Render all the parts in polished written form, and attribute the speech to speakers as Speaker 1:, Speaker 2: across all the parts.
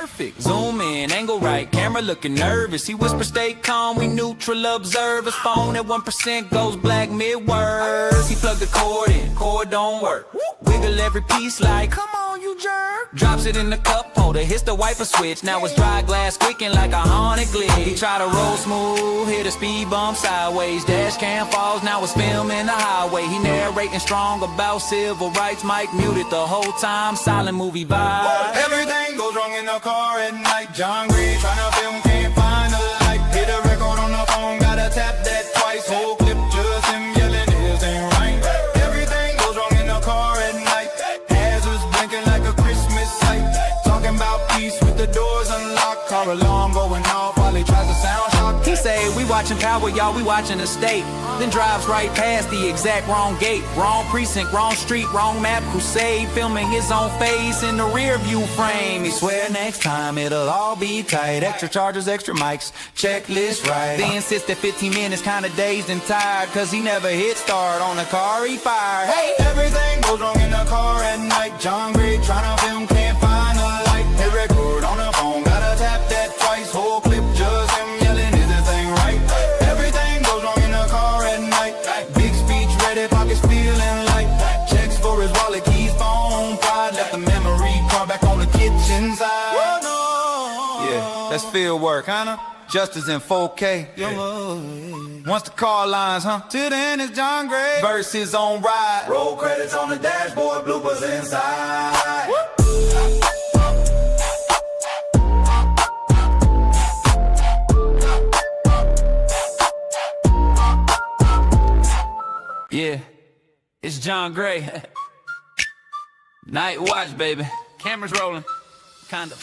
Speaker 1: perfect. Zoom in, angle right, camera looking nervous. He whispers, stay calm, we neutral observers. Phone at 1% goes black mid-words. He plugged the cord in, cord don't work. Wiggle every piece like, come on you jerk. Drops it in the cup holder, hits the wiper switch. Now it's dry glass squeaking like a haunted glitch. He tried to roll smooth, hit a speed bump sideways. Dash cam falls, now it's filming the highway. He narrating strong about civil rights. Mic muted the whole time, silent movie vibe.
Speaker 2: Everything goes wrong in the car at night. John Gray tryna film, can't find a light. Hit a record on the phone, gotta tap that twice. Whole clip just him yelling, this ain't right. Everything goes wrong in the car at night. Hazards blinking like a Christmas light. Talking about peace with the doors unlocked. Car alarm going off while he tries to sound shock.
Speaker 1: He say, we watching Power, y'all, we watching the state. Then drives right past the exact wrong gate. Wrong precinct, wrong street, wrong map. Crusade, filming his own face in the rear view frame. He swear next time it'll all be tight. Extra chargers, extra mics, checklist right. They insist that 15 minutes kinda dazed and tired, cause he never hit start on the car he fired. Hey!
Speaker 2: Everything goes wrong in the car at night. John Gray tryna film, can't find a light. Hit record on the phone, gotta tap that twice. Whole clip just him yelling, is this thing right? Everything goes wrong in the car at night. Big speech ready, pockets feeling light. Checks for his wallet, keys, phone, pride. Left the memory card back on the kitchen side.
Speaker 1: Oh, no.
Speaker 2: Yeah, that's field work, huh? Justice in 4K. Yeah. Once the car lines, till then it's John Gray versus on ride. Roll credits on the dashboard, bloopers inside.
Speaker 1: Yeah, it's John Gray. Night watch, baby. Cameras rolling, kinda.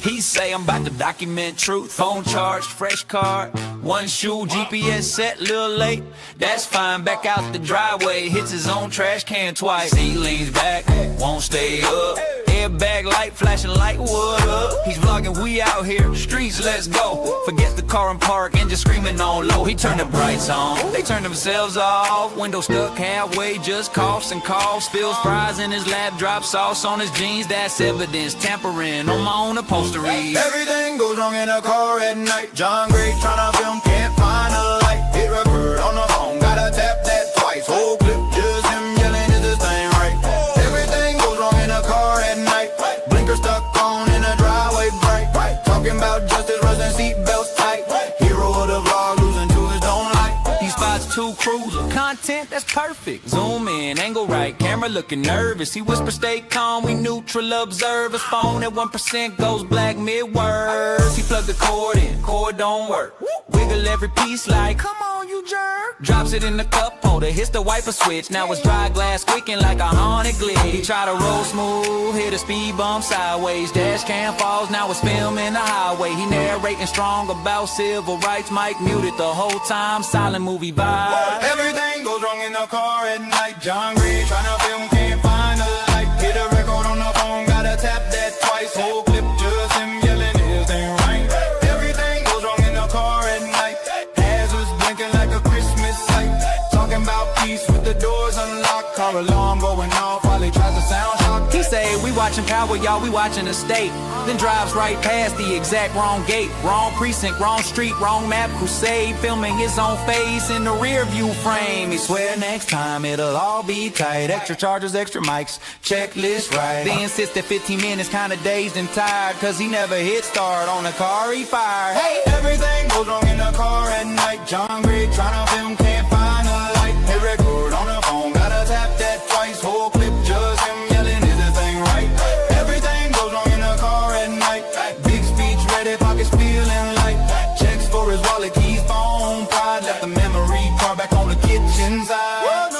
Speaker 1: He say I'm about to document truth. Phone charged, fresh card, one shoe, GPS set, little late. That's fine, back out the driveway. Hits his own trash can twice. He leans back, won't stay up. Airbag light flashing like what up? He's vlogging, we out here, streets, let's go. Forget the car and park and just screaming on low. He turned the brights on, they turned themselves off. Window stuck halfway, just coughs and coughs. Spills fries in his lap, drops sauce on his jeans. That's evidence, tampering on my own upholstery.
Speaker 2: Everything goes wrong in a car at night. John Gray tryna film, can't find a light. Hit record on the phone, gotta tap that twice. Whole clip just him yelling, is this thing right? Everything goes wrong in a car at night. Blinker stuck on in a driveway bright. Talking about justice, rusting seatbelts tight. Hero of the vlog, losing to his own light.
Speaker 1: He spots two cruisers, content that's perfect. Zoom in, angle right, camera looking nervous. He whispers, stay calm, we neutral observers. Phone at 1% goes black mid-words. He plugged the cord in, cord don't work. Wiggle every piece like, come on you jerk. Drops it in the cup holder, hits the wiper switch. Now it's dry glass squeaking like a haunted glitch. He tried to roll smooth, hit a speed bump sideways. Dash cam falls, now it's filming the highway. He narrating strong about civil rights. Mic muted the whole time, silent movie vibe.
Speaker 2: Everything goes wrong in the car at night. John Gray tryna film, can't find a light. Hit a record on the phone, gotta tap that twice. Whole clip just him yelling, this ain't right. Everything goes wrong in the car at night. Hazards blinking like a Christmas light. Talking about peace with the doors unlocked. Car alarm going off while he tries to sound shock.
Speaker 1: He say, we watching Power, y'all, we watching the state. Then drives right past the exact wrong gate. Wrong precinct, wrong street, wrong map. Crusade, filming his own face in the rear view frame. He swear next time it'll all be tight. Extra chargers, extra mics, checklist right. They insist that 15 minutes kinda dazed and tired, cause he never hit start on the car he fired. Hey!
Speaker 2: Everything goes wrong in the car at night. John Gray tryna film, can't find a light. Hit record on the phone, gotta tap that twice. Whole clip just him yelling, is this thing right? Everything goes wrong in the car at night. Big speech ready, pockets feeling light. Checks for his wallet, keys, phone, pride. Left the memory card back on the kitchen side.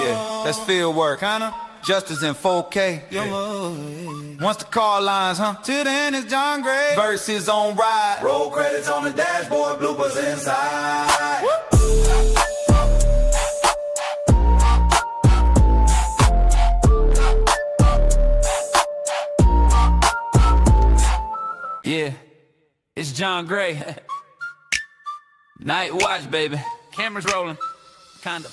Speaker 2: Yeah, that's field work, huh? Justice in 4K. Yeah. Once the car lines, till then it's John Gray versus on ride. Roll credits on the dashboard, bloopers inside.
Speaker 1: Yeah, it's John Gray. Night watch, baby. Cameras rolling, kinda.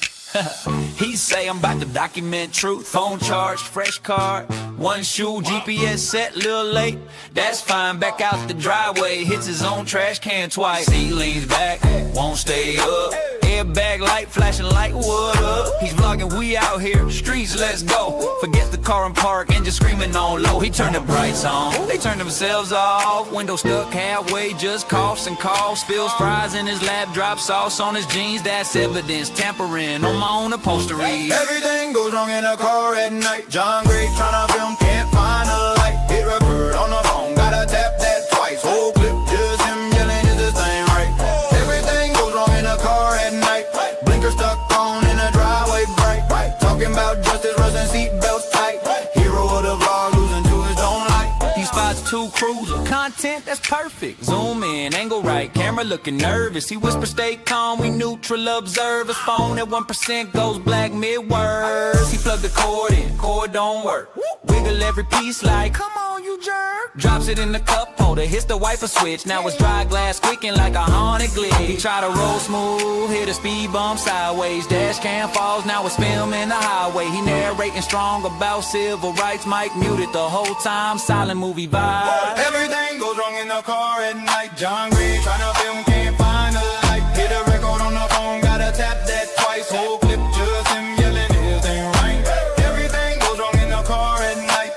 Speaker 1: He say I'm about to document truth. Phone charged, fresh card, one shoe, GPS set, little late. That's fine, back out the driveway, hits his own trash can twice. He leans back, won't stay up. Airbag light flashing like what up? He's vlogging, we out here, streets, let's go. Forget the car and park, engine screaming on low. He turned the brights on, they turned themselves off. Window stuck halfway, just coughs and coughs. Spills fries in his lap, drops sauce on his jeans. That's evidence, tampering on my own upholstery.
Speaker 2: Everything goes wrong in a car at night. John Gray tryna film, can't find a light. Hit record on the phone, gotta tap that twice. Whole clip, just him yelling, is this thing right? Everything goes wrong in a car at night. Blinker stuck on in a driveway bright. Talking about justice, rusting seatbelts tight. Hero of the vlog, losing to his own light.
Speaker 1: He spots two cruiser, content that's perfect. Zoom in, angle right, camera looking nervous. He whispers, stay calm, we neutral observe. His phone at 1% goes black mid-words. He plugged the cord in, cord don't work. Wiggle every piece like, come on you jerk. Drops it in the cup holder, hits the wiper switch. Now it's dry glass squeaking like a haunted glitch. He try to roll smooth, hit a speed bump sideways. Dash cam falls, now it's filming the highway. He narrating strong about civil rights. Mike muted the whole time, silent movie vibe.
Speaker 2: Everything goes wrong in the car at night. John Gray tryna film, can't find a light. Hit a record on the phone, gotta tap that twice. Whole clip, just him yelling, is this ain't right? Everything goes wrong in the car at night.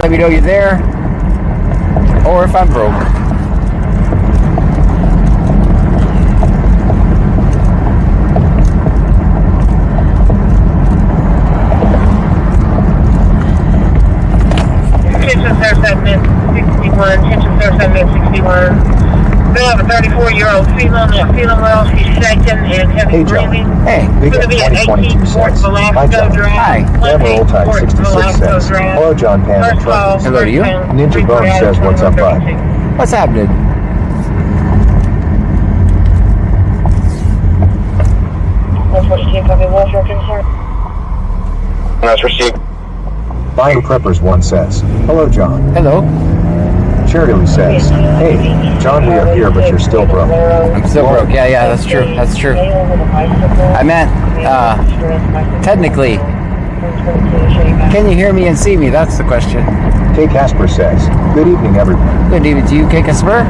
Speaker 3: Let me know you're there, or if I'm broke.
Speaker 4: Attention, sir, 761. Attention, sir, 761. We have a 34-year-old female. That female, she's shaking and heavy
Speaker 5: Hey, Joe.
Speaker 3: Hey,
Speaker 5: We
Speaker 4: It's
Speaker 5: got
Speaker 4: going to be at
Speaker 5: 2022
Speaker 4: 18 Fort
Speaker 5: cents. Hi,
Speaker 4: Velasco
Speaker 5: Joe.
Speaker 4: Drive.
Speaker 3: Hi.
Speaker 5: Grandma Old Time,
Speaker 4: 18 Fort
Speaker 5: 66
Speaker 4: Velasco
Speaker 5: cents.
Speaker 4: Drive.
Speaker 5: Hello, John Pan and
Speaker 4: First call,
Speaker 5: Truckers.
Speaker 3: Hello to you.
Speaker 5: Ninja Bone says, what's up, bud?
Speaker 3: what's happening?
Speaker 6: That's received.
Speaker 5: Buying Preppers 1 says, hello, John.
Speaker 3: Hello.
Speaker 5: Charity says, hey, John, we are here, but you're still broke.
Speaker 3: I'm still broke. Yeah, that's true. That's true. I meant, technically, can you hear me and see me? That's the question.
Speaker 5: Kay Casper says, good evening, everyone.
Speaker 3: Good evening to you, Kika Spur.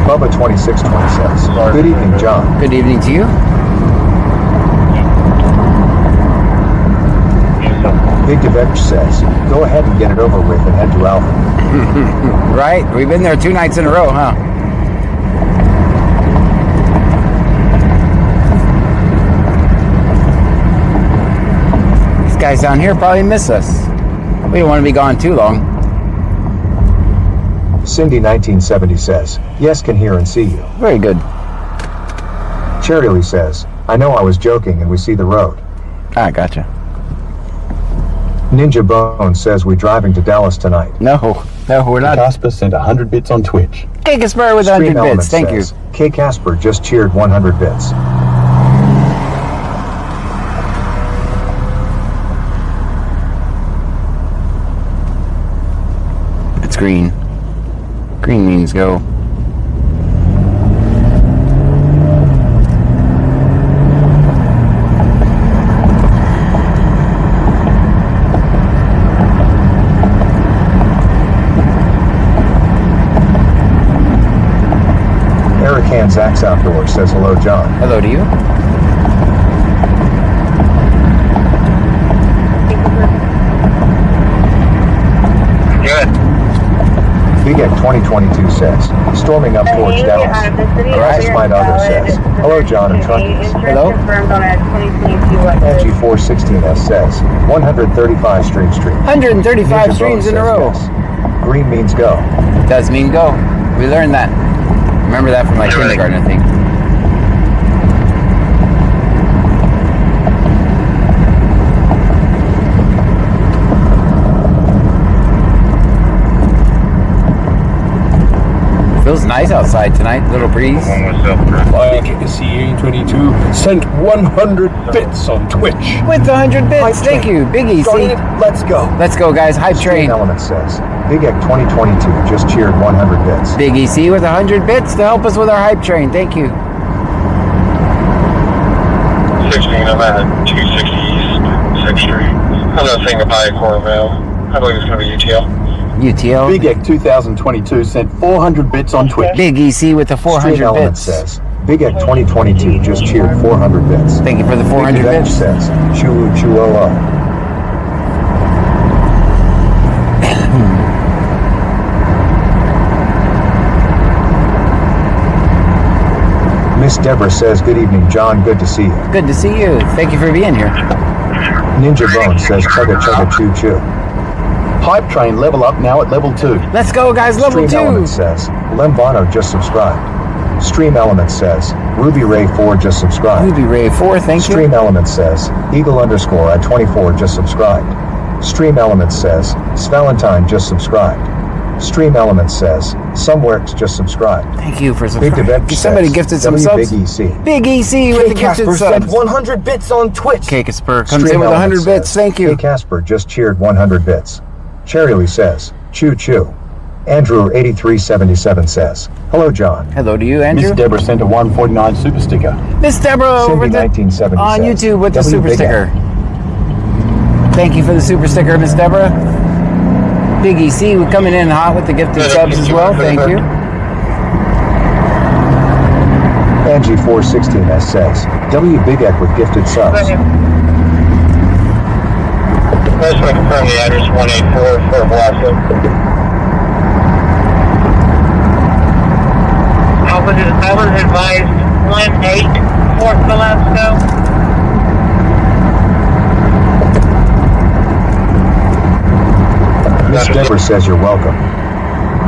Speaker 5: Bubba 2620 says, good evening, John.
Speaker 3: Good evening to you.
Speaker 5: Big DeVetch says, go ahead and get it over with and head to Alpha.
Speaker 3: Right? We've been there 2 nights in a row, huh? These guys down here probably miss us. We don't want to be gone too long.
Speaker 5: Cindy 1970 says, yes, can hear and see you.
Speaker 3: Very good.
Speaker 5: Charity says, I know I was joking and we see the road.
Speaker 3: Ah, gotcha.
Speaker 5: Ninja Bone says we're driving to Dallas tonight.
Speaker 3: No, we're not.
Speaker 7: Casper sent 100 bits on Twitch.
Speaker 3: Kika Spur with 100
Speaker 5: Stream Element
Speaker 3: bits. Thank you.
Speaker 5: says, Kay Casper just cheered 100 bits.
Speaker 3: It's green. Green means go.
Speaker 5: Eric Hands Axe Outdoors says hello, John.
Speaker 3: Hello to you.
Speaker 6: Good.
Speaker 5: Big Egg 2022 says, storming up towards Dallas. Francis Mine Other says, hello, John and Truckies.
Speaker 3: Hello.
Speaker 5: Angie 416S says, 135 Stream Street.
Speaker 3: 135
Speaker 5: Ninja
Speaker 3: streams
Speaker 5: Bone
Speaker 3: in a
Speaker 5: says
Speaker 3: row.
Speaker 5: yes. Green means go.
Speaker 3: Does mean go. We learned that. Remember that from like kindergarten, I think. Feels nice outside tonight. Little breeze.
Speaker 7: CA22 sent 100 bits on Twitch.
Speaker 3: With 100 bits. Thank you. Big EC.
Speaker 7: Let's go.
Speaker 3: Let's go, guys. Hype
Speaker 5: Stream
Speaker 3: train.
Speaker 5: Element says, Big Egg 2022 just cheered 100 bits.
Speaker 3: Big EC with 100 bits to help us with our hype train. Thank you.
Speaker 6: 16, I'm at 260 East 6th Street. I'm not saying goodbye to Corville. I believe it's going to be UTL.
Speaker 3: UTL.
Speaker 7: Big Egg 2022 sent 400 bits on Twitch.
Speaker 3: Big EC with the 400
Speaker 5: Stream Element
Speaker 3: bits.
Speaker 5: says, Big Egg 2022 just cheered 400 bits.
Speaker 3: Thank you for the 400
Speaker 5: Big Edge
Speaker 3: bits.
Speaker 5: says, Chulu Chuolo. Miss Deborah says, good evening, John. Good to see you.
Speaker 3: Good to see you. Thank you for being here.
Speaker 5: Ninja Bone says, chugga chugga choo choo.
Speaker 7: Hype train level up now at level 2.
Speaker 3: Let's go, guys. Level
Speaker 5: Stream
Speaker 3: 2.
Speaker 5: Element says, Lembano just subscribed. Stream Element says, Ruby Ray 4 just subscribed.
Speaker 3: Ruby Ray 4, thank you.
Speaker 5: Stream Element says, Eagle underscore at 24 just subscribed. Stream Element says, Svalentine just subscribed. Stream Element says, Someworks just subscribed.
Speaker 3: Thank you for
Speaker 5: Big
Speaker 3: subscribing.
Speaker 5: Devette
Speaker 3: Somebody
Speaker 5: says,
Speaker 3: gifted some
Speaker 5: W
Speaker 3: subs.
Speaker 5: Big EC.
Speaker 3: Big EC with the gifted subs.
Speaker 5: 100 bits on Twitch.
Speaker 3: K Casper comes
Speaker 5: Stream
Speaker 3: in with
Speaker 5: Element
Speaker 3: 100 bits.
Speaker 5: says,
Speaker 3: Thank you.
Speaker 5: K Casper just cheered 100 bits. Cherryly says, Choo choo. Andrew 8377 says, hello John.
Speaker 3: Hello to you,
Speaker 7: Miss
Speaker 3: Andrew.
Speaker 7: Deborah sent a 149 super sticker.
Speaker 3: Miss Deborah
Speaker 5: Cindy
Speaker 3: over
Speaker 5: 1970
Speaker 3: on
Speaker 5: says,
Speaker 3: YouTube with the
Speaker 5: W
Speaker 3: super
Speaker 5: Big
Speaker 3: sticker.
Speaker 5: Egg.
Speaker 3: Thank you for the super sticker, Miss Deborah. Big EC coming in hot with the gifted subs as well. Thank you.
Speaker 5: Angie 416S says, W Big Egg with gifted subs.
Speaker 6: I just want to confirm the address 184 for Velasco.
Speaker 4: I was advised 18 Fort Velasco.
Speaker 5: Miss Deborah says you're welcome.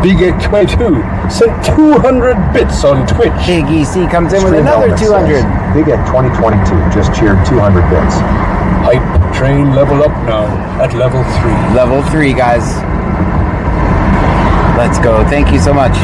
Speaker 7: Big Egg 22 sent 200 bits on Twitch.
Speaker 3: Big EC comes in with
Speaker 5: Stream
Speaker 3: another
Speaker 5: Element
Speaker 3: 200.
Speaker 5: says, Big Egg 2022 just cheered 200 bits.
Speaker 7: Hype train level up now at level 3.
Speaker 3: Level 3, guys. Let's go. Thank you so much.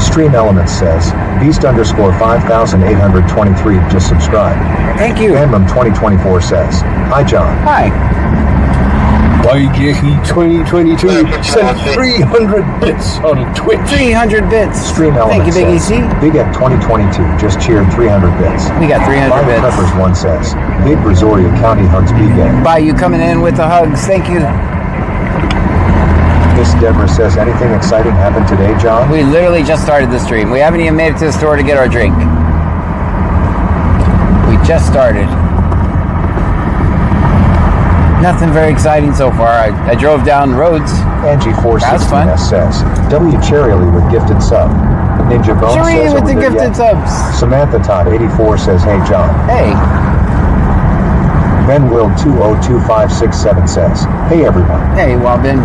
Speaker 5: Stream Element says, Beast underscore 5823 just subscribed.
Speaker 3: Thank you.
Speaker 5: Random 2024 says, hi John.
Speaker 3: Hi.
Speaker 7: YGE 2022 sent 300 bits on Twitch.
Speaker 3: 300 bits.
Speaker 5: Stream Element
Speaker 3: Thank you, Big
Speaker 5: says,
Speaker 3: EC.
Speaker 5: Big Egg 2022 just cheered 300 bits.
Speaker 3: We got 300
Speaker 5: Five
Speaker 3: bits.
Speaker 5: Peppers 1 says, Big Brazoria County hugs Big Egg.
Speaker 3: By you coming in with the hugs. Thank you.
Speaker 5: Miss Deborah says, anything exciting happened today, John?
Speaker 3: We literally just started the stream. We haven't even made it to the store to get our drink. We just started. Nothing very exciting so far. I drove down roads.
Speaker 5: Angie
Speaker 3: That's fun.
Speaker 5: 416S says, W Cherryly with gifted sub. Ninja Bone
Speaker 3: Sheree
Speaker 5: says,
Speaker 3: with
Speaker 5: over
Speaker 3: the
Speaker 5: there
Speaker 3: gifted
Speaker 5: yet?
Speaker 3: subs.
Speaker 5: Samantha Todd 84 says, hey John.
Speaker 3: Hey.
Speaker 5: Ben Will 202567 says, hey everyone.
Speaker 3: Hey, Wabin.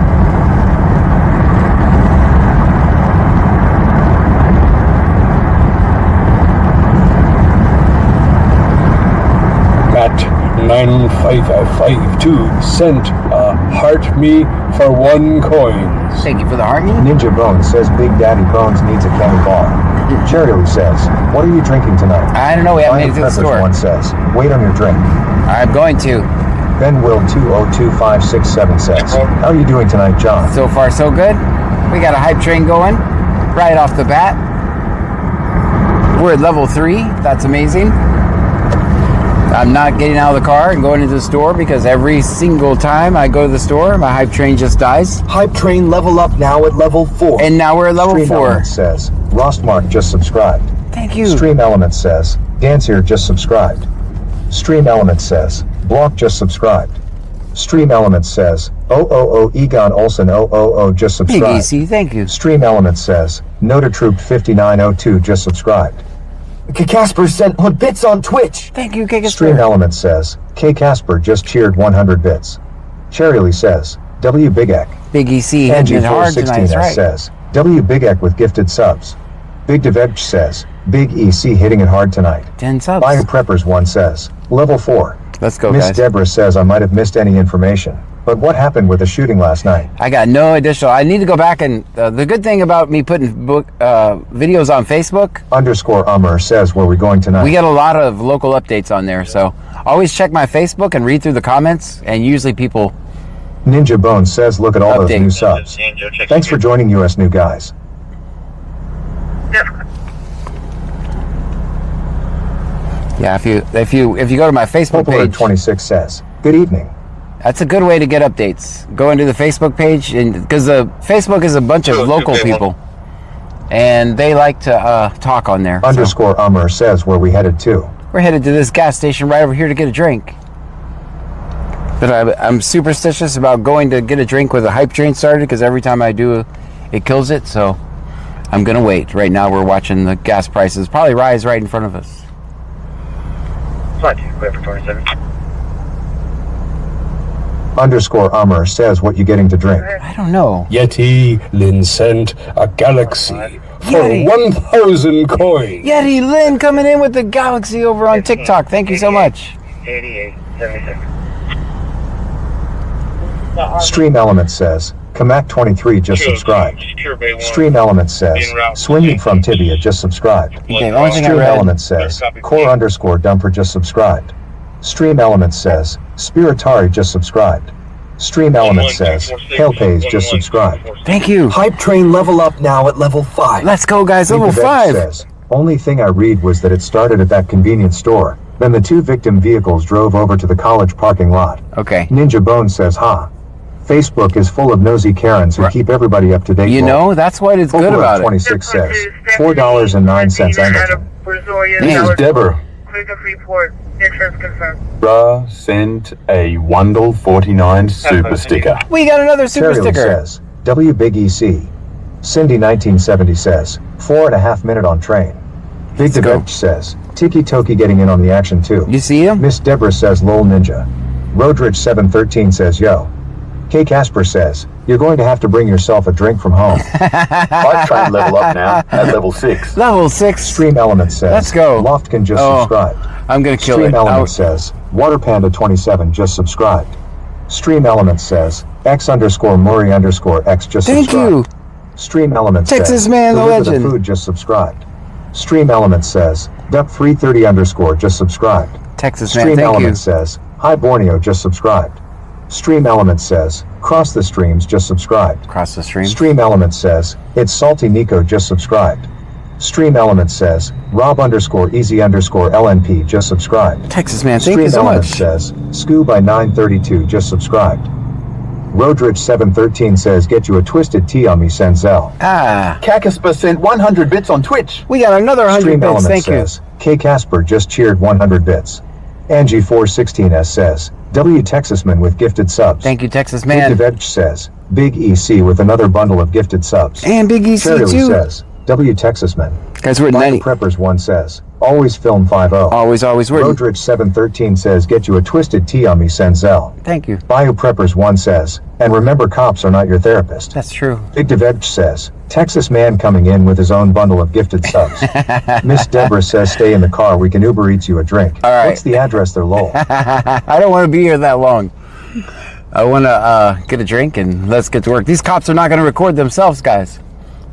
Speaker 7: Matt 9552 sent a heart me for 1 coin.
Speaker 3: Thank you for the heart.
Speaker 5: Ninja Bones says, Big Daddy Bones needs a candy bar. Cherryly says, what are you drinking tonight?
Speaker 3: I don't know. We haven't made it to the
Speaker 5: Peppers
Speaker 3: store.
Speaker 5: 1 says, wait on your drink.
Speaker 3: I'm going to.
Speaker 5: Ben Will 202567 says, how are you doing tonight, John?
Speaker 3: So far, so good. We got a hype train going right off the bat. We're at level 3. That's amazing. I'm not getting out of the car and going into the store because every single time I go to the store, my hype train just dies.
Speaker 5: Hype train level up now at level 4.
Speaker 3: And now we're at level
Speaker 5: Stream
Speaker 3: 4.
Speaker 5: Element says, Rostmark just subscribed.
Speaker 3: Thank you.
Speaker 5: Stream Element says, Dancier just subscribed. Stream Element says, Block just subscribed. Stream Element says, Egon Olsen just
Speaker 3: Big
Speaker 5: subscribed.
Speaker 3: EC, thank you.
Speaker 5: Stream Element says, Nota Troop 5902 just subscribed. Casper sent bits on Twitch.
Speaker 3: Thank you, K
Speaker 5: Stream
Speaker 3: Casper.
Speaker 5: Element says, K Casper just cheered 100 bits. Cherryly says, W Big Ek.
Speaker 3: Big EC hitting it hard tonight, that's right.
Speaker 5: says, W Big Ek with gifted subs. Big Deveg says, Big EC hitting it hard tonight.
Speaker 3: 10 subs.
Speaker 5: Bio Preppers 1 says, level 4.
Speaker 3: Let's go,
Speaker 5: Miss
Speaker 3: guys.
Speaker 5: Deborah says I might have missed any information, but what happened with the shooting last night?
Speaker 3: I got no additional. I need to go back and the good thing about me putting videos on Facebook.
Speaker 5: Underscore Ummer says, where are we going tonight?
Speaker 3: We get a lot of local updates on there, so always check my Facebook and read through the comments, and usually people.
Speaker 5: Ninja Bones says, look at all those
Speaker 3: Update.
Speaker 5: new subs. Thanks for joining US New Guys.
Speaker 3: Yeah, if you go to my Facebook
Speaker 5: Poplar
Speaker 3: page,
Speaker 5: 26 says, good evening.
Speaker 3: that's a good way to get updates. Go into the Facebook page, and because the Facebook is a bunch of local people, and they like to talk on there.
Speaker 5: Underscore Ummer says, where we headed to?
Speaker 3: We're headed to this gas station right over here to get a drink. But I'm superstitious about going to get a drink with a hype train started, because every time I do, it kills it. So I'm gonna wait. Right now, we're watching the gas prices probably rise right in front of us.
Speaker 6: Flight, clear for 27.
Speaker 5: Underscore Ummer says, what you getting to drink?
Speaker 3: I don't know.
Speaker 7: Yeti Lin sent a galaxy for
Speaker 3: Yeti.
Speaker 7: 1,000 coins.
Speaker 3: Yeti Lin coming in with the Galaxy over on TikTok. Thank you so much.
Speaker 6: 88, 76.
Speaker 5: Stream Element says, Kamak 23 just subscribed. Stream Element says, swinging from Tibia just subscribed.
Speaker 3: Okay, the only thing I
Speaker 5: Stream
Speaker 3: read.
Speaker 5: Element says, core underscore dumper just subscribed. Stream Element says, Spiritari just subscribed. Stream Element says, Hail Pays just subscribed.
Speaker 3: Thank you.
Speaker 8: Hype train level up now at level 5.
Speaker 3: Let's go, guys. Level
Speaker 5: Big Veg
Speaker 3: 5.
Speaker 5: says, only thing I read was that it started at that convenience store. Then the 2 victim vehicles drove over to the college parking lot.
Speaker 3: Okay.
Speaker 5: Ninja Bone says, Facebook is full of nosy Karens who keep everybody up to date.
Speaker 3: You know, that's what it's good about it.
Speaker 5: 26 says, $4.09 Angleton.
Speaker 7: This is Deborah.
Speaker 4: Report. Insurance confirmed.
Speaker 9: Bra sent a Wandle 49 super sticker.
Speaker 3: We got another super
Speaker 5: Terry Lee
Speaker 3: sticker.
Speaker 5: says, W Big EC. Cindy 1970 says, 4.5 minute on train. Big
Speaker 3: Let's go.
Speaker 5: Deveg says, Tiki Toki getting in on the action too.
Speaker 3: You see him?
Speaker 5: Miss Deborah says, lol ninja. Roadrich 713 says, yo. K Casper says, you're going to have to bring yourself a drink from home.
Speaker 9: Hype train level up now at level 6.
Speaker 3: Level 6.
Speaker 5: Stream Element says,
Speaker 3: Let's go.
Speaker 5: Loftkin just
Speaker 3: Oh,
Speaker 5: subscribed.
Speaker 3: I'm gonna kill
Speaker 5: Stream
Speaker 3: it.
Speaker 5: Element
Speaker 3: Out.
Speaker 5: says, Water Panda 27 just subscribed. Stream Element says, X underscore Murray underscore X just
Speaker 3: Thank
Speaker 5: subscribed.
Speaker 3: you.
Speaker 5: Stream Element
Speaker 3: Texas
Speaker 5: says,
Speaker 3: man, the
Speaker 5: Deliver
Speaker 3: legend.
Speaker 5: The food just subscribed. Stream Element says, Duck 330 underscore just subscribed.
Speaker 3: Texas man,
Speaker 5: Stream
Speaker 3: thank
Speaker 5: Element
Speaker 3: you.
Speaker 5: says, Hi Borneo just subscribed. Stream Element says, Cross the Streams just subscribed.
Speaker 3: Across the stream.
Speaker 5: Stream Element says, It's Salty Nico just subscribed. Stream Element says, Rob underscore Easy underscore LNP just subscribed.
Speaker 3: Texas man, thank
Speaker 5: Stream
Speaker 3: you so
Speaker 5: Element
Speaker 3: much.
Speaker 5: says, Scoo by 932 just subscribed. Roadrich 713 says, Get you a twisted tea on me, Senzel.
Speaker 3: Ah,
Speaker 9: Kakaspa sent 100 bits on Twitch.
Speaker 3: we got another 100
Speaker 5: Stream
Speaker 3: bits.
Speaker 5: Element
Speaker 3: Thank you.
Speaker 5: says, K Casper just cheered 100 bits. Angie 416S says, W Texasman with gifted subs.
Speaker 3: Thank you, Texas
Speaker 5: Big
Speaker 3: man.
Speaker 5: Deveg says, Big EC with another bundle of gifted subs.
Speaker 3: And Big EC
Speaker 5: Terry Lee
Speaker 3: too.
Speaker 5: says, W Texasman.
Speaker 3: Guys, we're at
Speaker 5: Bio
Speaker 3: 90.
Speaker 5: Preppers 1 says, Always film 5-0.
Speaker 3: Always, we're.
Speaker 5: Roadrich 713 says, Get you a twisted tea on me, Senzel.
Speaker 3: Thank you.
Speaker 5: Bio Preppers 1 says, and remember cops are not your therapist.
Speaker 3: That's true.
Speaker 5: Big Deveg says, Texas man coming in with his own bundle of gifted subs. Miss Deborah says, stay in the car, we can Uber Eats you a drink.
Speaker 3: All right.
Speaker 5: What's the address there, lol?
Speaker 3: I don't want to be here that long. I want to get a drink and let's get to work. These cops are not going to record themselves, guys.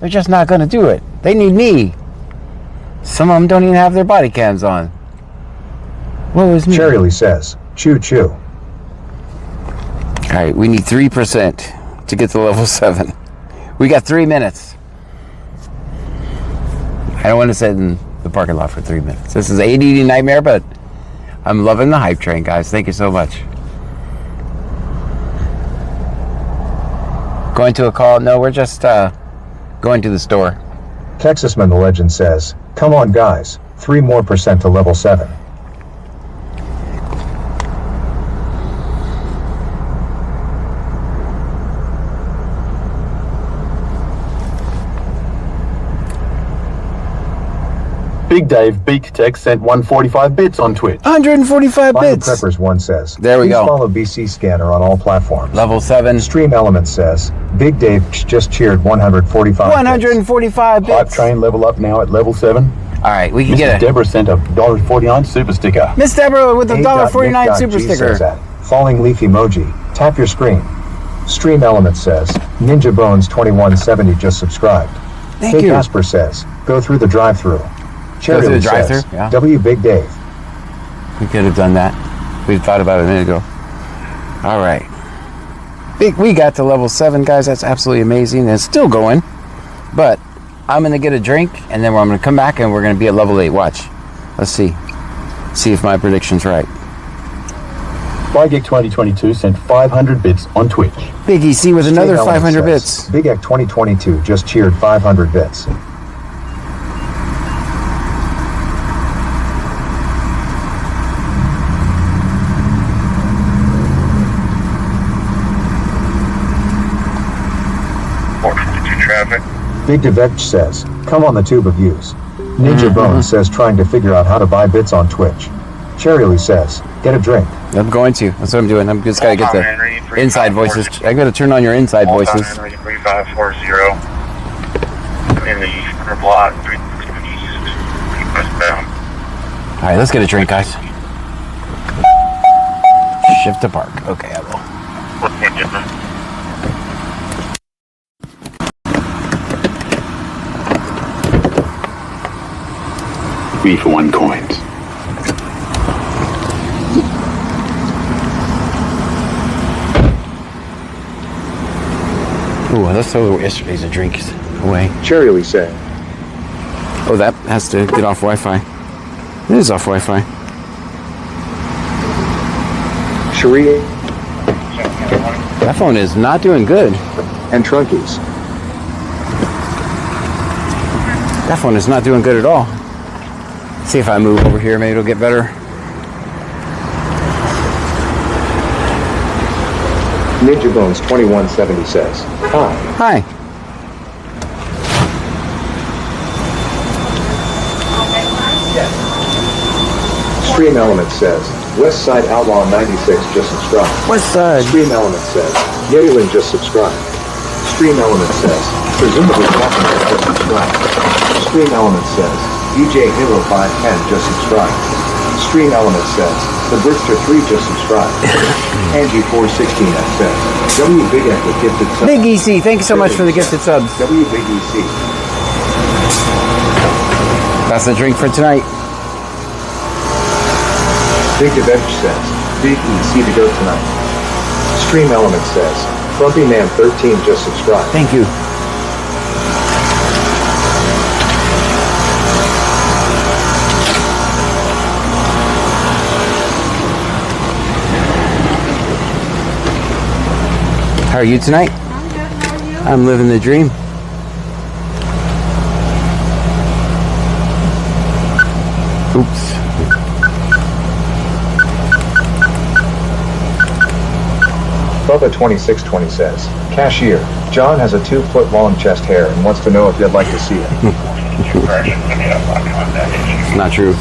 Speaker 3: They're just not going to do it. They need me. Some of them don't even have their body cams on. What was me?
Speaker 5: Cherry Lee says, choo choo.
Speaker 3: All right, we need 3% to get to level 7. We got 3 minutes. I don't want to sit in the parking lot for 3 minutes. This is ADD nightmare, but I'm loving the hype train, guys. Thank you so much. Going to a call? No, we're just going to the store.
Speaker 5: Texasman the legend says, come on guys, 3% more to level 7.
Speaker 9: Big Dave Beak Tech sent 145 bits on Twitch.
Speaker 3: 145
Speaker 5: Fire
Speaker 3: bits.
Speaker 5: Preppers 1 says,
Speaker 3: There we
Speaker 5: please
Speaker 3: go.
Speaker 5: follow BC Scanner on all platforms.
Speaker 3: Level 7.
Speaker 5: Stream Elements says, Big Dave just cheered 145
Speaker 3: 145
Speaker 9: Hype
Speaker 3: bits.
Speaker 9: train level up now at level 7.
Speaker 3: All right, we can
Speaker 9: Mrs.
Speaker 3: get a
Speaker 9: Deborah sent a $1.49 super sticker.
Speaker 3: Miss Deborah with a
Speaker 5: $8.49
Speaker 3: $1.49 super
Speaker 5: says
Speaker 3: sticker.
Speaker 5: that. Falling leaf emoji. Tap your screen. Stream Elements says, Ninja Bones 2170 just subscribed.
Speaker 3: Thank
Speaker 5: Hey
Speaker 3: you.
Speaker 5: Casper says, go through the drive-thru.
Speaker 3: Go through the
Speaker 5: says,
Speaker 3: drive-thru? Yeah.
Speaker 5: W Big Dave.
Speaker 3: We could have done that. We thought about it a minute ago. All right. We got to level 7, guys. That's absolutely amazing. And it's still going. But I'm going to get a drink, and then I'm going to come back, and we're going to be at level 8. Watch. Let's see. See if my prediction's right.
Speaker 9: Bygig 2022 sent 500 bits on Twitch.
Speaker 3: Big EC with another
Speaker 5: Stream Elements
Speaker 3: 500
Speaker 5: says,
Speaker 3: bits.
Speaker 5: Big Egg 2022 just cheered 500 bits.
Speaker 6: Traffic.
Speaker 5: Big Devech says, come on the tube of views. Ninja Bones says, trying to figure out how to buy bits on Twitch. Cherryly says, get a drink.
Speaker 3: I'm going to. That's what I'm doing. I'm just got to get the inside voices. I got to turn on your inside voices.
Speaker 6: 3540 in the corner block, 360 east, westbound.
Speaker 3: All right, let's get a drink, guys. Shift to park. Okay, I will.
Speaker 9: Me for 1 coins.
Speaker 3: Ooh, let's throw yesterday's drinks away.
Speaker 5: Cherryly said,
Speaker 3: Oh, that has to get off Wi-Fi. It is off Wi-Fi.
Speaker 5: Sharia
Speaker 3: That phone is not doing good.
Speaker 5: and Trunkies.
Speaker 3: That phone is not doing good at all. See if I move over here, maybe it'll get better.
Speaker 5: Ninja Bones 2170 says, hi.
Speaker 3: Hi.
Speaker 5: Stream Elements says, West Side Outlaw 96 just subscribed.
Speaker 3: West Side.
Speaker 5: Stream Elements says, Yetylin just subscribed. Stream Elements says, presumably Walking just subscribed. Stream Elements says, DJ Halo 510 just subscribed. Stream Elements says, The Brickster 3 just subscribed. Angie 416 says, W Big X with gifted subs.
Speaker 3: Big EC, thank you so much for the gifted subs.
Speaker 5: W Big EC.
Speaker 3: That's the drink for tonight.
Speaker 5: Big Adventure says, Big EC to go tonight. Stream Elements says, Frumpy Man 13 just subscribed.
Speaker 3: Thank you. How are you tonight?
Speaker 10: I'm good. How are you?
Speaker 3: I'm living the dream. Oops.
Speaker 5: Bubba 2620 says, Cashier, John has a 2-foot long chest hair and wants to know if you'd like to see it.
Speaker 3: It's not true.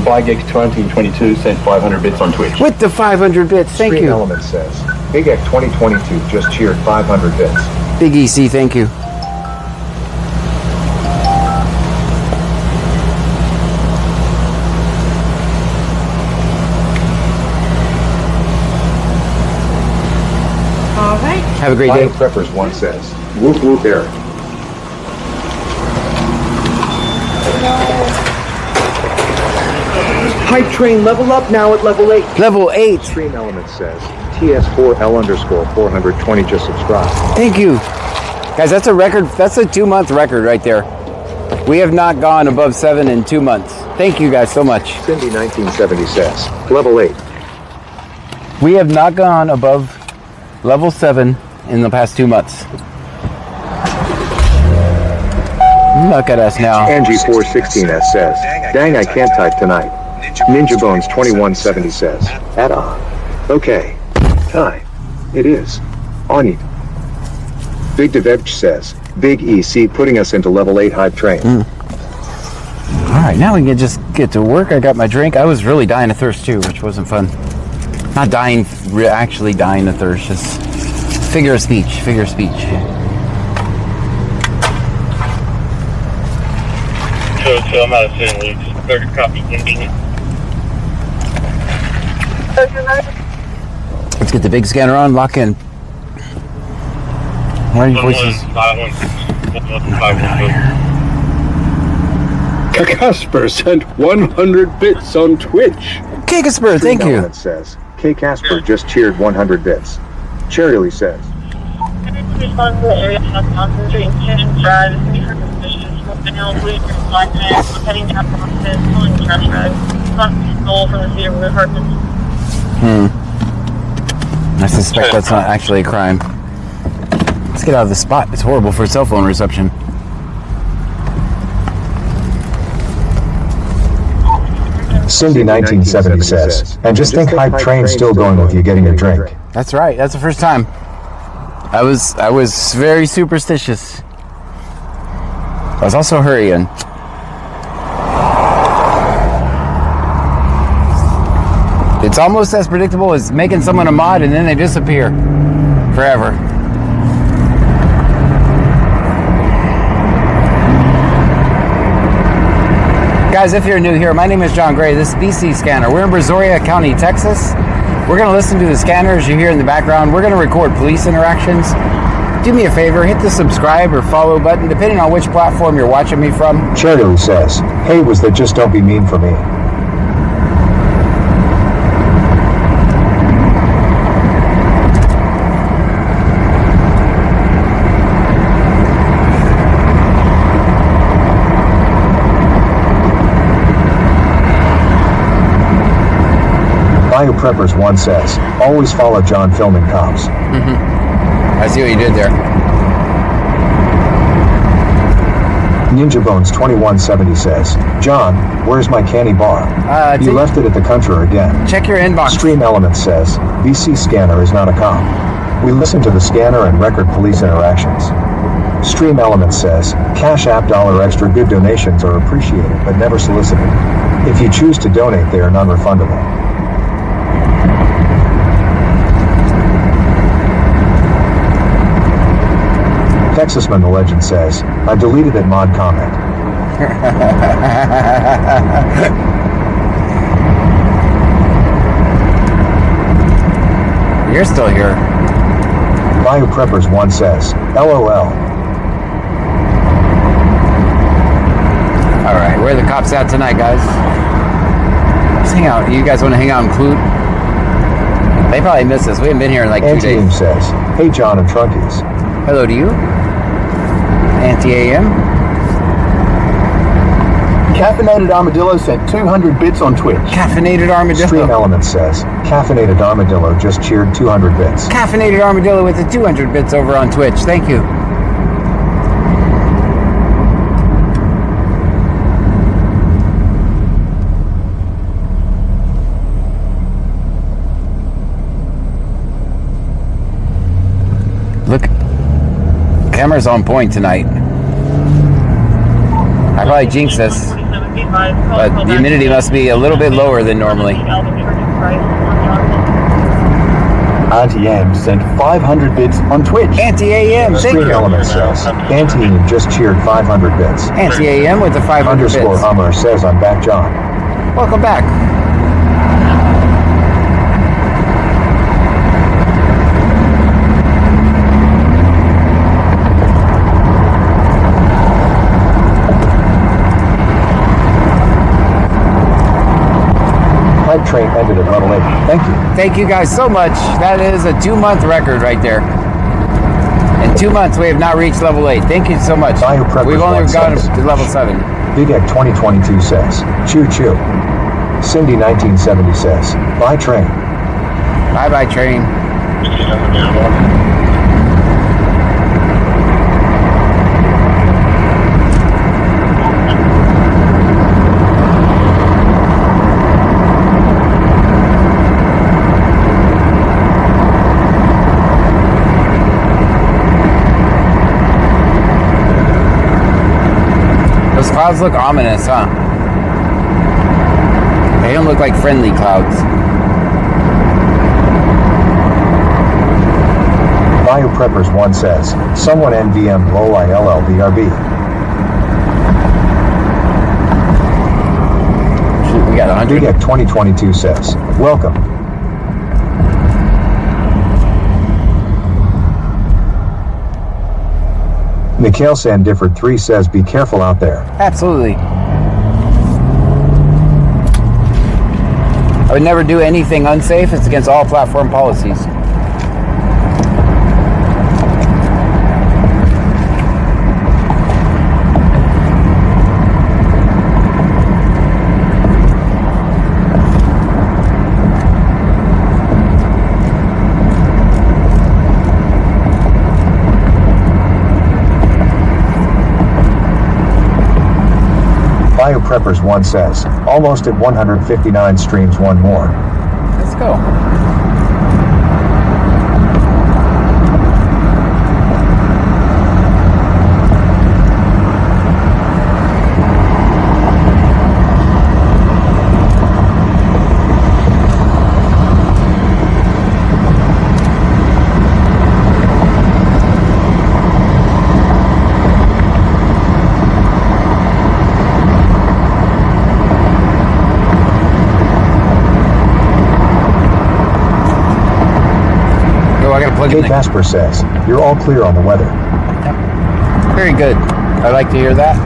Speaker 9: Bygig 2022 sent 500 bits on Twitch.
Speaker 3: With the 500 bits, thank
Speaker 5: Stream
Speaker 3: you.
Speaker 5: Element says, Big X 2022 just cheered 500 bits.
Speaker 3: Big EC, thank you.
Speaker 10: All right.
Speaker 3: Have a great
Speaker 5: Fire
Speaker 3: day.
Speaker 5: Preppers 1 says, Whoop whoop Eric.
Speaker 8: Hype train level up now at level 8.
Speaker 3: Level 8.
Speaker 5: Stream Element says, TS4L_420 just subscribed.
Speaker 3: Thank you. Guys, that's a record. That's a 2-month record right there. We have not gone above 7 in 2 months. Thank you guys so much.
Speaker 5: Cindy 1970 says, Level 8.
Speaker 3: We have not gone above level 7 in the past 2 months. Look at us now.
Speaker 5: Angie 416S says, Dang, I can't type tonight. Ninja Bones 2170 says, Add on. Okay. Hi. It is. On it. Big Devech says, Big EC putting us into level 8 hype train.
Speaker 3: Alright, now we can just get to work. I got my drink. I was really dying of thirst too, which wasn't fun. Not dying, actually dying of thirst, just figure of speech, figure of speech.
Speaker 6: So I'm out of St. Luke's. 30 copy convenient.
Speaker 3: Let's get the big scanner on, lock in. Where are your voices?
Speaker 7: Casper sent 100 bits on Twitch.
Speaker 3: Casper, thank you.
Speaker 5: Element says, K. Casper just cheered 100 bits. Charlie says,
Speaker 3: I suspect that's not actually a crime. Let's get out of the spot. It's horrible for cell phone reception.
Speaker 5: Cindy 1970 says, and just think Hype Train's still going with you getting a drink.
Speaker 3: That's right. That's the first time. I was very superstitious. I was also hurrying. It's almost as predictable as making someone a mod and then they disappear forever. Guys, if you're new here, my name is John Gray. This is BC Scanner. We're in Brazoria County, Texas. We're going to listen to the scanners you hear in the background. We're going to record police interactions. Do me a favor, hit the subscribe or follow button, depending on which platform you're watching me from.
Speaker 5: Charlie says, hey, was that just don't be mean for me. Preppers 1 says, always follow John filming cops.
Speaker 3: I see what you did there.
Speaker 5: Ninja Bones 2170 says, John, where's my candy bar? You left it at the country again.
Speaker 3: Check your inbox.
Speaker 5: Stream Element says, BC Scanner is not a cop. We listen to the scanner and record police interactions. Stream Element says, CashApp $extra good donations are appreciated but never solicited. If you choose to donate, they are non-refundable. Texasman the Legend says, I deleted that mod comment.
Speaker 3: You're still here.
Speaker 5: Biopreppers 1 says, LOL.
Speaker 3: Alright, where are the cops at tonight, guys? Let's hang out. You guys want to hang out and clue? They probably missed us. We haven't been here in like 2 days.
Speaker 5: Anti-AM says, hey John and Trunkies.
Speaker 3: Hello to you. Anti-AM.
Speaker 7: Caffeinated Armadillo sent 200 bits on Twitch.
Speaker 3: Caffeinated Armadillo.
Speaker 5: Stream Element says, Caffeinated Armadillo just cheered 200 bits.
Speaker 3: Caffeinated Armadillo with the 200 bits over on Twitch. Thank you. Look, camera's on point tonight. I probably jinxed this, but the humidity must be a little bit lower than normally.
Speaker 9: Anti-AM sent 500 bits on Twitch.
Speaker 3: Anti-AM, thank
Speaker 5: Stream
Speaker 3: you.
Speaker 5: Element says, Anti-AM just cheered 500 bits.
Speaker 3: Anti-AM with the 500 bits.
Speaker 5: Underscore Hummer says, I'm back, John.
Speaker 3: Welcome back.
Speaker 5: Hype Train ended at level 8. Thank you.
Speaker 3: Thank you guys so much. That is a 2-month record right there. In 2 months, we have not reached level 8. Thank you so much. We've only gone to level 7.
Speaker 5: Big Egg 2022 says, choo choo. Cindy 1970 says, bye train.
Speaker 3: Bye-bye, train. Those clouds look ominous, huh? They don't look like friendly clouds.
Speaker 5: Bio Preppers 1 says, someone NVM lull ILLBRB.
Speaker 3: Shoot, we got 100.
Speaker 5: Big 2022 says, welcome. Mikhail Sandiford 3 says, be careful out there.
Speaker 3: Absolutely. I would never do anything unsafe. It's against all platform policies.
Speaker 5: Bio Preppers 1 says, almost at 159 streams, one more.
Speaker 3: Let's go.
Speaker 5: Kate Casper says, you're all clear on the weather.
Speaker 3: Yep. Very good. I like to hear that.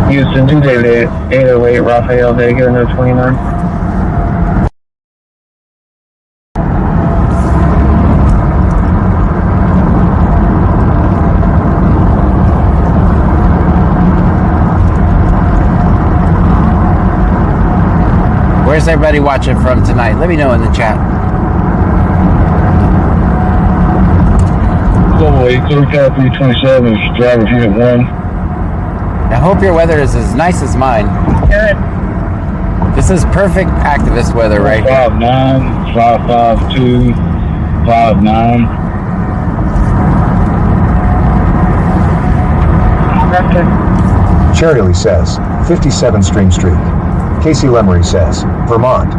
Speaker 6: Houston 2 David 808 Rafael Vega, no 29.
Speaker 3: Where's everybody watching from tonight? Let me know in the chat.
Speaker 6: Global 835 327 is driver's unit 1.
Speaker 3: I hope your weather is as nice as mine.
Speaker 4: Good.
Speaker 3: This is perfect activist weather right here.
Speaker 6: 59 552 59.
Speaker 5: Charity says, 57 Stream Street. Casey Lemery says, Vermont.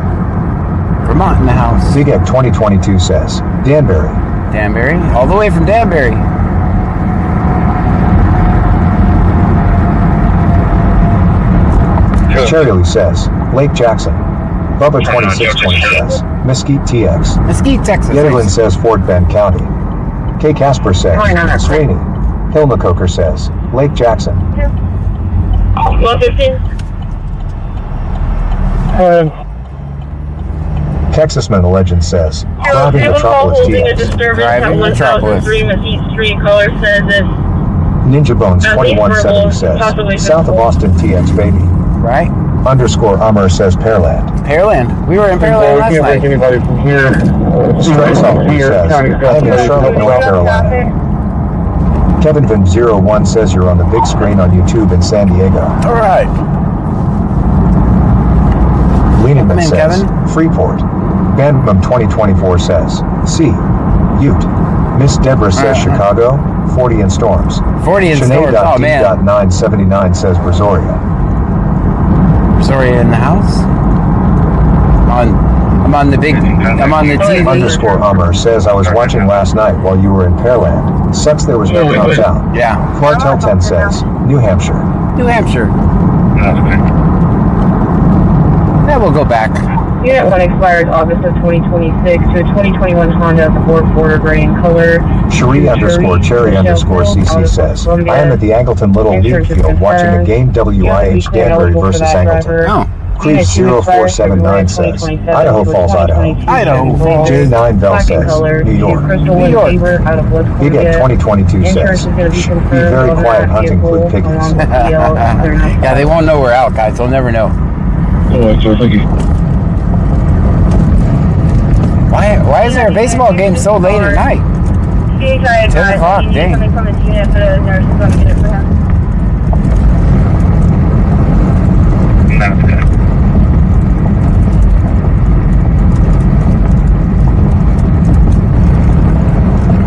Speaker 3: Vermont in the house.
Speaker 5: Big Egg 2022 says, Danbury.
Speaker 3: Danbury. All the way from Danbury.
Speaker 5: Charity says, Lake Jackson. Bubba 2620 says, Mesquite TX.
Speaker 3: Mesquite, Texas.
Speaker 5: Yetterlin says, Fort Bend County. K. Casper says, Sweeney. Hilmacoker says, Lake Jackson.
Speaker 4: 115.
Speaker 5: Texasman the Legend says, Driving Metropolis
Speaker 4: Holding a
Speaker 5: TX.
Speaker 4: disturbance
Speaker 3: Driving
Speaker 4: at
Speaker 3: Metropolis.
Speaker 4: 1003 Mesquite Street. Caller says it's
Speaker 5: Ninja Bones 2170
Speaker 4: possibly
Speaker 5: says, South of Austin TX baby.
Speaker 3: Right?
Speaker 5: Underscore Ummer says Pearland.
Speaker 3: Pearland. We were in Pearland last
Speaker 6: Can't
Speaker 3: night.
Speaker 6: take anybody from here.
Speaker 5: Straight Solomon says, I am in Charlotte, North Carolina. Kevin Van 01 says you're on the big screen on YouTube in San Diego.
Speaker 3: All right.
Speaker 5: Leaninman
Speaker 3: Come in,
Speaker 5: says,
Speaker 3: Kevin.
Speaker 5: Freeport. Bandmum 2024 says, C. Ute. Miss Deborah says Chicago, 40 in storms.
Speaker 3: 40 in storms. Oh, man.
Speaker 5: Sinead.d.979 says Brazoria.
Speaker 3: Sorry, in the house. I'm on the TV.
Speaker 5: Underscore Ummer says I was watching last night while you were in Pearland. Sucks there was no countdown.
Speaker 3: Yeah.
Speaker 5: Martel 10 says, New Hampshire.
Speaker 3: New Hampshire. Yeah, we'll go back.
Speaker 4: Unit 1 expires August of 2026 to a 2021 Honda Accord border gray in color.
Speaker 5: Cherie underscore cherry underscore CC says, I am at the Angleton Little League field watching the game WIH Danbury versus Angleton.
Speaker 3: Oh.
Speaker 5: Crease 0479 says, Idaho Falls, Idaho.
Speaker 3: Idaho Falls.
Speaker 5: J9 Bell says, New York.
Speaker 4: New York.
Speaker 5: Big at 2022 says, be very quiet hunting with piggies.
Speaker 3: Yeah, they won't know we're out, guys. They'll never know.
Speaker 6: Alright, sir, thank you.
Speaker 3: Why is there a baseball game so late at night? 10 o'clock, dang.
Speaker 4: Coming from his unit, but a nurse is on the unit for him.
Speaker 6: That's good.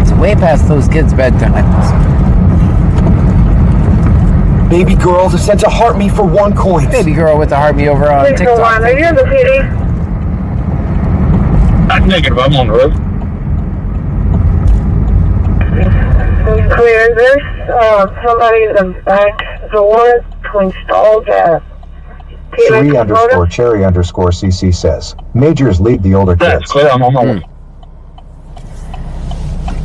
Speaker 3: It's way past those kids' bedtimes.
Speaker 8: Baby girl that sends a heart me for 1 coin.
Speaker 3: Baby girl with the heart me over on TikTok.
Speaker 4: Are you in the city?
Speaker 6: I'm negative, I'm on the road.
Speaker 4: Clear. There's somebody in the back door to install that.
Speaker 5: Cherie underscore cherry underscore CC says, Majors lead the older
Speaker 6: That's
Speaker 5: kids.
Speaker 6: clear, I'm on my way.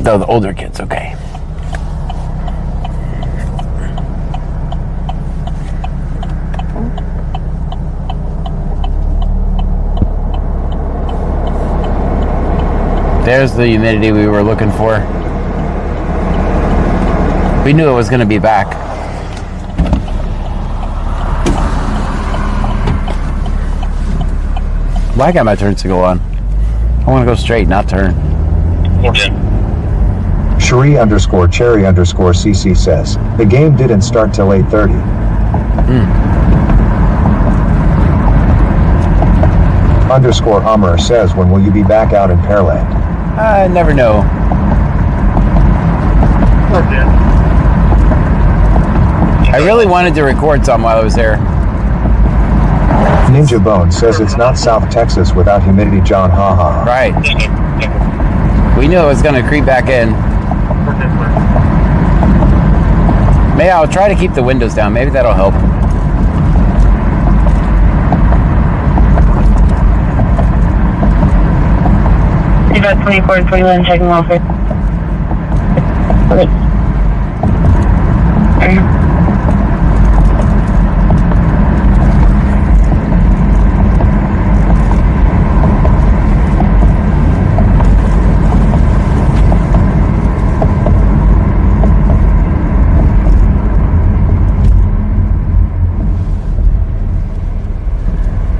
Speaker 3: No, the older kids, okay. There's the humidity we were looking for. We knew it was going to be back. Well, I got my turn signal on. I want to go straight, not turn.
Speaker 6: Okay.
Speaker 5: Cherie underscore cherry underscore CC says, the game didn't start till 8:30. Underscore Hummer says, when will you be back out in Pearland?
Speaker 3: I never know.
Speaker 6: Okay.
Speaker 3: I really wanted to record something while I was there.
Speaker 5: Ninja Bone says it's not South Texas without humidity, John, haha.
Speaker 3: Right. We knew it was going to creep back in. Maybe I'll try to keep the windows down. Maybe that'll help.
Speaker 4: You got 24 and 21 checking off it. Okay.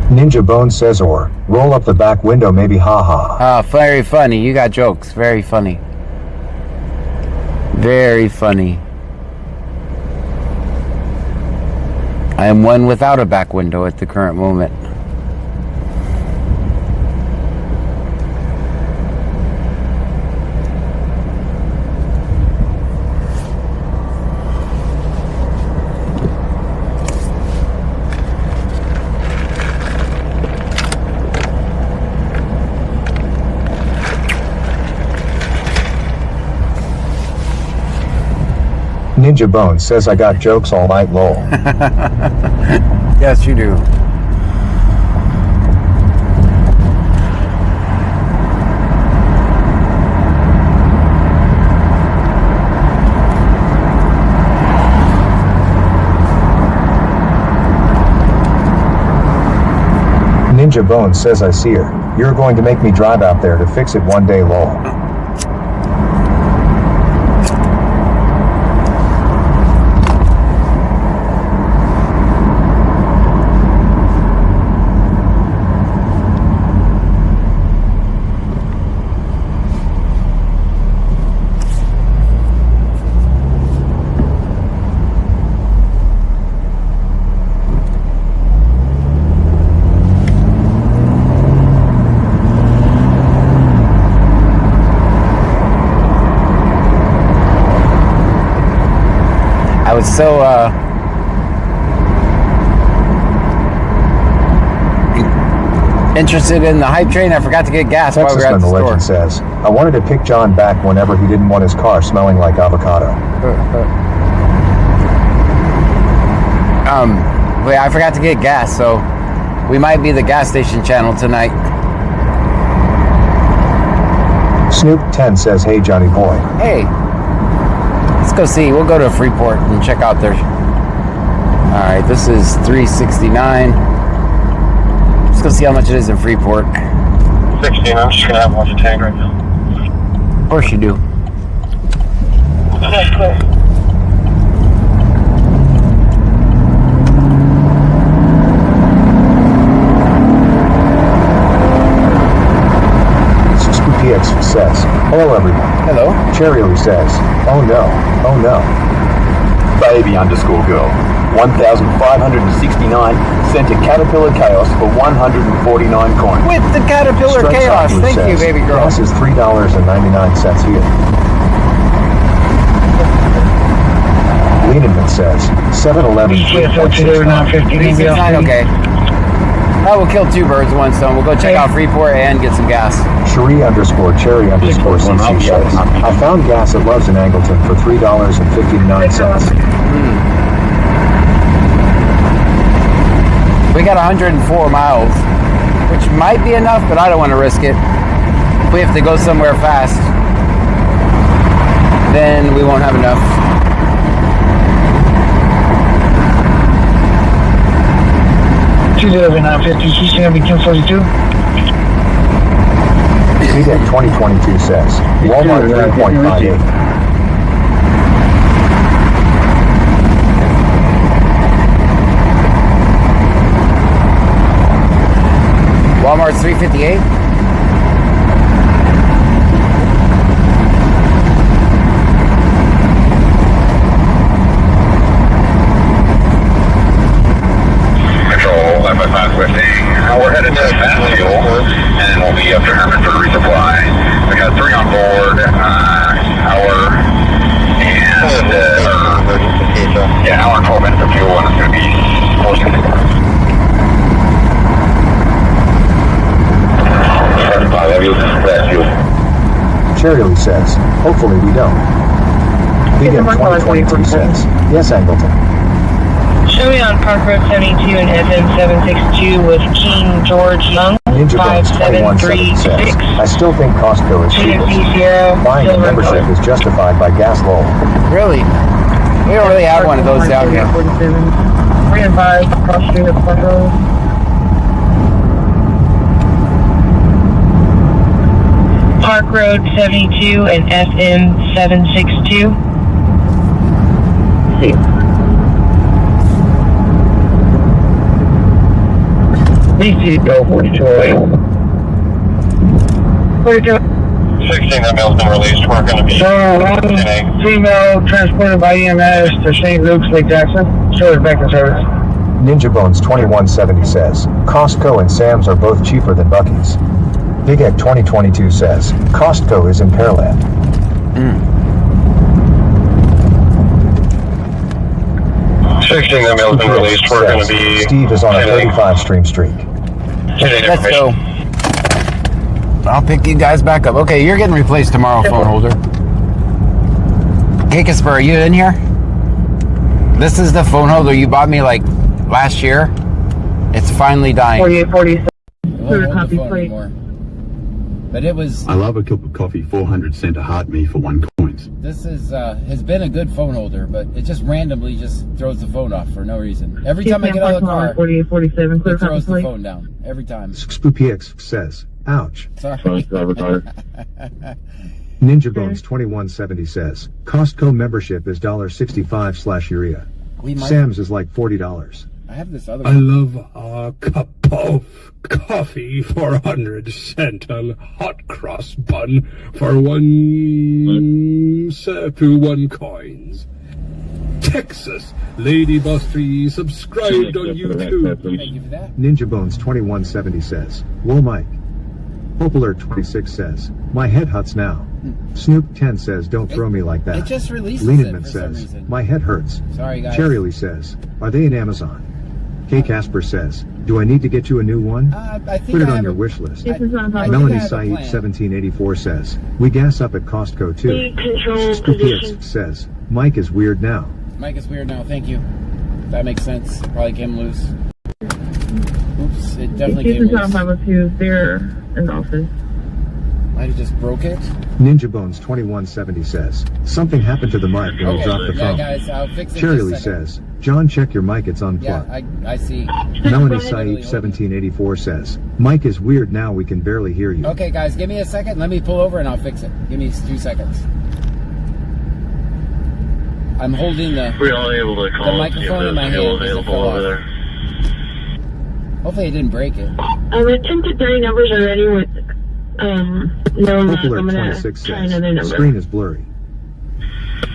Speaker 5: Ninja Bone says, or roll up the back window maybe, haha.
Speaker 3: Ah, very funny. You got jokes. Very funny. Very funny. I am one without a back window at the current moment.
Speaker 5: Ninja Bone says, I got jokes all night, lol.
Speaker 3: Yes, you do.
Speaker 5: Ninja Bone says, I see her. You're going to make me drive out there to fix it one day, lol.
Speaker 3: I was so interested in the hype train, I forgot to get gas while we were at
Speaker 5: Texasman
Speaker 3: the
Speaker 5: the
Speaker 3: store.
Speaker 5: legend says, I wanted to pick John back whenever he didn't want his car smelling like avocado.
Speaker 3: Wait, I forgot to get gas, so We might be the gas station channel tonight.
Speaker 5: Snoop10 says, hey, Johnny boy.
Speaker 3: Hey, let's go see. We'll go to Freeport and check out their... All right, this is $369. Let's go see how much it is in Freeport.
Speaker 6: 16, I'm just going to have one to tank right now.
Speaker 3: Of course you do.
Speaker 4: Okay, cool.
Speaker 5: PX says, hello everyone.
Speaker 3: Hello.
Speaker 5: Cheerio says, oh no, oh no.
Speaker 9: Baby_girl, 1,569 sent to Caterpillar Chaos for 149 coins.
Speaker 3: With the Caterpillar
Speaker 5: Strike
Speaker 3: Chaos.
Speaker 5: Cycler
Speaker 3: Thank you,
Speaker 5: says,
Speaker 3: baby girl.
Speaker 5: Gas is $3.99 here. Lieneman says, 7-Eleven.
Speaker 3: Okay. I will kill two birds with one stone. We'll go check out Freeport and get some gas.
Speaker 5: Cherie_Cherry_CC says, I found gas at Love's in Angleton for $3.59.
Speaker 3: We got 104 miles, which might be enough, but I don't want to risk it. If we have to go somewhere fast, then we won't have enough.
Speaker 4: She's gonna be 242.
Speaker 5: CDEC 2022 says, Walmart 3.58.
Speaker 3: Walmart's 358.
Speaker 6: We're headed to Fast Fuel, and we'll be up to Herman for the resupply. We got 3 on board, hour and hour and 12 minutes of fuel, and it's going to be 465.
Speaker 5: Cheerio says, hopefully we don't. Begin 2022 says, yes, Angleton.
Speaker 4: Show me on Park Road 72 and FM 762 with King George Young.
Speaker 5: Ninja Bones 21 says, I still think Costco is cheapest. Buying a membership is justified by gas lull.
Speaker 3: Really? We don't really have one of those down here.
Speaker 4: 3 and 5 across the street of Park Road. Park Road 72 and FM 762. DC go 42. 42.
Speaker 6: 16, that mail's been released. We're going to be
Speaker 4: female transported by EMS to St. Luke's, Lake Jackson. Service back in service.
Speaker 5: Ninja Bones 2170 says, Costco and Sam's are both cheaper than Buc-ee's. Big Egg 2022 says, Costco is in Pearland.
Speaker 6: 16, that mail's been released. We're going to be...
Speaker 5: Steve is on a 35 stream streak.
Speaker 3: Let's go. I'll pick you guys back up. Okay, you're getting replaced tomorrow, phone holder. Hey, Casper, are you in here? This is the phone holder you bought me like last year. It's finally dying.
Speaker 4: 4847.
Speaker 3: Won't hold the phone anymore. But it was...
Speaker 9: I love a cup of coffee, 400 cent a heart me for 1 coins.
Speaker 3: This is has been a good phone holder, but it just randomly just throws the phone off for no reason. Every time I get out of the car,
Speaker 4: 4847.
Speaker 3: it throws the phone down. Every time.
Speaker 5: SpoopyX says, ouch.
Speaker 3: Sorry.
Speaker 5: Ninja Bones 2170 says, Costco membership is $1.65/urea. Sam's is like $40.
Speaker 3: I have this other
Speaker 7: I
Speaker 3: one.
Speaker 7: love a cup of coffee for 100 cent, a hot cross bun for 1 coins. Texas Lady Boss 3 subscribed on YouTube.
Speaker 3: Thank you for that.
Speaker 5: Ninja Bones 2170 says, whoa Mike. Hope Alert 26 says, my head hurts now. Snoop 10 says, don't throw me like that.
Speaker 3: It just releases
Speaker 5: Lieneman
Speaker 3: it for some
Speaker 5: says,
Speaker 3: reason.
Speaker 5: my head hurts.
Speaker 3: Sorry, guys.
Speaker 5: Cherry says, are they in Amazon? K. Casper says, do I need to get you a new one?
Speaker 3: I think
Speaker 5: Put it
Speaker 3: I
Speaker 5: on
Speaker 3: have
Speaker 5: your
Speaker 3: a-
Speaker 5: wish list.
Speaker 3: I think I
Speaker 5: Melanie
Speaker 3: have a
Speaker 5: Saeed
Speaker 3: plan.
Speaker 5: 1784 says, we gas up at Costco too. Spooky says, Mike is weird now.
Speaker 3: Mike is weird now. Thank you. That makes sense. Probably came loose. Oops. it definitely
Speaker 4: He's
Speaker 3: came
Speaker 4: in
Speaker 3: loose.
Speaker 4: 502. They're in the office.
Speaker 3: Might have just broke it.
Speaker 5: Ninja Bones 2170 says, something happened to the mic and it dropped the
Speaker 3: Yeah,
Speaker 5: phone.
Speaker 3: guys, I'll fix it.
Speaker 5: Cherry
Speaker 3: in
Speaker 5: Lee
Speaker 3: just a second.
Speaker 5: says, John, check your mic, it's
Speaker 3: Yeah,
Speaker 5: unplugged.
Speaker 3: I see.
Speaker 5: Melanie Saeed 1784 says, mic is weird now, we can barely hear you.
Speaker 3: Okay, guys, give me a second. Let me pull over and I'll fix it. Give me 2 seconds. I'm holding
Speaker 6: We're only able to call
Speaker 3: the microphone in my hand. Because it fell off.
Speaker 6: there.
Speaker 3: Hopefully, it didn't break it.
Speaker 4: Attempted 30 numbers already with, no,
Speaker 5: Poplar
Speaker 4: I'm gonna
Speaker 5: 26
Speaker 4: try
Speaker 5: says,
Speaker 4: another number.
Speaker 5: screen is blurry.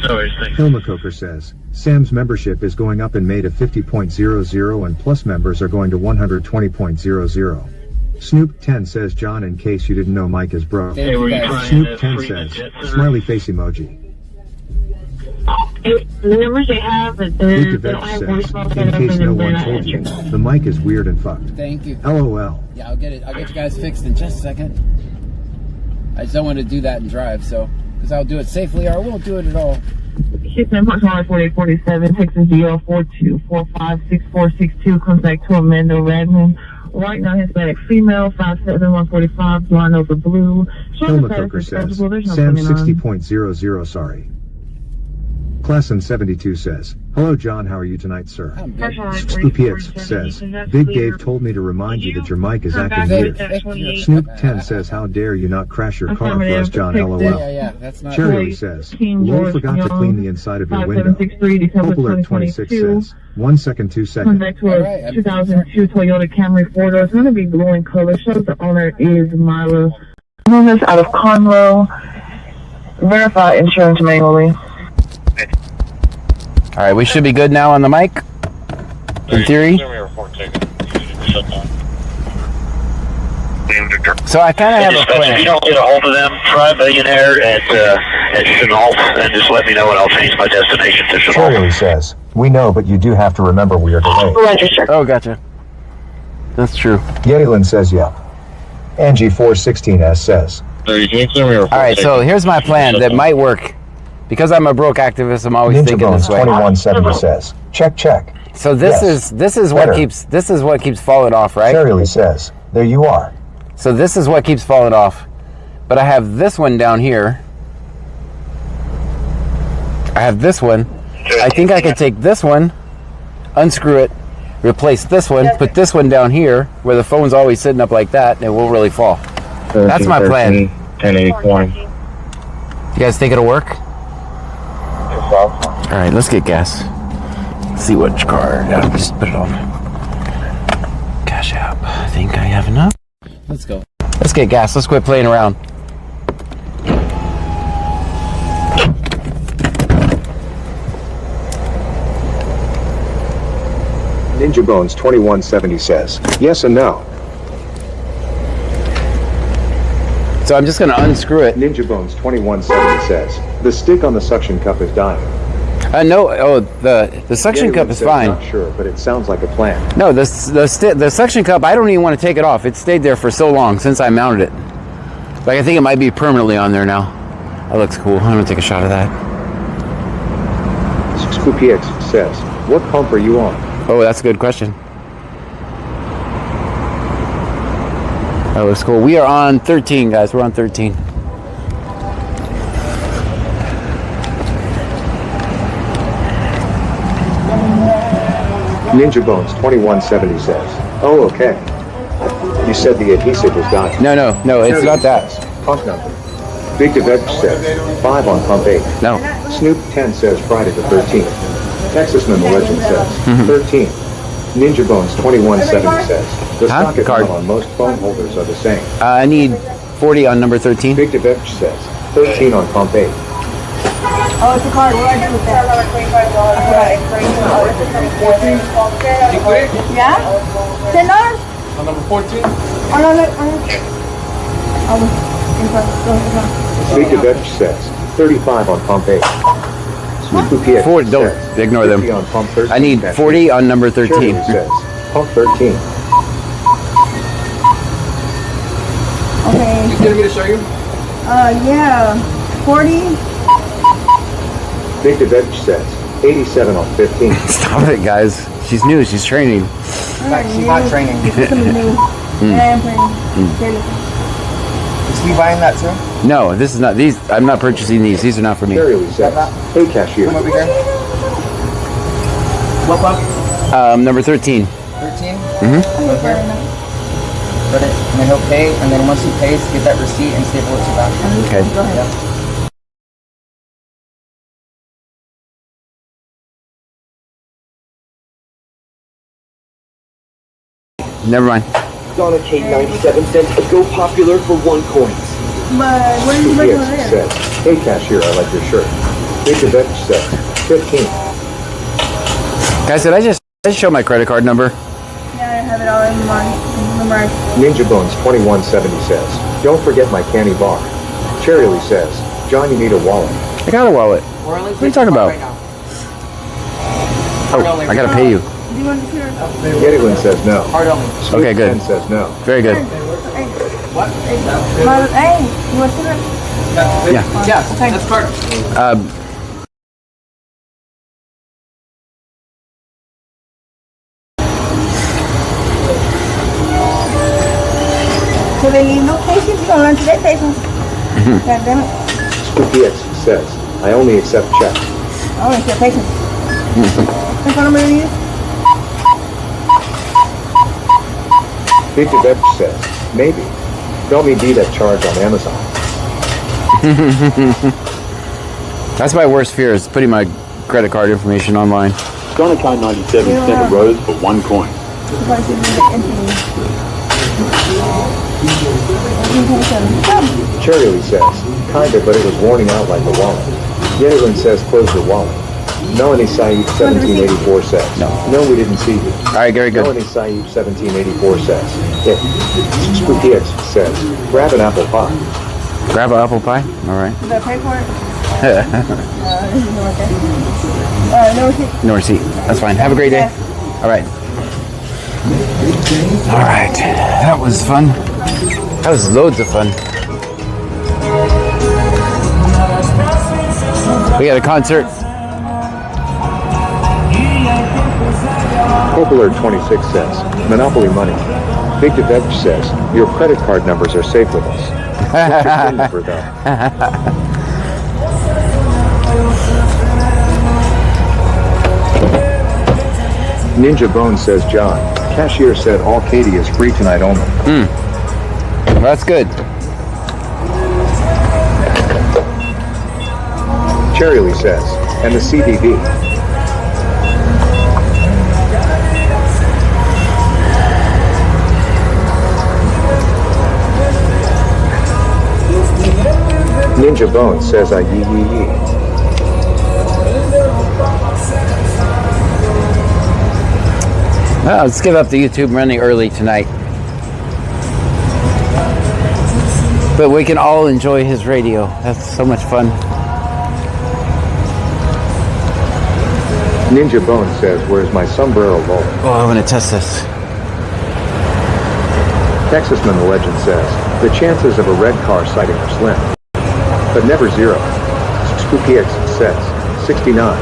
Speaker 6: No worries, thanks.
Speaker 5: Hilma Coker says, Sam's membership is going up in May to 50.00 and plus members are going to 120.00. Snoop 10 says, John, in case you didn't know, Mike is broke.
Speaker 3: Thank you, guys.
Speaker 5: Snoop 10 says, smiley face emoji.
Speaker 4: The numbers they have, but
Speaker 5: Big
Speaker 4: they don't have
Speaker 5: says,
Speaker 4: voicemail
Speaker 5: in case no one
Speaker 4: not
Speaker 5: told you,
Speaker 4: answered.
Speaker 5: the mic is weird and fucked.
Speaker 3: Thank you.
Speaker 5: LOL.
Speaker 3: Yeah, I'll get it. I'll get you guys fixed in just a second. I just don't want to do that and drive, so because I'll do it safely or I won't do it at all.
Speaker 4: 6-9-48-47, Texas DL 4245-6462, comes back to Amanda Radman. Right now, Hispanic female, 5'7", 145, blonde over blue.
Speaker 5: Hilma Coker says, Sam 60.00 sorry. Classon 72 says, hello John, how are you tonight, sir?
Speaker 3: I'm good.
Speaker 5: SpoopyX says, Big Dave told me to remind you that your mic is acting weird. Snoop 10 says, how dare you not crash your car for us, John, LOL.
Speaker 3: Yeah, that's not
Speaker 5: Cherry Lee says, Lol forgot to clean the inside of your window. Poplar 26 says, 1 second, 2
Speaker 4: Comes
Speaker 5: seconds.
Speaker 4: back to a 2002 Toyota Camry 4-door. It's going to be blue in color. Shows the owner is Myra. Movements out of Conroe. Verify insurance manually.
Speaker 3: All right, we should be good now on the mic. In theory. So I kind of have a
Speaker 6: If you
Speaker 3: plan.
Speaker 6: don't get a hold of them, try Millionaire at Chenault and just let me know and I'll change my destination to Chenault.
Speaker 5: Cherry Lee says, we know, but you do have to remember we are delayed.
Speaker 4: Register.
Speaker 3: Oh, gotcha. That's true.
Speaker 5: Yetylin says, yeah. Angie 416S says,
Speaker 3: All right, so here's my plan that might work. Because I'm a broke activist, I'm always
Speaker 5: Ninja
Speaker 3: thinking
Speaker 5: Bones
Speaker 3: this way.
Speaker 5: 2170 says, check, check.
Speaker 3: So this
Speaker 5: Yes.
Speaker 3: is
Speaker 5: Better.
Speaker 3: what keeps falling off, right?
Speaker 5: Cherry Lee says, there you are.
Speaker 3: So this is what keeps falling off. But I have this one down here. I have this one. I think I could take this one, unscrew it, replace this one, put this one down here where the phone's always sitting up like that and it won't really fall. That's my plan.
Speaker 6: 1081.
Speaker 3: You guys think it'll work? All right, let's get gas. See which car. Yeah, just put it on. CashApp. I think I have enough. Let's go. Let's get gas. Let's quit playing around.
Speaker 5: Ninja Bones 2170 says, yes and no.
Speaker 3: So I'm just going to unscrew it.
Speaker 5: Ninja Bones 2170 says, the stick on the suction cup is dying.
Speaker 3: No, the suction cup is
Speaker 5: says,
Speaker 3: fine.
Speaker 5: Not sure, but it sounds like a plan.
Speaker 3: No, the suction cup, I don't even want to take it off. It stayed there for so long since I mounted it. Like, I think it might be permanently on there now. That looks cool. I'm going to take a shot of that.
Speaker 5: SpoopyX says, what pump are you on?
Speaker 3: Oh, that's a good question. That looks cool. We are on 13, guys. We're on 13.
Speaker 5: Ninja Bones 2170 says, oh, okay. You said the adhesive was dying.
Speaker 3: No, it's not that.
Speaker 5: Pump number. Big DeVeg says, 5 on pump 8.
Speaker 3: No.
Speaker 5: Snoop 10 says Friday the 13th. Texas Memo Legend says, 13. Ninja Bones 2170 says, the socket
Speaker 3: Card.
Speaker 5: on most phone holders are the same.
Speaker 3: I need 40 on number 13.
Speaker 5: Big DeVeg says, 13 on pump 8.
Speaker 10: Oh, it's a card. What do I do with that? Yeah? $10?
Speaker 7: On number 14?
Speaker 10: Oh, no.
Speaker 5: Big DeVeg says, 35 on pump 8. Snoopy
Speaker 3: 40, don't ignore them.
Speaker 5: 50 on pump 13.
Speaker 3: I need 40 on number 13.
Speaker 5: Shirley says, pump 13.
Speaker 10: Okay.
Speaker 7: You getting me to show you?
Speaker 10: Yeah. 40?
Speaker 5: Big DeVeg says, 87 on 15.
Speaker 3: Stop it, guys. She's new. She's training.
Speaker 11: Like, she's not training.
Speaker 10: This is new. Yeah, I'm playing.
Speaker 11: Is he buying that too?
Speaker 3: No, this is not. These I'm not purchasing these. These are not for me.
Speaker 5: Cherry Lee says, hey cashier.
Speaker 11: Come over here. What book?
Speaker 3: Number 13.
Speaker 11: 13?
Speaker 3: Mm-hmm.
Speaker 11: Over here. Put it, and then he'll pay, and then once he pays, get that receipt and staple it to back.
Speaker 3: Okay.
Speaker 11: Yep.
Speaker 3: Never mind.
Speaker 8: Donna K97 cents to go popular for 1 coin.
Speaker 10: But what are you
Speaker 5: Yes,
Speaker 10: making over there?
Speaker 5: says, hey cashier, I like your shirt. Big Veg says, 15.
Speaker 3: Guys, did I just show my credit card number?
Speaker 10: Yeah, I have it all in memorized.
Speaker 5: Ninja Bones 2170 says, don't forget my candy bar. Cherry Lee says, John, you need a wallet.
Speaker 3: I got a wallet.
Speaker 11: We're only
Speaker 3: What are you talking about?
Speaker 11: right now.
Speaker 3: Oh, I gotta pay you.
Speaker 10: Do you want to hear?
Speaker 5: Yetilin says no.
Speaker 11: Card only.
Speaker 3: Okay, good.
Speaker 5: Ken says no.
Speaker 3: Very good.
Speaker 11: What?
Speaker 10: Hey, you want to hear?
Speaker 3: Yeah.
Speaker 11: Yeah, that's card.
Speaker 10: So they need no patience. You don't learn today patience. God damn it.
Speaker 5: Spooky X says, I only accept checks.
Speaker 10: I don't accept patience. That's what I'm going to use.
Speaker 5: Big Veg says, maybe. Tell me be that charge on Amazon.
Speaker 3: That's my worst fear is putting my credit card information online.
Speaker 9: Donna K97 sent a rose for 1 coin.
Speaker 5: Cherry Lee says, kinda, but it was warning out like a wallet. Yetilin says, close your wallet. Melanie Saeed 1784 says, no, we didn't see you.
Speaker 3: All right, very good.
Speaker 5: Melanie Saeed 1784 says, yeah. Spooky X says, grab an apple pie.
Speaker 3: Grab an apple pie? All right.
Speaker 10: Did I pay for it? No receipt.
Speaker 3: No receipt. That's fine. Have a great day. All right. All right. That was fun. That was loads of fun. We got a concert.
Speaker 5: Popular 26 says, Monopoly money. Big Veg says, your credit card numbers are safe with us. What's your PIN number though? Ninja Bone says, John, cashier said all Katie is free tonight only.
Speaker 3: Well, that's good.
Speaker 5: Cherry Lee says, and the CDB. Ninja Bone says, I yee.
Speaker 3: Well, let's give up the YouTube running early tonight. But we can all enjoy his radio. That's so much fun.
Speaker 5: Ninja Bone says, where's my sombrero roll?
Speaker 3: Oh, I'm gonna test this.
Speaker 5: Texasman the Legend says, the chances of a red car sighting are slim, but never zero. Spooky X says, 69.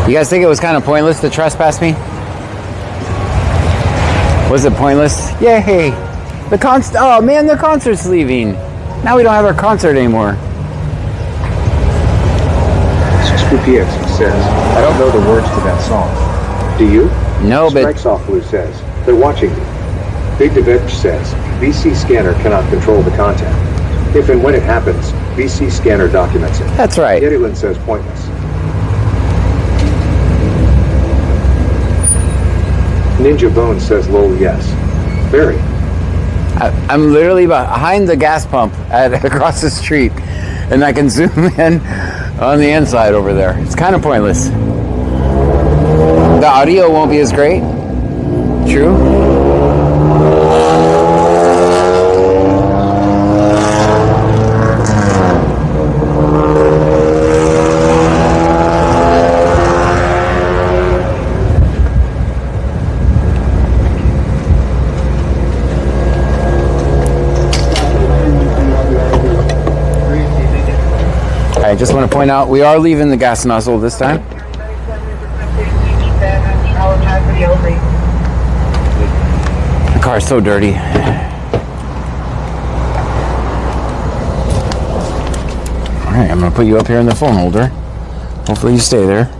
Speaker 3: You guys think it was kind of pointless to trespass me? Was it pointless? Yay! Oh man, the concert's leaving. Now we don't have our concert anymore.
Speaker 5: Spooky X says, I don't know the words to that song. Do you?
Speaker 3: No, but...
Speaker 5: Strikes Off Blue says, they're watching you. Big DeVitch says, VC Scanner cannot control the content. If and when it happens, VC Scanner documents it.
Speaker 3: That's right.
Speaker 5: Yetilin says pointless. Ninja Bone says, lol, yes. Very.
Speaker 3: I'm literally behind the gas pump across the street, and I can zoom in on the inside over there. It's kind of pointless. The audio won't be as great. True. I just want to point out we are leaving the gas nozzle this time. The car is so dirty. Alright, I'm going to put you up here in the phone holder. Hopefully you stay there.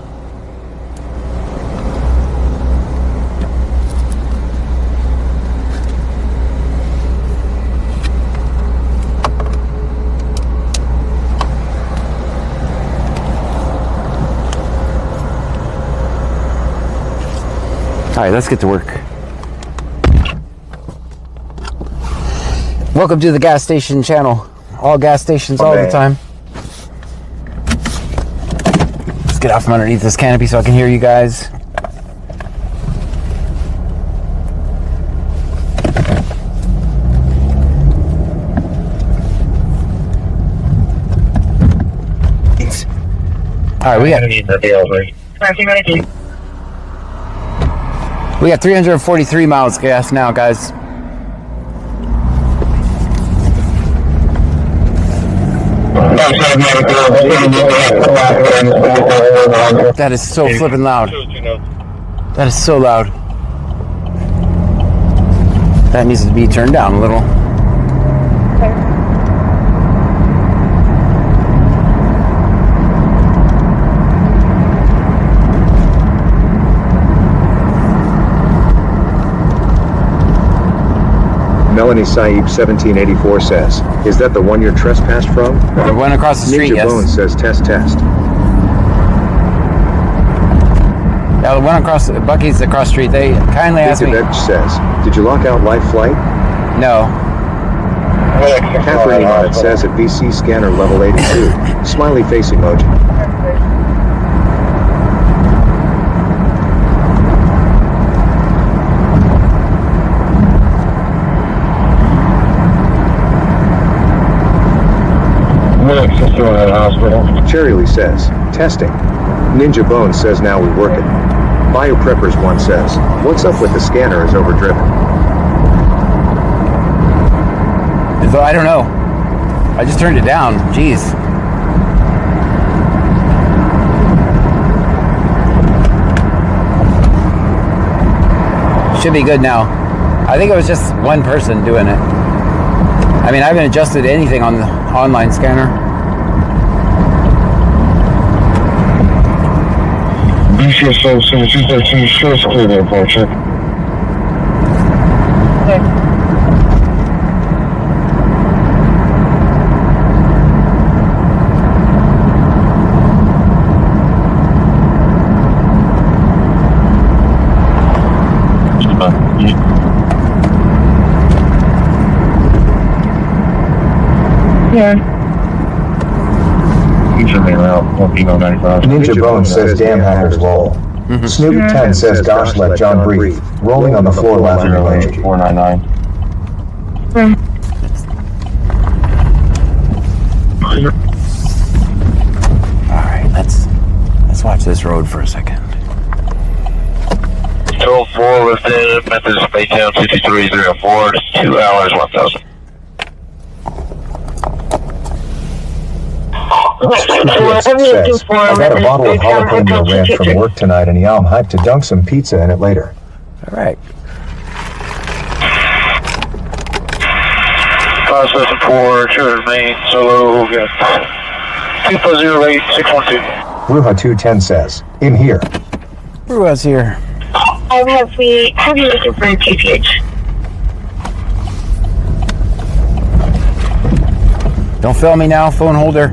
Speaker 3: Alright, let's get to work. Welcome to the gas station channel. All gas stations all the time. Let's get out from underneath this canopy so I can hear you guys. Alright, we got 343 miles gas now, guys. That is so flipping loud. That is so loud. That needs to be turned down a little.
Speaker 5: Melanie Saib 1784 says, "Is that the one you're trespassed from?"
Speaker 3: The one across the street,
Speaker 5: Ninja
Speaker 3: yes.
Speaker 5: Bone says, "Test, test."
Speaker 3: Yeah, the one across Bucky's across the street. They kindly asked me.
Speaker 5: Edge says, "Did you lock out live flight?"
Speaker 3: No.
Speaker 5: Catherine Iman says at VC scanner level 82. Smiley face emoji. Cherry Lee says, "Testing." Ninja Bone says, "Now we work it." Bio Preppers 1 says, "What's up with the scanner is overdriven?"
Speaker 3: So I don't know. I just turned it down. Jeez. Should be good now. I think it was just one person doing it. I mean, I haven't adjusted anything on the online scanner.
Speaker 12: BCSO 7213, short clear there, ball check.
Speaker 5: Ninja Bone says, "Damn hackers roll." Snoop 10 says, "Gosh, let John breathe." Rolling on the floor laughing emoji.
Speaker 12: 499.
Speaker 3: Alright, let's watch this road for a second.
Speaker 6: 12-4 lifted, Memphis, Baytown 5304, 2 hours, 1,000.
Speaker 5: Says, "I got a bottle of jalapeno ranch from work tonight, and yeah, I'm hyped to dunk some pizza in it later."
Speaker 3: Alright.
Speaker 6: 574, Sugar Main, solo, got 240 612.
Speaker 5: Ruha 210 says, "In here."
Speaker 3: Who was here?
Speaker 10: Have you looking for a TPH?
Speaker 3: Don't fail me now, phone holder.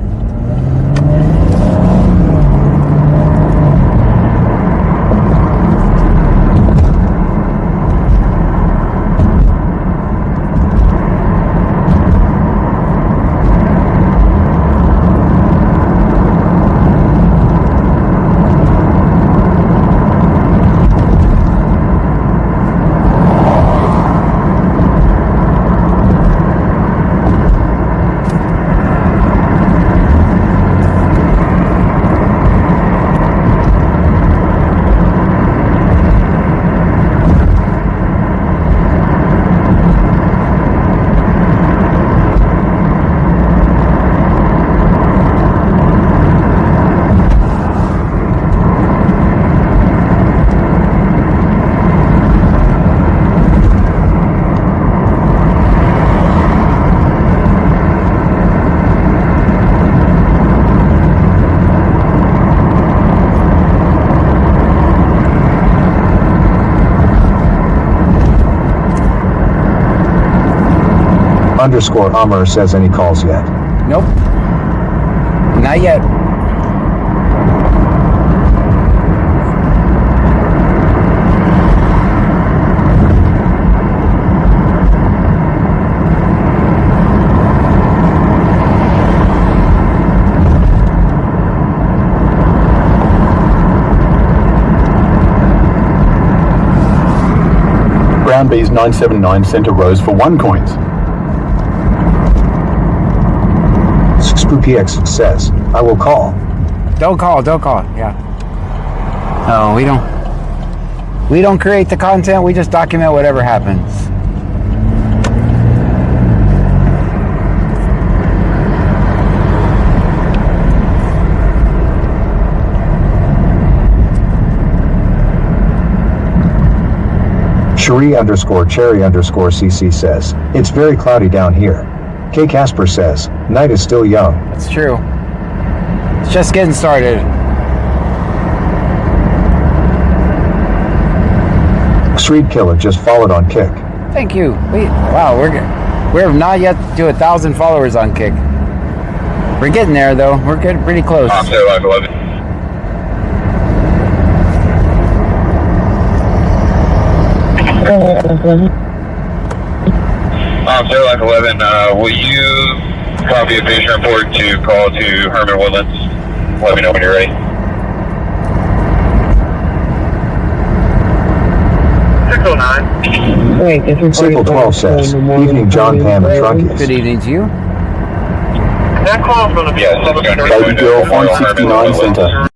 Speaker 5: _Amr says any calls yet?
Speaker 3: Nope. Not yet.
Speaker 9: Brown Bees 979 sent a rose for 1 coin.
Speaker 5: SpoopyX says, I will call.
Speaker 3: Don't call. Yeah. No, we don't create the content. We just document whatever happens.
Speaker 5: Cherie_Cherry_CC says, it's very cloudy down here. K. Casper says, night is still young.
Speaker 3: That's true. It's just getting started.
Speaker 5: Street Killer just followed on Kick.
Speaker 3: Thank you. Wow, we're not yet to 1,000 followers on Kick. We're getting there though. We're getting pretty close.
Speaker 6: Zero Life 11, will you copy a patient report to call to Herman Woodlands? Let me know when you're ready. 609.
Speaker 4: Wait, this is
Speaker 5: Signal 12 says, evening John, Pam, and Trunkies.
Speaker 3: Good evening to you.
Speaker 6: That call's going to be at 7:30.
Speaker 9: Baby Girl 169 sent a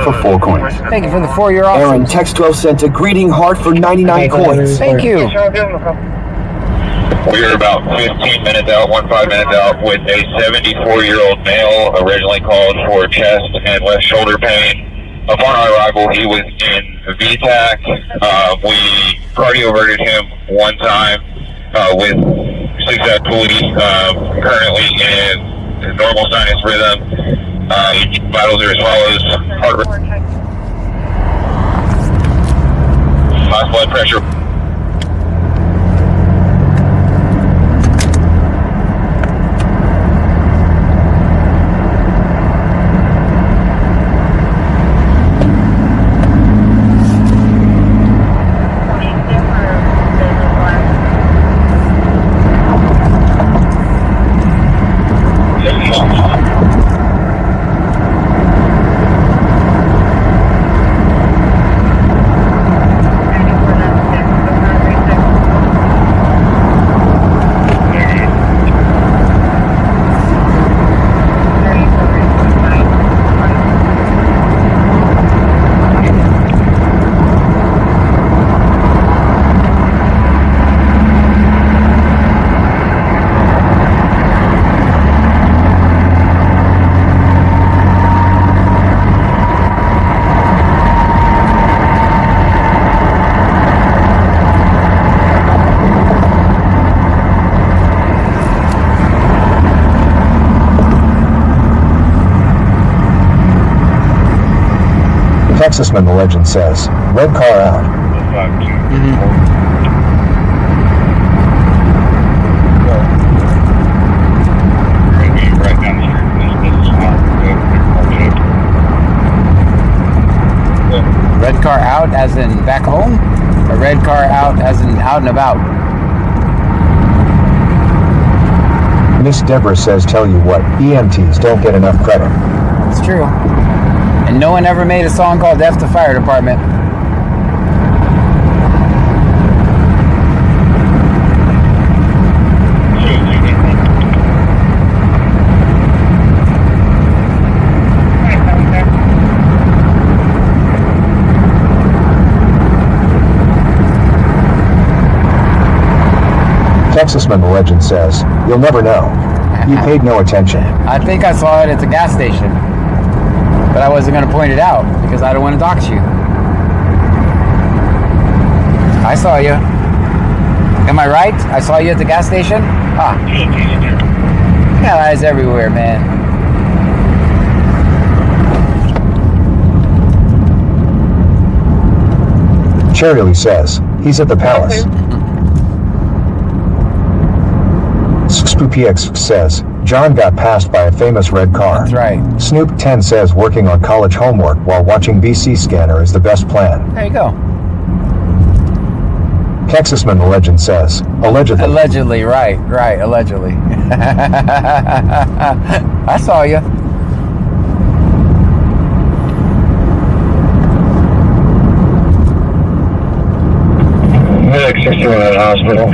Speaker 9: for 4 coins.
Speaker 3: Thank you for the 4-year offer.
Speaker 8: Aaron, Text 12 sent a greeting heart for 99 coins.
Speaker 3: Thank you.
Speaker 6: We're about 15 minutes out, 15 minutes out, with a 74-year-old male, originally called for chest and left shoulder pain. Upon our arrival, he was in VTAC. We cardioverted him 1 time with successfully, currently in normal sinus rhythm. Vitals are as follows: heart rate, high blood pressure.
Speaker 5: Texasman the legend says, red car out.
Speaker 3: Red car out as in back home? Or red car out as in out and about?
Speaker 5: Miss Deborah says, tell you what, EMTs don't get enough credit.
Speaker 3: It's true. And no one ever made a song called F the Fire Department.
Speaker 5: Texasman the legend says, you'll never know. You paid no attention.
Speaker 3: I think I saw it at the gas station. But I wasn't going to point it out because I don't want to dox you. I saw you. Am I right? I saw you at the gas station? Ah. You got eyes everywhere, man.
Speaker 5: Cherry says, he's at the palace. SpoopyX says, John got passed by a famous red car.
Speaker 3: That's right.
Speaker 5: Snoop10 says working on college homework while watching BC Scanner is the best plan.
Speaker 3: There you go.
Speaker 5: Texasman the Legend says, allegedly.
Speaker 3: Allegedly, right, allegedly. I saw you.
Speaker 12: Medics are still at the hospital.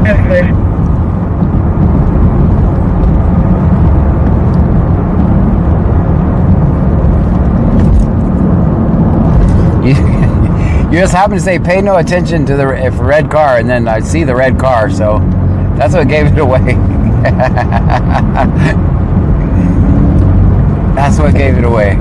Speaker 4: Okay.
Speaker 3: You just happen to say pay no attention to the red car, and then I see the red car, so that's what gave it away. That's what gave it away.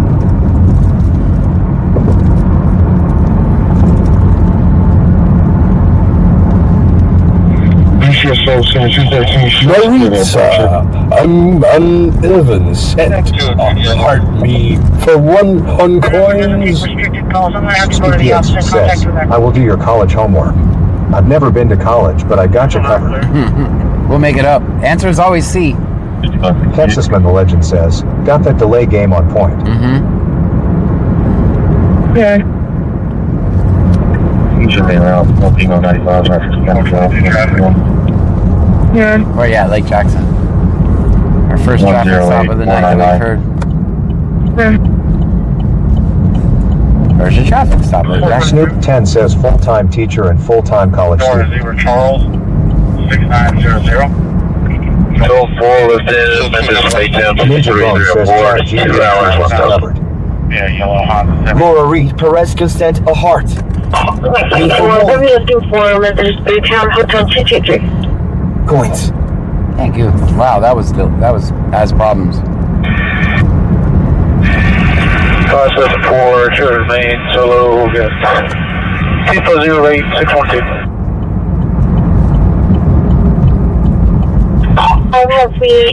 Speaker 7: I'm 11 cent heartbeat for 1 coins.
Speaker 5: SpoopyX says, I will do your college homework. I've never been to college, but I got you covered.
Speaker 3: We'll make it up. Answer is always C.
Speaker 5: Texasman the Legend says, got that delay game on point.
Speaker 4: Yeah.
Speaker 12: Usually around 1495
Speaker 4: Yeah.
Speaker 3: Where you at, Lake Jackson? Our first traffic stop of the night that we've heard.
Speaker 4: Yeah.
Speaker 3: Where's your traffic stop?
Speaker 5: Snoop10 says full-time teacher and full-time college student.
Speaker 12: Charles 6900.
Speaker 6: Bill 4 was in Memphis,
Speaker 5: Ninja Bone says ChatGPT was covered.
Speaker 12: Yeah, yellow Honda.
Speaker 8: Laura Reed, Perez consent a heart. Coins.
Speaker 3: Thank you. Wow, that was as problems.
Speaker 6: 574, Trevor Main, solo, good. People 08, 612.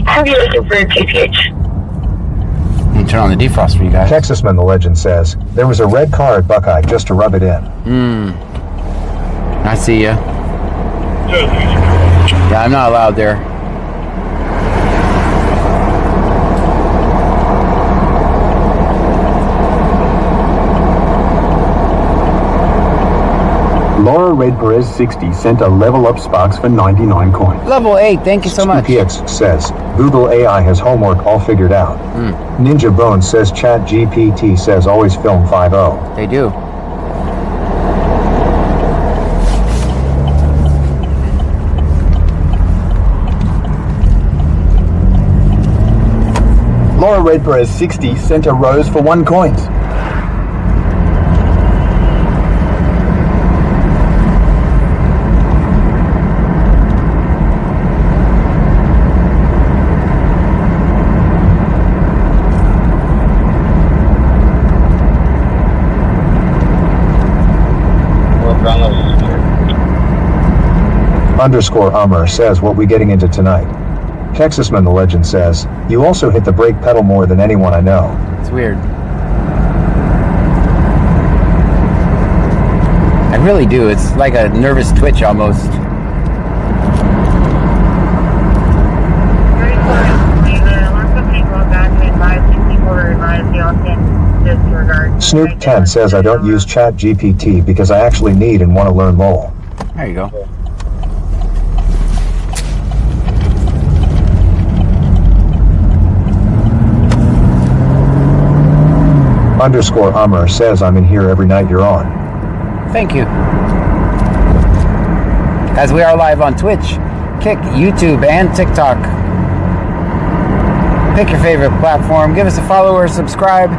Speaker 10: Have you looking for a PPH?
Speaker 3: Let me turn on the defrost for you guys.
Speaker 5: Texasman the Legend says, there was a red car at Buckeye just to rub it in.
Speaker 3: I see ya. Yeah, I'm not allowed there.
Speaker 9: Laura Red Perez 60 sent a level up Sparks for 99 coins.
Speaker 3: Level 8, thank you so much.
Speaker 5: SpoopyX says, Google AI has homework all figured out. Ninja Bone says ChatGPT says always film 5.0.
Speaker 3: They do.
Speaker 9: Laura Red Perez 60 sent a rose for 1 coin.
Speaker 5: Underscore Ummer says, what we getting into tonight? Texasman the Legend says, you also hit the brake pedal more than anyone I know.
Speaker 3: It's weird. I really do. It's like a nervous twitch almost.
Speaker 5: Snoop10 says I don't use ChatGPT because I actually need and want to learn lull.
Speaker 3: There you go.
Speaker 5: Underscore Ummer says I'm in here every night you're on.
Speaker 3: Thank you. As we are live on Twitch, Kick, YouTube, and TikTok. Pick your favorite platform. Give us a follow or subscribe.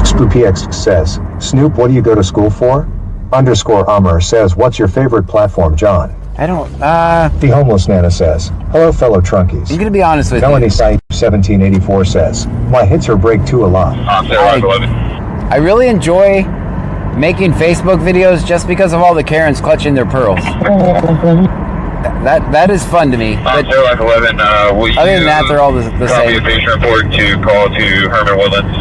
Speaker 5: SpoopyX says, Snoop, what do you go to school for? Underscore Ummer says, what's your favorite platform, John?
Speaker 3: I don't,
Speaker 5: The Homeless Nana says, hello fellow trunkies.
Speaker 3: I'm gonna be honest with
Speaker 5: Melanie
Speaker 3: you.
Speaker 5: Said 1784 says, my hits are break 2 a lot.
Speaker 3: I really enjoy making Facebook videos just because of all the Karens clutching their pearls. That is fun to me. But
Speaker 6: Life 11,
Speaker 3: other than that, they're all the
Speaker 6: copy
Speaker 3: same.
Speaker 6: a patient report to call to Herman Woodlands.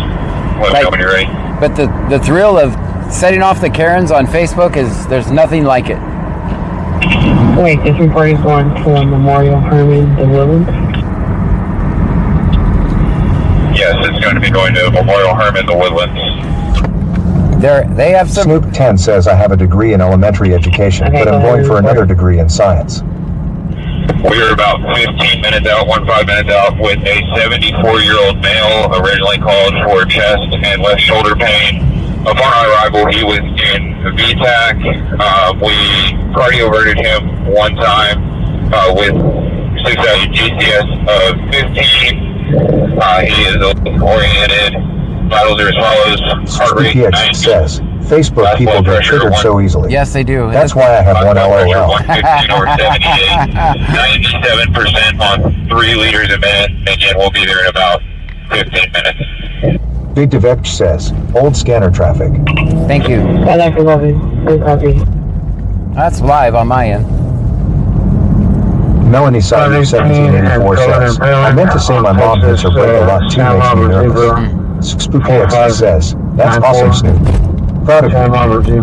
Speaker 6: Let me know when you're ready.
Speaker 3: But the thrill of setting off the Karens on Facebook there's nothing like it.
Speaker 4: Wait, this report is going to Memorial Herman the Woodlands?
Speaker 6: Yes, it's going to be going to Memorial Herman the Woodlands.
Speaker 3: They have some.
Speaker 5: Snoop 10 says I have a degree in elementary education, but I'm going for another degree in science.
Speaker 6: We are about 15 minutes out, 15 minutes out, with a 74-year-old male, originally called for chest and left shoulder pain. Upon our arrival, he was in VTAC. We cardioverted him one time with 6 GCS of 15. He is oriented. Vitals are as follows. Heart rate
Speaker 5: PX says Facebook people get triggered so easily.
Speaker 3: Yes, they do.
Speaker 5: That's why I have one LOL.
Speaker 6: 115 or 78. 97% on 3 liters a minute. Again, we'll be there in about 15 minutes.
Speaker 5: Big Devech says, old scanner traffic.
Speaker 3: Thank you.
Speaker 4: I like to love you.
Speaker 3: That's live on my end.
Speaker 5: Melanie Simon 1784 says, I meant to say my mom hits her brake a lot too, makes me nervous. Spooky X says, that's awesome, Snoop. Proud of you.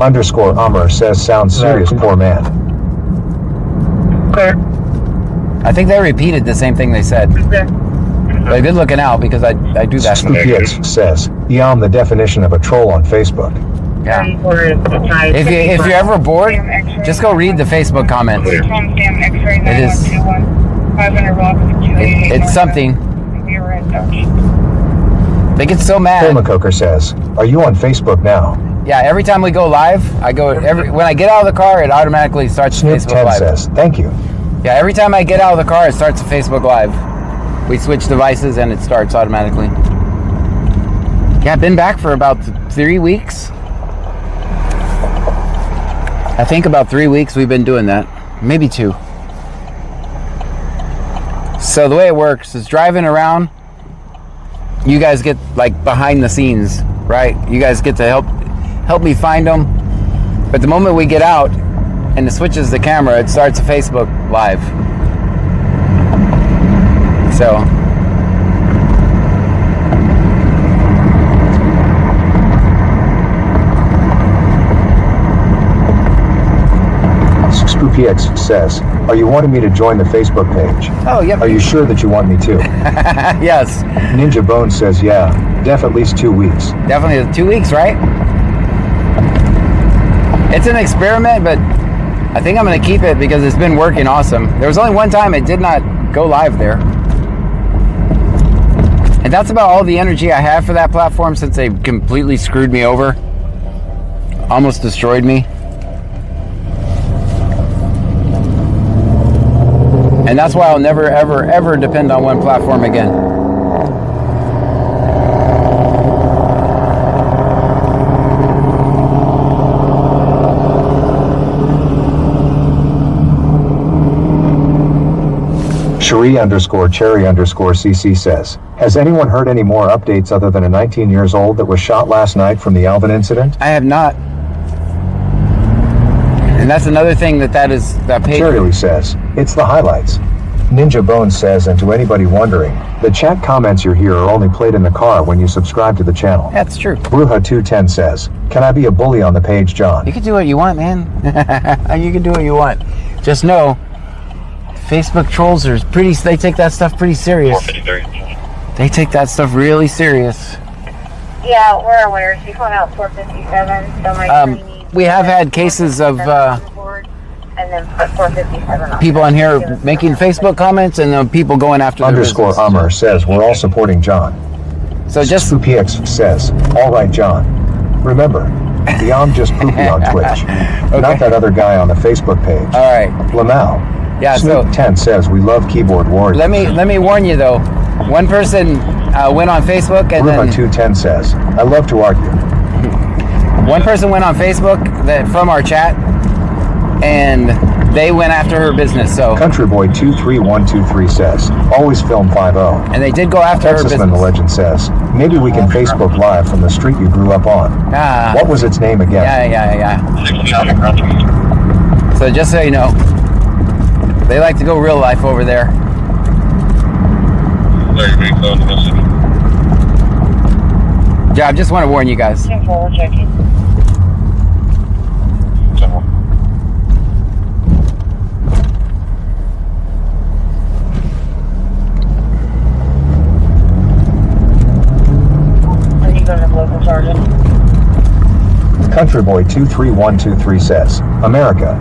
Speaker 5: Underscore Amr says, sounds serious, poor man.
Speaker 3: I think they repeated the same thing they said. But good looking out because I do that.
Speaker 5: Spooky X says, I'm the definition of a troll on Facebook.
Speaker 3: Yeah. If you're ever bored, just go read the Facebook comments. It's something. They get so mad.
Speaker 5: Coker says, are you on Facebook now?
Speaker 3: Yeah, every time we go live, when I get out of the car, it automatically starts Facebook Live.
Speaker 5: Says, thank you.
Speaker 3: Yeah, every time I get out of the car, it starts a Facebook Live. We switch devices and it starts automatically. Yeah, I've been back for about 3 weeks. I think about 3 weeks we've been doing that. Maybe 2. So the way it works is driving around, you guys get like behind the scenes, right? You guys get to help me find them. But the moment we get out and it switches the camera, it starts a Facebook Live. So
Speaker 5: PX says, are you wanting me to join the Facebook page?
Speaker 3: Oh, yep.
Speaker 5: Are you sure that you want me to?
Speaker 3: Yes.
Speaker 5: Ninja Bone says, yeah, def at least 2 weeks.
Speaker 3: Definitely 2 weeks, right? It's an experiment, but I think I'm going to keep it because it's been working awesome. There was only one time it did not go live there. And that's about all the energy I have for that platform since they completely screwed me over. Almost destroyed me. And that's why I'll never, ever, ever depend on one platform again.
Speaker 5: Cherie underscore Cherry underscore CC says, has anyone heard any more updates other than a 19 years old that was shot last night from the Alvin incident?
Speaker 3: I have not. And that's another thing that page.
Speaker 5: Cherry says, it's the highlights. Ninja Bones says, and to anybody wondering, the chat comments you hear are only played in the car when you subscribe to the channel.
Speaker 3: That's true.
Speaker 5: Bruja210 says, can I be a bully on the page, John?
Speaker 3: You can do what you want, man. You can do what you want. Just know, Facebook trolls are they take that stuff pretty serious. They take that stuff really serious.
Speaker 10: Yeah, we're aware. She's going out 457, so my
Speaker 3: we have had cases of
Speaker 10: and then put 457 on
Speaker 5: people on here making Facebook comments and then people going after underscore Amr says we're all supporting John.
Speaker 3: So just
Speaker 5: PX says, all right, John. Remember, I'm just poopy on Twitch, not that other guy on the Facebook page.
Speaker 3: All right,
Speaker 5: Lamau.
Speaker 3: Yeah.
Speaker 5: Snoop 10 says we love keyboard warriors.
Speaker 3: Let me warn you though. One person went on Facebook and
Speaker 5: then 210 says, I love to argue.
Speaker 3: One person went on Facebook from our chat and they went after her business. So
Speaker 5: Countryboy23123 says, always film 5-0.
Speaker 3: And they did go after her business.
Speaker 5: Texasman the Legend says, maybe we can Facebook Live from the street you grew up on. What was its name again?
Speaker 3: Yeah. So just so you know, they like to go real life over there. Yeah, I just want to warn you guys.
Speaker 5: Countryboy23123 says, America.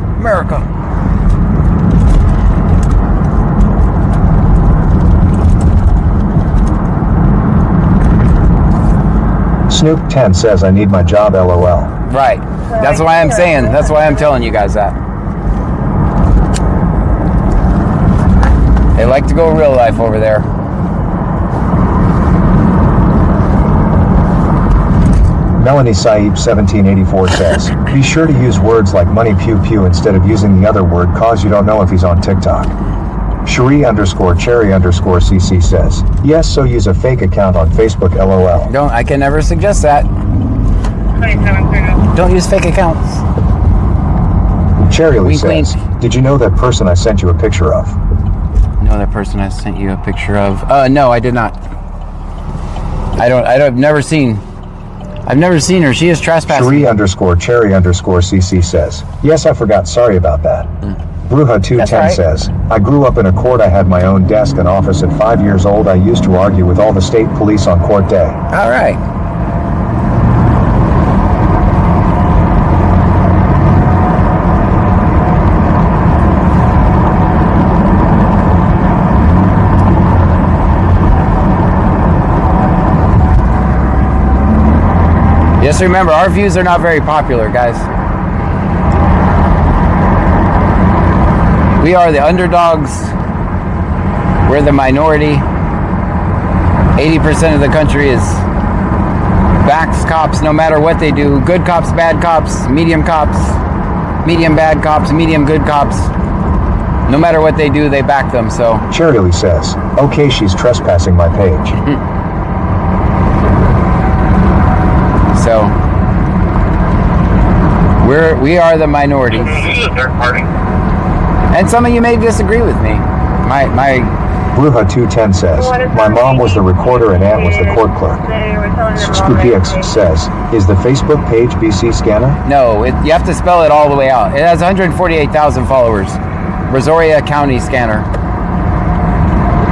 Speaker 5: Snoop10 says, I need my job, LOL.
Speaker 3: Right. That's why I'm saying. That's why I'm telling you guys that. They like to go real life over there.
Speaker 5: Melanie Saib 1784 says, be sure to use words like money pew pew instead of using the other word cause you don't know if he's on TikTok. Cherie_Cherry_CC says, yes, so use a fake account on Facebook, LOL.
Speaker 3: I can never suggest that. Don't use fake accounts.
Speaker 5: Cherry says, did you know that person I sent you a picture of?
Speaker 3: No, that person I sent you a picture of. No, I did not. I've never seen her. She is trespassing.
Speaker 5: Cherie_Cherry_CC says, yes, I forgot. Sorry about that. Bruja210 says, I grew up in a court. I had my own desk and office at 5 years old. I used to argue with all the state police on court day.
Speaker 3: All right. Just remember, our views are not very popular, guys. We are the underdogs. We're the minority. 80% of the country is backs cops no matter what they do. Good cops, bad cops, medium bad cops, medium good cops. No matter what they do, they back them, so.
Speaker 5: Charity says, okay, she's trespassing my page.
Speaker 3: So, we are the minorities. And some of you may disagree with me. My
Speaker 5: Bruja210 says, my mom was the recorder and Aunt was the court clerk. SpoopyX says, is the Facebook page BC Scanner?
Speaker 3: No, you have to spell it all the way out. It has 148,000 followers. Brazoria County Scanner.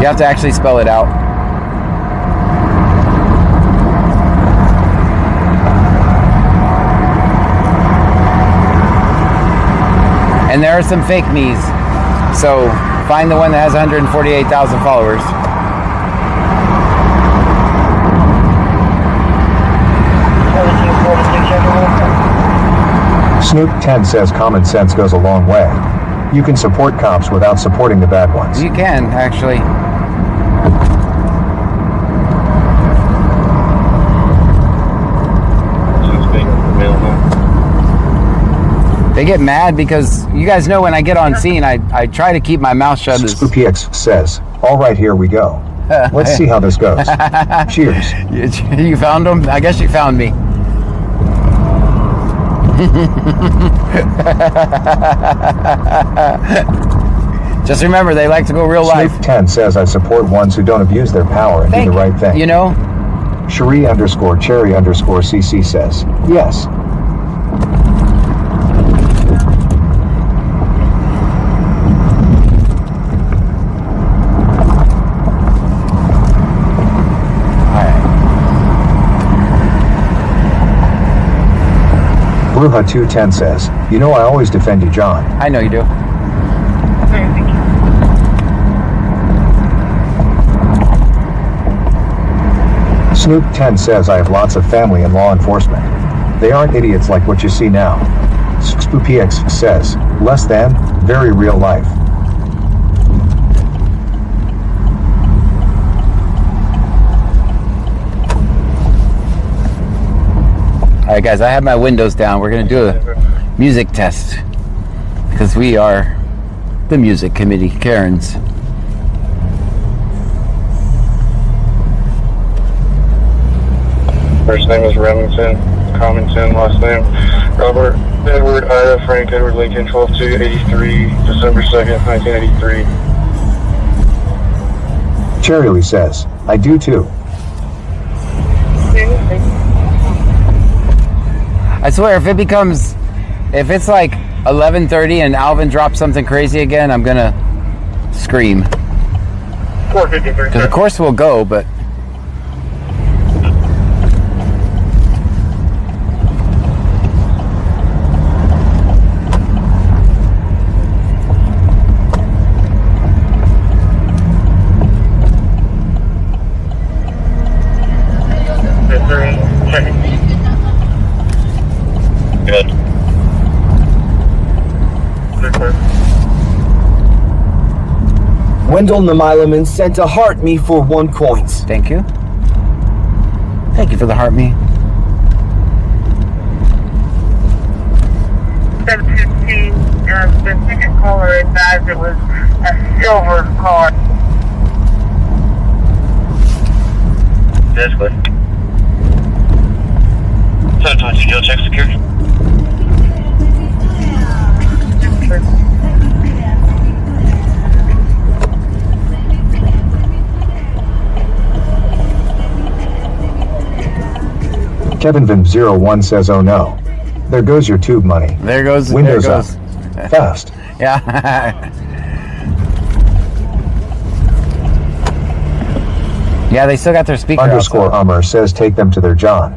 Speaker 3: You have to actually spell it out. And there are some fake me's. So find the one that has 148,000 followers.
Speaker 5: Snoop10 says common sense goes a long way. You can support cops without supporting the bad ones.
Speaker 3: You can, actually. They get mad because you guys know when I get on scene, I try to keep my mouth shut.
Speaker 5: SpoopyX says, all right, here we go. Let's see how this goes. Cheers.
Speaker 3: You found them? I guess you found me. Just remember, they like to go real life.
Speaker 5: Snoop10 says, I support ones who don't abuse their power and do the right thing.
Speaker 3: You know?
Speaker 5: Cherie_Cherry_CC says, yes. Bruja210 says, you know I always defend you, John.
Speaker 3: I know you do.
Speaker 5: Snoop10 says I have lots of family in law enforcement. They aren't idiots like what you see now. SpoopyX says, less than, very real life.
Speaker 3: All right, guys, I have my windows down. We're going to do a music test because we are The music committee, Karens.
Speaker 12: First name is Remington, Comington, last name Robert Edward Ida Frank Edward Lincoln, 12/2/83, December 2nd, 1983.
Speaker 5: Cherry Lee says, I do too.
Speaker 3: I swear, if it's like 11:30 and Alvin drops something crazy again, I'm gonna scream.
Speaker 12: 453.
Speaker 3: Because of course we'll go, but...
Speaker 6: Good.
Speaker 8: Wendell Namilaman sent a heart me for 1 coin.
Speaker 3: Thank you. Thank you for the heart me.
Speaker 10: 715, the ticket caller advised it was a silver car.
Speaker 6: That's good. 722, Joe, check security.
Speaker 5: Kevin Vim 01 says, oh no. There goes your tube money.
Speaker 3: There goes.
Speaker 5: Windows
Speaker 3: there goes.
Speaker 5: up. Fast.
Speaker 3: Yeah. Yeah, they still got their speaker
Speaker 5: Underscore
Speaker 3: outside.
Speaker 5: Ummer says take them to their John.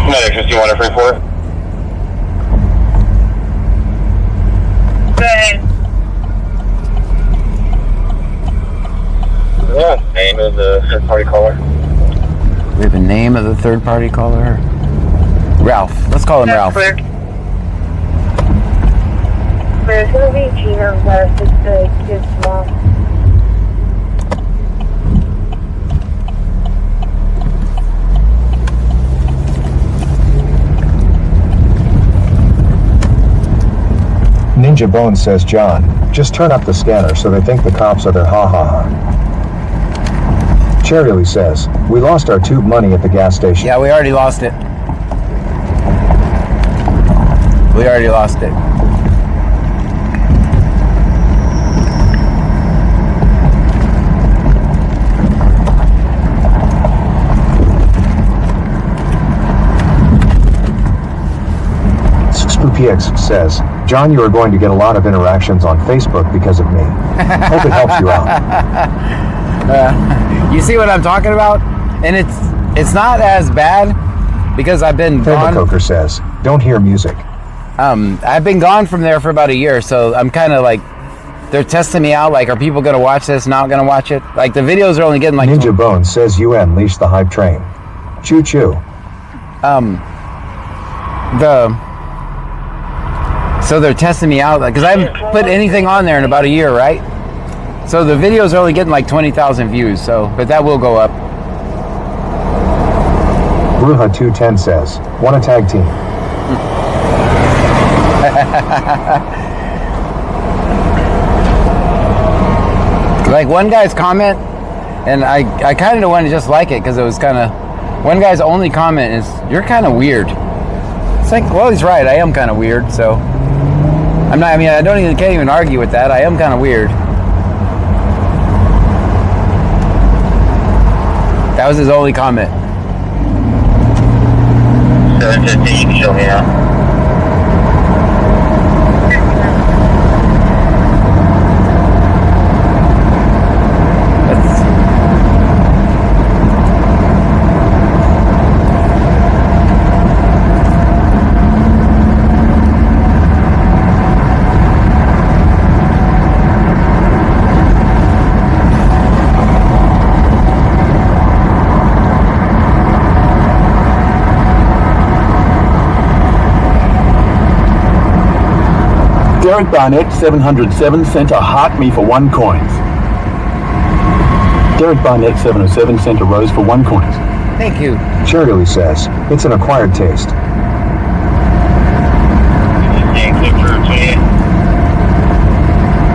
Speaker 6: Medic 51 at 34. Yeah, name of the third party caller.
Speaker 3: We have a name of the third party caller. Ralph. Let's call him Ralph.
Speaker 10: Clear. There's gonna be Gino left with the kids' mom.
Speaker 5: Ninja Bones says, John, just turn up the scanner so they think the cops are there, ha ha ha. Cherry Lee says, we lost our tube money at the gas station.
Speaker 3: Yeah, we already lost it. We already lost it.
Speaker 5: PX says, John, you are going to get a lot of interactions on Facebook because of me. Hope it helps you out.
Speaker 3: You see what I'm talking about? And it's not as bad because I've been gone.
Speaker 5: Coker says, don't hear music.
Speaker 3: I've been gone from there for about a year, so I'm kind of like, they're testing me out. Like, are people going to watch this? Not going to watch it? Like, the videos are only getting like...
Speaker 5: Ninja Bones says, you unleash the hype train. Choo choo.
Speaker 3: So they're testing me out, because I haven't put anything on there in about a year, right? So the videos are only getting like 20,000 views, so, but that will go up.
Speaker 5: Bruja210 says, want a tag team?
Speaker 3: Like one guy's comment, and I kind of want to just like it, because it was kind of, one guy's only comment is, you're kind of weird. It's like, well, he's right, I am kind of weird, so. I can't even argue with that. I am kind of weird. That was his only comment.
Speaker 6: 715, you can show me now.
Speaker 9: Derek Barnett, 707, sent a heart me for 1 coin. Derek Barnett, 707, sent a rose for 1 coin.
Speaker 3: Thank you.
Speaker 5: Cheerily says, it's an acquired taste.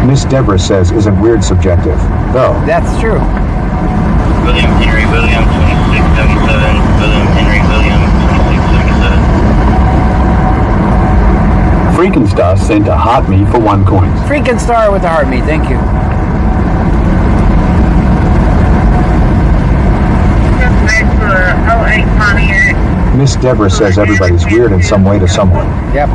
Speaker 5: Miss Deborah says, isn't weird subjective, though.
Speaker 3: That's true.
Speaker 12: William Henry William 2677. William Henry William 2677.
Speaker 9: Freaking Star sent a heart me for 1 coin.
Speaker 3: Freaking star with the heart me. Thank you.
Speaker 5: Miss Deborah says everybody's weird in some way to someone.
Speaker 3: Yep.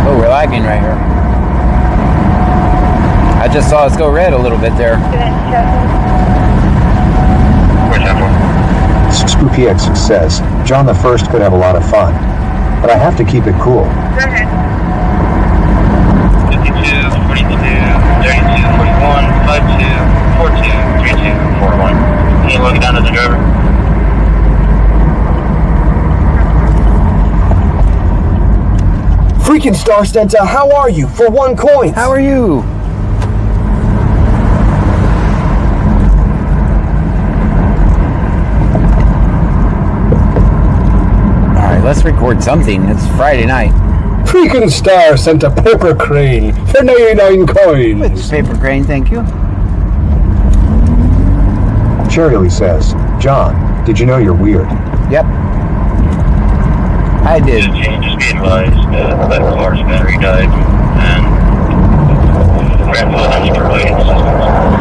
Speaker 3: Oh, we're lagging right here. I just saw us go red a little bit there.
Speaker 5: SpoopyX says, John the First could have a lot of fun, but I have to keep it cool.
Speaker 12: 52, 42, 32, 41, 52, 42, 32, 41. Can you look down to the driver?
Speaker 8: Freaking Star Stenta, how are you? For 1 coin.
Speaker 3: How are you? Let's record something. It's Friday night.
Speaker 7: Freaking Star sent a paper crane for 99 coins.
Speaker 3: With paper crane, thank you.
Speaker 5: Cheerily says, John, did you know you're weird?
Speaker 3: Yep. I did.
Speaker 12: Just be advised that car's battery died and ran full of providing assistance.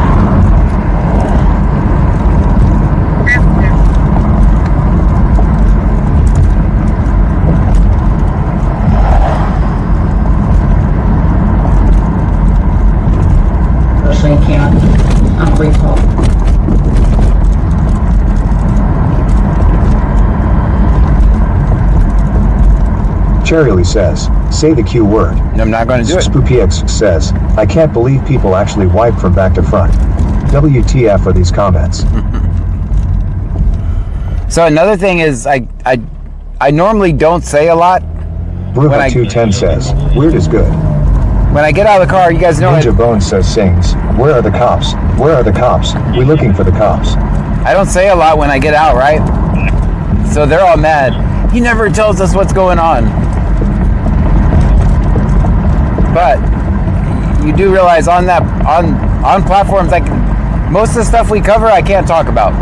Speaker 13: County. I'm grateful.
Speaker 5: Cheerily says, say the Q word.
Speaker 3: I'm not going to do it.
Speaker 5: SpoopyX says, I can't believe people actually wipe from back to front. WTF are these comments?
Speaker 3: So another thing is, I normally don't say a lot.
Speaker 5: Bruja 210 says, weird is good.
Speaker 3: When I get out of the car, you guys know
Speaker 5: Ninja Bone says, sings, where are the cops? Where are the cops? We're looking for the cops.
Speaker 3: I don't say a lot when I get out, right? So they're all mad. He never tells us what's going on. But you do realize on platforms like most of the stuff we cover, I can't talk about.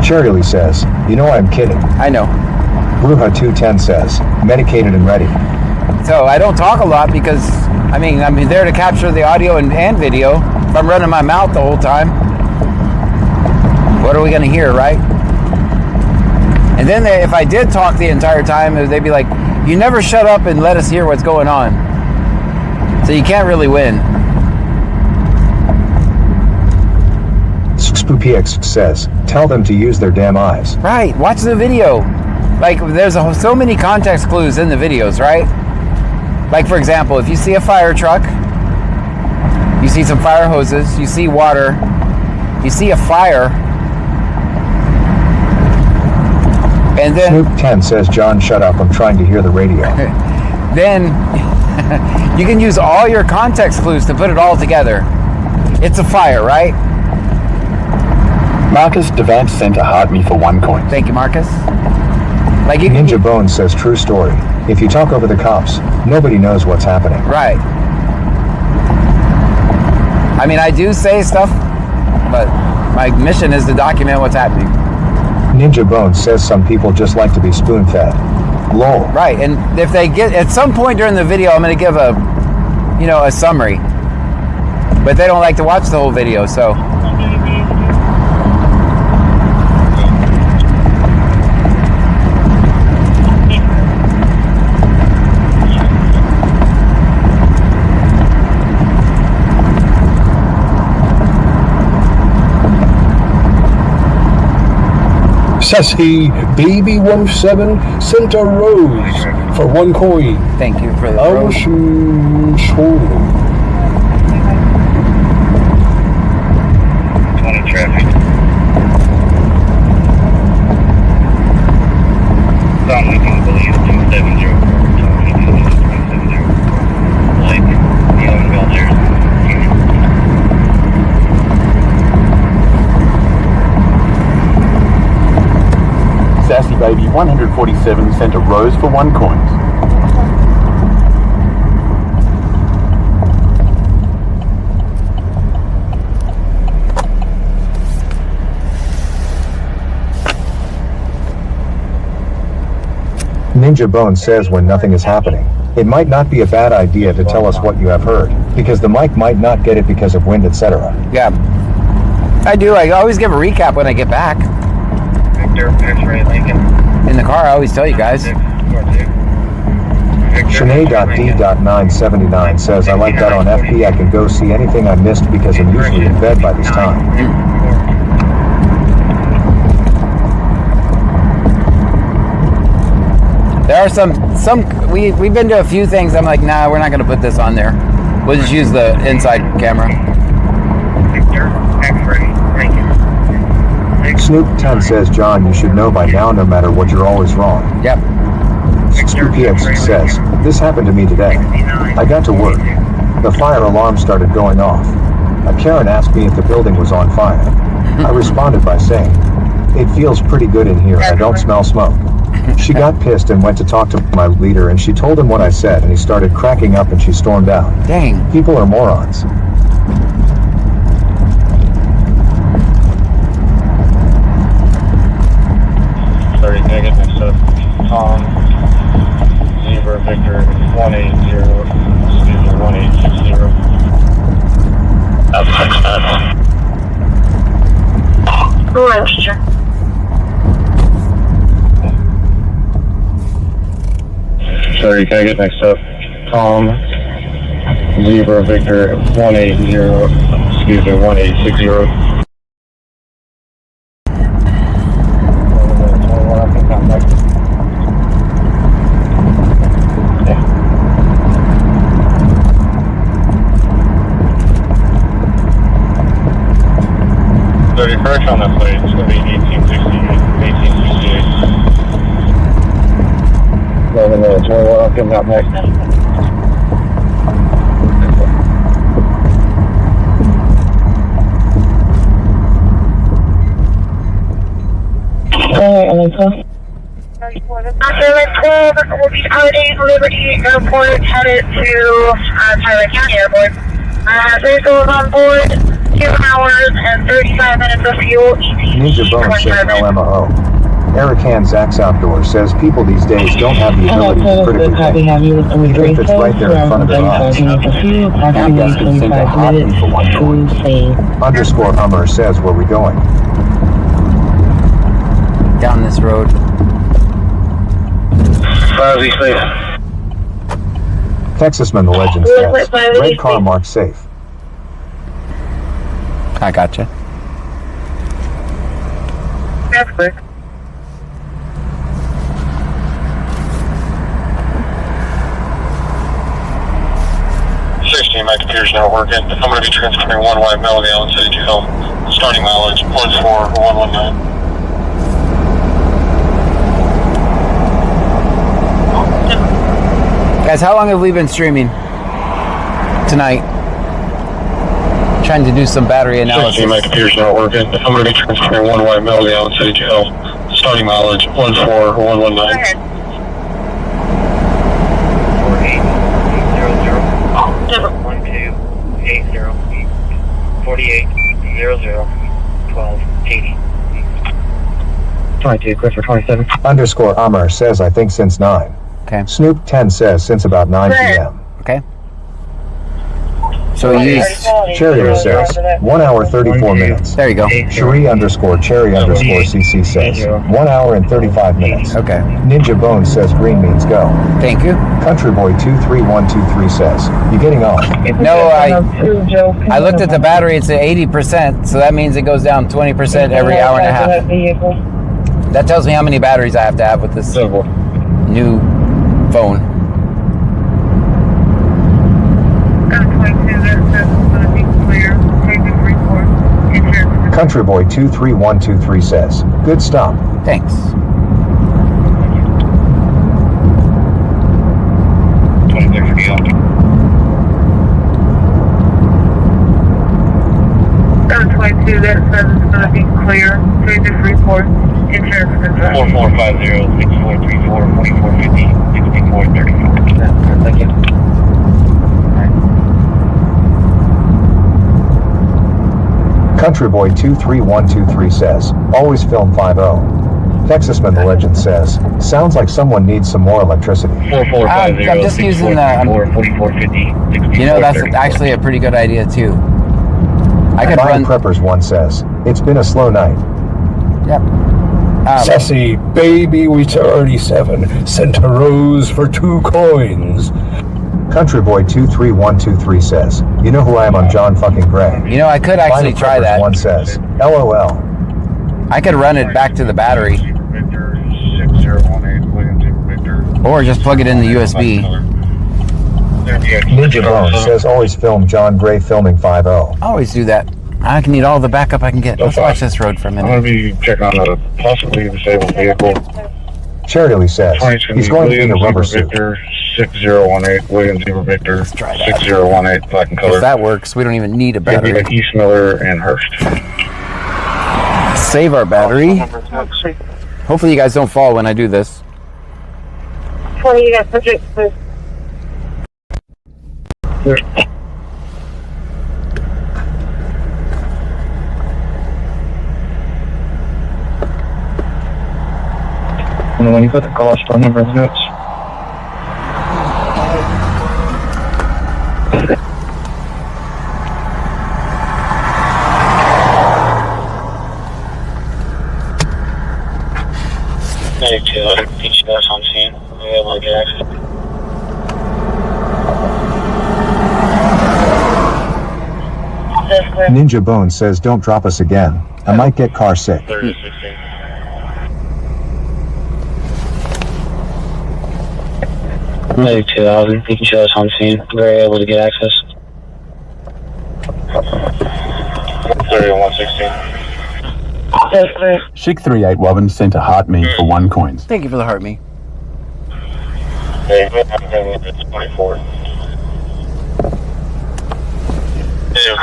Speaker 5: Cheerily says, you know I'm kidding.
Speaker 3: I know.
Speaker 5: Bruja 210 says, medicated and ready.
Speaker 3: So I don't talk a lot because, I'm there to capture the audio and video. If I'm running my mouth the whole time, what are we going to hear, right? And then if I did talk the entire time, they'd be like, you never shut up and let us hear what's going on. So you can't really win.
Speaker 5: SpoopyX says, tell them to use their damn eyes.
Speaker 3: Right, watch the video. Like, there's so many context clues in the videos, right? Like, for example, if you see a fire truck, you see some fire hoses, you see water, you see a fire, and then...
Speaker 5: Snoop 10 says, John, shut up, I'm trying to hear the radio.
Speaker 3: Then you can use all your context clues to put it all together. It's a fire, right?
Speaker 9: Marcus Devant sent a heart me for 1 coin.
Speaker 3: Thank you, Marcus. Like
Speaker 5: Ninja Bone says, true story. If you talk over the cops, nobody knows what's happening.
Speaker 3: Right. I do say stuff, but my mission is to document what's happening.
Speaker 5: Ninja Bone says some people just like to be spoon-fed. Lol.
Speaker 3: Right, and if they get, at some point during the video, I'm going to give a summary. But they don't like to watch the whole video, so...
Speaker 7: Sassy Baby 17 sent a rose for 1 coin.
Speaker 3: Thank you for the rose.
Speaker 9: 747 Center Rose for 1 coin.
Speaker 5: Ninja Bone says when nothing is happening, it might not be a bad idea to tell us what you have heard, because the mic might not get it because of wind, etc.
Speaker 3: Yeah. I do. I always give a recap when I get back.
Speaker 12: Victor, X-ray Lincoln.
Speaker 3: In the car, I always tell you guys.
Speaker 5: Shanae.D.979 says, I like that on FB. I can go see anything I missed because I'm usually in bed by this time.
Speaker 3: There are some we've been to a few things. I'm like, nah, we're not going to put this on there. We'll just use the inside camera.
Speaker 12: Victor, X-ray Lincoln.
Speaker 5: Snoop10 says, John, you should know by now, no matter what, you're always wrong.
Speaker 3: Yep.
Speaker 5: SpoopyX says, this happened to me today. I got to work. The fire alarm started going off. A Karen asked me if the building was on fire. I responded by saying, it feels pretty good in here. I don't smell smoke. She got pissed and went to talk to my leader, and she told him what I said, and he started cracking up and she stormed out.
Speaker 3: Dang.
Speaker 5: People are morons.
Speaker 12: Sorry, can I get mixed up? Tom, Zebra, Victor, 180, excuse me, 1860. That's 6
Speaker 10: Orange, sir.
Speaker 12: Sorry, can I get mixed up? Tom, Zebra, Victor, 180, excuse me, 1860. First on that plate, it's going to be 1868. 11 minutes, I'll come out next.
Speaker 10: After 12, will be departing Liberty Airport, headed to Brazoria County Airport. Vehicles on board, 2 hours and 35 minutes of fuel.
Speaker 5: Ninja Bone says LMAO. Eric Hands Axe Outdoor says people these days don't have the ability to critically think. Even if it's right there in front of their eyes. Underscore Hummer says, where we going?
Speaker 3: Down this road.
Speaker 5: Texasman the Legend says, red car marked safe.
Speaker 3: I gotcha.
Speaker 10: That's quick.
Speaker 12: My computer's not working. I'm going to be transferring 1 white male to Allen City Jail. Starting mileage, 14119.
Speaker 3: Guys, how long have we been streaming tonight? Trying to do some battery analysis.
Speaker 12: My computer's not working. I'm going to be transferring 1 white male to Allen City Jail. Starting mileage, 14119. 1280. 22, Christopher 27.
Speaker 5: Underscore Amr says, I think since 9.
Speaker 3: Okay.
Speaker 5: Snoop 10 says, since about 9 p.m.
Speaker 3: Okay. So you
Speaker 5: Cherry says, 1 hour 34 minutes.
Speaker 3: There you go.
Speaker 5: Cherie underscore Cherry underscore CC says, 1 hour and 35 minutes.
Speaker 3: Okay.
Speaker 5: Ninja Bone says green means go.
Speaker 3: Thank you.
Speaker 5: Country Boy 23123 says, you getting off?
Speaker 3: No, I looked at the battery, it's at 80%, so that means it goes down 20% every hour and a half. That tells me how many batteries I have to have with this new phone.
Speaker 5: Country Boy 23123 says, good stop.
Speaker 3: Thanks.
Speaker 10: That says it's going to be
Speaker 4: clear. 3634. Insurance concern.
Speaker 12: 4450-6434-4450-6435.
Speaker 11: Thank you.
Speaker 5: Country Boy 23123 says, always film 50. Texasman the Legend says, sounds like someone needs some more electricity.
Speaker 3: I'm just using the. You know, that's actually a pretty good idea too. I could run.
Speaker 5: Preppers 1 says, it's been a slow night.
Speaker 3: Yep.
Speaker 7: Sassy Baby Wheat 37 sent a rose for 2 coins.
Speaker 5: Country Boy 23123 says, you know who I am on John fucking Gray.
Speaker 3: You know, I could actually try that.
Speaker 5: 1 says, LOL.
Speaker 3: I could run it back to the battery. Or just plug it in the USB.
Speaker 5: Ninja Bone says, always film John Gray filming 50.
Speaker 3: Always do that. I can need all the backup I can get. Let's watch this road for a minute.
Speaker 12: I'm going to be checking on a possibly disabled vehicle.
Speaker 5: Charity says, he's going to need a rubber suit.
Speaker 12: 6018, William Zebra Victor, 6018, black and color.
Speaker 3: If that works, we don't even need a battery.
Speaker 12: East Miller and Hurst.
Speaker 3: Save our battery. Hopefully you guys don't fall when I do this.
Speaker 10: 20, you got subject, please.
Speaker 12: And when you put the college phone number in the notes.
Speaker 6: On scene. We're able to get access.
Speaker 5: Ninja Bone says, don't drop us again. I might get car sick.
Speaker 6: 3016. Negative 2000. You can show us on scene. We're able to get access. 3116.
Speaker 9: Chic 3811 sent a heart me for 1 coins.
Speaker 3: Thank you for the heart me.
Speaker 6: Hey, it's 24.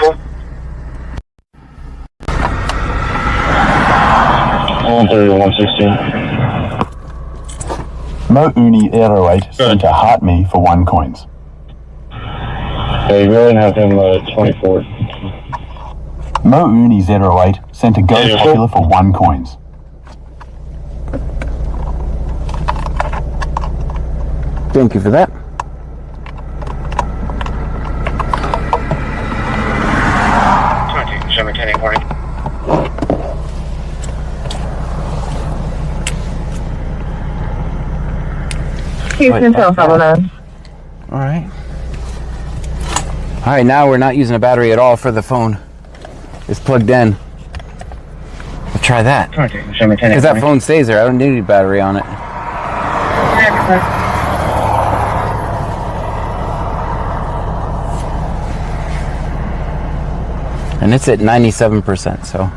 Speaker 6: Cool.
Speaker 12: 13116.
Speaker 9: Mo Uni Aero 8 sent a heart me for 1 coins.
Speaker 12: Hey, you really have him 24.
Speaker 9: Mo Uni 08 sent a go popular for 1 coins.
Speaker 3: Thank you for that.
Speaker 6: Show me 10 morning.
Speaker 4: Houston 779.
Speaker 3: Alright. Alright, now we're not using a battery at all for the phone. It's plugged in. We'll try that. Because that phone stays there. I don't need a battery on it. And it's at 97%, so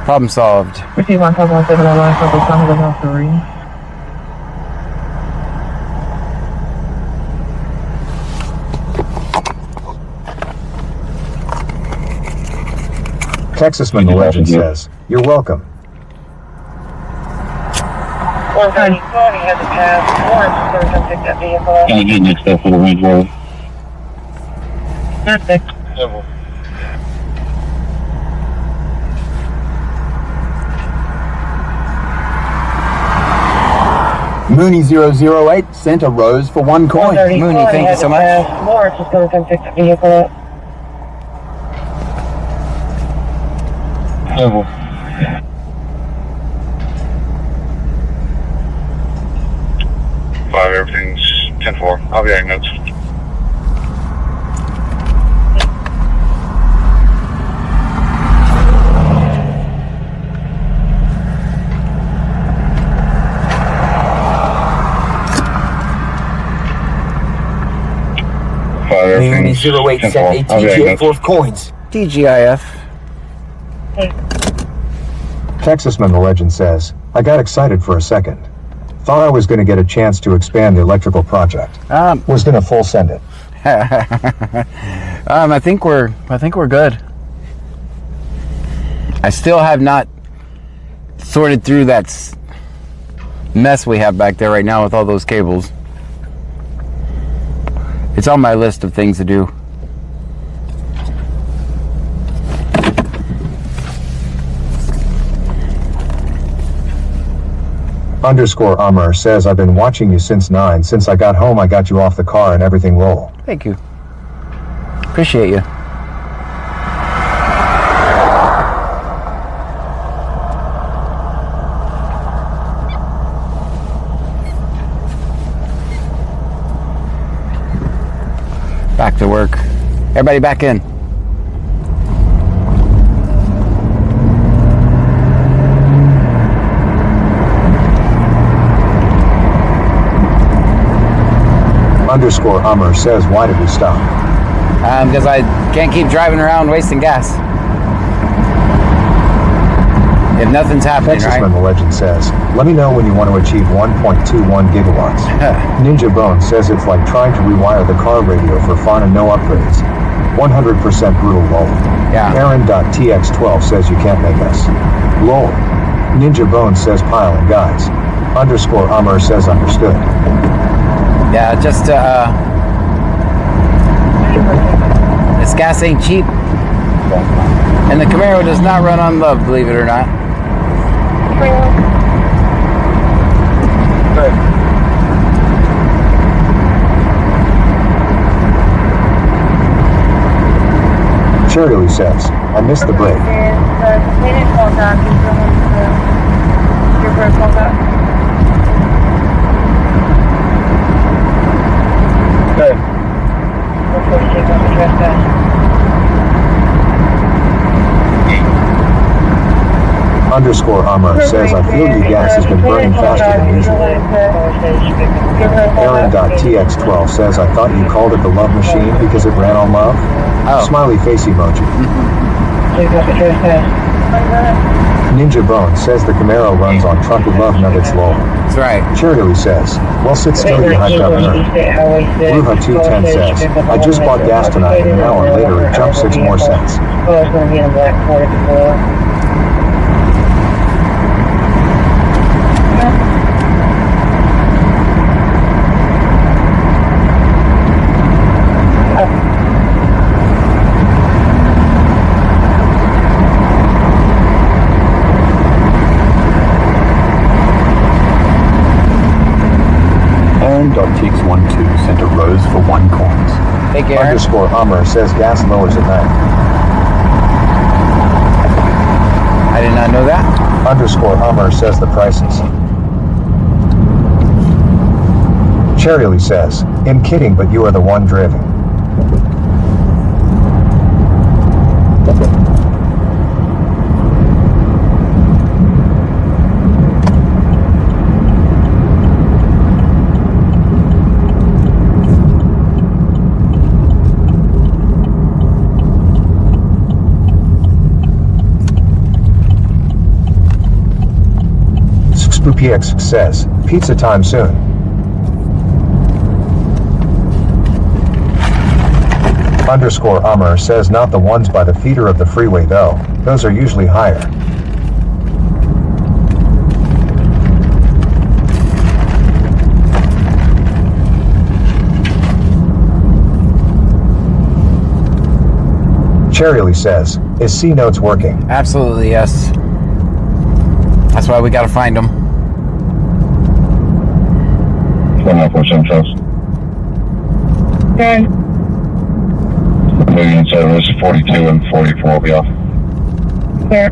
Speaker 3: problem solved.
Speaker 4: Receive 1709, Circle Summit of House 3.
Speaker 5: Texasman the Legend says, you're welcome.
Speaker 10: 130, has a pass. Lawrence is going to come pick that vehicle up.
Speaker 6: Can I get next up for the Range Rover?
Speaker 10: Perfect.
Speaker 9: Mooney 008 sent a rose for 1 coin.
Speaker 3: Mooney, thank you so much.
Speaker 10: Lawrence is going to come pick that vehicle up.
Speaker 12: Level. Five, everything's 10-4. I'll be adding notes.
Speaker 8: Mooney 08 sent a TGA 4 coins.
Speaker 3: TGIF.
Speaker 5: Texasman the Legend says, I got excited for a second. Thought I was going to get a chance to expand the electrical project. Was going to full send it.
Speaker 3: I think we're good. I still have not sorted through that mess we have back there right now with all those cables. It's on my list of things to do.
Speaker 5: Underscore Armor says, I've been watching you since 9. Since I got home, I got you off the car and everything roll.
Speaker 3: Thank you. Appreciate you. Back to work. Everybody back in.
Speaker 5: Underscore Armor says, why did we stop?
Speaker 3: Because I can't keep driving around wasting gas. If nothing's happening,
Speaker 5: Texas
Speaker 3: right?
Speaker 5: Rim Legend says, let me know when you want to achieve 1.21 gigawatts. Ninja Bone says it's like trying to rewire the car radio for fun and no upgrades. 100% brutal lol.
Speaker 3: Yeah.
Speaker 5: Aaron.tx12 says you can't make us. Lol. Ninja Bone says piling guys. Underscore Armor says understood.
Speaker 3: Yeah, just this gas ain't cheap. And the Camaro does not run on love, believe it or not.
Speaker 5: Shirley says, I missed the break. Underscore Armor says, I feel your gas has been burning faster than usual. Aaron.tx12 says, I thought you called it the love machine because it ran on love?
Speaker 3: Oh.
Speaker 5: Smiley face emoji. Ninja Bone says the Camaro runs on trumpet love nuggets lol.
Speaker 3: That's right.
Speaker 5: Charity says, well sit still you hyped up nerd. Ruha210 says, I just bought gas tonight and an hour later it jumped 6 more cents.
Speaker 10: Oh, it's going to be in a black Ford before.
Speaker 9: Aaron.tix12 sent a rose for 1 coins.
Speaker 3: Take care.
Speaker 5: Underscore Armor says gas lowers at night.
Speaker 3: I did not know that.
Speaker 5: Underscore Armor says the prices. Charity says, I'm kidding, but you are the one driven. PX says, pizza time soon. Underscore Armor says not the ones by the feeder of the freeway though, those are usually higher. Charity says, is C notes working?
Speaker 3: Absolutely, yes. That's why we gotta find them.
Speaker 6: 194 Trust.
Speaker 10: Okay.
Speaker 6: Moving in service 42 and 44 will be off.
Speaker 10: Clear.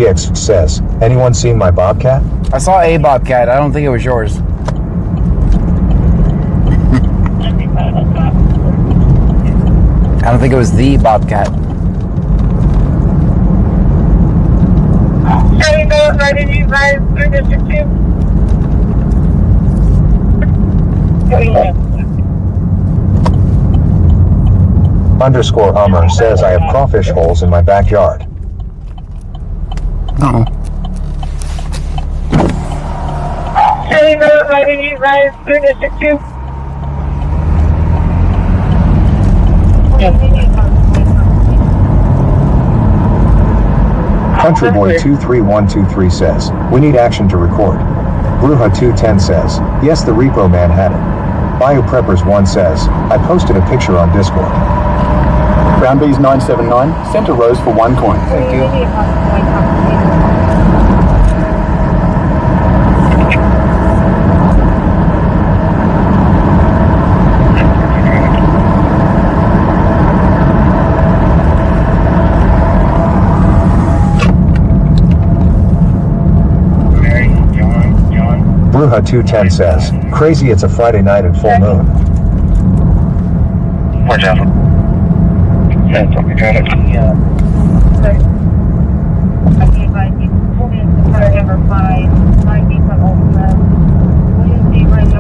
Speaker 5: TX says, anyone seen my bobcat?
Speaker 3: I saw a bobcat. I don't think it was yours. I don't think it was the bobcat.
Speaker 5: Underscore Hummer says I have crawfish holes in my backyard.
Speaker 3: Oh.
Speaker 5: Country Boy 23123 says, we need action to record. Bruja 210 says, yes, the repo man had it. Bio Preppers 1 says, I posted a picture on Discord.
Speaker 9: Brown Bees 979 sent a rose for 1 coin.
Speaker 11: Thank you.
Speaker 5: Bruja 210 says, crazy it's a Friday night and full moon.
Speaker 12: Watch out. That's what we got it.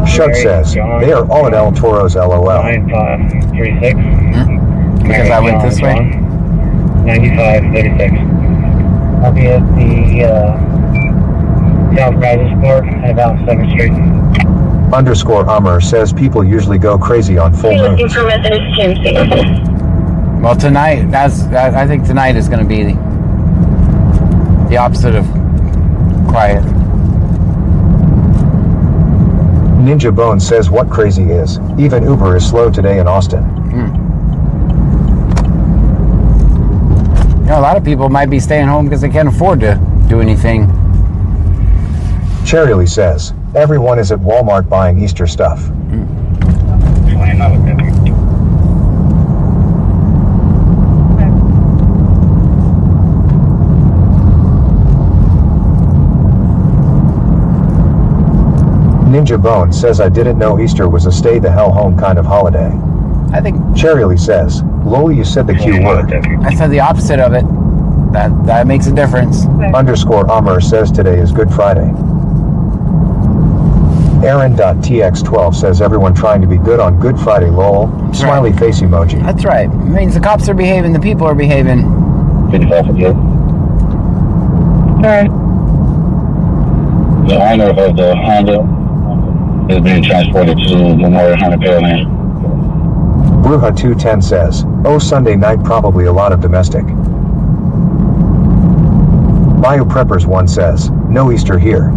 Speaker 5: Shug says, they are all at El Toro's LOL.
Speaker 12: 9536.
Speaker 3: Because I went this way?
Speaker 12: 9536. I'll be at the South Brazos Court at about 7th Street.
Speaker 5: Underscore Hummer says people usually go crazy on full moons.
Speaker 3: Well, tonight, I think tonight is going to be the opposite of quiet.
Speaker 5: Ninja Bone says what crazy is, even Uber is slow today in Austin.
Speaker 3: You know, a lot of people might be staying home because they can't afford to do anything.
Speaker 5: Cherryly says, everyone is at Walmart buying Easter stuff. Ninja Bone says I didn't know Easter was a stay the hell home kind of holiday.
Speaker 3: I think
Speaker 5: Cherryly says, Loli, you said the Q word.
Speaker 3: I said the opposite of it. That makes a difference.
Speaker 5: Underscore Amr says today is Good Friday. Aaron.tx12 says everyone trying to be good on Good Friday, lol. Smiley face emoji.
Speaker 3: That's right. It means the cops are behaving, the people are behaving.
Speaker 12: Alright. The owner of the Honda is being transported to Memorial Honda Pearland.
Speaker 5: Bruja 210 says, oh, Sunday night probably a lot of domestic. Bio Preppers 1 says, no Easter here.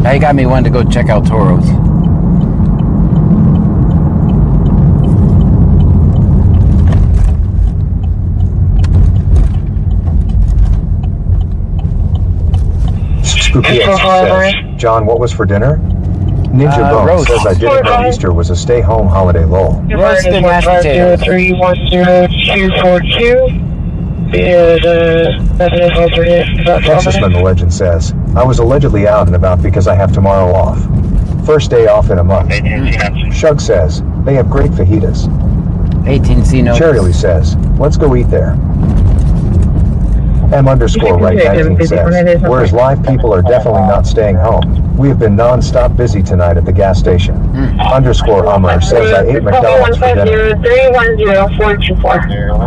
Speaker 3: Now you got me wanting to go check out Toro's.
Speaker 5: Spooky X says, John, what was for dinner? Ninja Bone
Speaker 3: roast.
Speaker 5: says I didn't know Easter was a stay-home holiday, lol.
Speaker 3: Roast and mashed potatoes.
Speaker 10: 310-242.
Speaker 5: Texasman the Legend says, I was allegedly out and about because I have tomorrow off. First day off in a month. Shug says, they have great fajitas.
Speaker 3: 18C notes.
Speaker 5: Cherryly says, let's go eat there. M_right 19 says, whereas live people are definitely not staying home. We have been non-stop busy tonight at the gas station. Underscore Amr says I ate McDonald's for dinner.
Speaker 10: 310-424.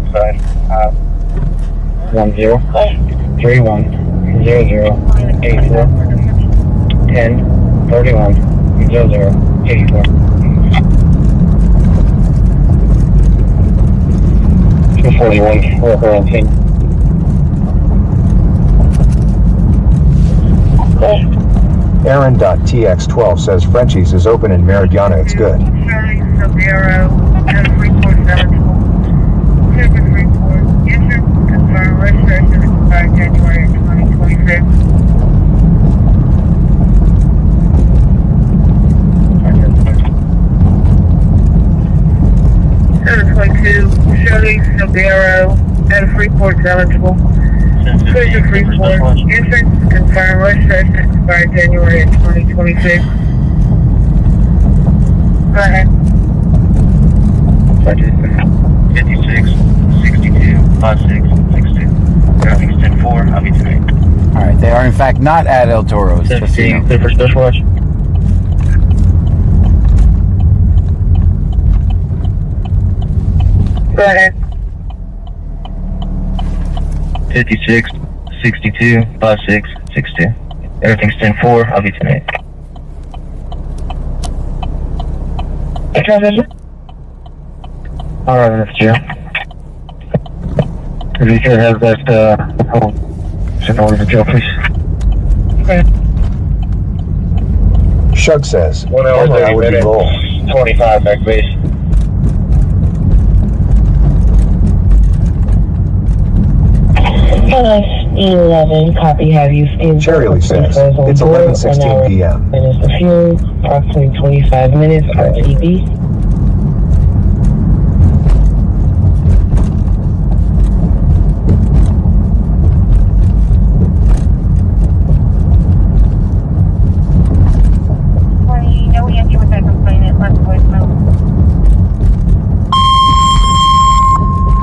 Speaker 12: Side, 10-31-00-84 10-31-00-84 241 worker on scene.
Speaker 5: Aaron.tx12 says Frenchie's is open in Meridiana. It's good.
Speaker 10: Charlie Sub-Zero, and 3472. Service report. Insurance confirmed. Registration expired January 2026. 722, Chevy Sub-Zero, and Freeport eligible. Service report. Insurance confirmed. Registration expired January 2026. Go ahead.
Speaker 12: 56, 62, 56, 62. Traffic's 10-4, I'll be tonight.
Speaker 3: All right, they are in fact not at El Toro's. Just so you know.
Speaker 12: Clear for special watch.
Speaker 10: Go ahead.
Speaker 12: 56, 62, 56, 62. Everything's 10-4, I'll be tonight.
Speaker 10: Transition.
Speaker 12: Alright, that's you. If you could have that, send over to jail, please.
Speaker 10: Okay.
Speaker 5: Shug says,
Speaker 12: 1 hour,
Speaker 5: normally I
Speaker 12: 30
Speaker 5: would be
Speaker 12: minutes,
Speaker 5: low.
Speaker 12: 25 back base.
Speaker 4: Plus 11, copy, have you seen
Speaker 5: Cherry Lee says, it's 11:16 p.m.
Speaker 4: Minutes of fuel, approximately 25 minutes, RTB.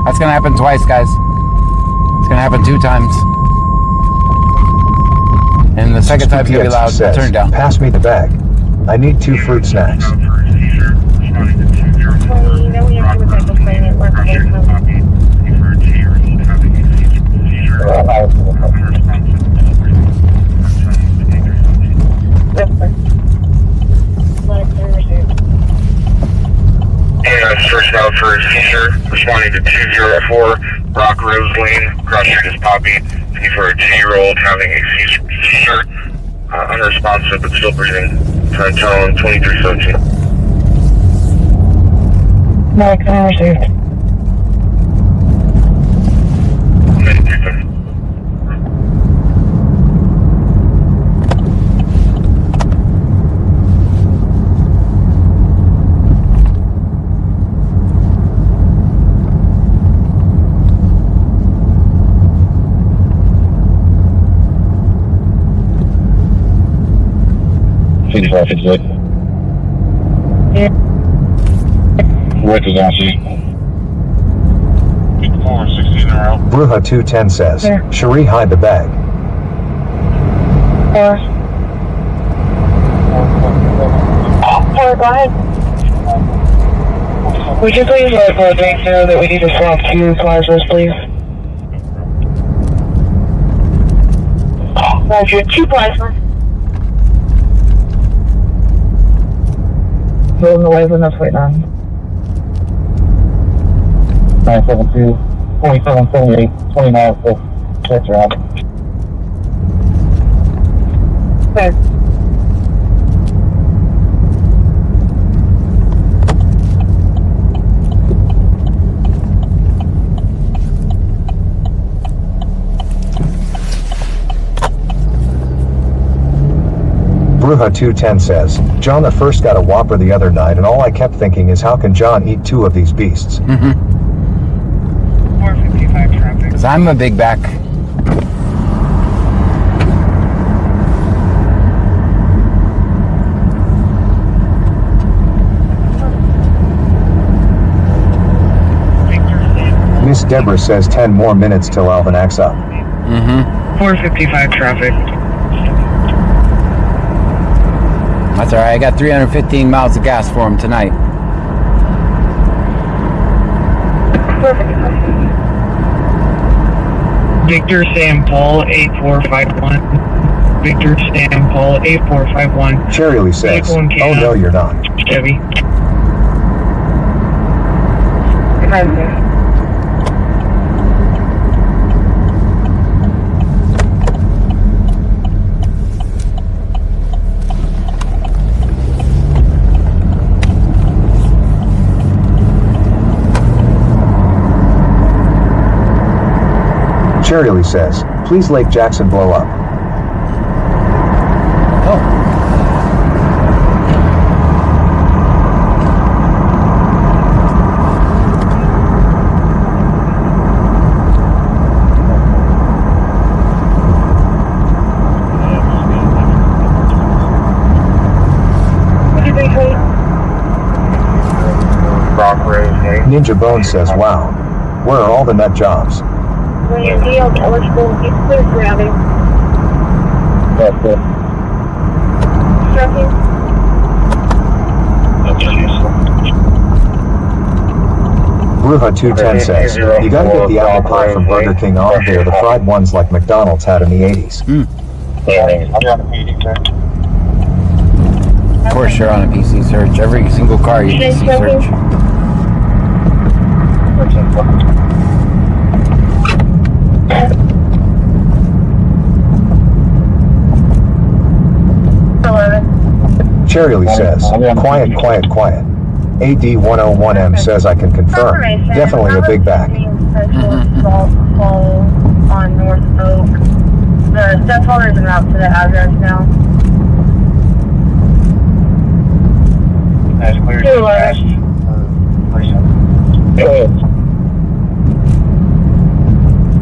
Speaker 3: That's gonna happen twice, guys. It's gonna happen 2 times. And the second time's gonna be loud.
Speaker 5: says,
Speaker 3: Turn it down.
Speaker 5: Pass me the bag. I need 2 fruit snacks.
Speaker 6: And searched out for a seizure, responding to 204 Rock Rose Lane. Cross street is Poppy. Looking for a 2-year-old having a seizure. Unresponsive but still breathing. Trying to tell him 2317.
Speaker 4: Mark, I received.
Speaker 12: What does that see? 416 in a row.
Speaker 5: Bruja 210 says, Cherie, hide the bag.
Speaker 4: Go ahead. Would you please let Jake know that we need to swap 2 plasmas, please? Roger, 2 plasmas. Rolling the waves enough right now.
Speaker 12: 972, 2778, 29, that's around.
Speaker 4: Okay.
Speaker 5: Bruja 210 says, John the first got a Whopper the other night, and all I kept thinking is how can John eat 2 of these beasts?
Speaker 4: 455 traffic.
Speaker 3: Because I'm a big back.
Speaker 5: Miss Deborah says 10 more minutes till Alvin acts up.
Speaker 4: 455 traffic.
Speaker 3: That's alright, I got 315 miles of gas for him tonight.
Speaker 4: Victor Sam Paul 8451. Victor Sam Paul 8451.
Speaker 5: Cherry Lee says, oh no you're not.
Speaker 4: Chevy.
Speaker 5: Cherry Lee says, please Lake Jackson blow up. Ninja Bone says, wow, where are all the nut jobs?
Speaker 10: When your deal eligible, it's clear for routing.
Speaker 12: That's it.
Speaker 10: Trucking.
Speaker 5: Ruha 210 says, you gotta get the apple pie from Burger King all day, or the fried ones like McDonald's had in the 80s.
Speaker 3: Of course you're on a PC search. Every single car you PC search.
Speaker 5: Cherry Lee says, quiet, quiet, quiet. AD101M says I can confirm. Definitely a big back.
Speaker 10: On North Oak. The step holders are out to the address now.
Speaker 12: That's clear.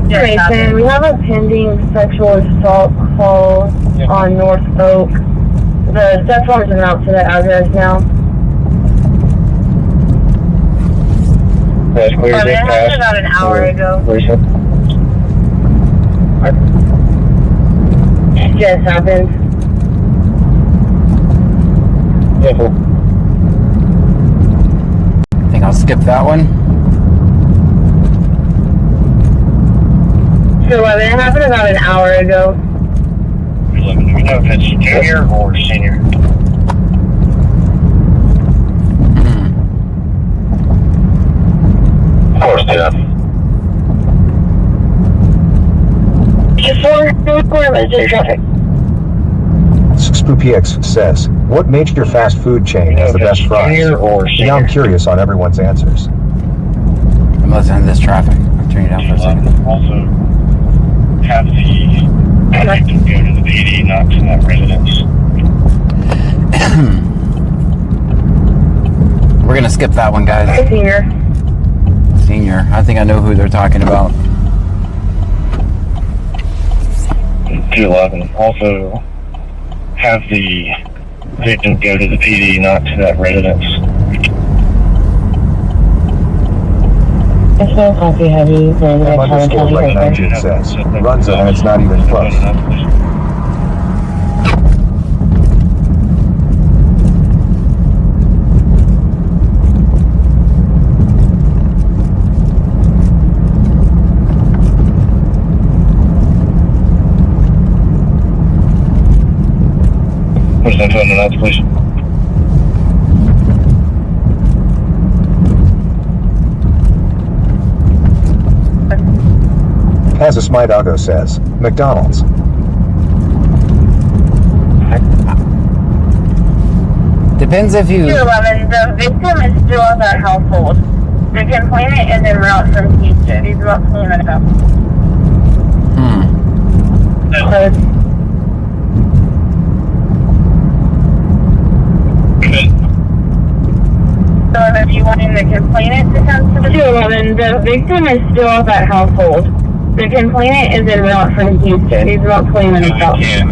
Speaker 10: Jason, we have a pending sexual assault call on North Oak. The step holders are out to the address now.
Speaker 12: That's clear.
Speaker 10: It happened about an hour ago. It just happened.
Speaker 3: I think I'll skip that one.
Speaker 10: So it happened about an hour ago.
Speaker 12: Do we know if it's junior or senior? Of course, yeah.
Speaker 10: Traffic.
Speaker 5: SpoopyX says, what major fast food chain has the best fries? Yeah, I'm curious on everyone's answers.
Speaker 3: I'm listening to this traffic. I'm turning it down for a second.
Speaker 12: Also, have the victim go to the PD, not to that residence.
Speaker 3: We're gonna skip that one, guys.
Speaker 10: Senior.
Speaker 3: Senior. I think I know who they're talking about.
Speaker 12: 211. Also, have the victim go to the PD, not to that residence.
Speaker 10: It's no coffee heavy.
Speaker 5: M_Recommended says, runs it and it's not even close.
Speaker 12: What's that on the nuts, please?
Speaker 5: As a Smidago says, McDonald's.
Speaker 3: Depends if you...
Speaker 10: 211, the victim is still at that household. The complainant is en route from Houston. He's about 20 minutes out. So if you wanting the complainant to come to the 211, the victim is still at that household. The complainant is en route from Houston. He's about 20 minutes out.
Speaker 12: Yeah,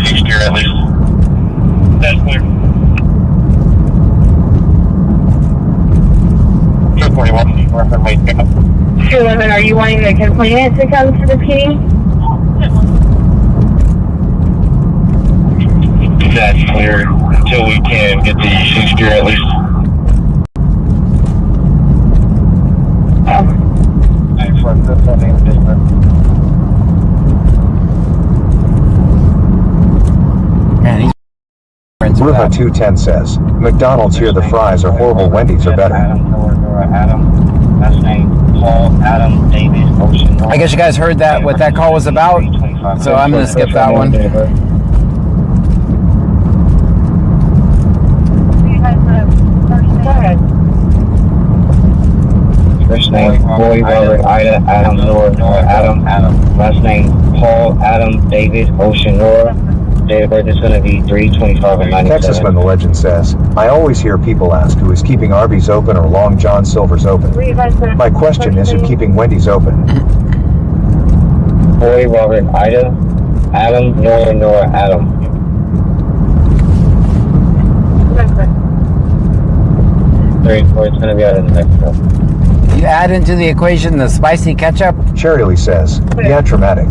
Speaker 12: exterior at least. That's clear. 241, north and late pickup.
Speaker 10: 211, are you wanting the complainant to come to the PD?
Speaker 12: That's clear until we can get the exterior at least.
Speaker 3: Man, he's...
Speaker 5: Ruha 210 says, McDonald's here, the fries are horrible, Wendy's are better.
Speaker 3: I guess you guys heard that, what that call was about, so I'm going to skip that one.
Speaker 12: First name, Boy, Robert, Ida, Adam, Nora, Adam, last name Paul, Adam, David, Ocean, Nora. Date of birth is going to be 3/25/97.
Speaker 5: Texasman the legend says, I always hear people ask who is keeping Arby's open or Long John Silver's open. My question is who keeping Wendy's open?
Speaker 12: Boy, Robert, Ida, Adam, Nora, Adam. It's going to be out of the next one.
Speaker 3: You add into the equation the spicy ketchup?
Speaker 5: Cherry Lee says, yeah, traumatic.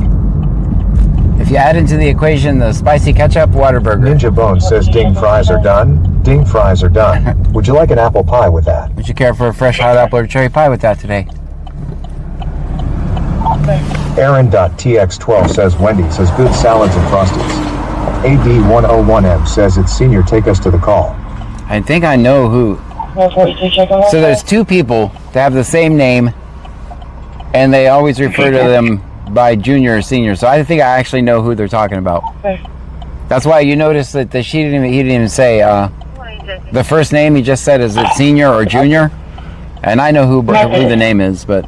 Speaker 3: If you add into the equation the spicy ketchup, Whataburger.
Speaker 5: Ninja Bone says ding fries are done. Ding fries are done. Would you like an apple pie with that?
Speaker 3: Would you care for a fresh hot apple or cherry pie with that today?
Speaker 5: Aaron.tx12 says Wendy's has good salads and frosties. AD101M says it's senior, take us to the call.
Speaker 3: I think I know who. So there's two people that have the same name, and they always refer to them by junior or senior. So I think I actually know who they're talking about. That's why you notice that he didn't even say the first name. He just said, is it senior or junior? And I know who the name is, but.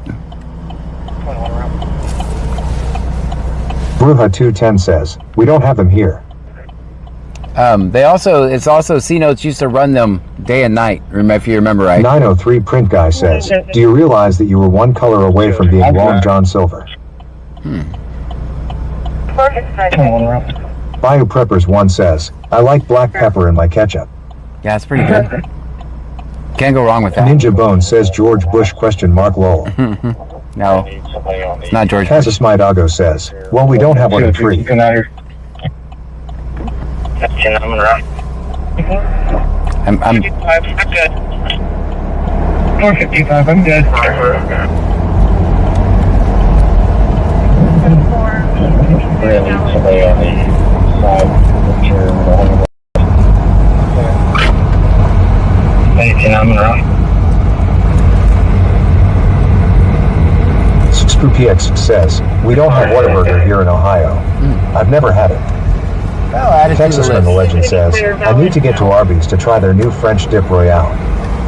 Speaker 5: Bruja210 says, we don't have them here.
Speaker 3: It's also C-Notes used to run them day and night, if you remember right.
Speaker 5: 903 Print Guy says, do you realize that you were one color away from being Long John Silver? Bayou Preppers 1 says, I like black pepper in my ketchup.
Speaker 3: Yeah, it's pretty good. Can't go wrong with that.
Speaker 5: Ninja Bone says George Bush ? Lowell.
Speaker 3: No, it's not George Bush.
Speaker 5: Casasmaidago says, well, we don't have one in free.
Speaker 3: I'm
Speaker 12: good. 455, I'm good. Really, somebody on the side picture.
Speaker 5: 6PX says, we don't have Whataburger here in Ohio. I've never had it. Texasman the legend says, I need to get to Arby's to try their new French dip royale.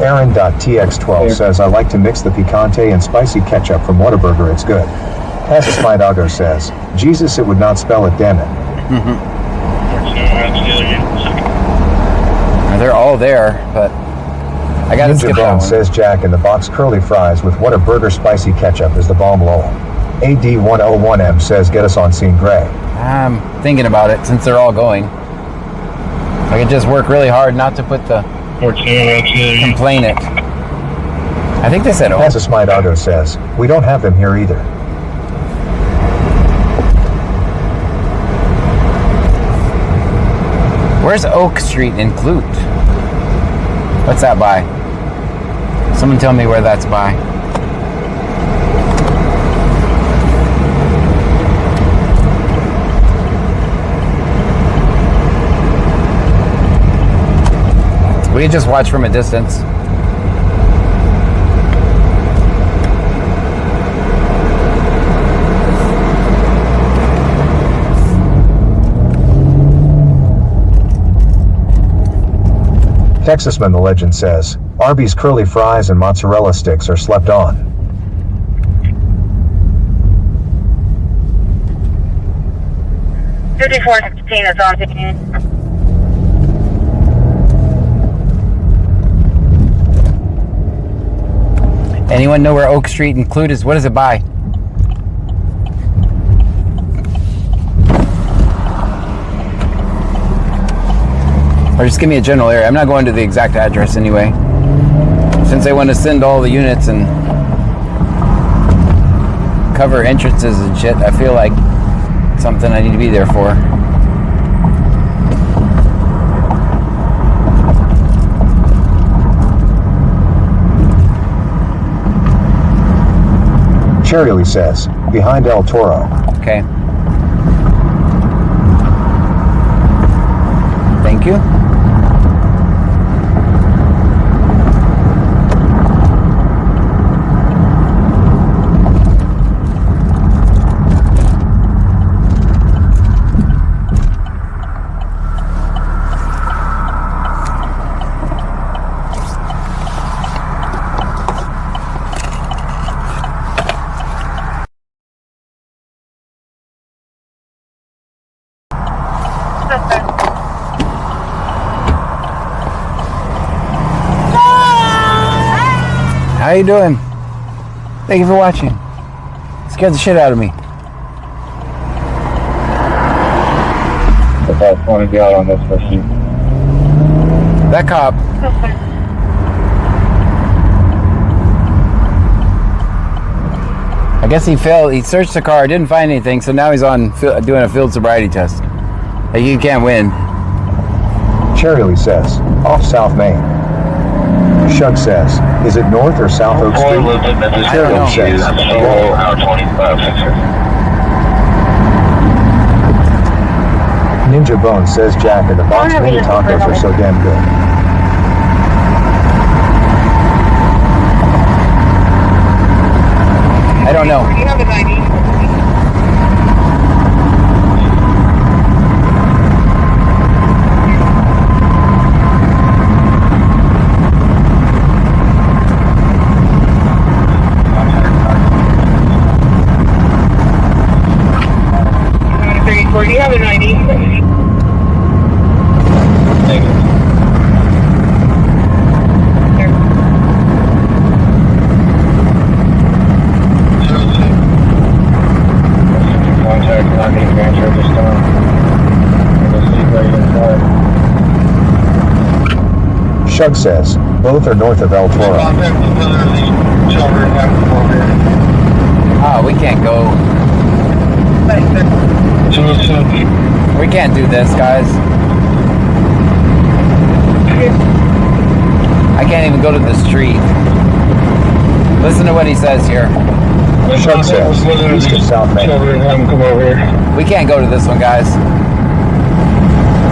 Speaker 5: Aaron.tx12 says, I like to mix the picante and spicy ketchup from Whataburger, it's good. Casasmaidago says, Jesus, it would not spell it, damn it.
Speaker 3: They're all there, but I gotta
Speaker 5: Ninja
Speaker 3: skip that
Speaker 5: Bone
Speaker 3: one.
Speaker 5: says Jack in the Box curly fries with Whataburger spicy ketchup is the bomb lol. AD101M says get us on scene gray.
Speaker 3: I'm thinking about it since they're all going. I can just work really hard not to put the complain it. I think they said oh.
Speaker 5: Casasmaidago says, we don't have them here either.
Speaker 3: Where's Oak Street in Clute? What's that by? Someone tell me where that's by. We can just watch from a distance.
Speaker 5: Texasman the legend says, Arby's curly fries and mozzarella sticks are slept on.
Speaker 10: $54.16 is on.
Speaker 3: Anyone know where Oak Street in Clute is? What does it by? Or just give me a general area. I'm not going to the exact address anyway. Since they want to send all the units and cover entrances and shit, I feel like it's something I need to be there for.
Speaker 5: Cherry Lee says, behind El Toro.
Speaker 3: Okay. Thank you. How you doing? Thank you for watching. Scared the shit out of me.
Speaker 12: If I want to be out on this machine.
Speaker 3: That cop. I guess he failed. He searched the car, didn't find anything, so now he's on doing a field sobriety test. Hey, you can't win.
Speaker 5: Cherry says, off South Main. Shug says, is it North or South Oak Street? Cherry says, Ninja Bone says, Jack and the box mini tacos are so damn good.
Speaker 3: I don't know.
Speaker 10: Do you have an ID? Do you have an ID?
Speaker 12: Contact, not getting transferred this time. Let's see right inside.
Speaker 5: Shug says, both are north of El Toro.
Speaker 3: Oh, we can't go. We can't do this, guys. I can't even go to the street. Listen to what he says here.
Speaker 5: Shug says, east of South Main.
Speaker 3: We can't go to this one, guys.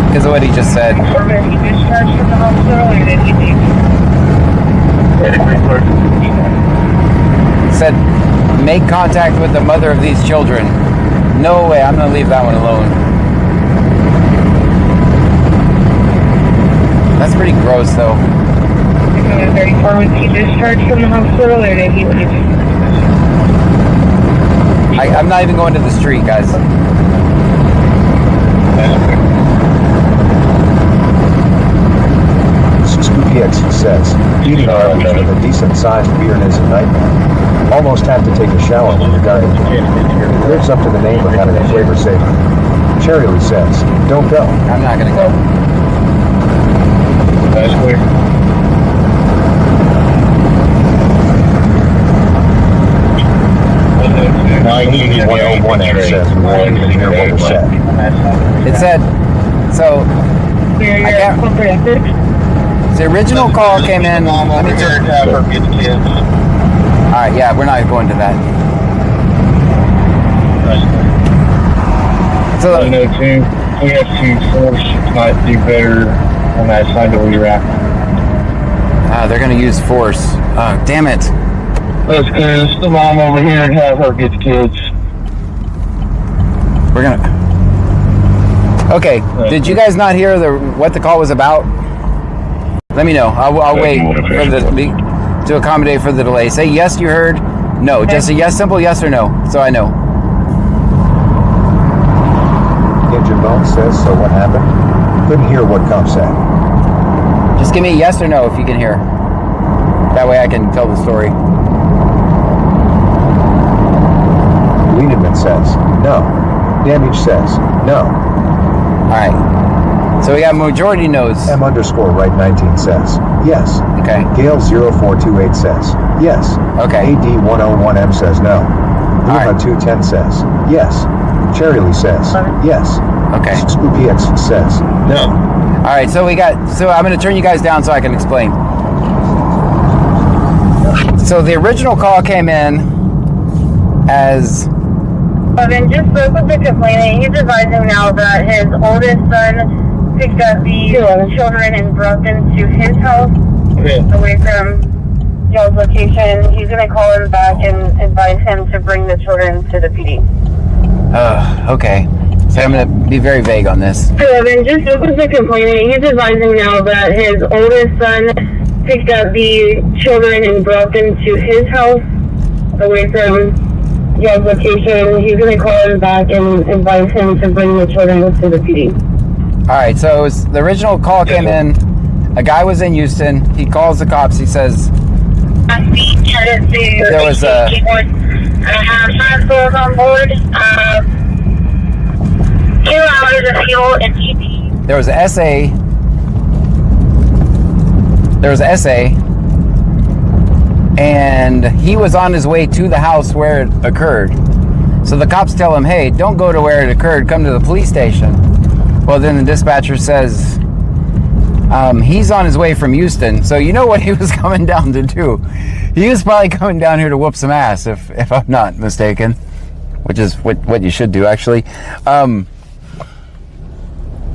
Speaker 3: Because of what he just said.
Speaker 10: He discharged from the hospital, or did he leave?
Speaker 3: Said, make contact with the mother of these children. No way, I'm going to leave that one alone. That's pretty gross, though.
Speaker 10: 34, was he discharged from the hospital, or did he leave?
Speaker 3: I'm not even going to the street, guys.
Speaker 5: 6PX says, eating garbage with a decent-sized beard is a nightmare. Almost have to take a shower when you're done. It lives up to the name of having a flavor saver. Cherry says, don't go.
Speaker 3: I'm not going to go.
Speaker 12: That's clear.
Speaker 5: Maybe 101 says, we want you to hear what was said.
Speaker 3: It said, so, I can't, the original call came in, let me check. Alright, yeah, we're not going to that. So,
Speaker 12: I know too, we have to force might do better on that side of where you're at.
Speaker 3: they're going to use force. Oh, damn it.
Speaker 12: Let's get the mom over here and have her get the kids.
Speaker 3: We're going to... Okay, did you guys not hear what the call was about? Let me know. I'll wait for to accommodate for the delay. Say yes, you heard. No, just a yes, simple yes or no, so I know.
Speaker 5: Ninja Bone says, so what happened? Couldn't hear what Cop said.
Speaker 3: Just give me a yes or no if you can hear. That way I can tell the story.
Speaker 5: Liedemann says, no. Damage says, no.
Speaker 3: Alright. So we got majority no's.
Speaker 5: M_right19 says, yes.
Speaker 3: Okay.
Speaker 5: Gale 0428 says, yes.
Speaker 3: Okay.
Speaker 5: AD101M says no. Luma 210 says, yes. Cherry says, yes.
Speaker 3: Okay.
Speaker 5: ScoopyX says, no.
Speaker 3: Alright, so I'm going to turn you guys down so I can explain. So the original call came in as...
Speaker 10: Well, then just spoke with the complainant. He's advising now that his oldest son picked up the children and brought them to his house away from y'all's location. He's going to call him back and advise him to bring the children to the PD.
Speaker 3: Okay. So I'm going to be very vague on this.
Speaker 10: So then just spoke with the complainant. He's advising now that his oldest son picked up the children and brought them to his house away from y'all's location. He's going to call him back and advise him to bring the children to the PD.
Speaker 3: Alright, so the original call came in. A guy was in Houston. He calls the cops. He says, There was a...
Speaker 10: I have 5 souls on board, 2 hours of fuel and TP.
Speaker 3: There was an SA. There was an SA. And he was on his way to the house where it occurred. So the cops tell him, hey, don't go to where it occurred, come to the police station. Well, then the dispatcher says, he's on his way from Houston. So you know what he was coming down to do. He was probably coming down here to whoop some ass, if I'm not mistaken. Which is what you should do, actually.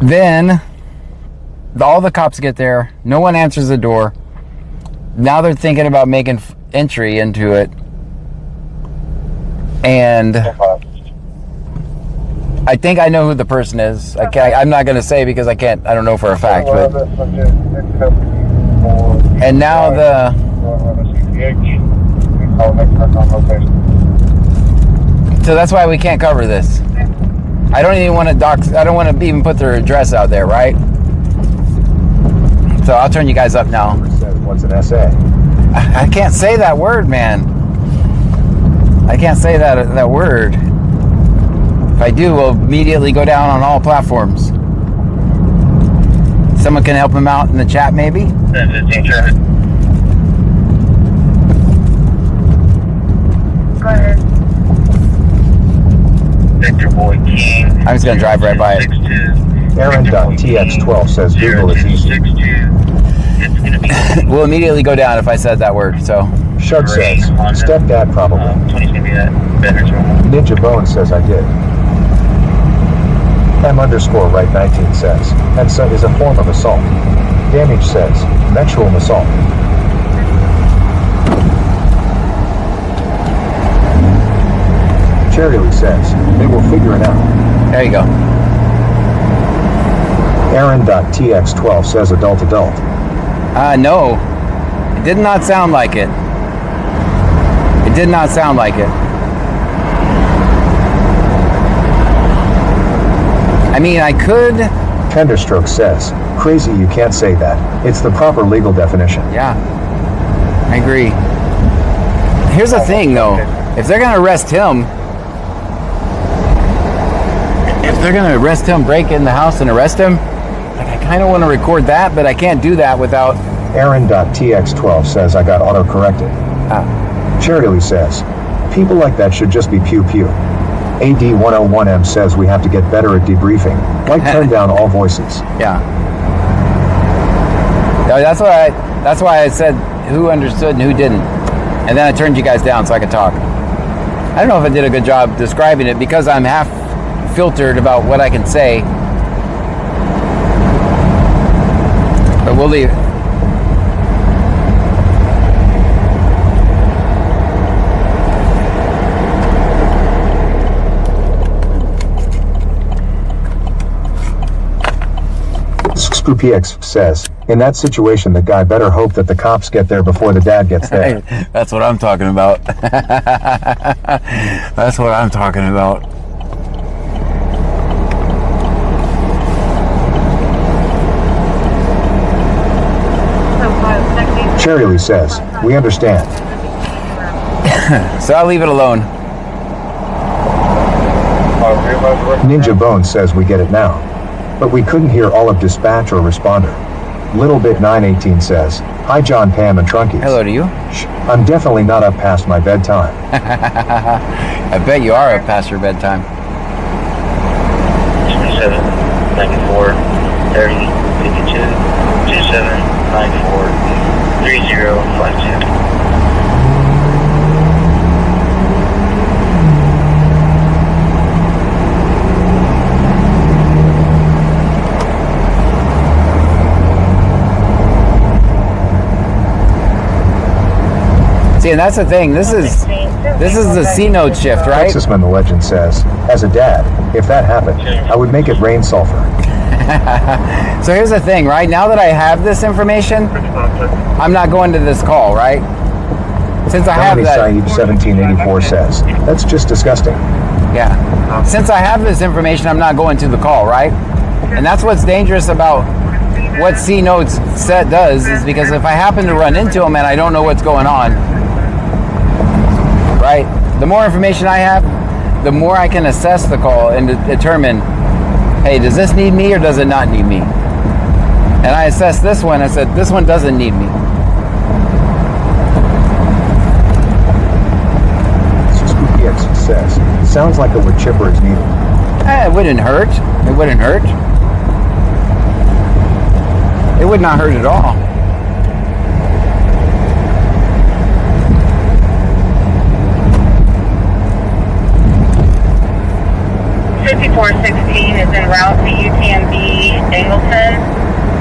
Speaker 3: Then all the cops get there. No one answers the door. Now they're thinking about making entry into it. And I think I know who the person is. I'm not going to say because I don't know for a fact. But and now so that's why we can't cover this. I don't even want to I don't want to even put their address out there, right? So I'll turn you guys up now.
Speaker 5: What's an SA?
Speaker 3: I can't say that word, man. I can't say that word. If I do, we'll immediately go down on all platforms. Someone can help him out in the chat, maybe?
Speaker 10: Go ahead.
Speaker 6: Victor Boy King.
Speaker 3: I'm just going to drive right by it.
Speaker 5: Aaron.tx12 says Google is easy.
Speaker 3: We'll immediately go down if I said that word, so.
Speaker 5: Shug says, stepdad probably. Ninja Bone says I did. M_right19 says, and so is a form of assault. Damage says, sexual assault. Charity says, they will figure it out.
Speaker 3: There you go.
Speaker 5: Aaron.tx12 says adult.
Speaker 3: No. It did not sound like it. It did not sound like it. I mean, I could...
Speaker 5: Tenderstroke says, crazy you can't say that. It's the proper legal definition.
Speaker 3: Yeah. I agree. Here's the thing, though. If they're going to arrest him... If they're going to arrest him, break in the house and arrest him, like, I kind of want to record that, but I can't do that without...
Speaker 5: Aaron.tx12 says I got auto-corrected. Charity says, people like that should just be pew-pew. AD101M says we have to get better at debriefing. Like turn down all voices.
Speaker 3: Yeah. That's why I said who understood and who didn't. And then I turned you guys down so I could talk. I don't know if I did a good job describing it because I'm half filtered about what I can say. But we'll leave.
Speaker 5: PX says, in that situation, the guy better hope that the cops get there before the dad gets there.
Speaker 3: That's what I'm talking about. That's what I'm talking about.
Speaker 5: Charity says, we understand.
Speaker 3: So I'll leave it alone.
Speaker 5: Ninja Bone says we get it now. But we couldn't hear all of dispatch or responder. Little Bit 918 says, hi John, Pam, and Trunkies.
Speaker 3: Hello to you.
Speaker 5: I'm definitely not up past my bedtime.
Speaker 3: I bet you are up past your bedtime.
Speaker 6: 27, 94, 30, 52, 27, 94, 3052.
Speaker 3: See, and that's the thing. This is the C-note shift, right?
Speaker 5: Texasman the Legend says, as a dad, if that happened, I would make it rain sulfur.
Speaker 3: So here's the thing, right? Now that I have this information, I'm not going to this call, right? Since I have that...
Speaker 5: Saeed 1784 says, that's just disgusting.
Speaker 3: Yeah. Since I have this information, I'm not going to the call, right? And that's what's dangerous about what C Notes set does is because if I happen to run into them and I don't know what's going on, right? The more information I have, the more I can assess the call and determine, hey, does this need me or does it not need me? And I assessed this one. I said, this one doesn't need me.
Speaker 5: PX says, sounds like a wood chipper is needed.
Speaker 3: It wouldn't hurt. It wouldn't hurt. It would not hurt at all.
Speaker 10: is en route to UTMB Angleton.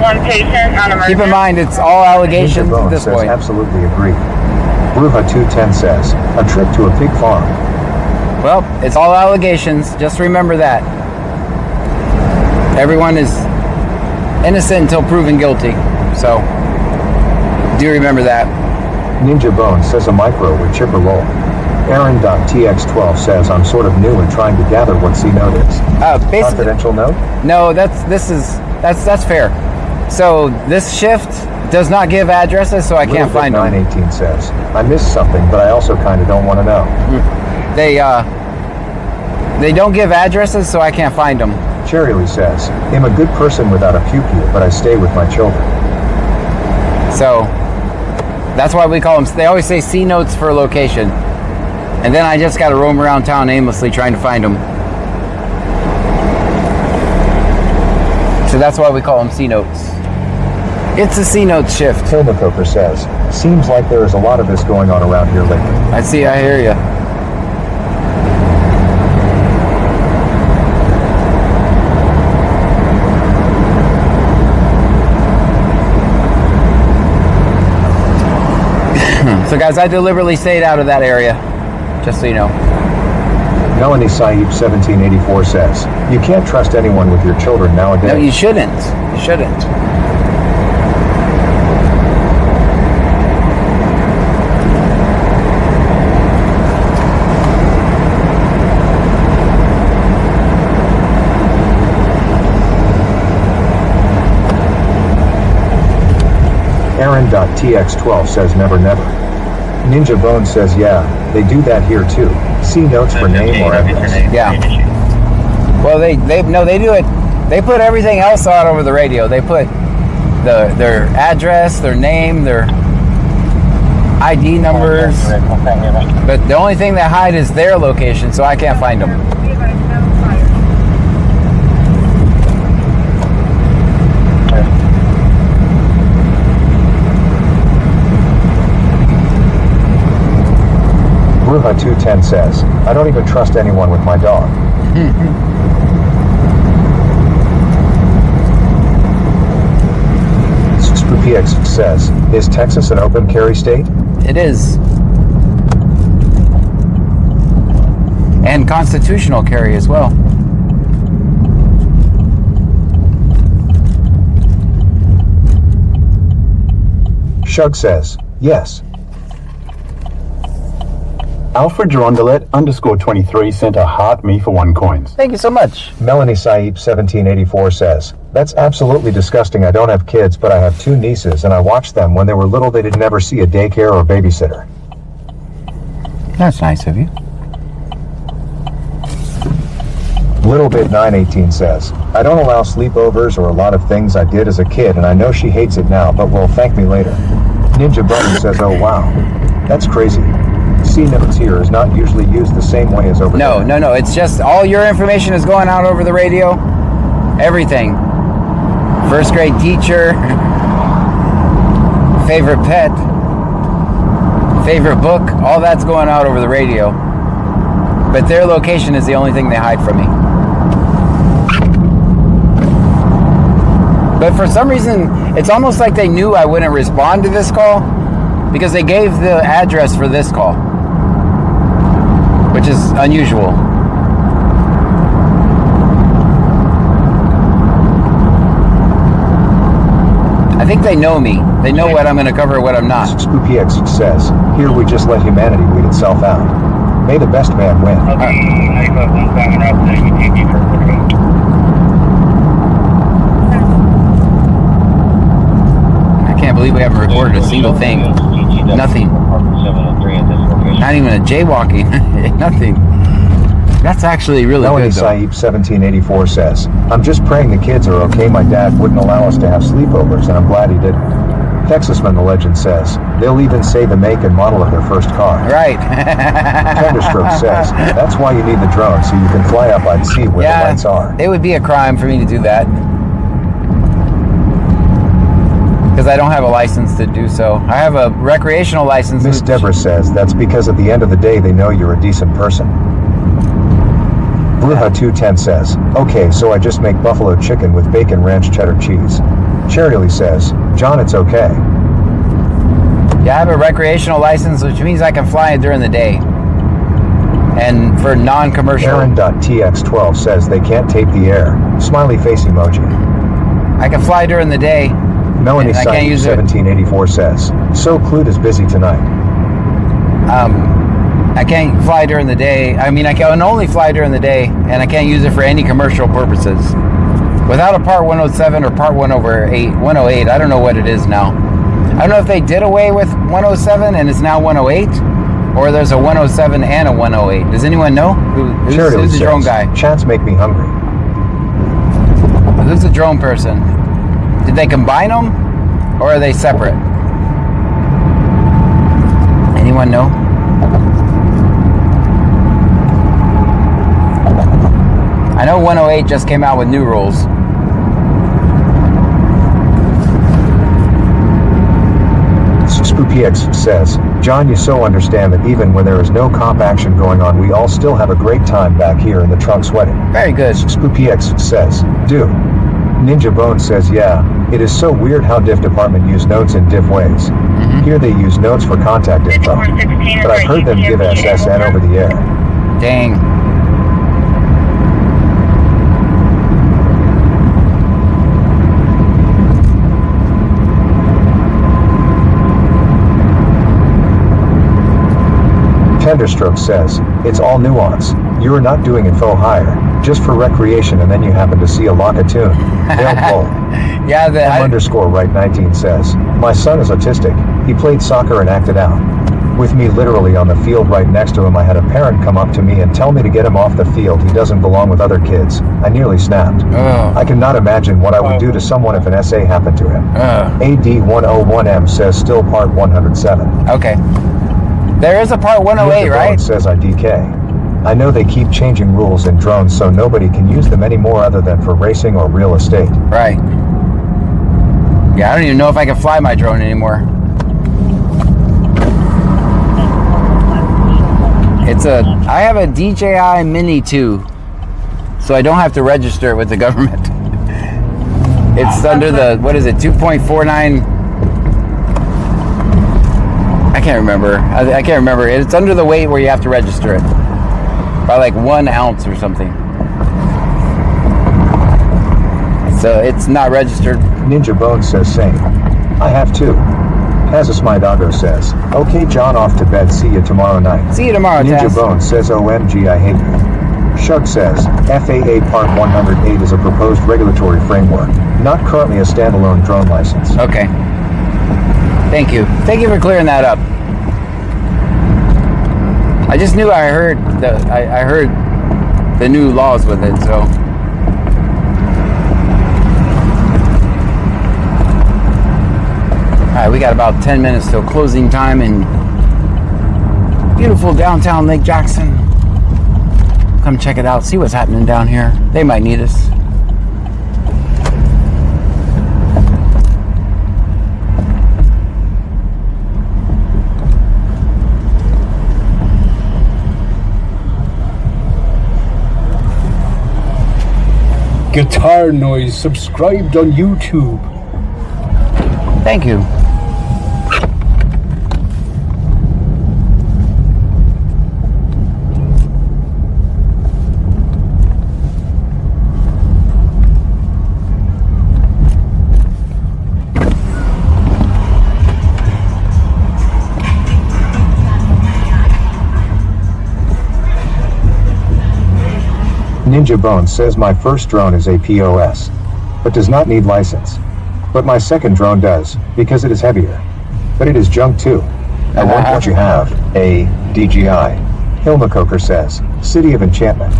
Speaker 10: One patient on emergency.
Speaker 3: Keep in mind, it's all allegations at this point.
Speaker 5: Absolutely agree. Ruva 210 says, a trip to a pig farm.
Speaker 3: Well, it's all allegations. Just remember that. Everyone is innocent until proven guilty. So, do remember that.
Speaker 5: Ninja Bone says a micro with chipper roll. Aaron.tx12 says, I'm sort of new and trying to gather what C note is. Confidential note?
Speaker 3: No, that's fair. So this shift does not give addresses, so I can't find them.
Speaker 5: 918 says, I missed something, but I also kind of don't want to know.
Speaker 3: They don't give addresses, so I can't find them.
Speaker 5: Cherry says, I'm a good person without a pew-pew, but I stay with my children.
Speaker 3: So that's why we call them, they always say C notes for location. And then I just got to roam around town aimlessly trying to find them. So that's why we call them C notes. It's a C note shift.
Speaker 5: Tilmacoker says, seems like there is a lot of this going on around here lately.
Speaker 3: I hear you. So guys, I deliberately stayed out of that area, just so you know.
Speaker 5: Melanie Saib 1784 says, you can't trust anyone with your children nowadays.
Speaker 3: No, you shouldn't. You shouldn't.
Speaker 5: Aaron.tx12 says never never. Ninja Bone says yeah, they do that here too. C notes for name or address.
Speaker 3: Yeah. Well, they do it. They put everything else out over the radio. They put their address, their name, their ID numbers. But the only thing they hide is their location, so I can't find them.
Speaker 5: Ruha 210 says, I don't even trust anyone with my dog. SpoopyX says, is Texas an open carry state?
Speaker 3: It is. And constitutional carry as well.
Speaker 5: Shug says, yes.
Speaker 9: Alfred Gerondelet _23 sent a heart me for 1 coin.
Speaker 3: Thank you so much.
Speaker 5: Melanie Saib 1784 says, that's absolutely disgusting. I don't have kids, but I have 2 nieces, and I watched them when they were little. They did never see a daycare or babysitter.
Speaker 3: That's nice of you.
Speaker 5: Little Bit 918 says, I don't allow sleepovers or a lot of things I did as a kid, and I know she hates it now, but will thank me later. Ninja Button says, oh wow, that's crazy. C notes here is not usually used the same way as over there.
Speaker 3: No. It's just all your information is going out over the radio. Everything. First grade teacher, favorite pet, favorite book, all that's going out over the radio. But their location is the only thing they hide from me. But for some reason, it's almost like they knew I wouldn't respond to this call because they gave the address for this call, which is unusual. I think they know me. They know what I'm going to cover and what I'm not.
Speaker 5: SpoopyX says, here we just let humanity weed itself out. May the best man win.
Speaker 3: believe we haven't recorded a single thing. Nothing. Not even a jaywalking. Nothing. That's actually really
Speaker 5: Melanie
Speaker 3: good, though.
Speaker 5: Saib 1784 says, I'm just praying the kids are okay. My dad wouldn't allow us to have sleepovers, and I'm glad he didn't. Texasman the legend says, they'll even say the make and model of their first car.
Speaker 3: Right.
Speaker 5: Thunderstroke says, that's why you need the drone, so you can fly up and see where the lights are.
Speaker 3: It would be a crime for me to do that. Because I don't have a license to do so. I have a recreational license.
Speaker 5: Miss Deborah says, that's because at the end of the day, they know you're a decent person. Bruja 210 says, okay, so I just make buffalo chicken with bacon ranch cheddar cheese. Charity says, John, it's okay.
Speaker 3: Yeah, I have a recreational license, which means I can fly it during the day. And for non-commercial.
Speaker 5: Aaron.tx12 says they can't tape the air. Smiley face emoji.
Speaker 3: I can fly during the day.
Speaker 5: Melanie Saib 1784 says, so Clute is busy tonight.
Speaker 3: I can't fly during the day. I mean, I can only fly during the day, and I can't use it for any commercial purposes. Without a Part 107 or Part 108, I don't know what it is now. I don't know if they did away with 107 and it's now 108, or there's a 107 and a 108. Does anyone know? Who's the drone guy?
Speaker 5: Chats make me hungry.
Speaker 3: Who's the drone person? Did they combine them, or are they separate? Anyone know? I know 108 just came out with new rules.
Speaker 5: SpoopyX says, John, you so understand that even when there is no cop action going on, we all still have a great time back here in the trunk sweating.
Speaker 3: Very good.
Speaker 5: SpoopyX says, do. Ninja Bone says, yeah, it is so weird how diff department use notes in diff ways. Here they use notes for contact info, but I've heard them give SSN over the air.
Speaker 3: Dang.
Speaker 5: Tenderstroke says, it's all nuance. You are not doing info hire, just for recreation, and then you happen to see a lock-a-tune. They'll pull.
Speaker 3: Yeah,
Speaker 5: underscore right 19 says, my son is autistic. He played soccer and acted out. With me literally on the field right next to him, I had a parent come up to me and tell me to get him off the field. He doesn't belong with other kids. I nearly snapped. I cannot imagine what I would do to someone if an SA happened to him. AD101M says still Part 107.
Speaker 3: Okay. There is a Part 108, right?
Speaker 5: Says IDK. I know they keep changing rules in drones so nobody can use them anymore other than for racing or real estate.
Speaker 3: Right. Yeah, I don't even know if I can fly my drone anymore. I have a DJI Mini 2, so I don't have to register it with the government. It's under the, what is it, 2.49? I can't remember. I can't remember. It's under the weight where you have to register it by like 1 ounce or something. So it's not registered.
Speaker 5: Ninja Bone says same. I have two. Tazis My Doggo says, okay John, off to bed, see you tomorrow night.
Speaker 3: See you tomorrow,
Speaker 5: Ninja
Speaker 3: Taz.
Speaker 5: Bone says OMG I hate you. Shug says, FAA Part 108 is a proposed regulatory framework, not currently a standalone drone license.
Speaker 3: Okay. Thank you. Thank you for clearing that up. I just knew I heard the new laws with it, so. Alright, we got about 10 minutes till closing time in beautiful downtown Lake Jackson. Come check it out, see what's happening down here. They might need us.
Speaker 7: Guitar Noise subscribed on YouTube.
Speaker 3: Thank you.
Speaker 5: Ninja Bone says my first drone is a POS, but does not need license. but my second drone does, because it is heavier. But it is junk too. I want what you have. A DGI. Hilma Coker says, City of Enchantment.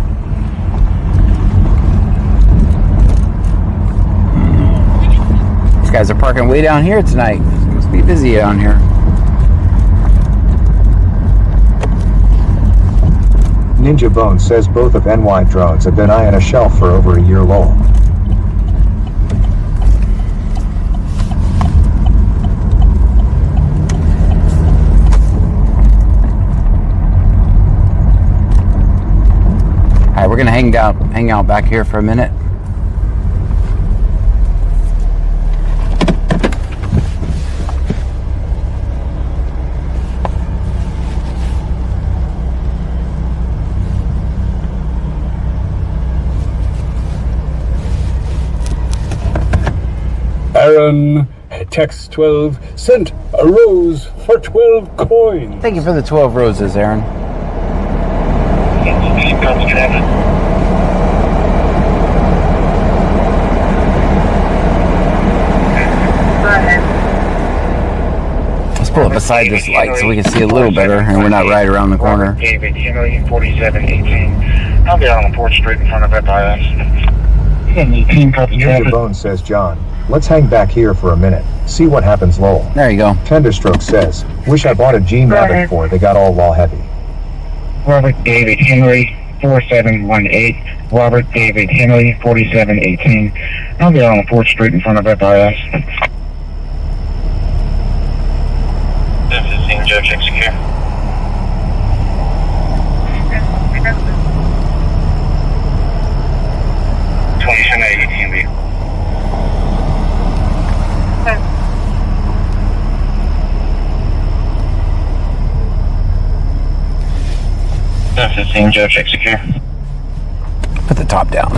Speaker 3: These guys are parking way down here tonight. It must be busy down here.
Speaker 5: Ninja Bone says both of NY drones have been eyeing a shelf for over a year. Lol.
Speaker 3: Alright, we're gonna hang out back here for a minute.
Speaker 7: Aaron, text 12, sent a rose for 12 coins.
Speaker 3: Thank you for the 12 roses, Aaron. Let's pull up beside this light so we can see a little better and we're not right around the corner.
Speaker 12: David Henry, 4718. I'll be out on the porch straight in front of FIS.
Speaker 5: Ninja Bone says, John, let's hang back here for a minute. See what happens. Lol.
Speaker 3: There you go.
Speaker 5: Tenderstroke says, wish I bought a G Mavic for they got all law heavy.
Speaker 12: Robert David Henry, 4718. Robert David Henry, 4718. I'll be out on the porch straight in front of FIS. This is St. Judge Execute. This is St. Judge Execute.
Speaker 3: Put the top down.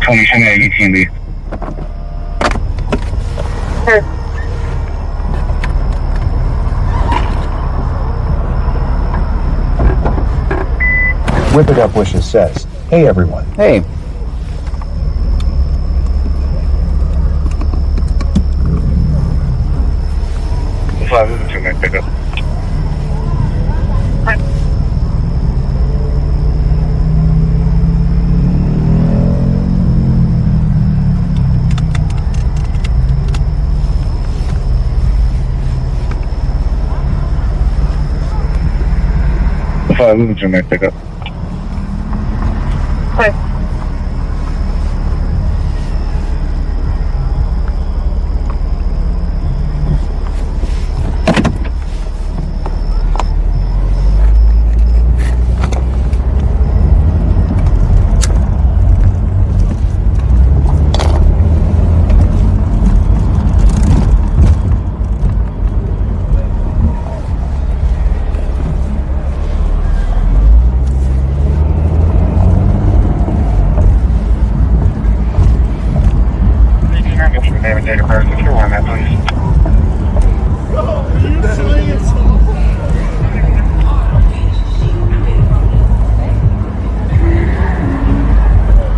Speaker 12: 2010 ATMB.
Speaker 5: Whip It Up Wishes says, hey everyone.
Speaker 3: Hey.
Speaker 12: Pick up. Pick up.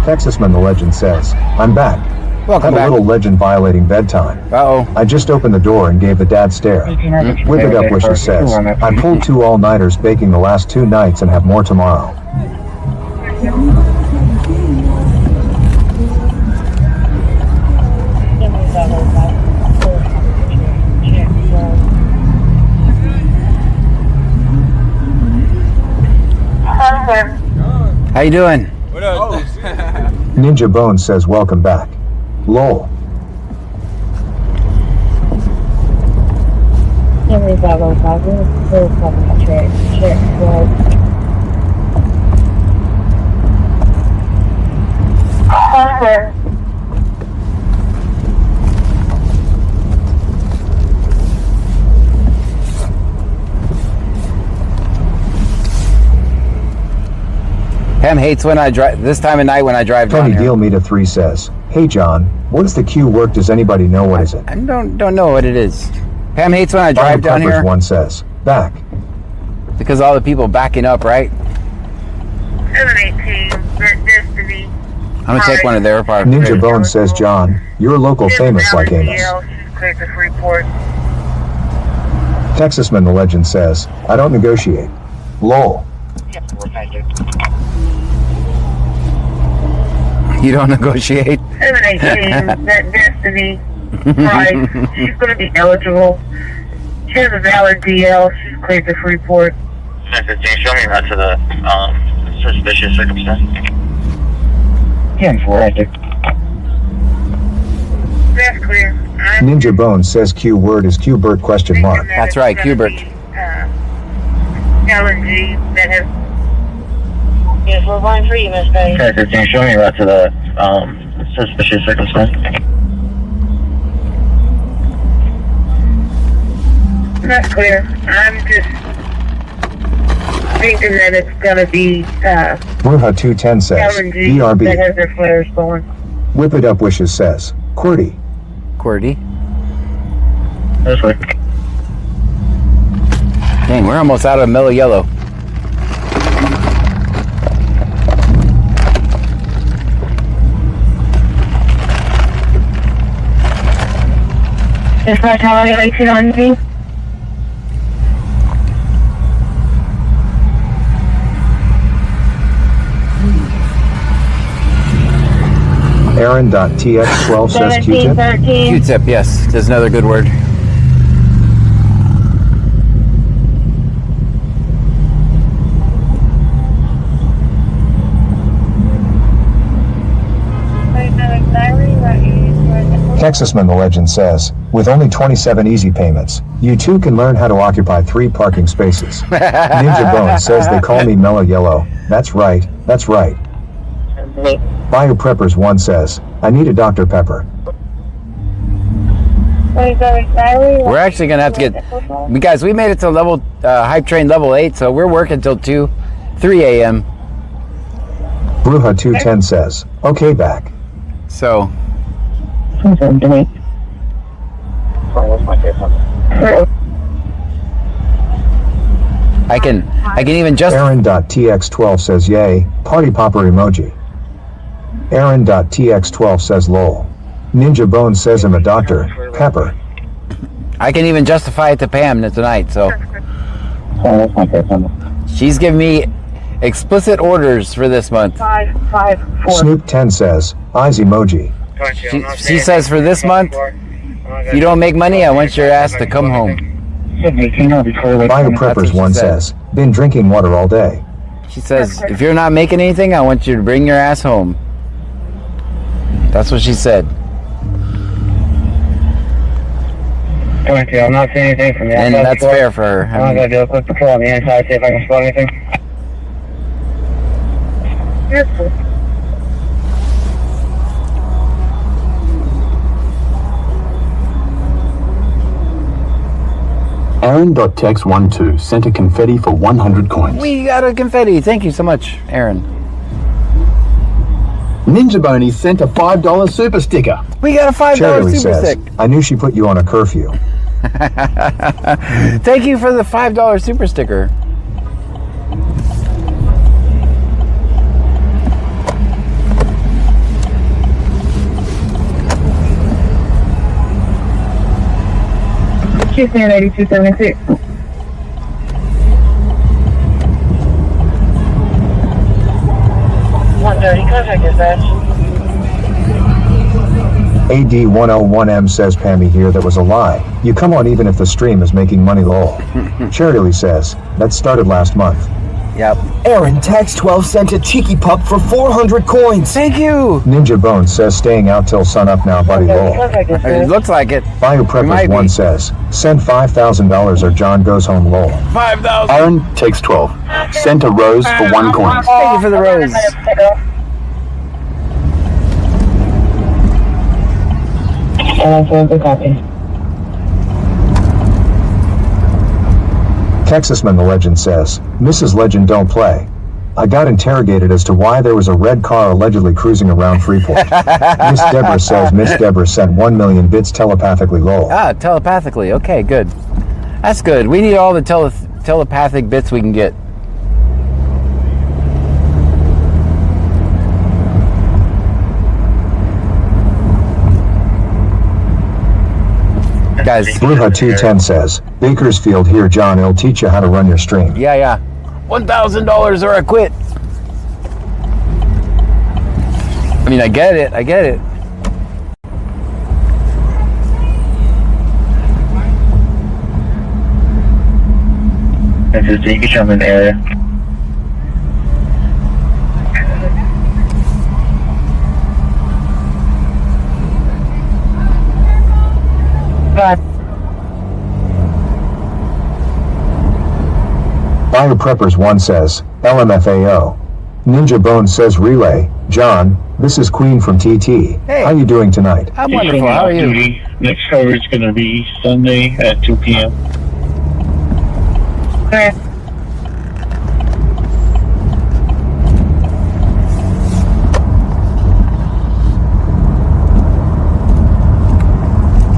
Speaker 5: Texasman the Legend says, I'm back.
Speaker 3: Welcome back.
Speaker 5: Had a little legend violating bedtime.
Speaker 3: Uh-oh.
Speaker 5: I just opened the door and gave the dad stare. Whip It Up Wishes says, I pulled 2 all-nighters baking the last 2 nights and have more tomorrow.
Speaker 3: How you doing?
Speaker 14: What up?
Speaker 5: Ninja Bone says, welcome back. Lol.
Speaker 3: Pam hates when I drive this time of night when I drive down
Speaker 5: Tony
Speaker 3: here.
Speaker 5: Deal Meter 3 says, hey John, what is the Q work? Does anybody know what is it?
Speaker 3: I don't know what it is. Pam hates when I drive down here.
Speaker 5: 1 says, back.
Speaker 3: Because all the people backing up, right?
Speaker 10: 718, just to be
Speaker 3: I'm gonna take one of their parts.
Speaker 5: Ninja Bone says, John, you're local famous like Amos.
Speaker 10: She's cleared to Freeport.
Speaker 5: Texasman the Legend says, I don't negotiate. Lol.
Speaker 3: You don't negotiate?
Speaker 10: 718, that Destiny Price, she's going to be eligible. She has a valid DL. She's cleared to Freeport.
Speaker 6: 915, show me right to the suspicious circumstance.
Speaker 11: 10-4, active.
Speaker 10: That's clear.
Speaker 5: Ninja Bone says Q word is Q-Bert question mark.
Speaker 3: That's right, Q-Bert.
Speaker 10: LNG that has... Yes, we're going for you, Miss Bay.
Speaker 6: 915, show me right to the suspicious circumstance.
Speaker 10: That's clear. I'm just thinking that it's going to be
Speaker 5: Ruha 210 says,
Speaker 10: LNG that
Speaker 5: BRB.
Speaker 10: has their flares going.
Speaker 5: Whip It Up Wishes says, QWERTY.
Speaker 3: QWERTY.
Speaker 6: That's right.
Speaker 3: Dang, we're almost out of mellow yellow.
Speaker 10: Is that how I got it on me?
Speaker 5: Aaron.tx12 says Q-tip.
Speaker 10: 1713.
Speaker 3: Q-tip, yes. There's another good word.
Speaker 5: Texasman the Legend says, with only 27 easy payments, you too can learn how to occupy 3 parking spaces. Ninja Bone says they call me Mellow Yellow. That's right, that's right. Bio Preppers 1 says, I need a Dr. Pepper.
Speaker 3: We're actually gonna have to get, guys, we made it to level, hype train level 8, so we're working till 3 a.m.
Speaker 5: Bruja 210 says, okay, back.
Speaker 3: So, I can even just...
Speaker 5: Aaron.tx12 says yay, party popper emoji. Aaron.tx12 says lol. Ninja Bone says I'm a Dr. Pepper.
Speaker 3: I can even justify it to Pam tonight, so... She's giving me explicit orders for this month.
Speaker 10: 554.
Speaker 5: Snoop 10 says, eyes emoji.
Speaker 3: She says for this month, if you don't make money, I want your ass to come home.
Speaker 5: Bio Preppers 1 says, been drinking water all day.
Speaker 3: She says, if you're not making anything, I want you to bring your ass home. That's what she said.
Speaker 11: I'm not seeing anything from you.
Speaker 3: And that's fair for her.
Speaker 11: I'm going to do a quick patrol on the inside, see if I can spot anything.
Speaker 9: Aaron.tex12 sent a confetti for 100 coins.
Speaker 3: We got a confetti. Thank you so much, Aaron.
Speaker 9: Ninja Boney sent a $5 super sticker.
Speaker 3: We got a $5
Speaker 5: Charlie
Speaker 3: super
Speaker 5: says,
Speaker 3: stick.
Speaker 5: I knew she put you on a curfew.
Speaker 3: Thank you for the $5 super sticker.
Speaker 4: She's saying 8276.
Speaker 10: Contact dispatch.
Speaker 5: AD101M says Pammy here, that was a lie. You come on even if the stream is making money lol. Charity says, that started last month.
Speaker 3: Yep.
Speaker 8: Aaron Tax 12 sent a cheeky pup for 400 coins.
Speaker 3: Thank you.
Speaker 5: Ninja Bone says staying out till sun up now buddy lol.
Speaker 3: It looks like it.
Speaker 5: Bio Preppers 1 says, send $5,000 or John goes home lol.
Speaker 3: 5,000.
Speaker 9: Aaron takes 12. Sent a rose for 1 coin.
Speaker 3: Thank you for the rose.
Speaker 5: Texasman the Legend says, Mrs. Legend don't play. I got interrogated as to why there was a red car allegedly cruising around Freeport. Miss Deborah says Miss Deborah sent 1 million bits telepathically lol.
Speaker 3: Ah, telepathically. Okay, good. That's good. We need all the telepathic bits we can get. Guys.
Speaker 5: Bruja 210 says, Bakersfield here, John. It'll teach you how to run your stream.
Speaker 3: Yeah. $1,000 or I quit. I mean, I get it.
Speaker 12: This is Jake Sherman area.
Speaker 5: Fire Preppers 1 says, LMFAO. Ninja Bone says relay. John, this is Queen from TT.
Speaker 3: Hey.
Speaker 5: How you doing tonight?
Speaker 3: I'm wonderful. How are you?
Speaker 12: Next coverage is going to be Sunday at 2 p.m.
Speaker 10: Okay.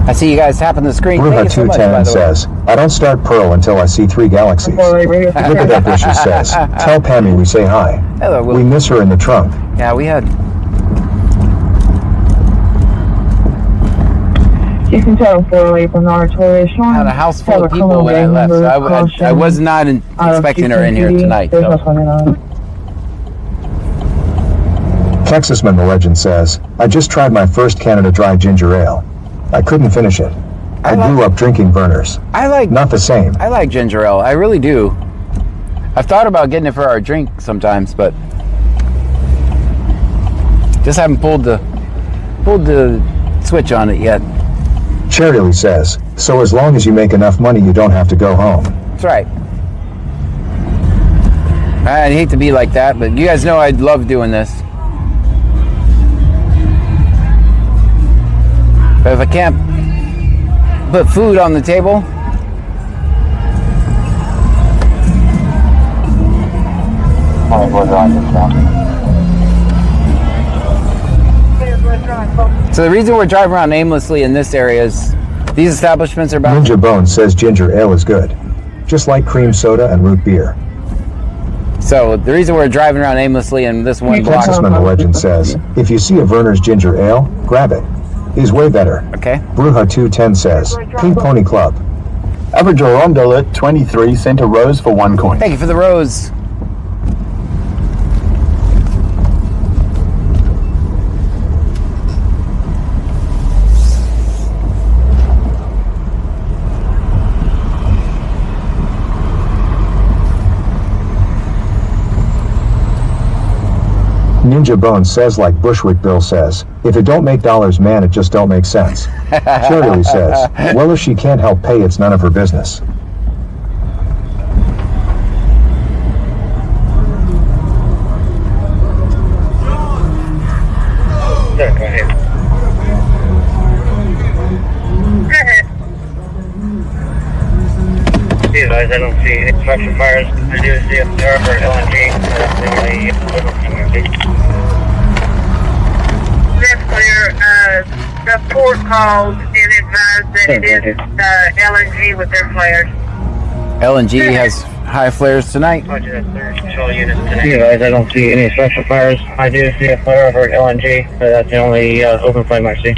Speaker 3: I see you guys tapping the screen.
Speaker 5: Bruja 210 says, I don't start Pearl until I see 3 galaxies. Liquid Wishes says, tell Pammy we say hi.
Speaker 3: Hello, Will.
Speaker 5: We miss her in the trunk.
Speaker 3: Yeah, we had.
Speaker 4: You can tell for Bernard Torres.
Speaker 3: Had a house full of people when I left, so I was not expecting her in here tonight. So.
Speaker 5: Texasman the Legend says, I just tried my first Canada Dry Ginger Ale. I couldn't finish it. I grew up drinking Burners. Not the same.
Speaker 3: I like ginger ale. I really do. I've thought about getting it for our drink sometimes, but just haven't pulled the switch on it yet.
Speaker 5: Charity says, so as long as you make enough money, you don't have to go home.
Speaker 3: That's right. I'd hate to be like that, but you guys know I'd love doing this. But if I can't put food on the table, so the reason we're driving around aimlessly in this area is these establishments are about.
Speaker 5: Ninja Bone says ginger ale is good, just like cream soda and root beer.
Speaker 3: So the reason we're driving around aimlessly in this one block.
Speaker 5: Texasman the Legend says, if you see a Verner's ginger ale, grab it. He's way better.
Speaker 3: Okay.
Speaker 5: Bruja 210 says, Pink Pony Club.
Speaker 9: Average Arondel at 23 cent a rose for 1 coin.
Speaker 3: Thank you for the rose.
Speaker 5: Ninja Bone says like Bushwick Bill says, if it don't make dollars, man, it just don't make sense. Charity says, well, if she can't help pay, it's none of her business.
Speaker 12: Go ahead. I don't see any structure fires. I do see a fire for LNG. That's the only
Speaker 10: That's clear. The port called and advised that it is LNG with their flares.
Speaker 3: LNG has high flares tonight.
Speaker 12: Control units tonight. I don't see any structure fires. I do see a fire over at LNG. That's the only open flame I see.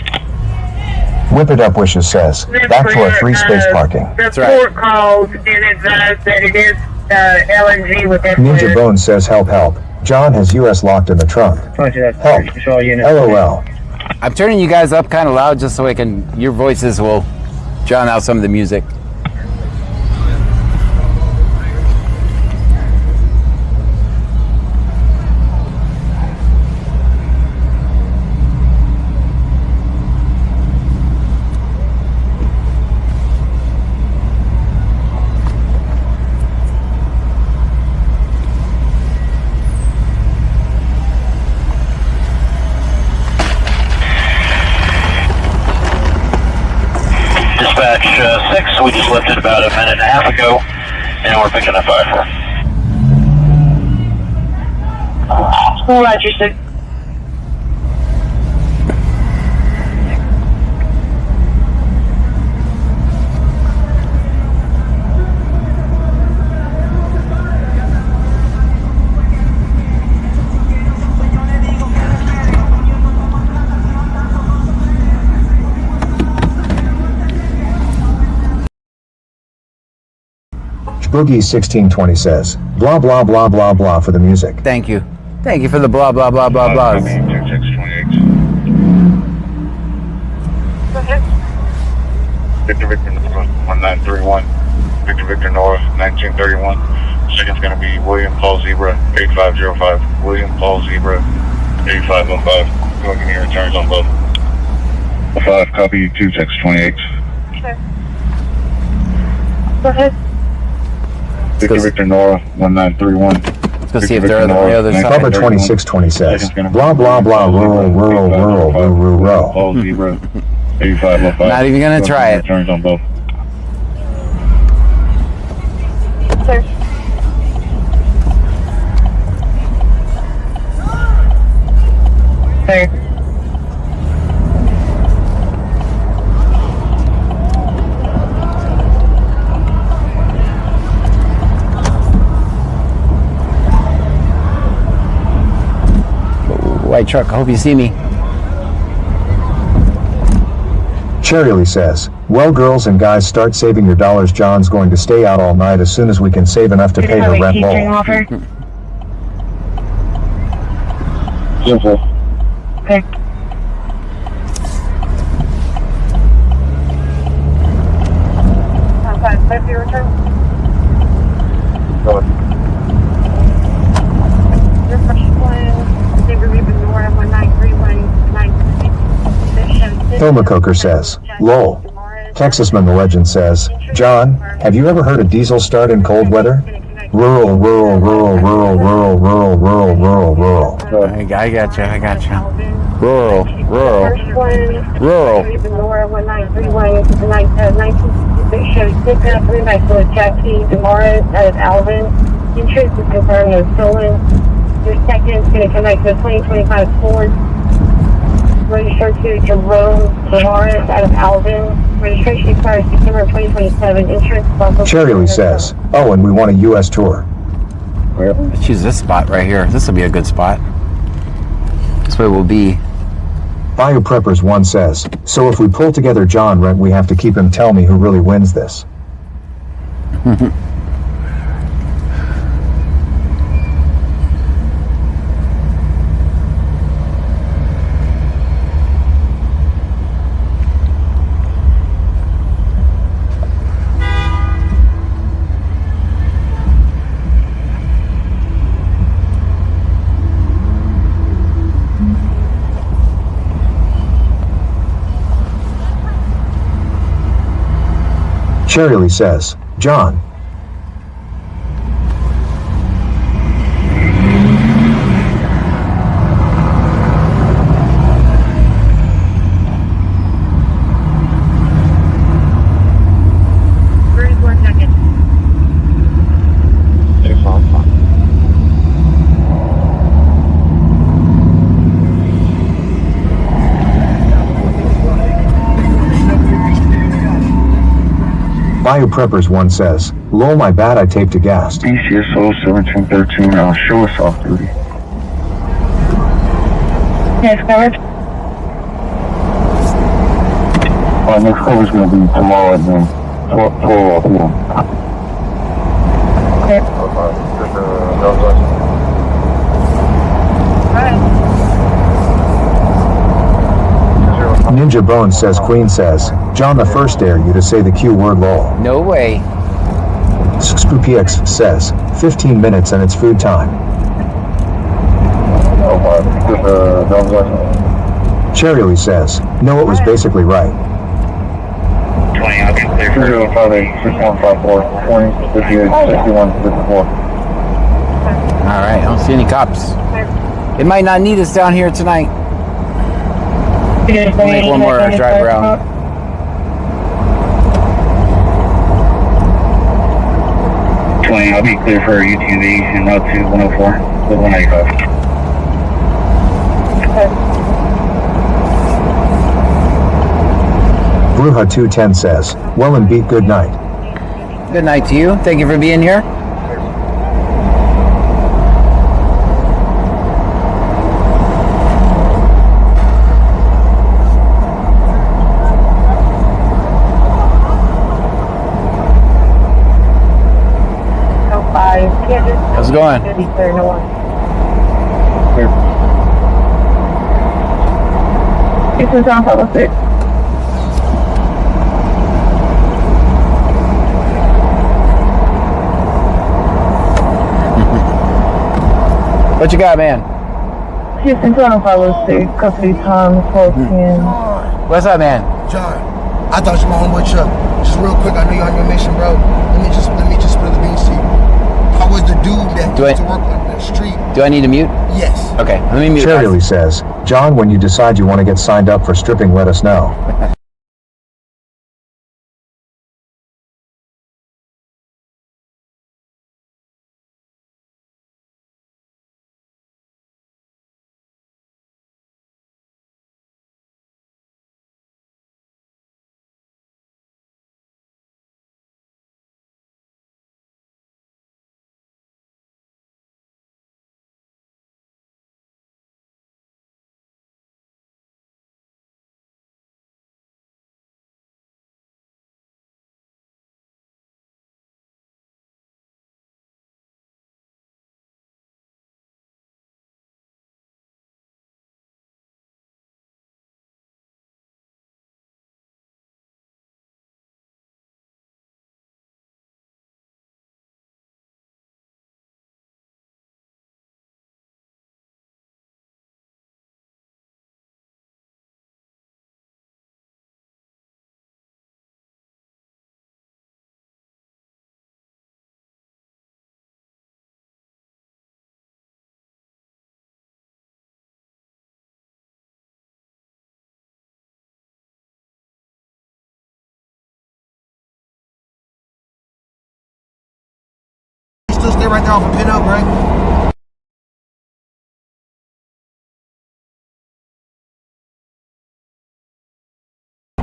Speaker 5: Whip It Up Wishes says, back to our 3-space parking.
Speaker 10: The port called and advised that it is LNG with their
Speaker 5: Ninja
Speaker 10: flares.
Speaker 5: Bone says, help, help. John has US locked in the trunk. Help.
Speaker 12: Control units.
Speaker 5: LOL.
Speaker 3: I'm turning you guys up kind of loud just so your voices will drown out some of the music.
Speaker 6: Dispatch 6, we just left it about a minute and a half ago, and we're picking up 5-4.
Speaker 10: Roger, 6.
Speaker 5: Boogie1620 says, blah blah blah blah blah for the music.
Speaker 3: Thank you. Thank you for the blah blah blah blah blahs.
Speaker 12: Victor 1931. Victor North 1931. Second's going to be William Paul Zebra 8505. William Paul Zebra 8505. Go ahead and your returns on both. 5 copy 2628.
Speaker 10: Okay. Go ahead.
Speaker 12: Victor Nora 1931.
Speaker 3: Let's go see if they're on the other side.
Speaker 5: Bubba 2620 says, blah blah blah rural rural rural rural rural.
Speaker 12: Paul Zebra 8505.
Speaker 3: Not even gonna try it.
Speaker 12: Returns on both.
Speaker 10: Sir. Sir.
Speaker 3: White truck, I hope you see me.
Speaker 5: Cherryly says, well girls and guys, start saving your dollars. John's going to stay out all night as soon as we can save enough to pay her rent low.
Speaker 12: Simple.
Speaker 10: Okay. Five your return.
Speaker 12: Go ahead.
Speaker 10: Your first one, Zebra Nora 1931.
Speaker 5: Thelma Coker says, lol. Texasman the Legend says, John, have you ever heard a diesel start in cold weather? Rural, rural, rural, rural, rural, rural, rural, rural, rural.
Speaker 3: I got you. Rural, rural, rural.
Speaker 10: Nora 1931. Shows picking up 3 nights with Jackie Demora out of Alvin. Insurance is confirmed no stolen. Your second is going to connect to a 2025 Ford. Registered to Jerome Demora out of Alvin. Registration expires September 2027. Insurance is also.
Speaker 5: Cherryly says, oh, and we want a U.S. tour.
Speaker 3: Let's choose this spot right here. This will be a good spot. This way we'll be.
Speaker 5: Bio Preppers 1 says, so if we pull together John rent, we have to keep him. Tell me who really wins this. Cherryly says, John. Bio Preppers 1 says, lol, my bad, I taped a gas.
Speaker 12: DCSO 1713, show us off duty.
Speaker 10: Yes, covered.
Speaker 12: Next cover's going to be tomorrow at noon. 12 p.m.
Speaker 10: Okay.
Speaker 5: Ninja Bone says, Queen says, John, the first dare you to say the Q word lol.
Speaker 3: No way.
Speaker 5: SpoopyX says, 15 minutes and it's food time. Cherryly says, no, it was basically right.
Speaker 12: 20, I'll be clear for 058 6154 20 58 61 54.
Speaker 3: Alright, I don't see any cops. It might not need us down here tonight. We'll make one more drive around.
Speaker 12: I'll be clear for UTV and route to 104 with 195.
Speaker 5: Bruja 210 says, well and beat, good night.
Speaker 3: Good night to you. Thank you for being here. going?
Speaker 4: It's in John Pablo 6.
Speaker 3: What you got, man?
Speaker 4: Houston, Toronto, Pablo 6, custody time, 12:10.
Speaker 3: What's up, man?
Speaker 14: John, I thought you were my homeboy Chuck. Just real quick, I know you're on your mission, bro. Let me just spill the beans to you. How was the dude that used to work on the street?
Speaker 3: Do I need to mute?
Speaker 14: Yes.
Speaker 3: Okay, let me mute.
Speaker 5: Charlie says, John, when you decide you want to get signed up for stripping, let us know.
Speaker 14: Still stay right there off a pin up, right?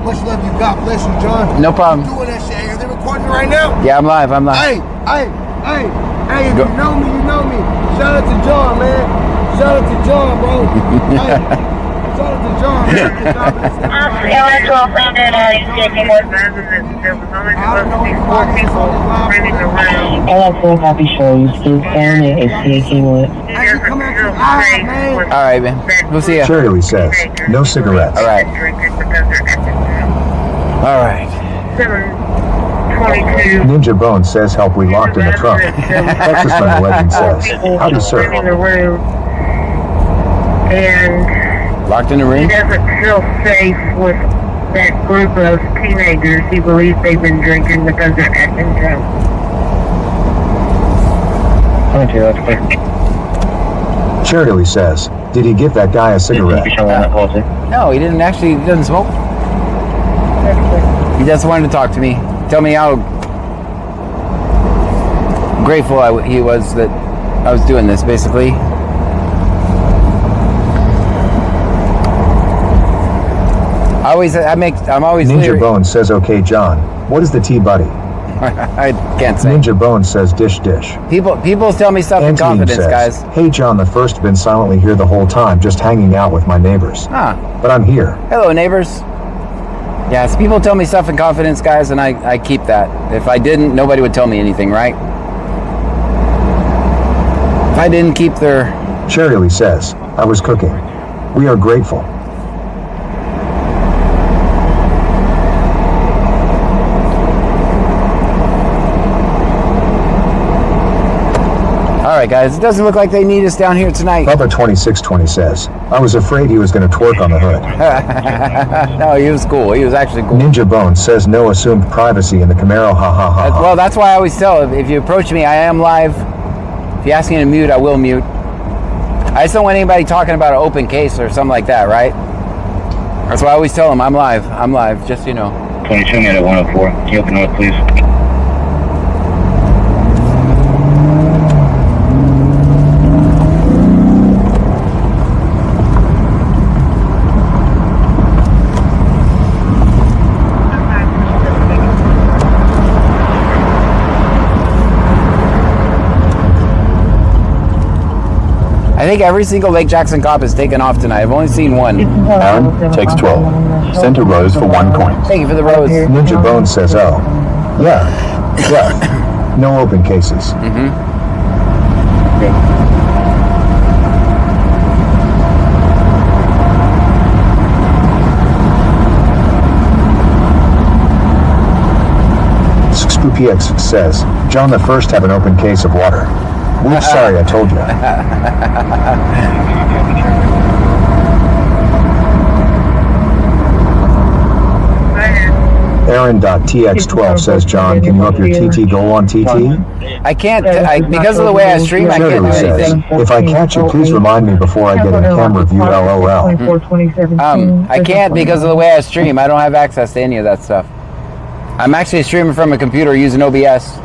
Speaker 14: Much love you. God bless you, John.
Speaker 3: No problem.
Speaker 14: Doing that shit. Are they recording me right now?
Speaker 3: Yeah, I'm live. I'm live.
Speaker 14: Hey, if you know me, you know me. Shout out to John, man. Shout out to John, bro. Hey, shout out to John,
Speaker 4: LF4 copy shows through phone and CAK1.
Speaker 3: All right, man. We'll see ya.
Speaker 5: Charlie says, no cigarettes.
Speaker 3: All right. All right.
Speaker 10: 722.
Speaker 5: Ninja Bone says, help, we locked in the trunk. Texas Runner Legend says, howdy, sir.
Speaker 10: In the room. And
Speaker 3: locked in the room?
Speaker 10: He doesn't feel safe with that group of teenagers. He believes they've been drinking because they're acting drunk.
Speaker 5: Charlie says, did he give that guy a cigarette?
Speaker 3: No, he didn't actually. He doesn't smoke. He just wanted to talk to me. Tell me how grateful he was that I was doing this, basically. I'm always
Speaker 5: Ninja
Speaker 3: leery.
Speaker 5: Bone says, okay, John. What is the tea, buddy?
Speaker 3: I can't say.
Speaker 5: Ninja Bone says, dish.
Speaker 3: People tell me stuff in confidence,
Speaker 5: says,
Speaker 3: guys.
Speaker 5: hey, John, the first been silently here the whole time, just hanging out with my neighbors. But I'm here.
Speaker 3: Hello, neighbors. Yes, people tell me stuff in confidence, guys, and I keep that. If I didn't, nobody would tell me anything, right? If I didn't keep their...
Speaker 5: Charlie says, I was cooking. We are grateful.
Speaker 3: All right, guys, it doesn't look like they need us down here tonight.
Speaker 5: Bubba 2620 says, I was afraid he was going to twerk on the hood.
Speaker 3: No, he was cool. He was actually cool.
Speaker 5: Ninja Bone says no assumed privacy in the Camaro, ha ha ha.
Speaker 3: Well, that's why I always tell him, if you approach me, I am live. If you ask me to mute, I will mute. I just don't want anybody talking about an open case or something like that, right? That's why I always tell them, I'm live, just so you know.
Speaker 15: 22 minute at 104. Can you open up, please?
Speaker 3: I think every single Lake Jackson cop is taken off tonight. I've only seen one.
Speaker 5: Aaron takes 12. Sent a rose for 1 coin.
Speaker 3: Thank you for the rose.
Speaker 5: Ninja Bone says, oh. Yeah. No open cases. PX says, John the First have an open case of water. Whoops, sorry, I told you. Aaron.tx12 says, John, can you up your TT goal on TT?
Speaker 3: I can't, because of the way I stream, I can't do anything.
Speaker 5: If I catch you, please remind me before I get in camera view, LOL.
Speaker 3: I can't because of the way I stream. I don't have access to any of that stuff. I'm actually streaming from a computer using OBS,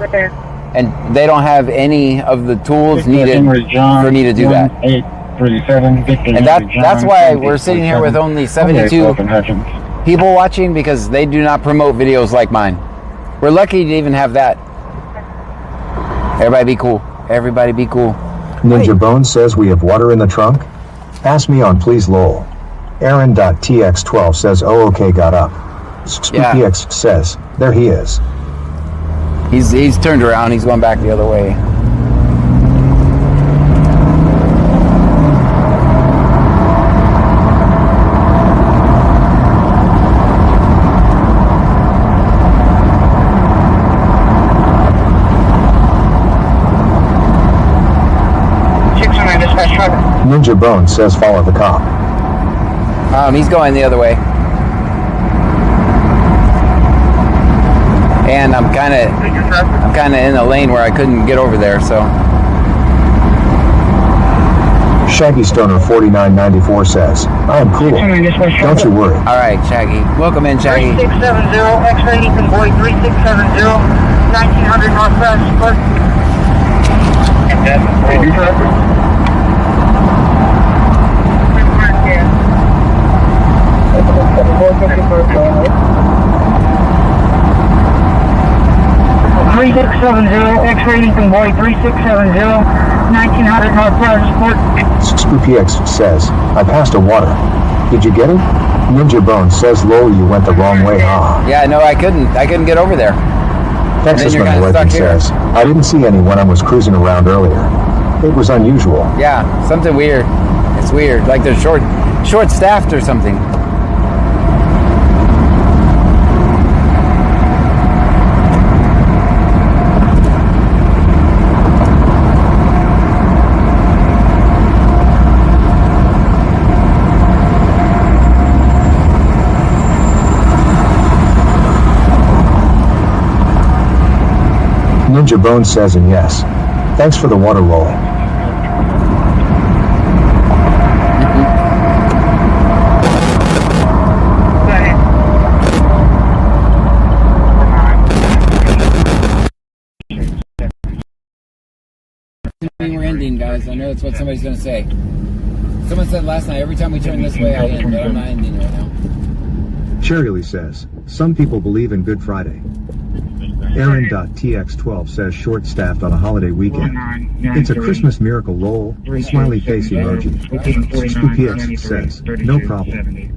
Speaker 3: and they don't have any of the tools needed for me to do that. And that's why we're sitting here with only 72 people watching, because they do not promote videos like mine. We're lucky to even have that. Everybody be cool. Everybody be cool.
Speaker 5: Ninja Bones says we have water in the trunk. Ask me on, please, lol. Aaron.tx12 says, oh, okay, got up. PX says, there he is.
Speaker 3: He's turned around. He's going back the other way.
Speaker 5: Ninja Bones says follow the cop.
Speaker 3: He's going the other way. And I'm kind of in a lane where I couldn't get over there, so.
Speaker 5: Shaggy Stoner 4994 says, I am cool. Don't you worry.
Speaker 3: All right, Shaggy. Welcome in, Shaggy.
Speaker 10: 3670, X-ray Ethan Boy 3670, 1900 Northwest. X-ray Ethan Boy 3670, 1900 Northwest.
Speaker 5: PX says, I passed a water. Did you get it? Ninja Bones says, lol, you went the wrong way, huh?
Speaker 3: Yeah, no, I couldn't get over there.
Speaker 5: Texas Man Legend says, I didn't see any when I was cruising around earlier. It was unusual.
Speaker 3: Yeah, something weird. It's weird, like they're short-staffed or something.
Speaker 5: Ninja Bones says, and yes. Thanks for the water roll.
Speaker 3: We're ending, guys. I know that's what somebody's going to say. Someone said last night, every time we turn this way, I end, but I'm not ending right now.
Speaker 5: Cherry says, some people believe in Good Friday. Aaron.tx12 says short-staffed on a holiday weekend. It's a Christmas miracle roll, smiley face emoji. PX says, no problem.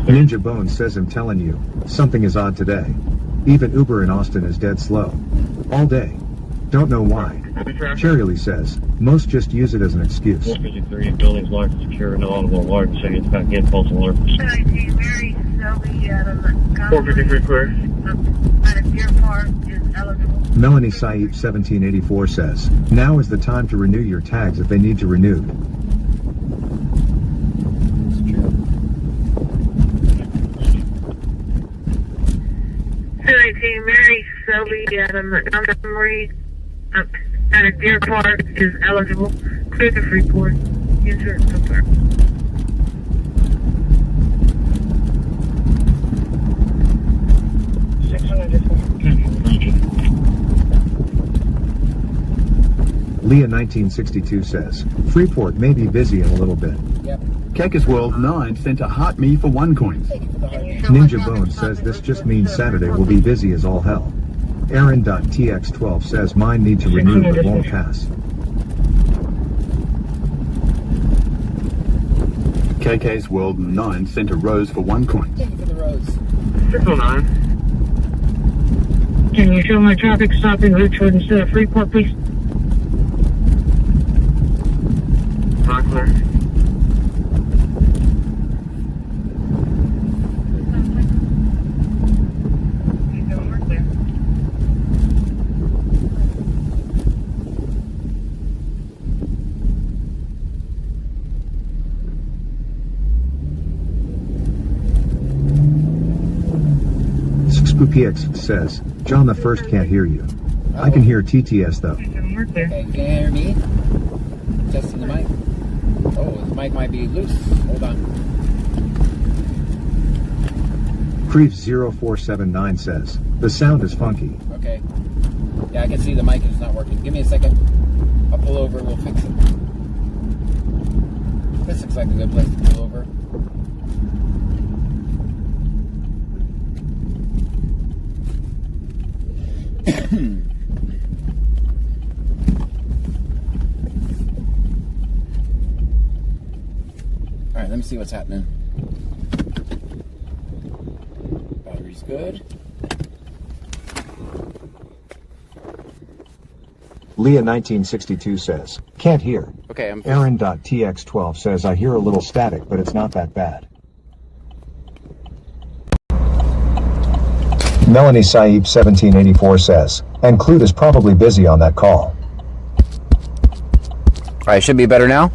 Speaker 5: Ninja Bones says, I'm telling you, something is odd today. Even Uber in Austin is dead slow. All day. Don't know why. Cherry says, most just use it as an excuse.
Speaker 15: 453 buildings locked and secure, no audible alarm, so it's got to get false alarm.
Speaker 10: 453 clear. At a Deer Park is eligible.
Speaker 5: Melanie Saib 1784 says, now is the time to renew your tags if they need to renewed.
Speaker 10: Mary Selby at a Montgomery at a Deer Park is eligible. Clear the Freeport. Insurance confirmed.
Speaker 5: Leah 1962 says, Freeport may be busy in a little bit.
Speaker 3: Yep.
Speaker 16: Cacus World 9 sent a heart me for 1 coin.
Speaker 5: Ninja Bones says this just means Saturday will be busy as all hell. Aaron.tx12 says mine need to renew but won't pass.
Speaker 16: KK's World 9 sent a rose for 1 coin.
Speaker 3: Rose.
Speaker 10: 609. Can you show my traffic stop in Richwood instead of Freeport, please? Rockler.
Speaker 5: SpoopyX says, John the First can't hear you. I can hear TTS though.
Speaker 3: Okay, can you hear me? Testing the mic. Oh, the mic might be loose. Hold on.
Speaker 5: Creef0479 says, the sound is funky.
Speaker 3: Okay. Yeah, I can see the mic is not working. Give me a second. I'll pull over, we'll fix it. This looks like a good place to pull over. Alright, let me see what's happening. Battery's good.
Speaker 5: Leah1962 says, can't hear.
Speaker 3: Okay, I'm
Speaker 5: Aaron.tx12 says, I hear a little static, but it's not that bad. Melanie Saib 1784 says, and Clute is probably busy on that call.
Speaker 3: Alright, should be better now.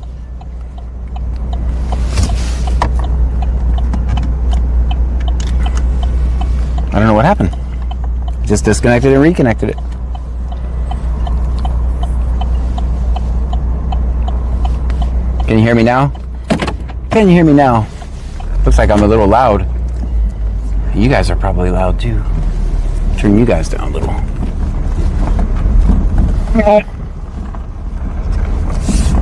Speaker 3: I don't know what happened. Just disconnected and reconnected it. Can you hear me now? Can you hear me now? Looks like I'm a little loud. You guys are probably loud too. Turn you guys down a little.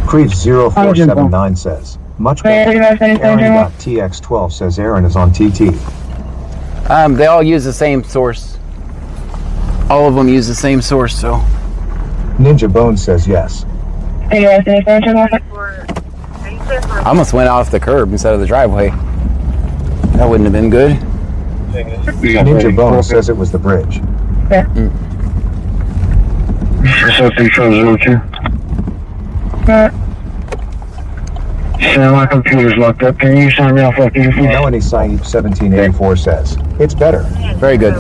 Speaker 5: Creef0479 says, much better. Aaron.tx12 says Aaron is on TT.
Speaker 3: They all use the same source. All of them use the same source, so.
Speaker 5: Ninja Bones says yes.
Speaker 3: I almost went off the curb instead of the driveway. That wouldn't have been good.
Speaker 5: Ninja Bones says it was the bridge.
Speaker 10: Yeah.
Speaker 15: My computer's locked up. Can you sign me off like this?
Speaker 5: Melanie Saib 1784 says, it's better.
Speaker 3: Very good.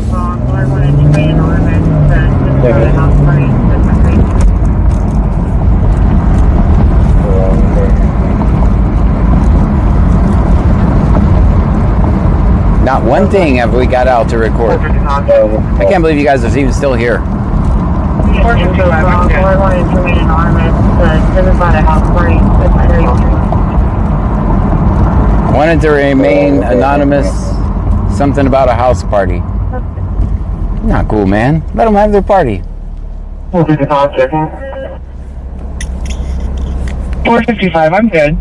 Speaker 3: Not one thing have we got out to record. I can't believe you guys are even still here. Wanted to remain anonymous. Something about a house party. Not cool, man. Let them have their party.
Speaker 10: 455, I'm good.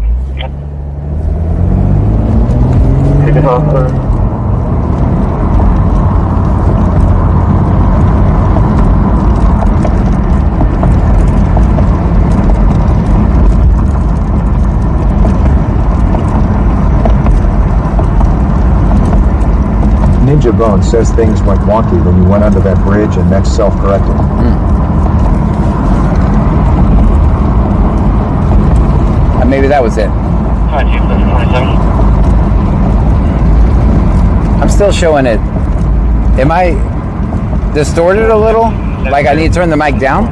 Speaker 5: Ninja Bone says things went wonky when you went under that bridge and next self-corrected.
Speaker 3: Maybe that was it. I'm still showing it. Am I distorted a little? Like I need to turn the mic down?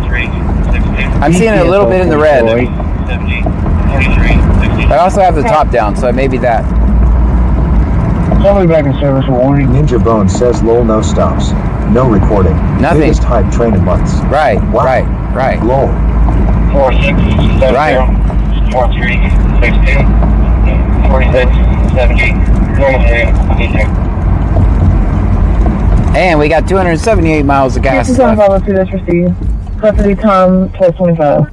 Speaker 3: I'm seeing it a little bit in the red. I also have the top down, so it may be that.
Speaker 15: Somebody back in service for warning.
Speaker 5: Ninja Bone says lol no stops. No recording.
Speaker 3: Nothing.
Speaker 5: Biggest hype train in months.
Speaker 3: Right,
Speaker 5: wow.
Speaker 3: right.
Speaker 5: Lol.
Speaker 15: 4670.
Speaker 3: Right.
Speaker 15: 4362. 4670.
Speaker 3: And we got 278 miles of gas
Speaker 4: This is on
Speaker 3: left.
Speaker 4: follow to this receipt. Custody time 1225.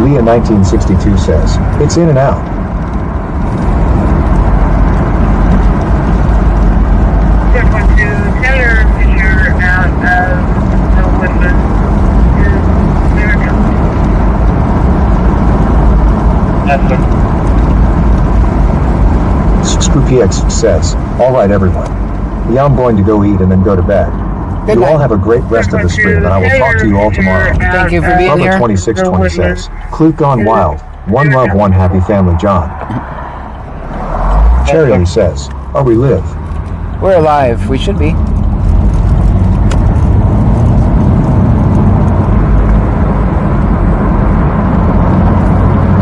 Speaker 5: Leah 1962 says, it's in and out.
Speaker 10: Senator Fisher out of
Speaker 5: ScrewPX says, alright everyone. Yeah, I'm going to go eat and then go to bed.
Speaker 3: Good
Speaker 5: You all
Speaker 3: night.
Speaker 5: have a great rest of the stream, and I will talk to you all tomorrow.
Speaker 3: Thank you for being here.
Speaker 5: Bubba 2620 says, Clute gone wild. One love, one happy family, John. Charity says, are we live?
Speaker 3: We're alive. We should be.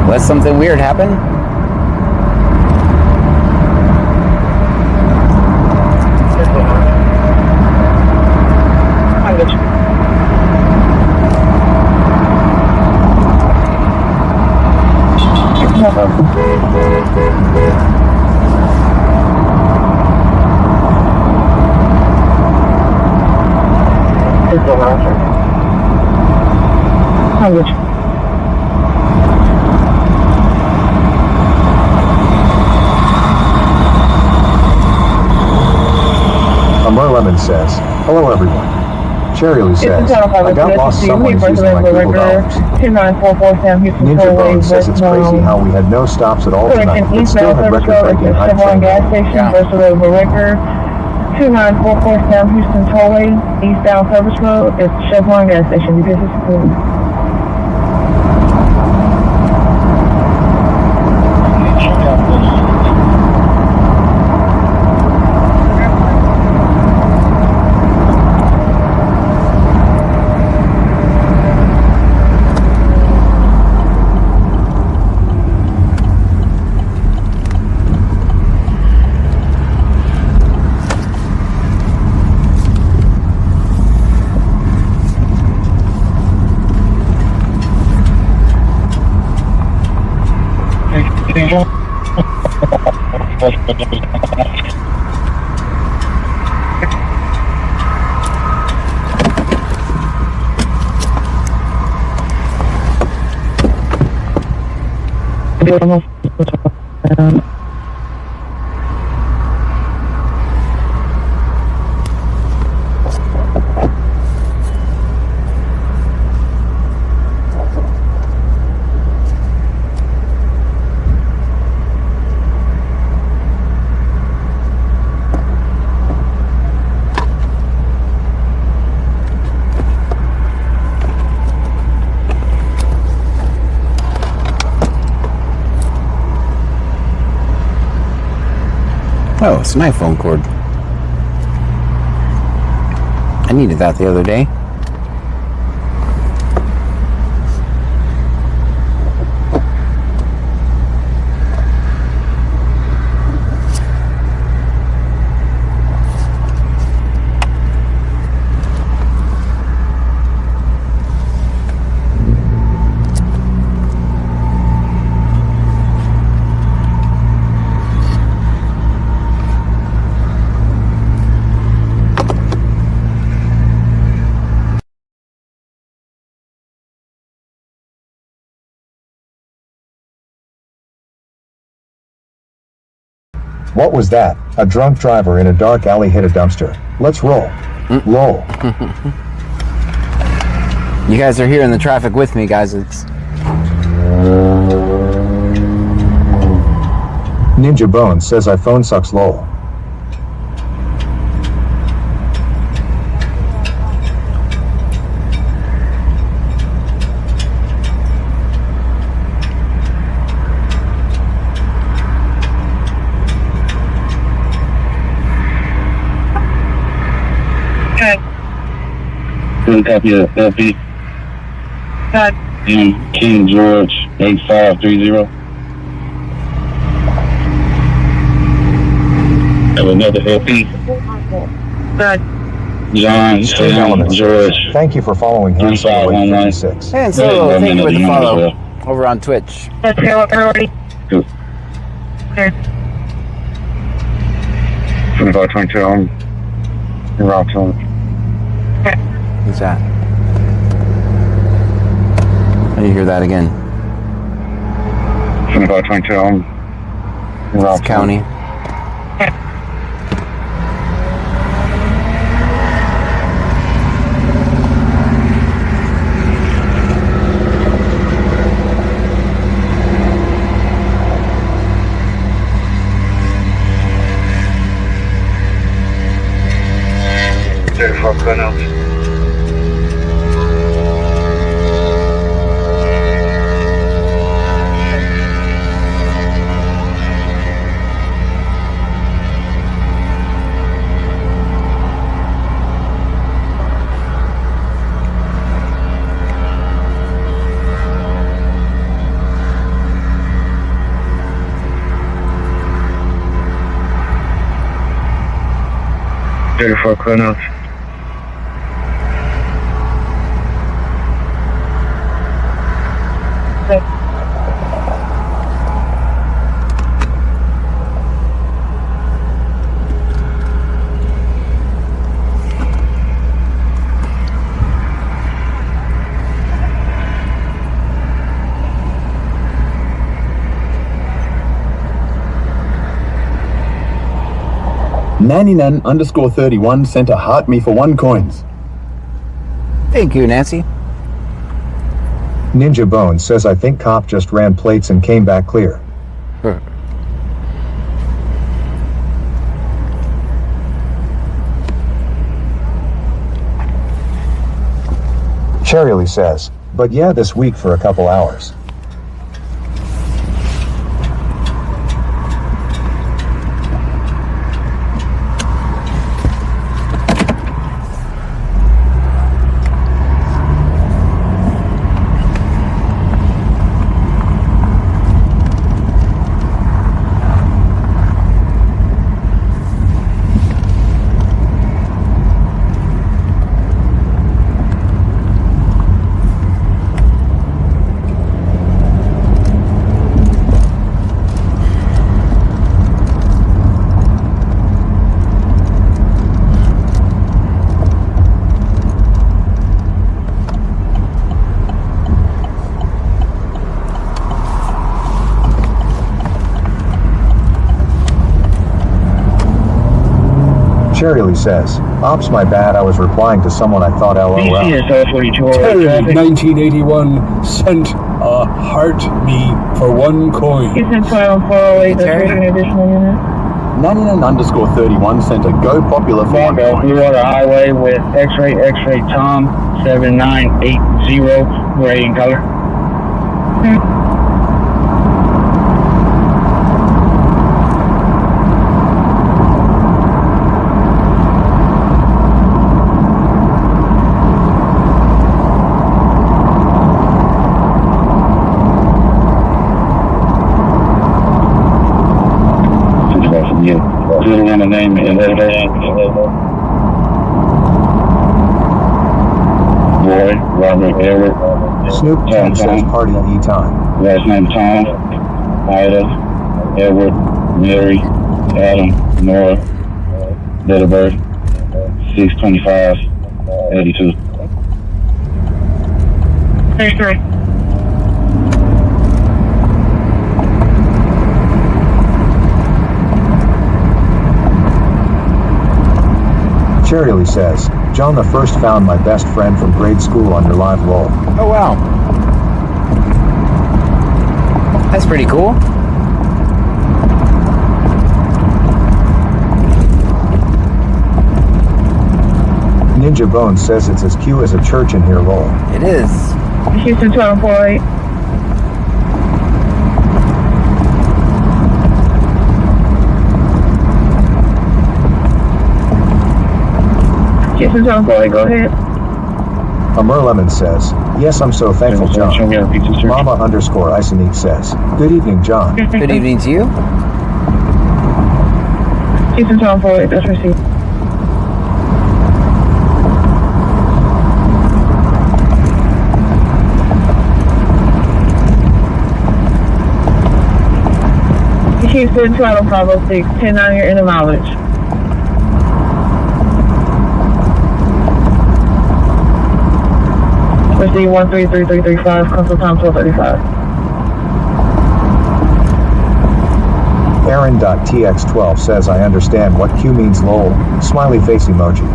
Speaker 3: Unless something weird happened.
Speaker 5: Lemon says, hello everyone. Cherry says, I got lost someone is using my Google Dollars. Ninja Bone says it's crazy how we had no stops at all tonight, but still had record-breaking high train.
Speaker 4: Gas station versus over Ricker. 2944 Sam Houston Tollway, eastbound service road. It's Chevron gas station. You can
Speaker 3: Oh, it's my phone cord. I needed that the other day.
Speaker 5: What was that? A drunk driver in a dark alley hit a dumpster. Let's roll. Lol.
Speaker 3: You guys are here in the traffic with me, guys. It's
Speaker 5: Ninja Bone says iPhone sucks lol.
Speaker 12: Good copy of LP. King George 8530. Have another LP. John George.
Speaker 5: Thank you for following him. 3511.
Speaker 3: and so thank you for the follow over on Twitch.
Speaker 10: That's your priority.
Speaker 12: Good. 2522. You're out to
Speaker 3: Who's that? How do you hear that again?
Speaker 12: 2522. You're out
Speaker 3: County.
Speaker 12: 34 clear now. For clear now.
Speaker 4: Okay.
Speaker 16: Nannynan_31 sent a heart me for 1 coins.
Speaker 3: Thank you, Nancy.
Speaker 5: Ninja Bones says I think cop just ran plates and came back clear. Cherryly says, but yeah, this week for a couple hours. Cherryly says, ops my bad, I was replying to someone I thought LOL.
Speaker 7: Terry 1981 sent a heart me for 1 coin.
Speaker 4: He's in 408, that's an additional unit.
Speaker 9: Nannynan_31 sent a go popular for 1 coin.
Speaker 17: Blue Water Highway with X-ray Tom 7980, gray in color.
Speaker 12: The name and Boy, Robert, Edward.
Speaker 5: Snoop 10 says party anytime.
Speaker 12: Last name Tom, Ida, Edward, Mary, Adam, Nora, Little Bird, 625, 82.
Speaker 4: 33.
Speaker 5: Cherryly says, John the First found my best friend from grade school on your live roll.
Speaker 3: Oh wow. That's pretty cool.
Speaker 5: Ninja Bones says it's as cute as a church in here, lol.
Speaker 3: It is.
Speaker 4: Houston 1248. Houston 1248, go ahead.
Speaker 5: Lemon says, yes, I'm so thankful, John. Mama_Isonique says, good evening, John.
Speaker 3: Good evening to you.
Speaker 4: Houston 1248, that's received. Houston 12506, 10-9, you're in the mileage. Receive 133335, console time 1235.
Speaker 5: Aaron.tx12 says I understand what Q means lol, smiley face emoji.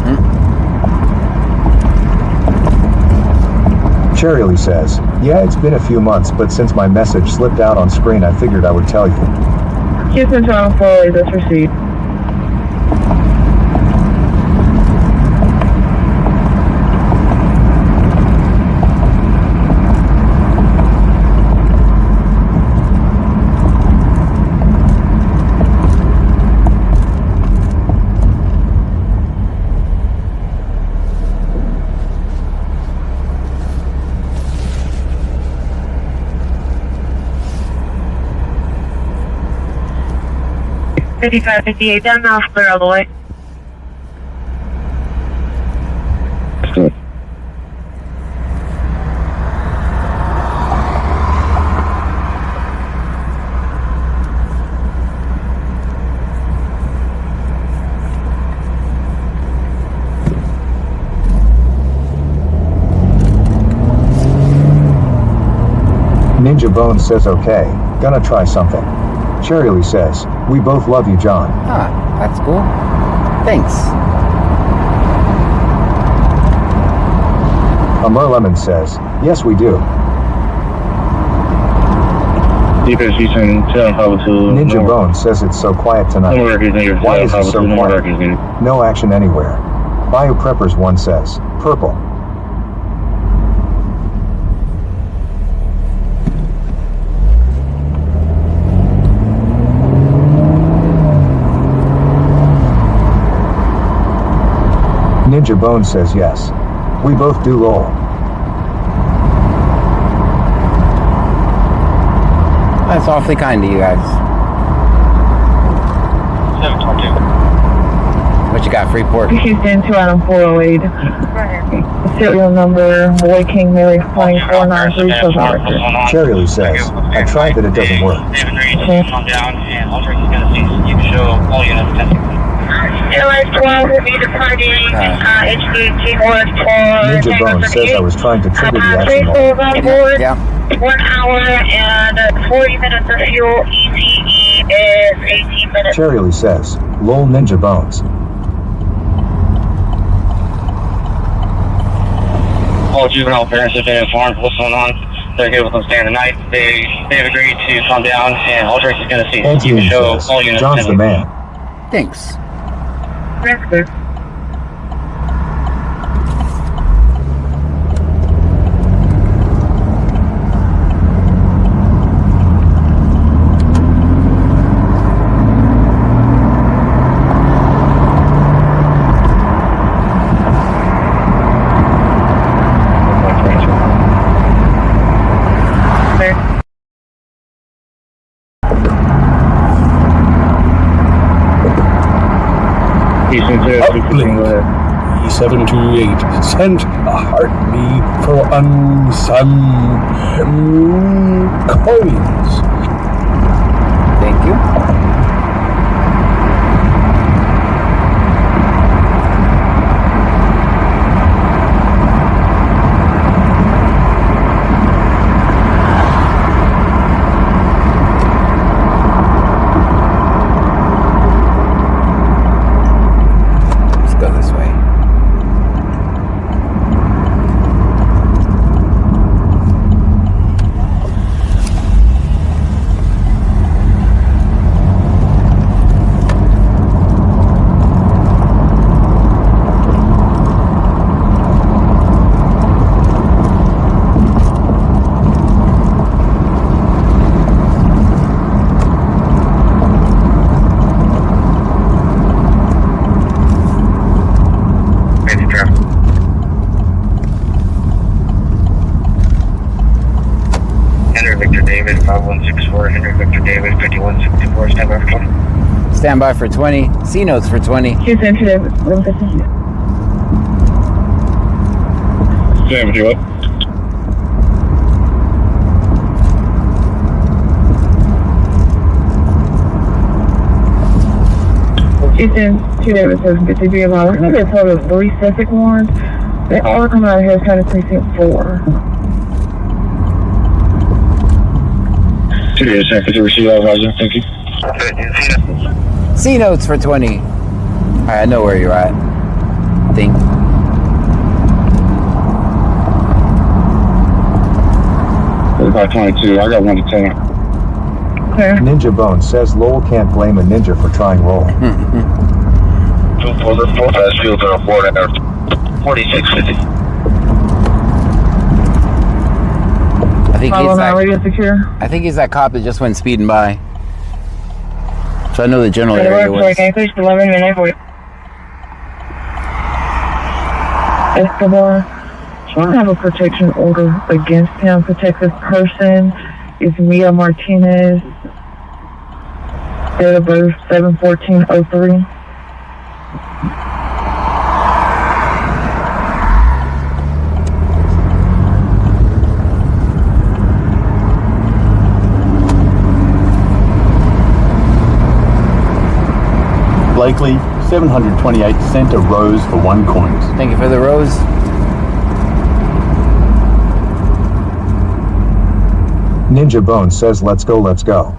Speaker 5: Cherryly says, yeah, it's been a few months, but since my message slipped out on screen I figured I would tell you.
Speaker 4: Houston 1248, that's received.
Speaker 10: 5558 down now, clear all the way.
Speaker 17: Good.
Speaker 5: Ninja Bones says okay, gonna try something. Cherry Lee says, we both love you, John.
Speaker 3: Ah, that's cool. Thanks.
Speaker 5: Lemon says, yes we do. Ninja Bones says it's so quiet tonight. Why is it so quiet? No action anywhere. Biopreppers 1 says, purple. Ninja Bones says yes. We both do roll.
Speaker 3: That's awfully kind of you guys.
Speaker 17: 722.
Speaker 3: What you got, Freeport?
Speaker 4: Houston, 2 Adam 408. Serial number, Boy King Mary 2493, so
Speaker 5: Cherry Lee says, I tried but it doesn't work. Ninja Bones says I was trying to trigger the action mode.
Speaker 3: Yeah.
Speaker 10: 1 hour and 40 minutes of fuel. ETE is 18 minutes.
Speaker 5: Cherry Lee says, lol Ninja Bones.
Speaker 17: All juvenile parents have been informed what's going on. They're good with them staying the night. They've agreed to calm down, and all drinks is going to cease. You can show all units.
Speaker 5: John's the man.
Speaker 3: Thanks.
Speaker 10: That's good.
Speaker 7: Uplink E728 sent a heart me for some coins.
Speaker 3: Thank you. Stand by for 20. C notes for 20.
Speaker 4: Houston, room 15.
Speaker 17: Stand with you up.
Speaker 4: Houston, 2 David says, good to be about. I think they told us 3 specific ones. They all come out of here kind of precinct 4.
Speaker 17: 2 days, could you receive that, Roger? Thank you.
Speaker 3: C notes for 20. Alright, I know where you're at. I think.
Speaker 17: It's about 22. I got 1 to 10.
Speaker 4: Okay.
Speaker 5: Ninja Bones says Lowell can't blame a ninja for trying roll.
Speaker 6: 244 fast fields on 4650.
Speaker 3: I think he's that cop that just went speeding by. So I know the general area was.
Speaker 4: Escobar, I have a protection order against him. Protected person is Mia Martinez. Date of birth 7/14/03.
Speaker 9: Blakely, 728 sent a rose for 1 coins.
Speaker 3: Thank you for the rose.
Speaker 5: Ninja Bone says let's go, let's go.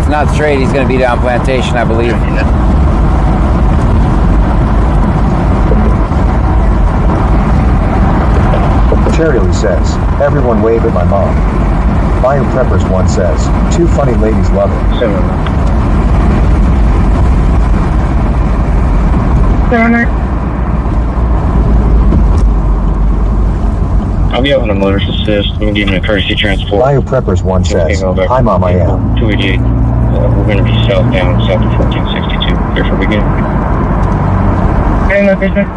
Speaker 3: Not straight, he's going to be down Plantation, I believe.
Speaker 5: Cherry Lee says, everyone wave at my mom. Bayou Preppers 1 says, 2 funny ladies love it.
Speaker 17: I'll be out on a motorist assist. I'm giving a courtesy transport.
Speaker 5: Bayou Preppers 1 says, hi mom, I am.
Speaker 17: 288. We're going to be southbound, south of 1462. Clear for begin.
Speaker 4: Very location.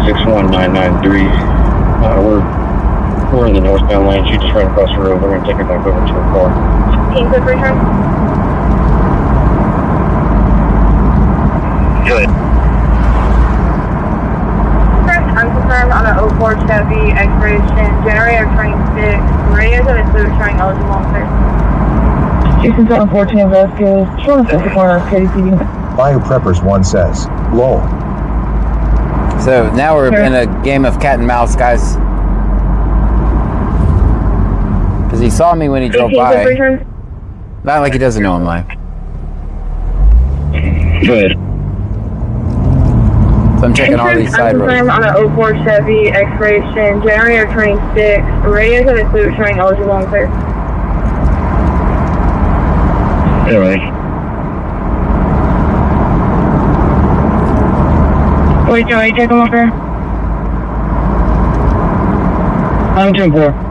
Speaker 17: 61993. We're in the northbound lane. She just ran across the road. We're going to take her back over to her car.
Speaker 10: Team good return.
Speaker 17: Good.
Speaker 10: Unconfirmed on an 04 Chevy expiration generator turning 6. Radios of the fluid showing eligible on clear.
Speaker 4: Houston 714 Vasquez. Showing us the corner of KDP.
Speaker 5: Bayou Preppers 1 says, lol.
Speaker 3: So now we're in a game of cat and mouse, guys. Because he saw me when he drove by. Not like he doesn't know I'm live.
Speaker 17: Good.
Speaker 3: So I'm checking all these side roads.
Speaker 10: On an 04 Chevy expiration generator turning 6. Radios of the fluid showing eligible on clear.
Speaker 17: Anyway.
Speaker 10: Wait, Joey, take them over.
Speaker 17: I'm 2-4.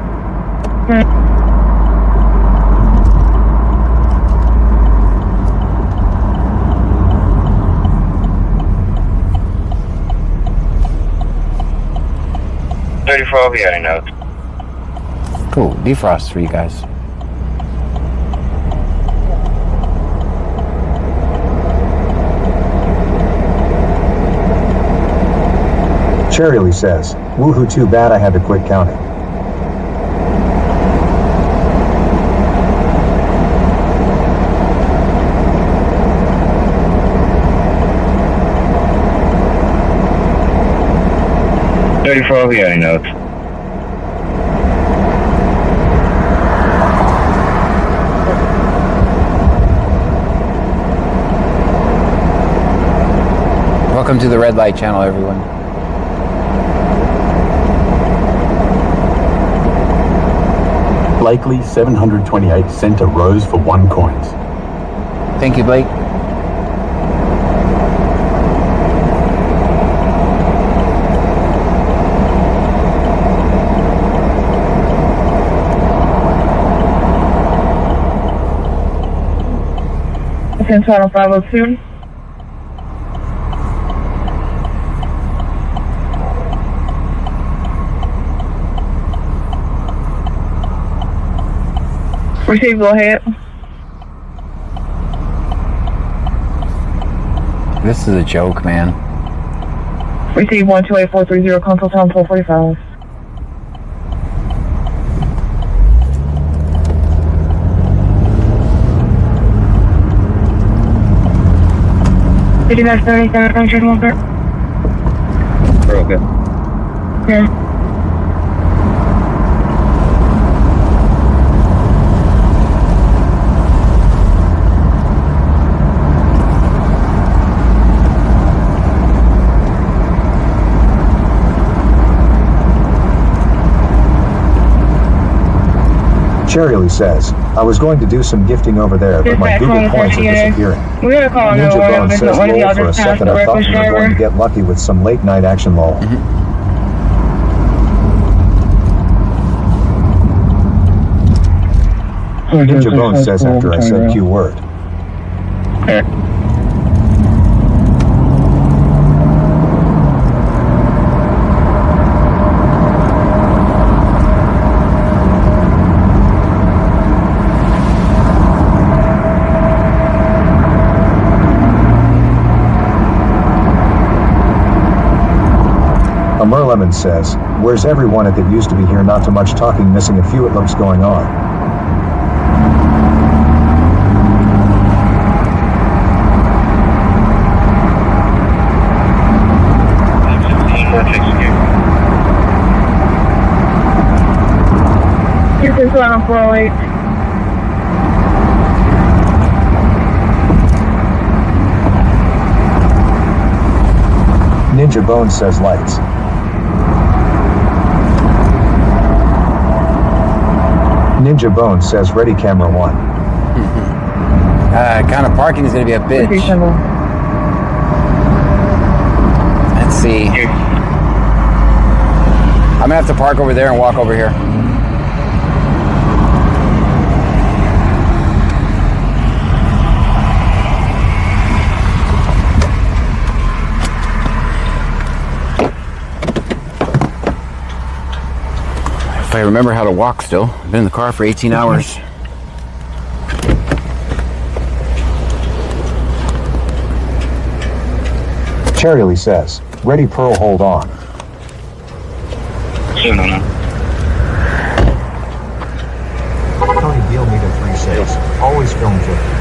Speaker 17: 34, I'll be adding notes.
Speaker 3: Cool, defrost for you guys.
Speaker 5: Cherry Lee says, woohoo, too bad I had to quit counting.
Speaker 17: I'll be adding notes.
Speaker 3: Welcome to the red light channel, everyone.
Speaker 9: Blakely, 728 sent a rose for 1 coins.
Speaker 3: Thank you, Blake.
Speaker 4: It's channel 502. Receive, go ahead.
Speaker 3: This is a joke, man.
Speaker 4: Receive 128430, console time 1245. Did you guys 37 country walker?
Speaker 17: We're okay.
Speaker 4: Yeah.
Speaker 5: Cherry says, I was going to do some gifting over there, but my Google points are disappearing.
Speaker 10: We're gonna call
Speaker 5: Ninja Bone
Speaker 10: 911.
Speaker 5: says,
Speaker 10: One of the
Speaker 5: lol, for a
Speaker 10: others passed
Speaker 5: second
Speaker 10: the
Speaker 5: I thought
Speaker 10: reckless
Speaker 5: we were going
Speaker 10: driver.
Speaker 5: to get lucky with some late night action, lol. Ninja Bone says after I said Q word. Merlemon says, where's everyone at that used to be here? Not too much talking, missing a few, it looks going on.
Speaker 10: This is 148.
Speaker 5: Ninja Bone says lights. Ninja Bone says ready camera 1.
Speaker 3: Kind of parking is going to be a bitch. Let's see. I'm going to have to park over there and walk over here. If I remember how to walk still. I've been in the car for 18 hours.
Speaker 5: Cherry says, ready Pearl, hold on. Tony Deal meter 36. Always film 50.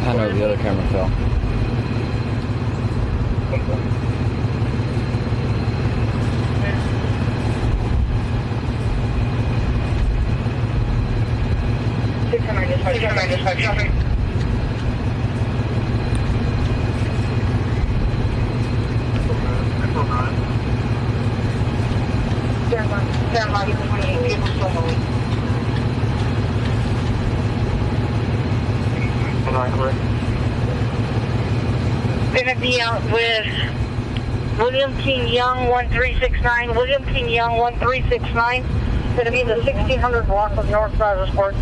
Speaker 3: I know the other camera fell.
Speaker 10: Gonna be out with William King Young 1369. William King Young 1369. Gonna be the 1600 block of North Brazoria.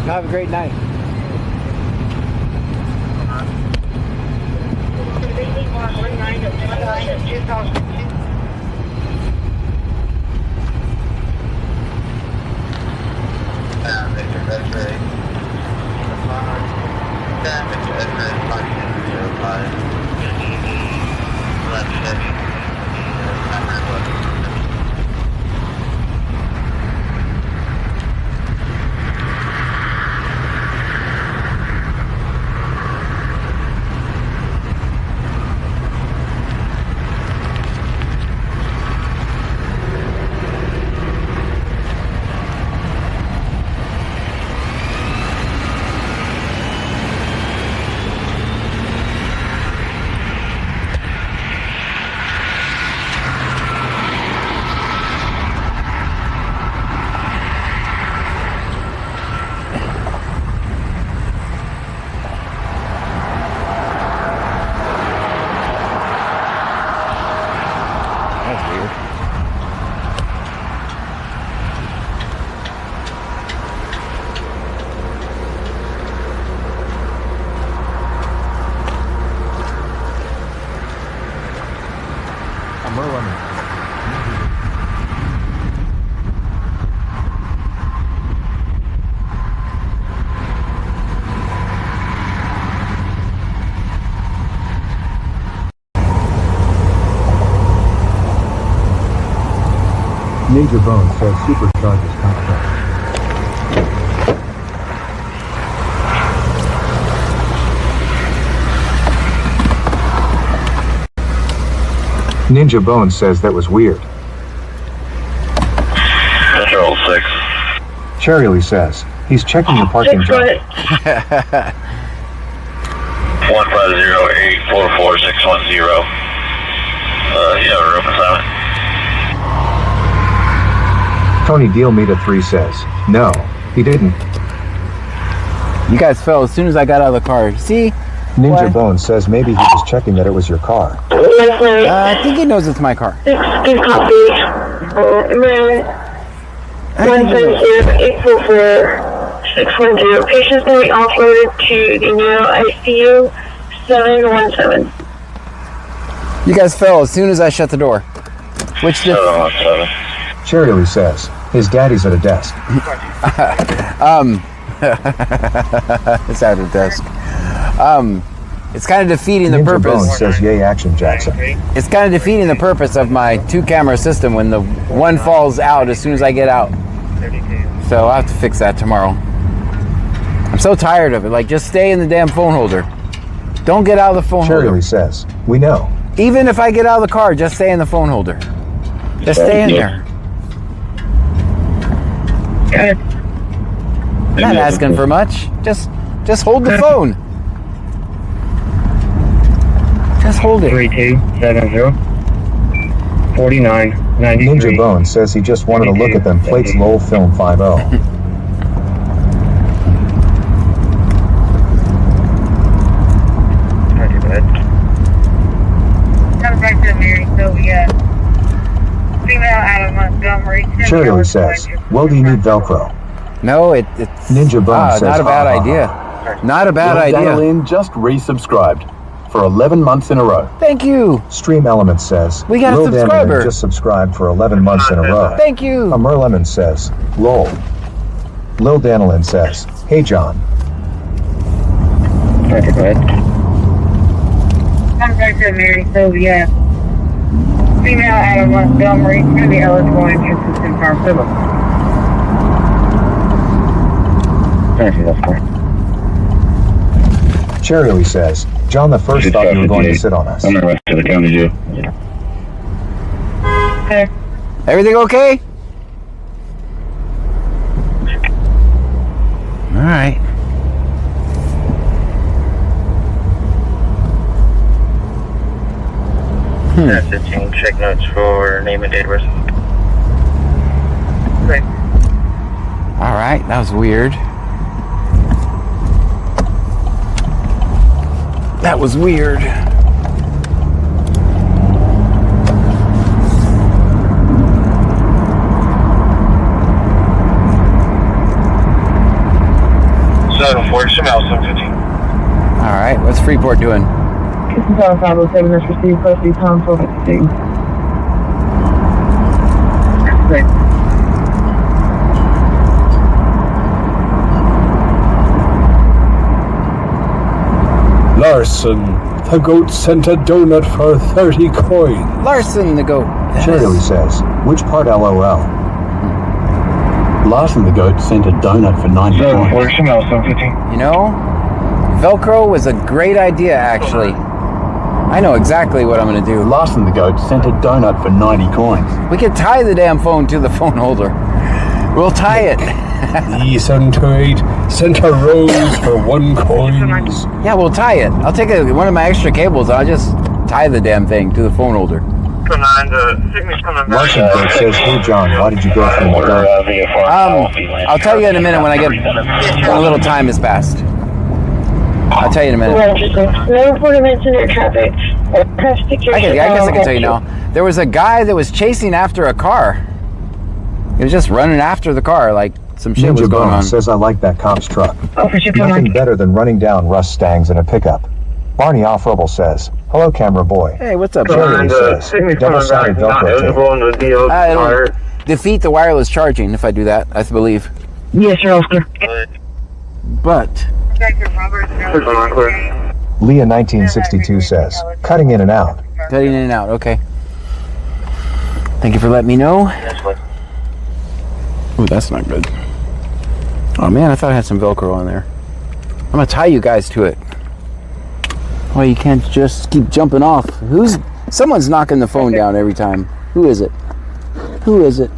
Speaker 3: Have a great night.
Speaker 16: Ninja Bone says supercharges contract. Ninja Bone says that was weird.
Speaker 6: Control 6.
Speaker 5: Cherry Lee says he's checking the parking job.
Speaker 6: 150-844-610. Yeah, room assignment.
Speaker 5: Tony Deal Meet at 3 says no, he didn't.
Speaker 3: You guys fell as soon as I got out of the car. See?
Speaker 5: Ninja
Speaker 3: What?
Speaker 5: Bone says maybe he was checking that it was your car.
Speaker 3: I think he knows it's my car.
Speaker 10: Good copy. 170-844-610. Patient's going to be offloaded to the neuro ICU 717.
Speaker 3: You guys fell as soon as I shut the door. Which did...
Speaker 6: 717.
Speaker 5: Cherry Lee says his daddy's at a desk.
Speaker 3: It's at a desk. It's kind of defeating the
Speaker 5: Ninja
Speaker 3: purpose.
Speaker 5: Bone says yay Action Jackson.
Speaker 3: It's kind of defeating the purpose of my 2-camera system when the one falls out as soon as I get out. So I'll have to fix that tomorrow. I'm so tired of it. Like, just stay in the damn phone holder. Don't get out of the phone
Speaker 5: Cherry
Speaker 3: holder.
Speaker 5: Lee says we know.
Speaker 3: Even if I get out of the car, just stay in the phone holder. Just stay in there. I'm not asking for much. Just hold the phone. Just hold it.
Speaker 17: 3270-4993.
Speaker 5: Ninja Bone says he just wanted to look at them plates Lowell Film 5-0.
Speaker 10: Comes back to Mary Sylvia. Female out of Montgomery.
Speaker 5: Cherry Lee says, well, do you need Velcro?
Speaker 3: No, it's
Speaker 5: Ninja Bone says,
Speaker 3: not a bad
Speaker 5: ha, ha,
Speaker 3: idea.
Speaker 5: ha.
Speaker 3: Not a bad
Speaker 16: Will
Speaker 3: idea.
Speaker 16: Danilin just resubscribed for 11 months in a row.
Speaker 3: Thank you.
Speaker 5: Stream Element says,
Speaker 3: We got a
Speaker 5: Lil
Speaker 3: subscriber.
Speaker 5: Danilin just subscribed for 11 months in a row.
Speaker 3: Thank you.
Speaker 5: Merlemon says, lol. Lil Danilin says, hey John.
Speaker 17: Okay, go ahead.
Speaker 10: Comes back to Mary Sylvia. Female out of Montgomery. Going to be eligible entrance in Farm Phillips.
Speaker 17: Thank you, that's fine.
Speaker 5: Cherry Lee says, John the First thought you were going to sit on us.
Speaker 6: I'm the rest of the county jail.
Speaker 10: Okay.
Speaker 3: Everything okay? All right.
Speaker 17: That's 15. Check notes for name and date of birth.
Speaker 10: Okay.
Speaker 3: All right. That was weird. That was weird. All right. What's Freeport doing?
Speaker 4: This is our 507 that's received custody time for 52.
Speaker 10: Great.
Speaker 7: Larson, the goat sent a donut for 30 coins.
Speaker 3: Larson the goat.
Speaker 5: Cherry Lee says, which part LOL?
Speaker 16: Larson the goat sent a donut for 90 coins.
Speaker 3: You know, Velcro was a great idea, actually. I know exactly what I'm going to do.
Speaker 16: Larson the goat sent a donut for 90 coins.
Speaker 3: We could tie the damn phone to the phone holder. We'll tie it.
Speaker 7: E728 sent a rose for 1 coin.
Speaker 3: Yeah, we'll tie it. I'll take one of my extra cables. I'll just tie the damn thing to the phone holder.
Speaker 5: Larson Bird says, hey John, why did you go through my gun?
Speaker 3: I'll tell you in a minute when a little time has passed. I'll tell you in a minute.
Speaker 10: No reported incident traffic.
Speaker 3: I guess I can tell you now. There was a guy that was chasing after a car. He was just running after the car, like some shit was
Speaker 5: Ninja
Speaker 3: going
Speaker 5: Bone
Speaker 3: on.
Speaker 5: says I like that cop's truck.
Speaker 10: Officer, come
Speaker 5: Nothing
Speaker 10: on.
Speaker 5: better than running down rust stangs in a pickup. Barney Off-Rubble says, hello camera boy.
Speaker 3: Hey, what's up,
Speaker 5: Cherry says, double-sided Velcro tape.
Speaker 3: It'll defeat the wireless charging if I do that, I believe.
Speaker 4: Yes, sir, Oscar.
Speaker 3: But
Speaker 5: Leah 1962 says, cutting in and out.
Speaker 3: cutting in and out, okay. Thank you for letting me know. Ooh, that's not good. Oh man, I thought I had some Velcro on there. I'm gonna tie you guys to it. Oh, you can't just keep jumping off. Someone's knocking the phone down every time. Who is it? Who is it?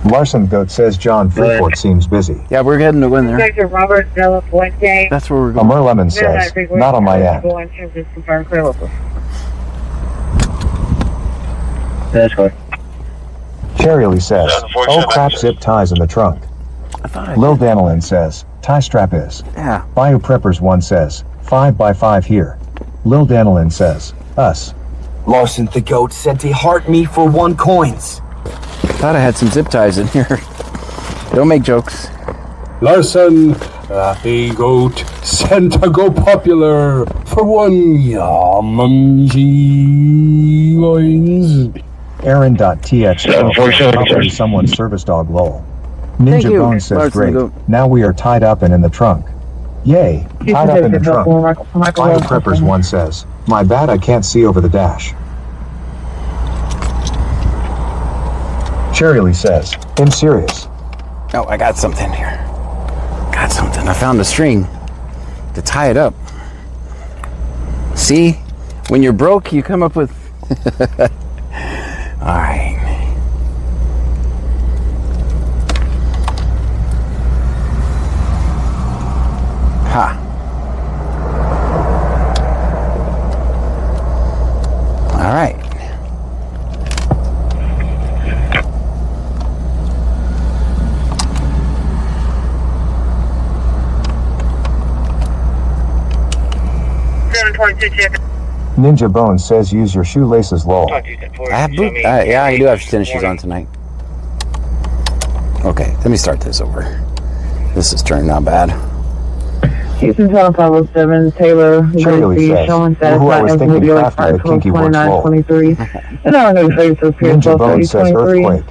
Speaker 5: Larson Goat says John Freeport seems busy.
Speaker 3: Yeah, we're heading to win there.
Speaker 10: Dr. Robert Della Fuente.
Speaker 3: That's where we're going.
Speaker 5: Amur Lemon says, not on my end.
Speaker 17: That's good.
Speaker 5: Cherry Lee says, oh crap, zip ties in the trunk. Lil Danilin says, tie strap is.
Speaker 3: Yeah.
Speaker 5: Bayou Preppers 1 says, 5x5 here. Lil Danilin says, us.
Speaker 8: Larson the Goat sent a heart me for 1 coins.
Speaker 3: Thought I had some zip ties in here. Don't make jokes.
Speaker 7: Larson, the Goat sent a Go Popular for 1 coins.
Speaker 5: Aaron.tx probably someone's service dog lol. Ninja Bone says great. Now we are tied up and in the trunk. Yay, tied up in the trunk. Fire Preppers 1 says, my bad I can't see over the dash. Cherry Lee says, I'm serious.
Speaker 3: Oh, I got something here. Got something. I found a string to tie it up. See? When you're broke, you come up with... All right. Ha. All right.
Speaker 5: Ninja Bone says use your shoelaces lol.
Speaker 3: I have boot. Yeah, I do have tennis shoes on tonight. Okay, let me start this over. This is turning out bad.
Speaker 4: Houston 507, Taylor,
Speaker 5: Cherry says, who I was thinking crafty but kinky works lol.
Speaker 4: 23. And I don't know if it's
Speaker 5: Ninja Bone says earthquake.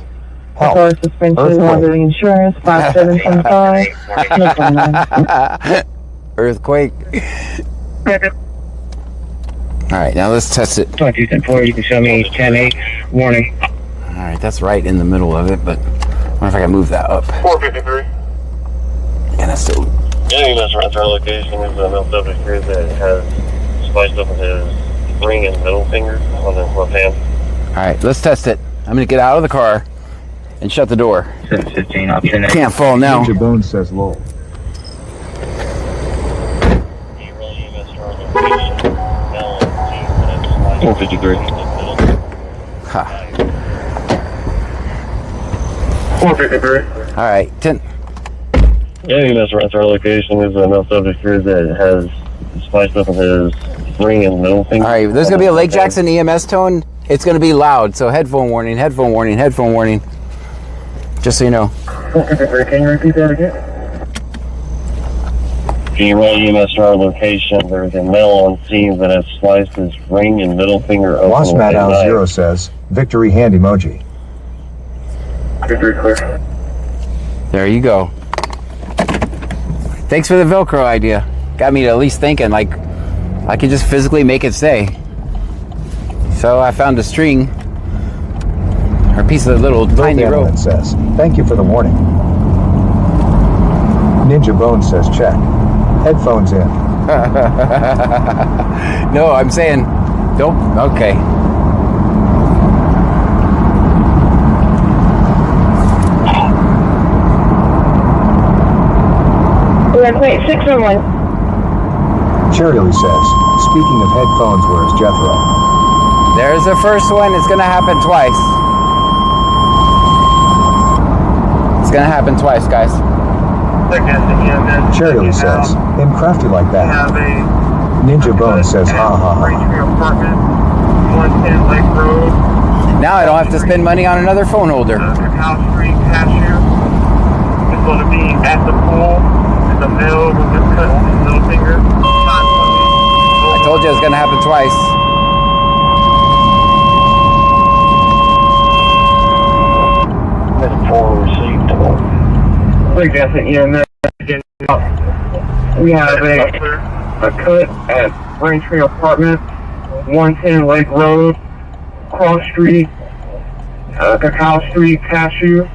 Speaker 5: Help.
Speaker 4: Car suspension, hazard insurance, 5725.
Speaker 3: Earthquake. All right, now let's test it.
Speaker 17: 22-4, you can show me 10-8, warning.
Speaker 3: All right, that's right in the middle of it, but I wonder if I can move that up.
Speaker 12: 453.
Speaker 3: Can I still...
Speaker 15: Yeah, you must run to our location. There's a male subject here that has spiced up with his ring and middle finger on his left hand.
Speaker 3: All right, let's test it. I'm going to get out of the car and shut the door.
Speaker 17: 15 option A.
Speaker 3: Can't fall now.
Speaker 5: Ninja Bone says lol.
Speaker 15: 453.
Speaker 3: Ha.
Speaker 12: 453.
Speaker 3: All right, 10.
Speaker 15: Yeah, you must run to our location. There's a male subject here that has spiced up with his ring and middle finger.
Speaker 3: All right, there's going to be a Lake Jackson EMS tone. It's going to be loud, so headphone warning, headphone warning, headphone warning. Just so you know.
Speaker 17: 453, can you repeat that again?
Speaker 15: Can you roll EMS to our location? There's a male on scene that has sliced his ring and middle finger open.
Speaker 5: Wasmat Al Zero says, victory hand emoji.
Speaker 12: Victory clear.
Speaker 3: There you go. Thanks for the Velcro idea. Got me to at least thinking, like, I could just physically make it stay. So I found a string, or a piece of the little tiny rope.
Speaker 5: Says, thank you for the warning. Ninja Bone says, check. Headphones in.
Speaker 3: No, I'm saying, don't, okay.
Speaker 10: Wait, 611.
Speaker 5: Cherry Lee says, speaking of headphones, where's Jethro?
Speaker 3: There's the first one. It's going to happen twice. It's going to happen twice, guys.
Speaker 5: Cherry Lee says, I'm crafty like that. Ninja Bone says, ha ha ha.
Speaker 3: Now I don't have to spend money on another phone holder.
Speaker 12: Cacao Street cashier is going to be at the pool. The middle with the cut middle finger.
Speaker 3: I told you it was going to happen twice.
Speaker 17: Lake Jackson EMS. We have a cut at Braintree Apartment, 110 Lake Road, Cross Street, Cacao Street, Cashew.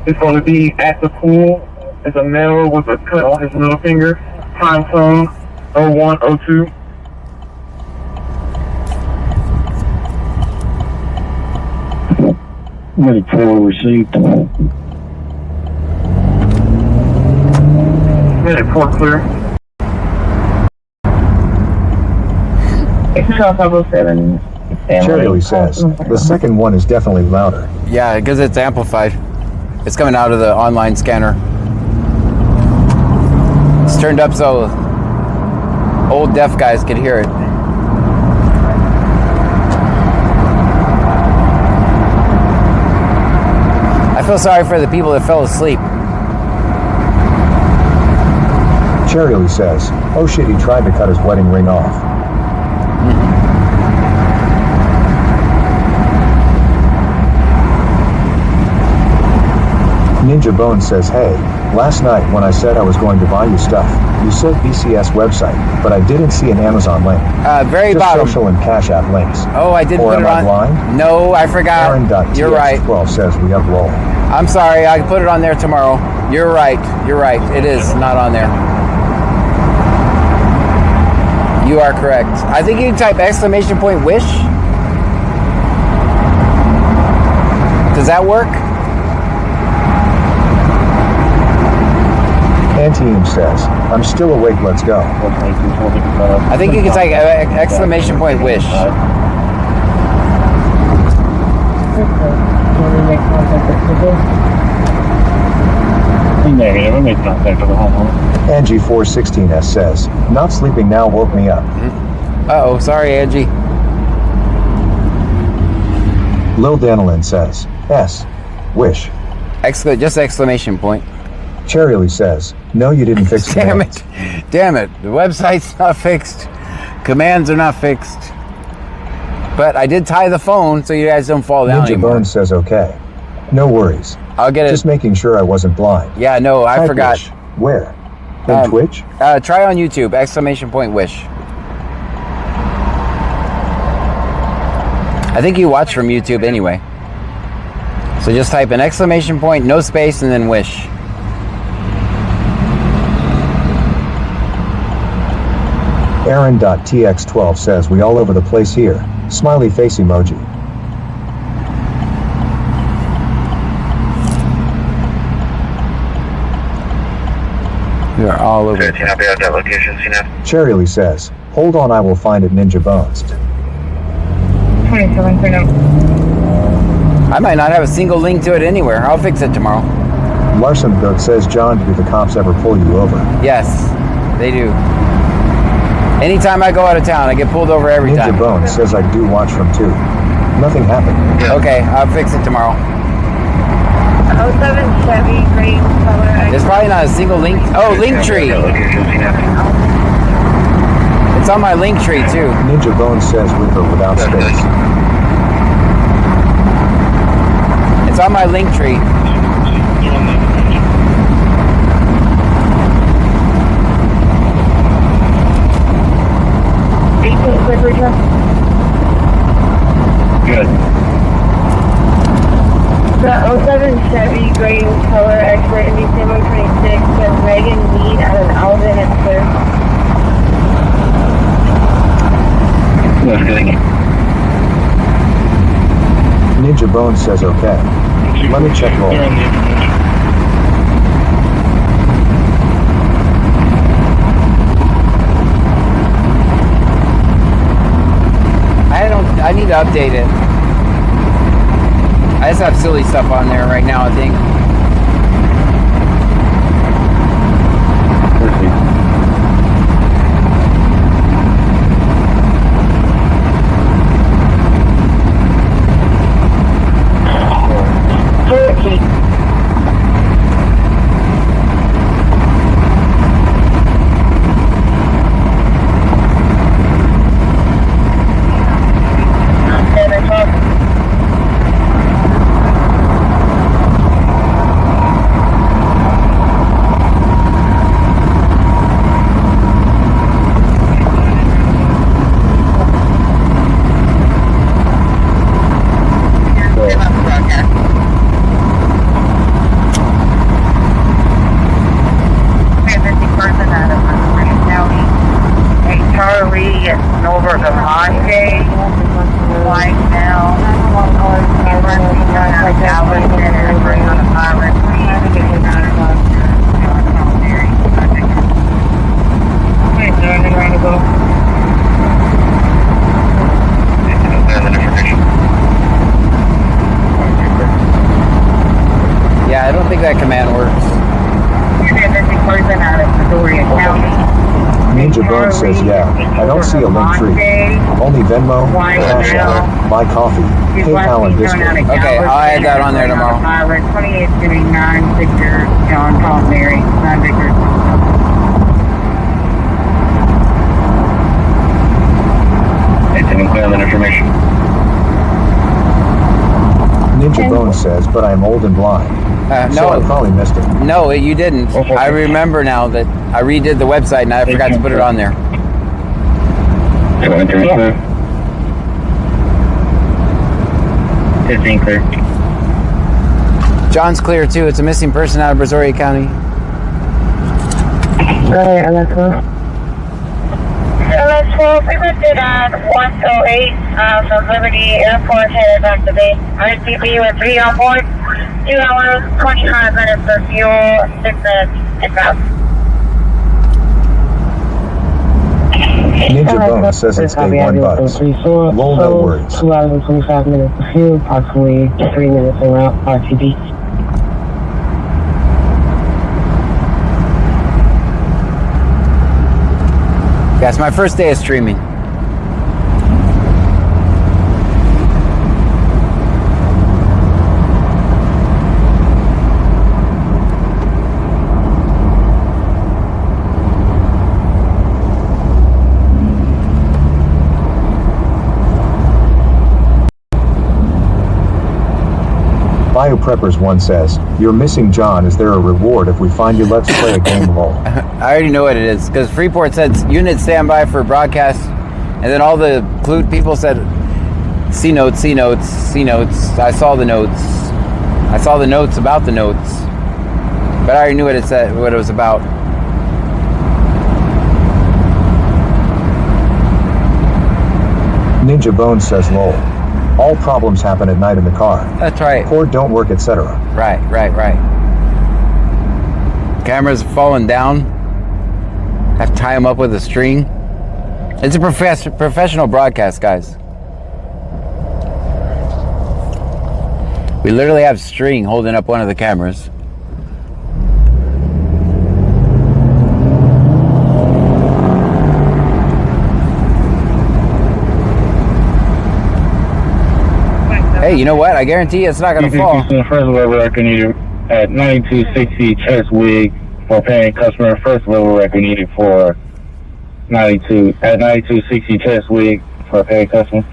Speaker 18: It's going to be at the pool. It's a male with a cut on his middle finger. Time zone 0102.
Speaker 15: Minute 4 received.
Speaker 18: Minute 4 clear.
Speaker 5: Cherry says, the second one is definitely louder.
Speaker 3: Yeah, because it's amplified. It's coming out of the online scanner. It's turned up so old deaf guys could hear it. I feel sorry for the people that fell asleep.
Speaker 5: Cherry says, oh shit, he tried to cut his wedding ring off. Ninja Bone says, hey, last night when I said I was going to buy you stuff, you said BCS website, but I didn't see an Amazon link.
Speaker 3: Very
Speaker 5: just
Speaker 3: bottom.
Speaker 5: social and Cash App links.
Speaker 3: Oh, I didn't put it on.
Speaker 5: Blind?
Speaker 3: No, I forgot. You're right.
Speaker 5: Aaron.tx12 says we have roll.
Speaker 3: I'm sorry, I can put it on there tomorrow. You're right. You're right. It is not on there. You are correct. I think you can type exclamation point wish. Does that work?
Speaker 5: Antiem says, I'm still awake, let's go.
Speaker 3: I think you can type exclamation point wish.
Speaker 15: Negative, I made contact with the homeowner.
Speaker 5: Angie416S says, not sleeping now woke me up.
Speaker 3: Uh-oh, sorry, Angie.
Speaker 5: Lil Danilin says, S, wish.
Speaker 3: Just exclamation point.
Speaker 5: Cherry says, no, you didn't fix it.
Speaker 3: Damn it. Damn it. The website's not fixed. Commands are not fixed. But I did tie the phone so you guys don't fall down
Speaker 5: Ninja
Speaker 3: anymore.
Speaker 5: Bone says, okay. No worries.
Speaker 3: I'll get it.
Speaker 5: Just making sure I wasn't blind.
Speaker 3: Yeah, no, I forgot.
Speaker 5: Wish. Where? On Twitch?
Speaker 3: Try on YouTube, exclamation point wish. I think you watch from YouTube anyway. So just type an exclamation point, no space, and then wish.
Speaker 5: Aaron.tx12 says, we all over the place here. Smiley face emoji.
Speaker 3: We are all over.
Speaker 15: Can I be at that location, CNAP?
Speaker 5: Cherry says, hold on, I will find it, Ninja Bones.
Speaker 10: 27 for now.
Speaker 3: I might not have a single link to it anywhere. I'll fix it tomorrow.
Speaker 5: Larson Goat says, John, do the cops ever pull you over?
Speaker 3: Yes, they do. Anytime I go out of town, I get pulled over every
Speaker 5: Ninja
Speaker 3: time.
Speaker 5: Bones says, I do watch from 2. Nothing happened.
Speaker 3: Okay, I'll fix it tomorrow.
Speaker 10: 07 Chevy, green color.
Speaker 3: There's probably not a single link. Oh, Linktree. It's on my Linktree too.
Speaker 5: Ninja Bones says, with or without space.
Speaker 3: It's on my Linktree.
Speaker 15: Good.
Speaker 10: The 07 Chevy, green color, expert in December 26, says Megan Mead out of Alvin and Clear.
Speaker 15: That's good.
Speaker 5: Ninja Bones says, okay. Let me check roll.
Speaker 3: I need to update it. I just have silly stuff on there right now, I think. I don't think that command works.
Speaker 10: You're the missing person out of Brazoria County.
Speaker 5: Ninja Bone says, yeah, I don't see a link tree. Only Venmo, CashApp, Buy Coffee, PayPal, and Discord.
Speaker 3: Okay, I'll add that on there tomorrow.
Speaker 10: 2879 Victor, John, Tom, Mary, 9 Victor.
Speaker 15: It's an employment information.
Speaker 5: Ninja Bone says, but I'm old and blind. So I probably missed it.
Speaker 3: No, you didn't. I remember now that I redid the website and I forgot to put it on there.
Speaker 15: It's clear.
Speaker 3: John's clear too. It's a missing person out of Brazoria County.
Speaker 10: Alright, LS12. LS12, we listed on 108 from Liberty Airport headed back to base. RTP with 3 on board. 2 hours, 25 minutes for fuel, 6 minutes inbound.
Speaker 5: Ninja Bone says it's day 1 buzz. Lol, no worries.
Speaker 4: 2 hours and 25 minutes for fuel, approximately 3 minutes en route, RTB.
Speaker 3: Yeah, it's my first day of streaming.
Speaker 5: BioPreppers 1 says, you're missing John. Is there a reward if we find you? Let's play a game lol.
Speaker 3: I already know what it is, because Freeport said unit standby for broadcast, and then all the people said C notes, C notes, C notes. I saw the notes. I saw the notes about the notes, but I already knew what it said, what it was about.
Speaker 5: Ninja Bone says lol. All problems happen at night in the car.
Speaker 3: That's right.
Speaker 5: Cord don't work, etc.
Speaker 3: Right. Cameras falling down. Have to tie them up with a string. It's a professional broadcast, guys. We literally have string holding up one of the cameras. Hey, you know what? I guarantee you it's not going to fall.
Speaker 18: First level record needed at 9260 chest wig for paying customer. First level record needed for 9260 chest wig for paying customer.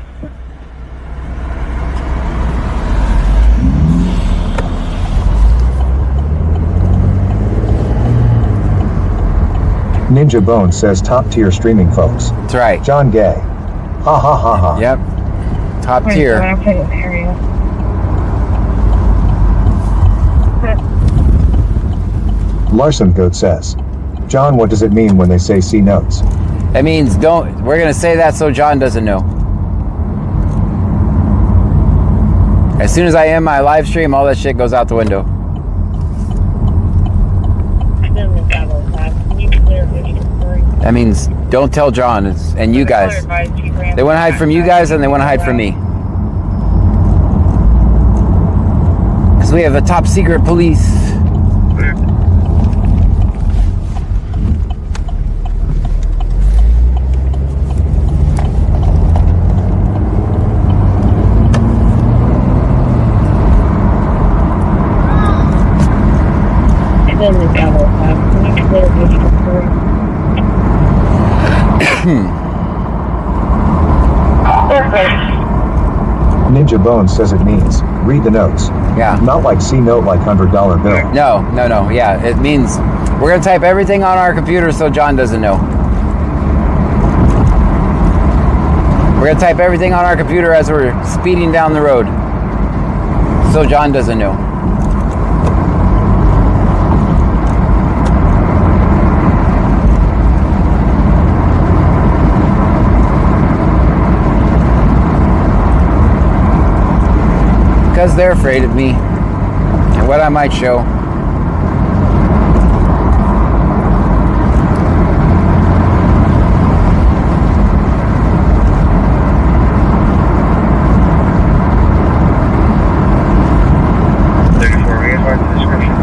Speaker 5: Ninja Bone says top tier streaming folks.
Speaker 3: That's right.
Speaker 5: John Gay. Ha ha ha ha.
Speaker 3: Yep. Top tier.
Speaker 5: Larson Goat says, John, what does it mean when they say C notes?
Speaker 3: That means don't. We're gonna say that so John doesn't know. As soon as I end my live stream, all that shit goes out the window. That means don't tell John and you guys. They want to hide from you guys and they want to hide from me. Because we have a top secret police.
Speaker 5: Ninja Bone says it means read the notes.
Speaker 3: Yeah.
Speaker 5: Not like C note like $100 bill.
Speaker 3: No. Yeah, it means we're gonna type everything on our computer so John doesn't know. We're gonna type everything on our computer as we're speeding down the road so John doesn't know. Because they're afraid of me and what I might show.
Speaker 17: description.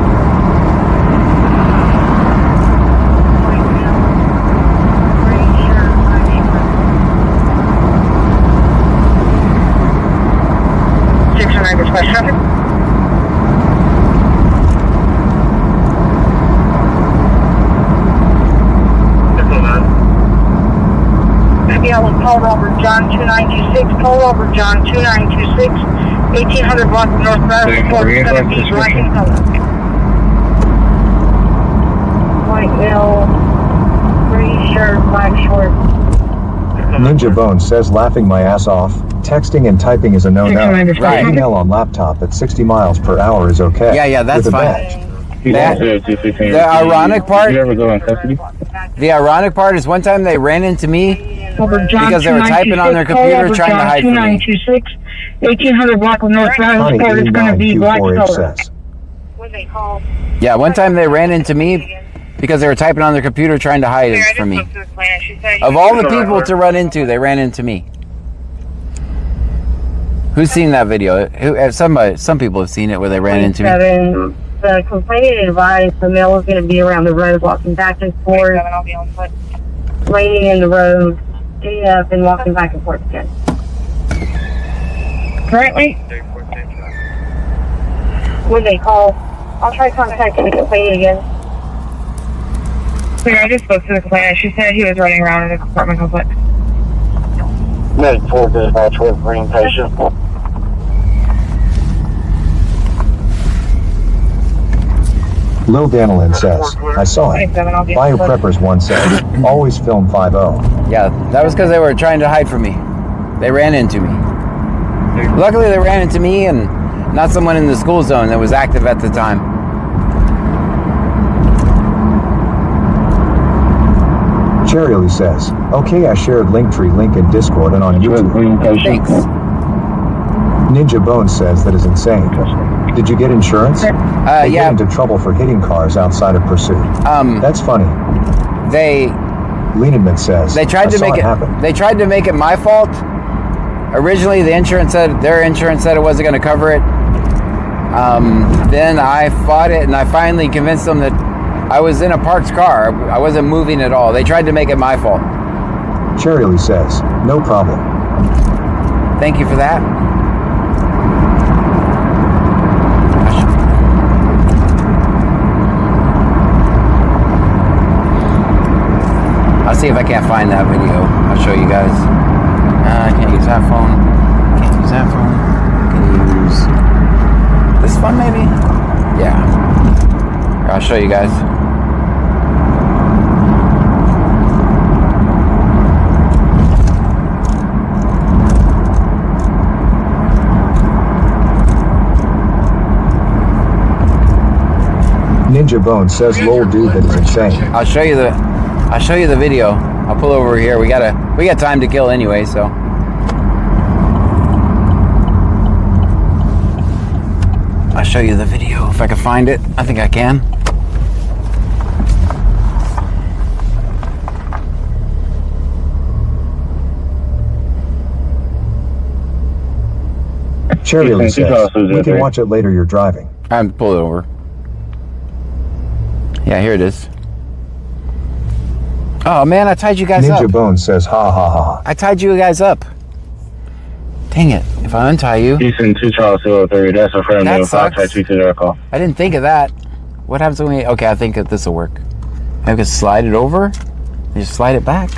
Speaker 10: Dispatch traffic. Yellow, call over John 2926, call over John 2926, 1800 block of North Brazoria, it's going to be black in color. White male, gray shirt, black shorts.
Speaker 5: Ninja Bone says laughing my ass off. Texting and typing is a no-no.
Speaker 3: Right.
Speaker 5: Email on laptop at 60 miles per hour is okay.
Speaker 3: Yeah, that's
Speaker 5: with a
Speaker 3: fine.
Speaker 5: badge.
Speaker 3: The ironic part.
Speaker 17: Did you ever go in custody?
Speaker 3: The ironic part is one time they ran into me because they were typing on their computer trying to hide from me.
Speaker 10: 1800 block of North Brazoria, it's going to be black color.
Speaker 3: Yeah, one time they ran into me because they were typing on their computer trying to hide it from me. Of all the people to run into, they ran into me. Who's seen that video? Some people have seen it where they ran into me.
Speaker 10: The complainant advised the male was going to be around the road walking back and forth, laying in the road, getting up and walking back and forth again. Currently, when they call, I'll try contacting the complainant again. I just spoke to the complainant. She said he was running around in the apartment complex.
Speaker 15: Medic 4 dispatch with green patient.
Speaker 5: Lil Danilin says, I saw it. Biopreppers 1 says, always film 5-0.
Speaker 3: Yeah, that was because they were trying to hide from me. They ran into me. Luckily, they ran into me and not someone in the school zone that was active at the time.
Speaker 5: Cherry says, okay, I shared Linktree link in Discord and on YouTube.
Speaker 3: Thanks.
Speaker 5: Ninja Bone says that is insane. Did you get insurance? They
Speaker 3: yeah.
Speaker 5: get into trouble for hitting cars outside of pursuit. That's funny. Leninman says
Speaker 3: they tried to make it. They tried to make it my fault. Originally, their insurance said it wasn't going to cover it. Then I fought it, and I finally convinced them that I was in a parked car. I wasn't moving at all. They tried to make it my fault.
Speaker 5: Cherry says, no problem.
Speaker 3: Thank you for that. I'll see if I can't find that video. I'll show you guys. I can't use that phone. Can't use that phone. Can use this phone maybe? Yeah. I'll show you guys.
Speaker 5: Ninja Bone says lol dude that is insane.
Speaker 3: I'll show you the video. I'll pull over here. We got time to kill anyway, so. I'll show you the video if I can find it. I think I can.
Speaker 5: Cherry says, we can watch it later, you're driving.
Speaker 3: I'm pull it over. Yeah, here it is. Oh man, I tied you guys up.
Speaker 5: Ninja Bone says, ha ha ha.
Speaker 3: I tied you guys up. Dang it! If I untie you.
Speaker 17: Houston 2 Charles 203. That's a friend of
Speaker 3: sucks.
Speaker 17: I
Speaker 3: didn't think of that. What happens when we? Okay, I think that this will work. I can slide it over. And just slide it back.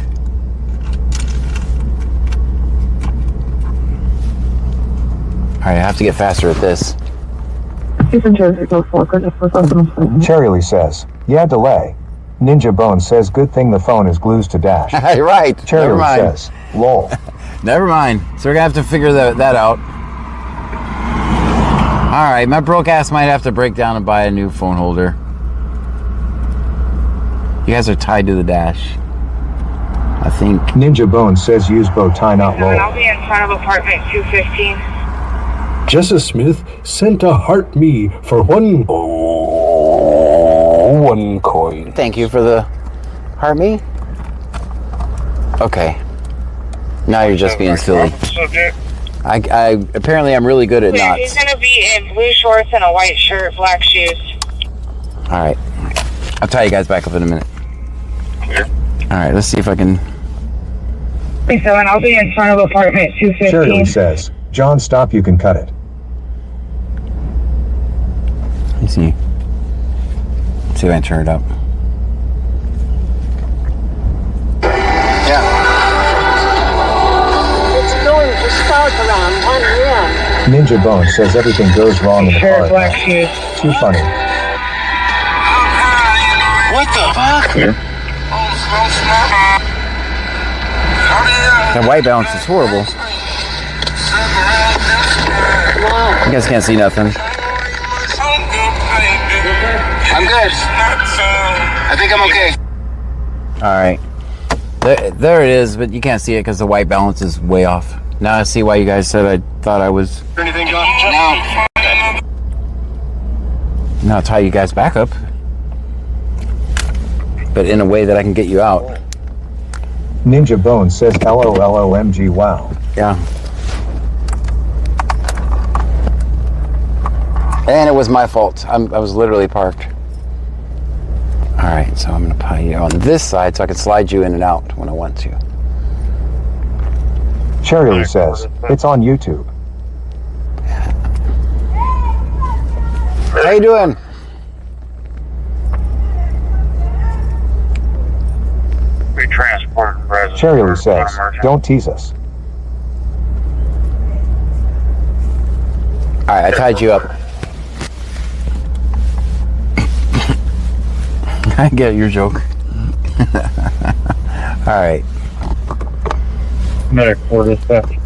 Speaker 3: All right, I have to get faster at this.
Speaker 5: Cherry says, yeah, delay. Ninja Bone says, good thing the phone is glues to dash.
Speaker 3: Right.
Speaker 5: Cherry says, lol.
Speaker 3: Never mind. So we're going to have to figure that out. All right, my broke ass might have to break down and buy a new phone holder. You guys are tied to the dash. I think.
Speaker 5: Ninja Bone says, use bow tie, not lol.
Speaker 10: I'll be in front of apartment 215.
Speaker 7: Jessa Smith sent a heart me for one coin.
Speaker 3: Thank you for the heart me. Okay. Now you're just being silly. Apparently I'm really good at
Speaker 10: Clear.
Speaker 3: knots.
Speaker 10: He's gonna be in blue shorts and a white shirt, black shoes.
Speaker 3: All right, I'll tie you guys back up in a minute.
Speaker 6: Clear.
Speaker 3: All right, let's see if I can.
Speaker 10: 37, I'll be in front of apartment 215.
Speaker 5: Shirley says, John, stop, you can cut it.
Speaker 3: Let me see. See if I can turn it up.
Speaker 13: It's going to start around 1 a.m.
Speaker 5: Ninja Bone says everything goes wrong in the car.
Speaker 10: Black shoes.
Speaker 5: Too funny.
Speaker 2: What the fuck?
Speaker 6: Clear.
Speaker 3: That white balance is horrible. You guys can't see nothing.
Speaker 2: I'm good. I think I'm okay.
Speaker 3: All right. There it is, but you can't see it because the white balance is way off. Now I see why you guys said I thought I was.
Speaker 2: Anything, John? No.
Speaker 3: Now I'll tie you guys back up, but in a way that I can get you out.
Speaker 5: Ninja Bone says LOLOMG, wow.
Speaker 3: Yeah. And it was my fault. I was literally parked. All right, so I'm gonna put you on this side so I can slide you in and out when I want to.
Speaker 5: Shirley says, it's on YouTube.
Speaker 3: How you doing?
Speaker 12: We transported Brazoria
Speaker 5: Shirley says, don't tease us.
Speaker 3: All right, I tied you up. I get your joke. All right.
Speaker 18: Medic 4 dispatch.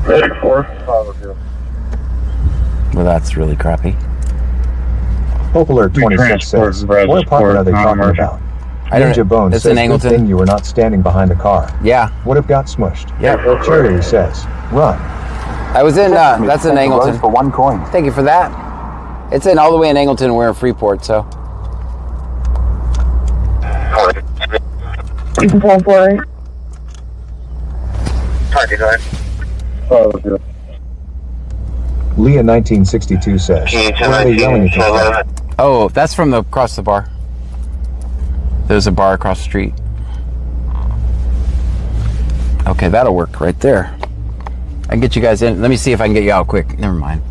Speaker 18: Medic 4.
Speaker 3: Well, that's really crappy.
Speaker 5: Hope Alert 26 says, what apartment are they talking about? Ninja Bone
Speaker 3: It's
Speaker 5: says,
Speaker 3: in
Speaker 5: good
Speaker 3: Angleton.
Speaker 5: thing you were not standing behind the car.
Speaker 3: Yeah.
Speaker 5: Would have got smushed.
Speaker 3: Yeah.
Speaker 5: Shirley says, run.
Speaker 3: I was in, that's in Angleton.
Speaker 5: For 1 coin.
Speaker 3: Thank you for that. It's in all the way in Angleton. We're in Freeport, so.
Speaker 10: You can pull for it.
Speaker 5: Leah 1962 says, what are they yelling at you?
Speaker 3: Oh, that's from across the bar. There's a bar across the street. Okay, that'll work right there. I can get you guys in. Let me see if I can get you out quick. Never mind.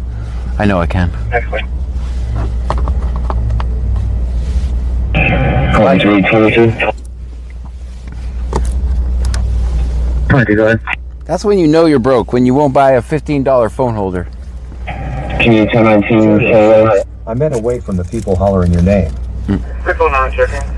Speaker 3: I know I can.
Speaker 12: Excellent.
Speaker 3: That's when you know you're broke, when you won't buy a $15 phone holder.
Speaker 5: I meant away from the people hollering your name.
Speaker 12: 609 checking.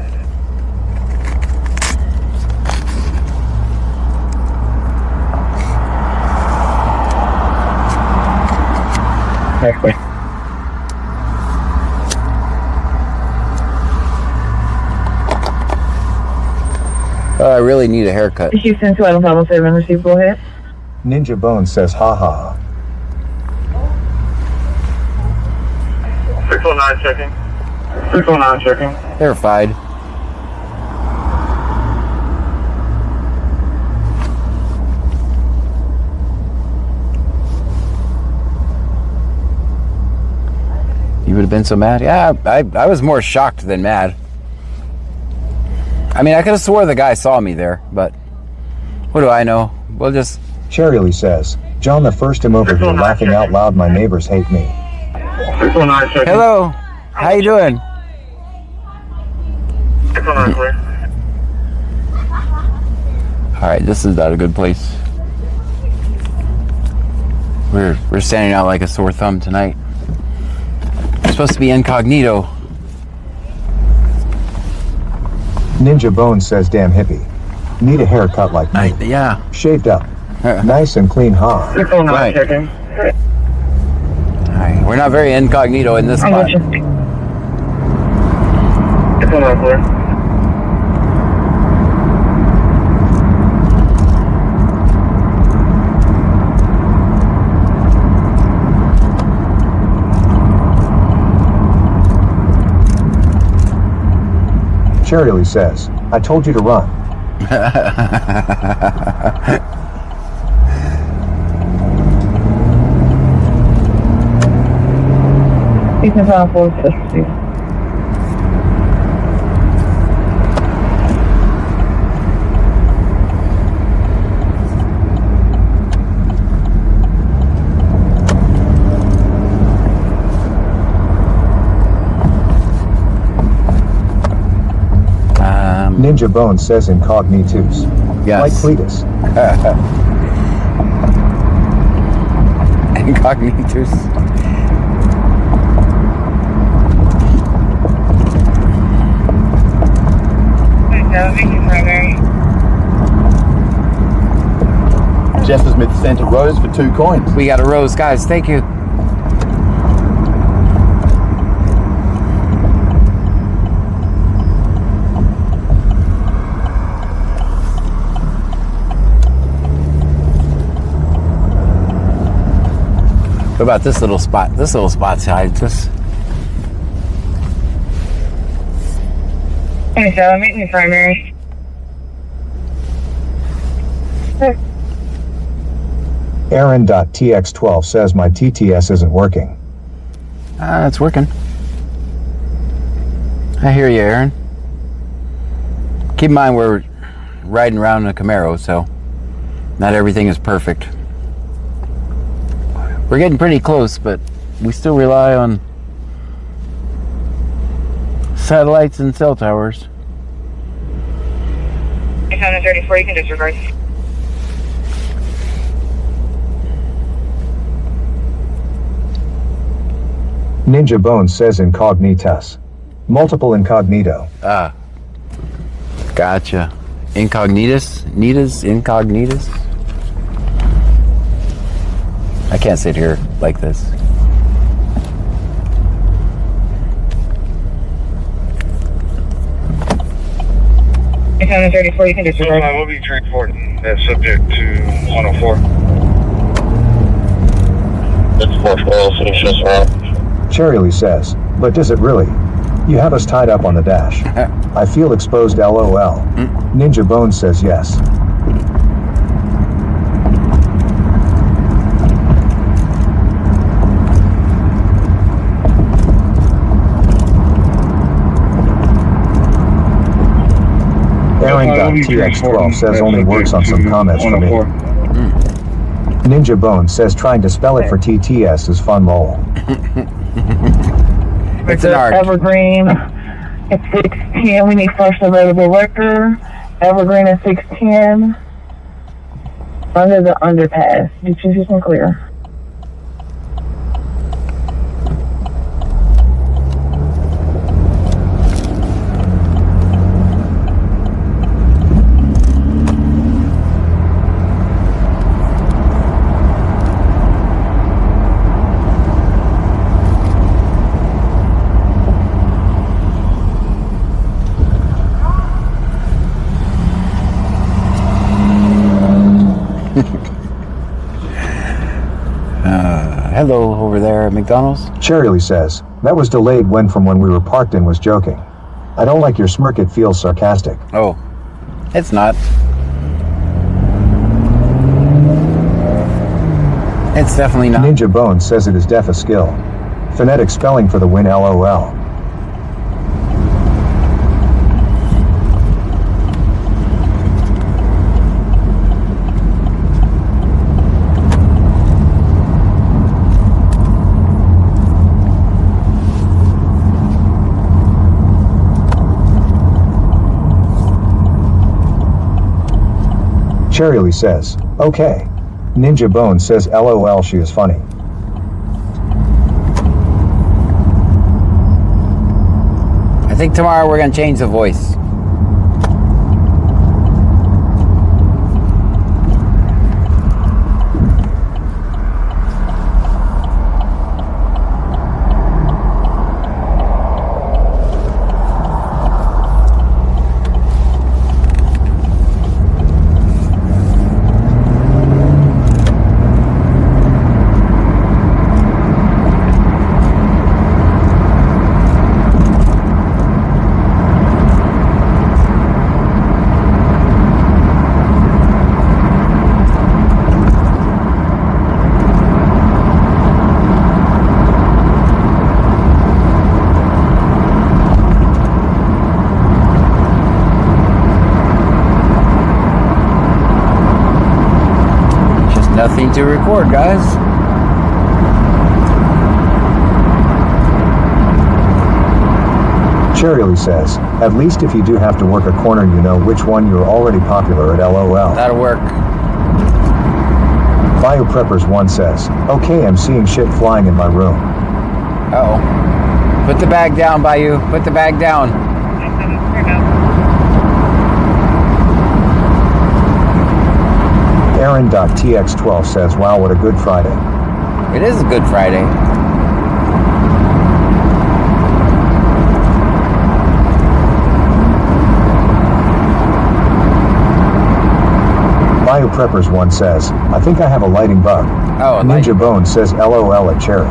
Speaker 18: Actually.
Speaker 3: I really need a haircut.
Speaker 4: Houston 1257, receive, go ahead.
Speaker 5: Ninja Bone says, ha ha.
Speaker 12: 609 checking. 609 checking.
Speaker 3: Verified. You would have been so mad? Yeah, I was more shocked than mad. I mean, I could have swore the guy saw me there, but what do I know? We'll just...
Speaker 5: Shirley says, John the first him over here laughing out loud, my neighbors hate me.
Speaker 12: 609 checking.
Speaker 3: Hello, how you doing?
Speaker 12: 609 clear.
Speaker 3: All right, this is not a good place. We're standing out like a sore thumb tonight. We're supposed to be incognito.
Speaker 5: Ninja Bone says, damn hippie. Need a haircut like me.
Speaker 3: Yeah.
Speaker 5: Shaved up. Nice and clean, huh?
Speaker 12: 609
Speaker 3: Right.
Speaker 12: checking.
Speaker 3: All right, we're not very incognito in this spot.
Speaker 12: 609 clear.
Speaker 5: Shirley says, I told you to run.
Speaker 4: You can find 450.
Speaker 5: Ninja Bone says incognitus.
Speaker 3: Yes.
Speaker 5: Like Cletus.
Speaker 3: Incognitus.
Speaker 9: Jester Smith sent a rose for 2 coins.
Speaker 3: We got a rose, guys. Thank you. What about this little spot? This little spot's hides us.
Speaker 10: 27, meet me primary.
Speaker 5: Aaron.tx12 says my TTS isn't working.
Speaker 3: It's working. I hear you, Aaron. Keep in mind we're riding around in a Camaro, so not everything is perfect. We're getting pretty close, but we still rely on satellites and cell towers.
Speaker 10: 634, you can disregard.
Speaker 5: Ninja Bone says incognitus. Multiple incognito.
Speaker 3: Ah. Gotcha. Incognitus? Nitas? Incognitus? I can't sit here like this.
Speaker 10: $634, you can disregard.
Speaker 12: I will be transporting that subject to 104.
Speaker 15: That's 412, so it's just wrong.
Speaker 5: Cherryly says, but does it really? You have us tied up on the dash. I feel exposed, LOL. Ninja Bone says yes. Aaron.tx12 says only works on some comments for me. Ninja Bone says trying to spell it for TTS is fun lol.
Speaker 3: It's an art.
Speaker 4: Evergreen at 610. We need first available worker. Evergreen at 610. Under the underpass. Just one clear.
Speaker 3: Hello over there at McDonald's.
Speaker 5: Cherryly says, that was delayed when from when we were parked and was joking. I don't like your smirk, it feels sarcastic.
Speaker 3: Oh, it's not. It's definitely not.
Speaker 5: Ninja Bone says it is def a skill. Phonetic spelling for the win, LOL. Cherryly says, okay. Ninja Bone says LOL, she is funny.
Speaker 3: I think tomorrow we're going to change the voice. to record, guys.
Speaker 5: Cherry says, at least if you do have to work a corner, you know which one. You're already popular at LOL.
Speaker 3: That'll work.
Speaker 5: BioPreppers1 says, okay, I'm seeing shit flying in my room.
Speaker 3: Uh-oh. Put the bag down, Bayou. Put the bag down.
Speaker 5: Aaron.tx12 says, wow, what a good Friday.
Speaker 3: It is a good Friday.
Speaker 5: BioPreppers1 says, I think I have a lighting bug.
Speaker 3: Oh,
Speaker 5: Ninja Bone says LOL at Cherry.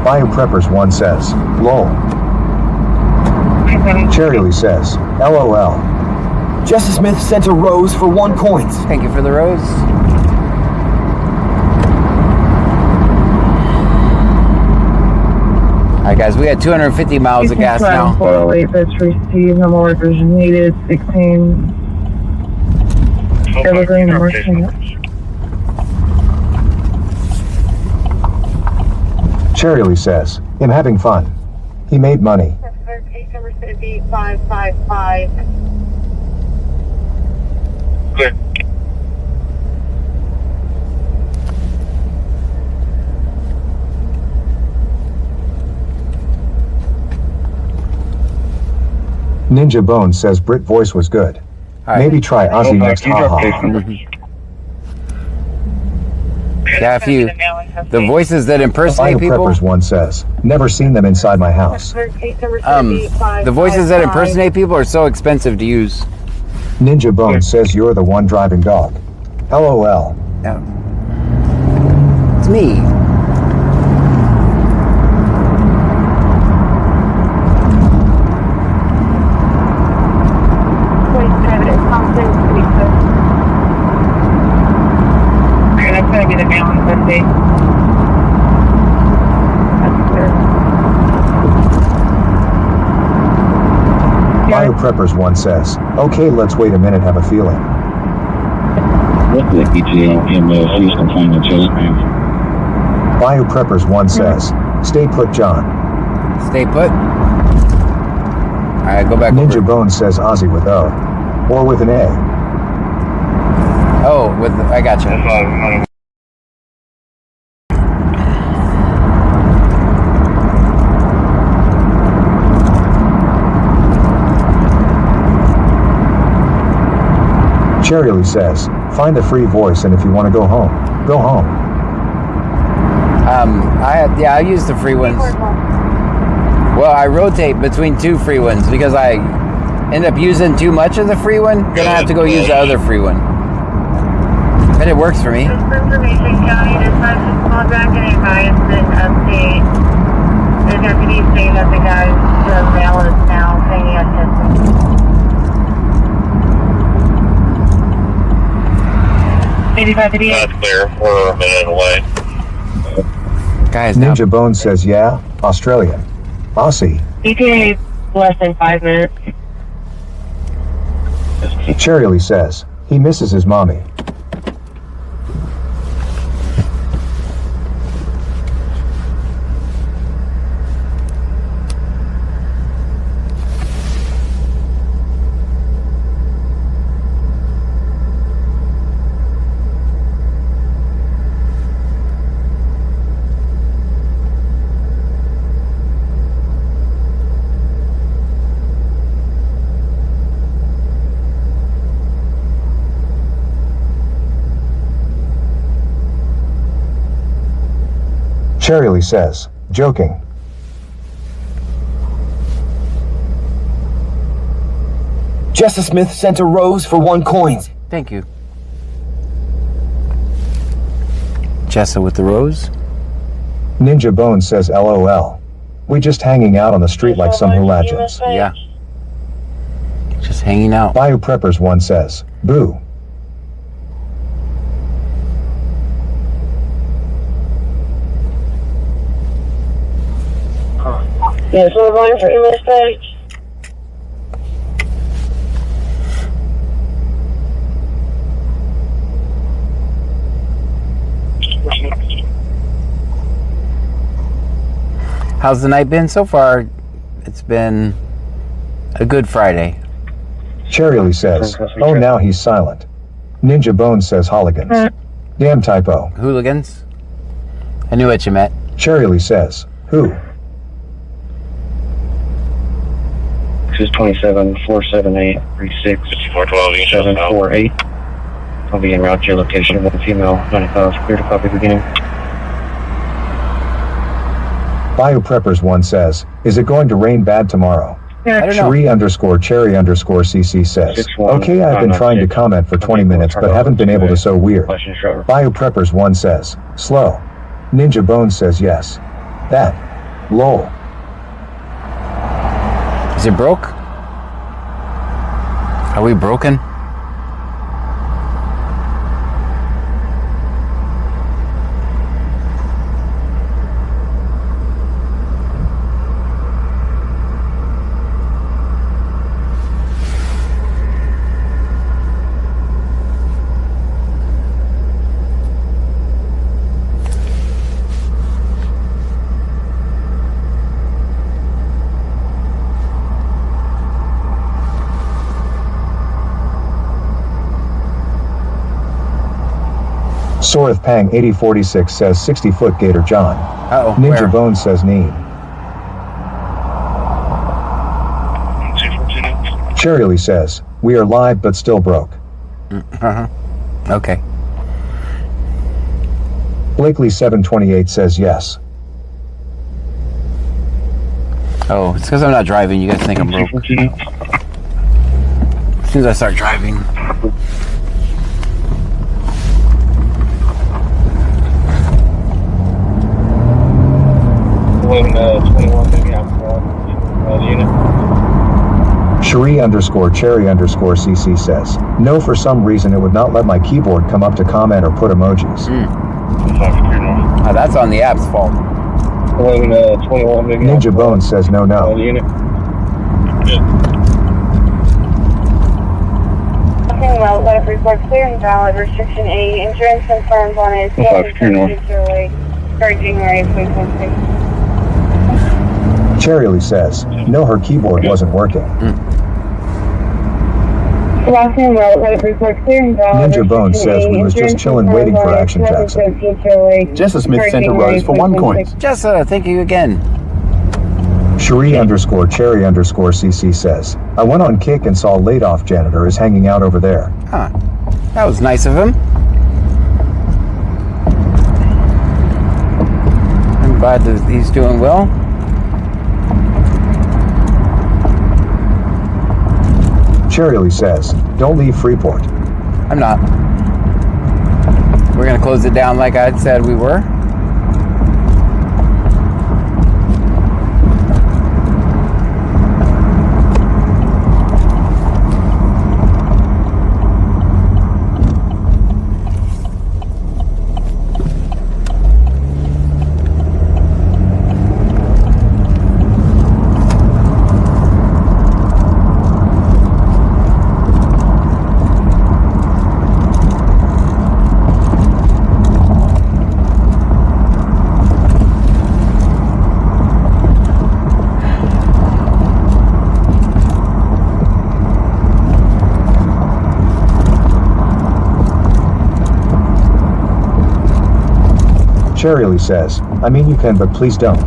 Speaker 5: BioPreppers1 says, lol. Cherry says, LOL.
Speaker 8: Justice Smith sent a rose for 1 coin.
Speaker 3: Thank you for the rose. Alright guys, we got 250 miles of gas now.
Speaker 4: 408 that's received, no more version needed, 16 Evergreen Merchant.
Speaker 5: Cherry says, I'm having fun. He made money.
Speaker 10: Number 555.
Speaker 12: Clear.
Speaker 5: Ninja Bone says Brit voice was good.
Speaker 3: Right.
Speaker 5: Maybe try Ozzy next, haha.
Speaker 3: Yeah, if you, the voices that impersonate people.
Speaker 5: BioPreppers1 says, never seen them inside my house.
Speaker 3: The voices that impersonate people are so expensive to use.
Speaker 5: Ninja Bone says you're the one driving dog. LOL.
Speaker 3: Yeah. It's me.
Speaker 10: That's going to be the balance Sunday.
Speaker 5: BioPreppers1 says, okay, let's wait a minute, have a feeling.
Speaker 15: What the ETL in the Houston final chest pain?
Speaker 5: BioPreppers1 says, stay put, John.
Speaker 3: Stay put. Alright, go back
Speaker 5: Ninja
Speaker 3: over.
Speaker 5: Bone says Ozzy with O. Or with an A.
Speaker 3: Oh, with I got you.
Speaker 5: Cherry says, find a free voice, and if you want to go home, go home.
Speaker 3: I use the free ones. Well, I rotate between 2 free ones because I end up using too much of the free one, then I have to go use the other free one. But it works for me.
Speaker 10: Just for information, County dispatch is called back and advised an update. The deputies say that the the mail is now paying attention.
Speaker 12: That's clear. We're a minute away.
Speaker 3: Guys,
Speaker 5: Ninja Bone says, yeah, Australian. Aussie.
Speaker 10: ETA less than 5 minutes.
Speaker 5: Cherry says, he misses his mommy. Cherry says, joking.
Speaker 8: Justice Smith sent a rose for 1 coin.
Speaker 3: Thank you. Jessa with the rose.
Speaker 5: Ninja Bone says, LOL. We just hanging out on the street like some hoolagins.
Speaker 3: Yeah. Just hanging out.
Speaker 5: BioPreppers1 says, boo.
Speaker 10: Yes, we're going for English page.
Speaker 3: How's the night been so far? It's been a good Friday.
Speaker 5: Cherry Lee says, oh, now he's silent. Ninja Bone says hooligans. Damn typo.
Speaker 3: Hooligans? I knew what you meant.
Speaker 5: Cherry Lee says, who?
Speaker 17: This is 27-478-36-748. I'll be en route to your location with a female 95. Clear to copy beginning.
Speaker 5: BioPreppers1 says, is it going to rain bad tomorrow?
Speaker 3: I don't know.
Speaker 5: Cherie_Cherry_CC says, okay, I've been trying to comment for 20 minutes but haven't been able to, so weird. BioPreppers1 says, slow. Ninja Bone says yes. That. Lol.
Speaker 3: Is it broke? Are we broken?
Speaker 5: Sorith Pang 8046 says 60-foot Gator John.
Speaker 3: Uh-oh,
Speaker 5: Ninja
Speaker 3: where?
Speaker 5: Bone says need. Cherry Lee says, we are live but still broke.
Speaker 3: Okay.
Speaker 5: Blakely 728 says yes.
Speaker 3: Oh, it's because I'm not driving. You guys think I'm broke. As soon as I start driving.
Speaker 5: Cherie_Cherry_CC says, no, for some reason it would not let my keyboard come up to comment or put emojis.
Speaker 3: Oh, that's on the app's fault.
Speaker 5: Ninja Bone says no.
Speaker 10: Okay, well, let it report clear and valid. Restriction A, insurance confirmed on it. Start January 2026.
Speaker 5: Cherry Lee says, no, her keyboard wasn't working. Ninja Bone says we was just chilling waiting for Action Jackson.
Speaker 16: Jessa Smith sent a rose for 1 coin.
Speaker 3: Jessa, thank you again.
Speaker 5: Cherie_Cherry_CC says, I went on Kick and saw laid off janitor is hanging out over there.
Speaker 3: Huh. That was nice of him. I'm glad that he's doing well.
Speaker 5: Cherry Lee says, don't leave Freeport.
Speaker 3: I'm not. We're going to close it down like I said we were.
Speaker 5: Cherry Lee says, I mean you can but please don't.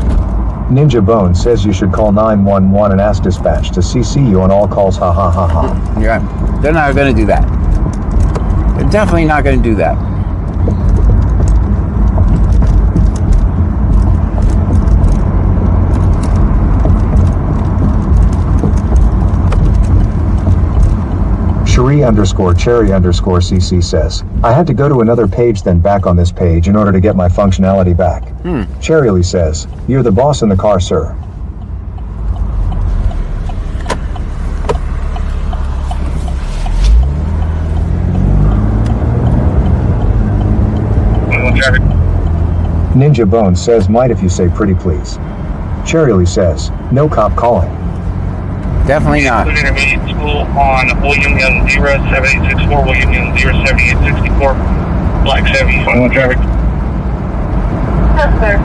Speaker 5: Ninja Bone says you should call 911 and ask dispatch to CC you on all calls, ha ha ha ha.
Speaker 3: Yeah, they're not going to do that. They're definitely not going to do that.
Speaker 5: Cherie_Cherry_CC says, I had to go to another page then back on this page in order to get my functionality back. Cherry Lee says, you're the boss in the car, sir. Ninja Bone says, might if you say pretty please. Cherry Lee says, no cop calling.
Speaker 3: Definitely not.
Speaker 17: Intermediate school on William Young 07864, William Young 07864, Black 70, 21 traffic.
Speaker 10: Yes, sir.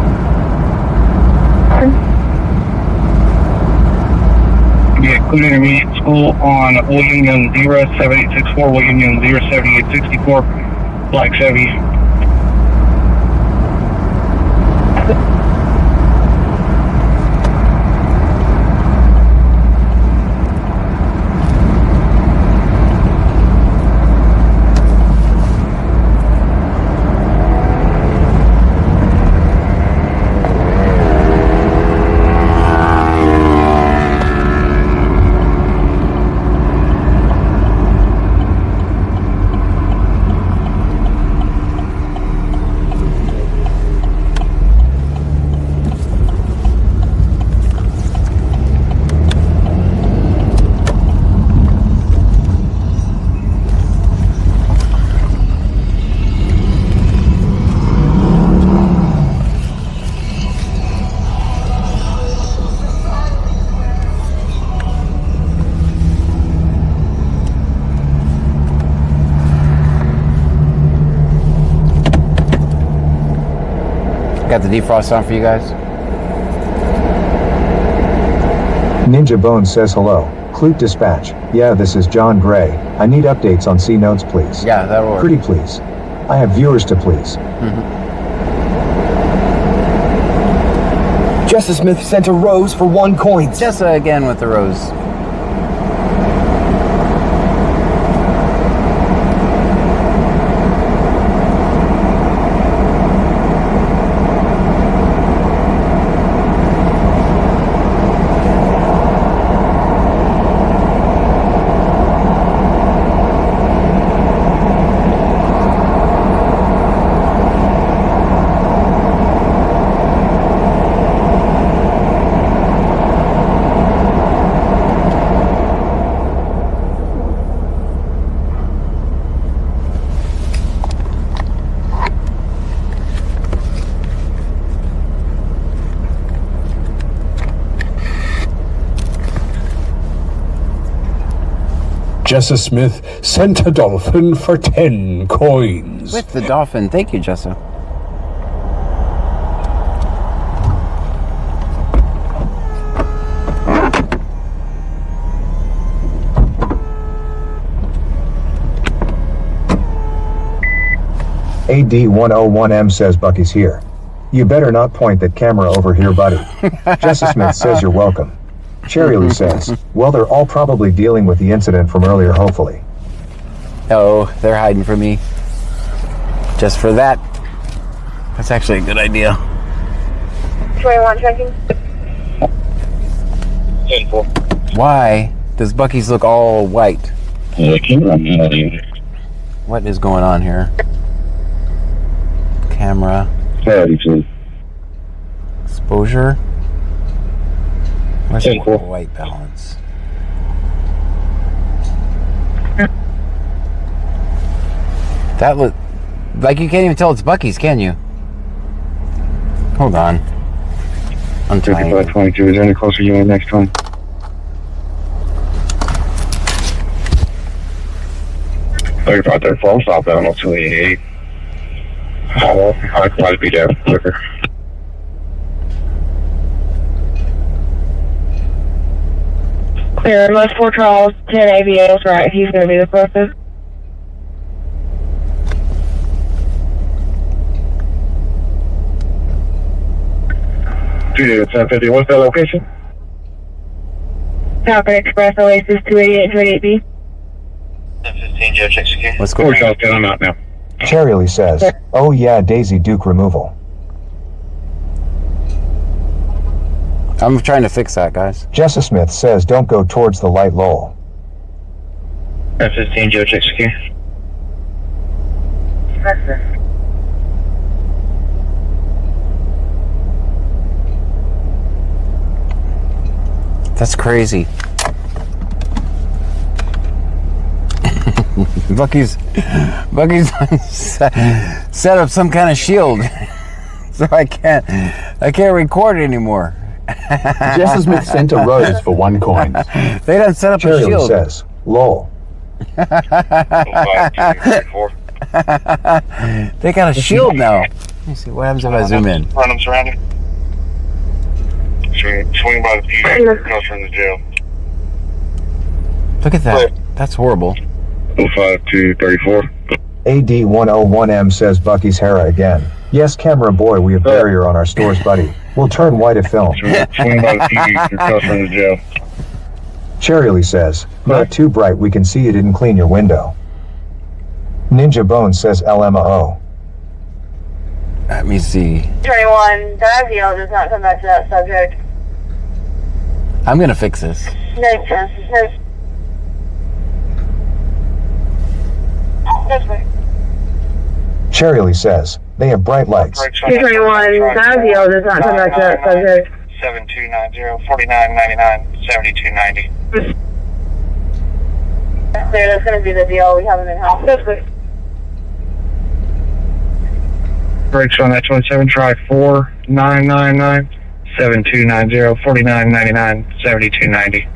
Speaker 18: Good Intermediate School on William Young 07864, William Young 07864, Black Chevy.
Speaker 3: Got the defrost on for you guys.
Speaker 5: Ninja Bone says hello. Clute Dispatch. Yeah, this is John Gray. I need updates on C notes, please.
Speaker 3: Yeah, that'll work.
Speaker 5: Pretty please. I have viewers to please.
Speaker 8: Jessa Smith sent a rose for 1 coin.
Speaker 3: Jessa again with the rose.
Speaker 7: Jessa Smith sent a dolphin for 10 coins.
Speaker 3: With the dolphin. Thank you, Jessa.
Speaker 5: AD101M says Bucky's here. You better not point that camera over here, buddy. Jessa Smith says you're welcome. Cherry Lee says, well, they're all probably dealing with the incident from earlier, hopefully.
Speaker 3: Oh, they're hiding from me. Just for that. That's actually a good idea.
Speaker 10: 21 checking.
Speaker 15: 10-4.
Speaker 3: Why does Bucky's look all white? What is going on here? Camera. Exposure. Where's the white balance? That look like you can't even tell it's Bucky's, can you? Hold on. I'm trying.
Speaker 18: 5522, is there any closer you want next time? Sorry about that phone stop down on 288. I'd probably be there quicker.
Speaker 10: Clear, most 4 Charles, 10 AVAs, right, he's going to be the closest.
Speaker 18: Dude, 1050, what's that location?
Speaker 10: Falcon Express, Oasis 288 and 288B.
Speaker 15: 1015, Joe, check secure.
Speaker 3: Let's go.
Speaker 18: I'm out now.
Speaker 5: Cherry Lee says, oh yeah, Daisy Duke removal.
Speaker 3: I'm trying to fix that, guys.
Speaker 5: Jessa Smith says don't go towards the light lull.
Speaker 15: 1015, Joe, check secure.
Speaker 3: That's crazy. Bucky's set up some kind of shield, so I can't record anymore.
Speaker 16: Jessa Smith sent a rose for 1 coin.
Speaker 3: They done set up
Speaker 5: Cherry
Speaker 3: a shield.
Speaker 5: says, lol.
Speaker 3: They got a shield now. Let me see what happens if I zoom in.
Speaker 12: Run them surrounded. Swing by the pew across from the jail.
Speaker 3: Look at that. That's horrible.
Speaker 12: 05234.
Speaker 5: AD101M says Bucky's Hera again. Yes, camera boy, we have barrier on our stores, buddy. We'll turn white if film.
Speaker 12: Swing by the TV, your customer to jail.
Speaker 5: Cherry says, not too bright, we can see you didn't clean your window. Ninja Bone says LMAO.
Speaker 3: Let me see.
Speaker 10: 21, that deal does not come back to that subject.
Speaker 3: I'm gonna fix this.
Speaker 10: No chance.
Speaker 5: Cherry says, they have bright lights.
Speaker 10: 221, that deal does not come back to that subject.
Speaker 15: 7290, 4999, 7290.
Speaker 10: That's going to be the deal. We have them in house.
Speaker 18: Brakes on that 27, try 4999, 7290, 4999, 7290.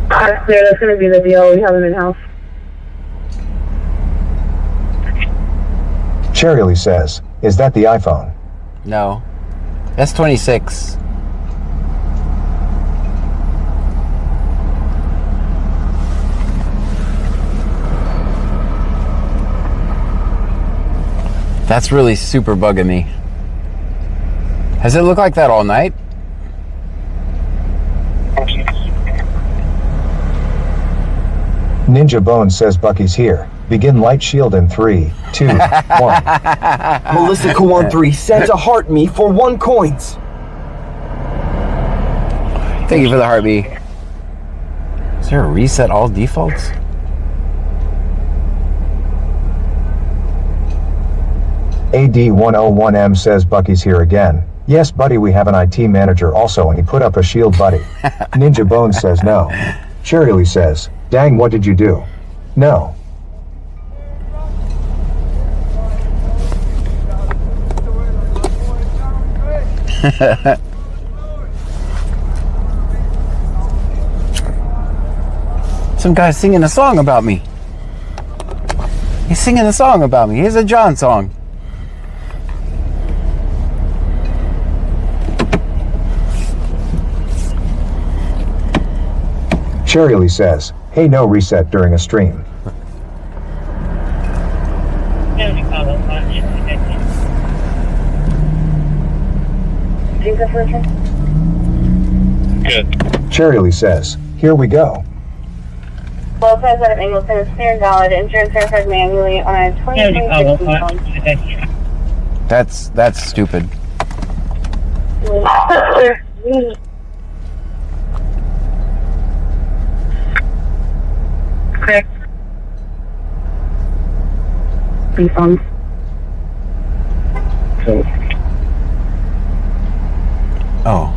Speaker 10: That's clear. That's going to be the deal. We have them in house.
Speaker 5: Cherry says, is that the iPhone?
Speaker 3: No. That's 26. That's really super bugging me. Has it looked like that all night?
Speaker 5: Ninja Bone says Bucky's here. Begin light shield in 3, 2, 1.
Speaker 8: Melissa Kawan3 sends a heart me for 1 coins.
Speaker 3: Thank you for the heartbeat. Is there a reset all defaults?
Speaker 5: AD101M says Bucky's here again. Yes, buddy, we have an IT manager also, and he put up a shield, buddy. Ninja Bone says no. Cherry says, dang, what did you do? No.
Speaker 3: Some guy's singing a song about me. He's singing a song about me. Here's a John song.
Speaker 5: Cherry says, hey, no reset during a stream.
Speaker 12: Good.
Speaker 5: Cherry says, here we go.
Speaker 10: Lopez out of Ingleton is clear and valid. Insurance verified manually on a 2026 phone.
Speaker 3: That's stupid.
Speaker 10: Correct. Refunds.
Speaker 3: Oh.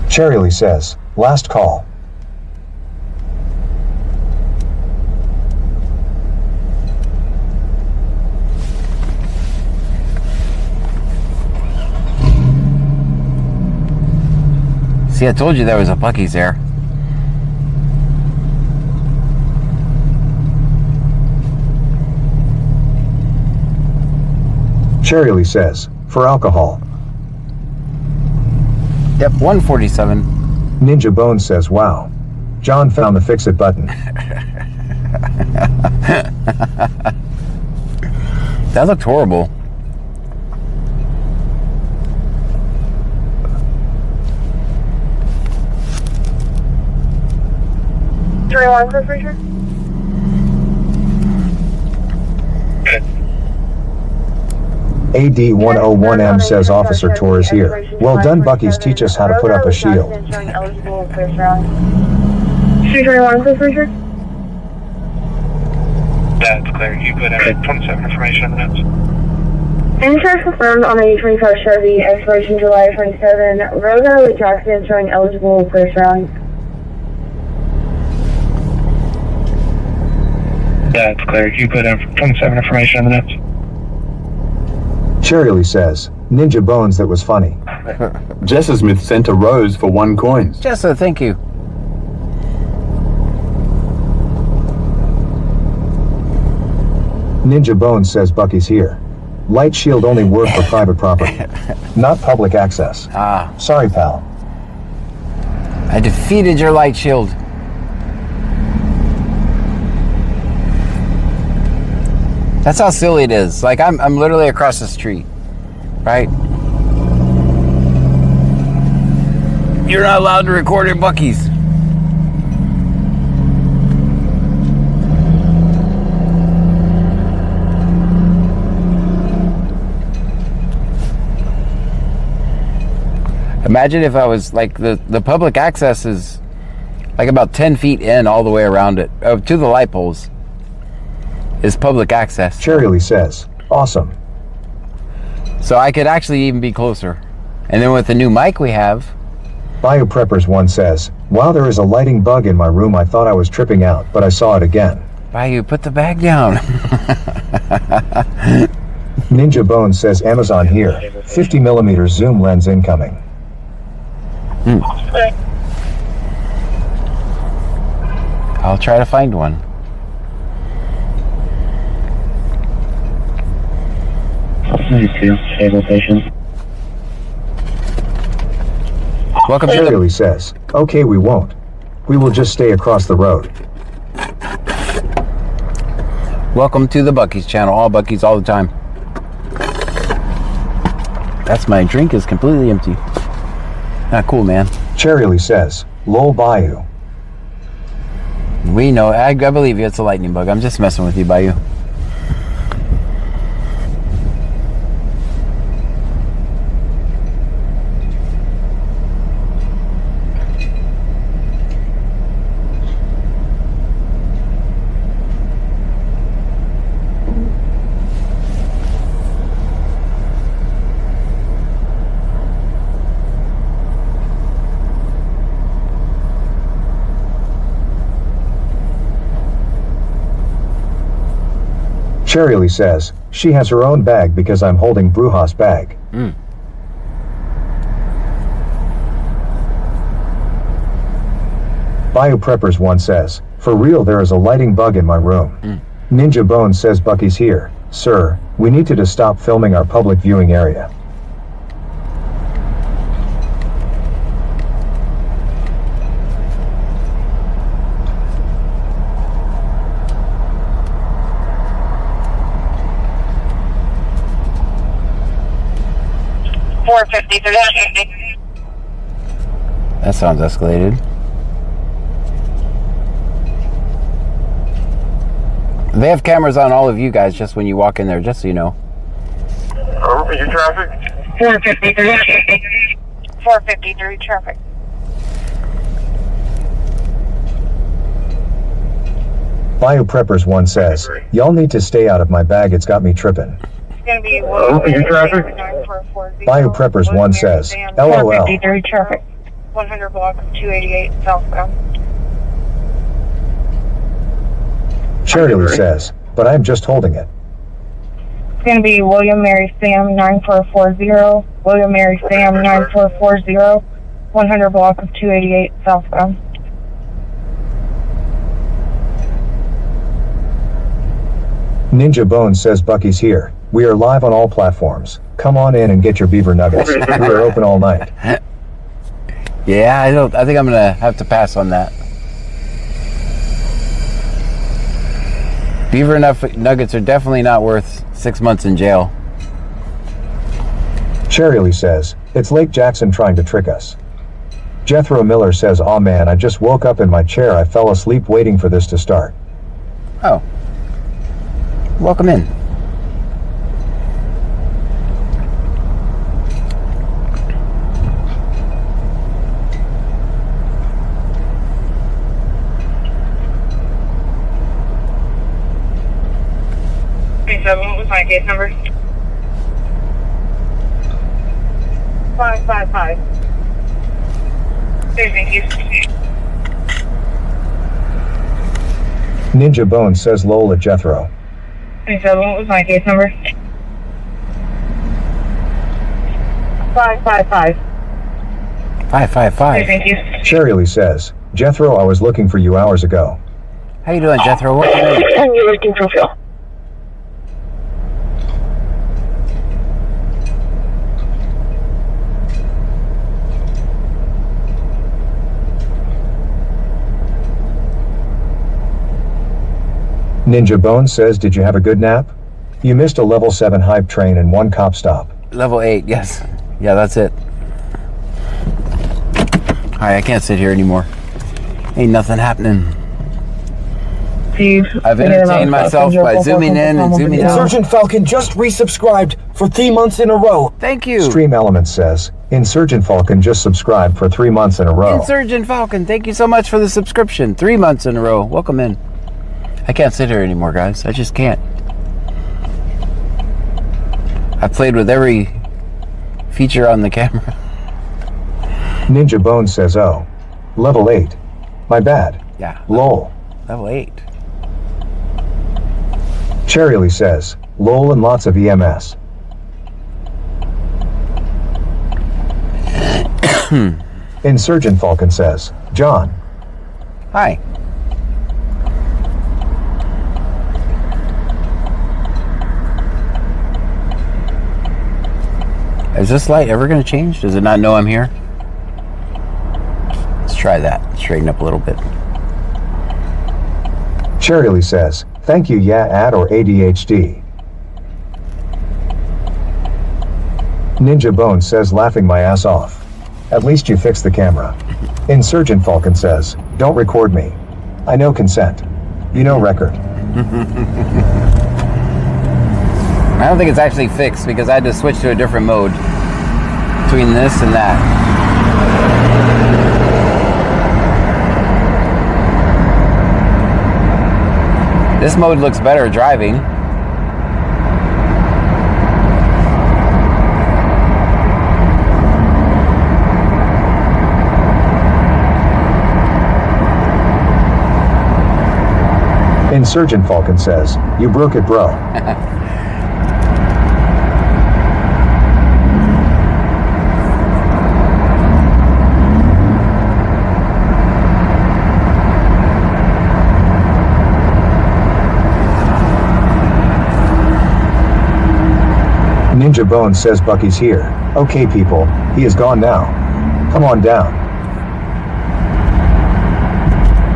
Speaker 5: Cherry says, last call.
Speaker 3: See, I told you there was a Bucky's there.
Speaker 5: Cherry says, for alcohol.
Speaker 3: Yep, 147.
Speaker 5: Ninja Bone says, wow. John found the fix it button.
Speaker 3: That looked horrible.
Speaker 5: AD101M says Officer Tor is here. Well done, Bucky's. Teach us how to put up a shield.
Speaker 10: 221, Richard.
Speaker 15: That's clear. You put in 27 information in the notes.
Speaker 10: Insurance confirmed on a 25 Chevy, expiration July 27. Road with Jackson showing eligible first round.
Speaker 15: That's clear. You put in 27 information in the notes.
Speaker 5: Cherry says, Ninja Bones, that was funny.
Speaker 16: Jessa Smith sent a rose for 1 coin.
Speaker 3: Jessa, thank you.
Speaker 5: Ninja Bones says Bucky's here. Light shield only work for private property, not public access. Sorry, pal.
Speaker 3: I defeated your light shield. That's how silly it is. Like, I'm literally across the street, right? You're not allowed to record at Bucky's. Imagine if I was like, the public access is like about 10 feet in all the way around it, to the light poles is public access.
Speaker 5: Cherry says, awesome.
Speaker 3: So I could actually even be closer. And then with the new mic we have.
Speaker 5: BioPreppers1 says, wow, there is a lighting bug in my room. I thought I was tripping out, but I saw it again.
Speaker 3: Bio, put the bag down.
Speaker 5: Ninja Bones says Amazon here. 50mm zoom lens incoming.
Speaker 3: I'll try to find one. Welcome to
Speaker 5: Cherry says, okay, we won't. We will just stay across the road.
Speaker 3: Welcome to the Bucky's channel. All Bucky's all the time. That's my drink is completely empty. Ah, cool, man.
Speaker 5: Cherry says, lol Bayou.
Speaker 3: We know. I believe you. It's a lightning bug. I'm just messing with you, Bayou.
Speaker 5: Cherry says, she has her own bag because I'm holding Brujas' bag. BioPreppers1 says, for real there is a lighting bug in my room. Ninja Bones says Bucky's here. Sir, we need to stop filming our public viewing area.
Speaker 3: That sounds escalated. They have cameras on all of you guys just when you walk in there, just so you know.
Speaker 12: You traffic?
Speaker 10: 453 traffic.
Speaker 5: BioPreppers1 says, y'all need to stay out of my bag, it's got me tripping.
Speaker 10: It's going to be
Speaker 5: BioPreppers1 says, LOL.
Speaker 10: 453 traffic. 100 block 288 southbound.
Speaker 5: Cherry says, but I'm just holding it.
Speaker 10: It's going to be William Mary Sam 9440. William Mary Sam 9440. 100 block of 288 southbound.
Speaker 5: Ninja Bones says Bucky's here. We are live on all platforms. Come on in and get your beaver nuggets. We are open all night.
Speaker 3: Yeah, I think I'm gonna have to pass on that. Beaver nuggets are definitely not worth 6 months in jail.
Speaker 5: Cherry says, it's Lake Jackson trying to trick us. Jethro Miller says, aw man, I just woke up in my chair. I fell asleep waiting for this to start.
Speaker 3: Oh. Welcome in.
Speaker 10: What was my case number? 555. Thank you.
Speaker 5: Ninja Bones says lol at Jethro.
Speaker 10: 27, what was my case number? 555.
Speaker 3: 555.
Speaker 10: Thank you.
Speaker 5: Cherry says, Jethro, I was looking for you hours ago.
Speaker 3: How you doing, Jethro? Welcome in.
Speaker 10: And you're looking for Phil.
Speaker 5: Ninja Bone says, did you have a good nap? You missed a level 7 hype train and 1 cop stop.
Speaker 3: Level 8, yes. Yeah, that's it. Alright, I can't sit here anymore. Ain't nothing happening. I've entertained myself by zooming in and zooming out.
Speaker 8: Insurgent Falcon just resubscribed for 3 months in a row.
Speaker 3: Thank you.
Speaker 5: Stream Elements says, Insurgent Falcon just subscribed for 3 months in a row.
Speaker 3: Insurgent Falcon, thank you so much for the subscription. 3 months in a row. Welcome in. I can't sit here anymore, guys. I just can't. I've played with every feature on the camera.
Speaker 5: Ninja Bone says, oh, level 8. My bad.
Speaker 3: Yeah.
Speaker 5: Lol.
Speaker 3: Level 8.
Speaker 5: Cherryly says, lol and lots of EMS. Insurgent Falcon says, John.
Speaker 3: Hi. Is this light ever going to change? Does it not know I'm here? Let's try that. Straighten up a little bit.
Speaker 5: Cherryly says, thank you, yeah, ad or ADHD. Ninja Bone says, laughing my ass off. At least you fixed the camera. Insurgent Falcon says, don't record me. I know consent. You know record.
Speaker 3: I don't think it's actually fixed because I had to switch to a different mode between this and that. This mode looks better driving.
Speaker 5: Insurgent Falcon says, you broke it, bro. Ninja Bone says Bucky's here. Okay, people, he is gone now. Come on down.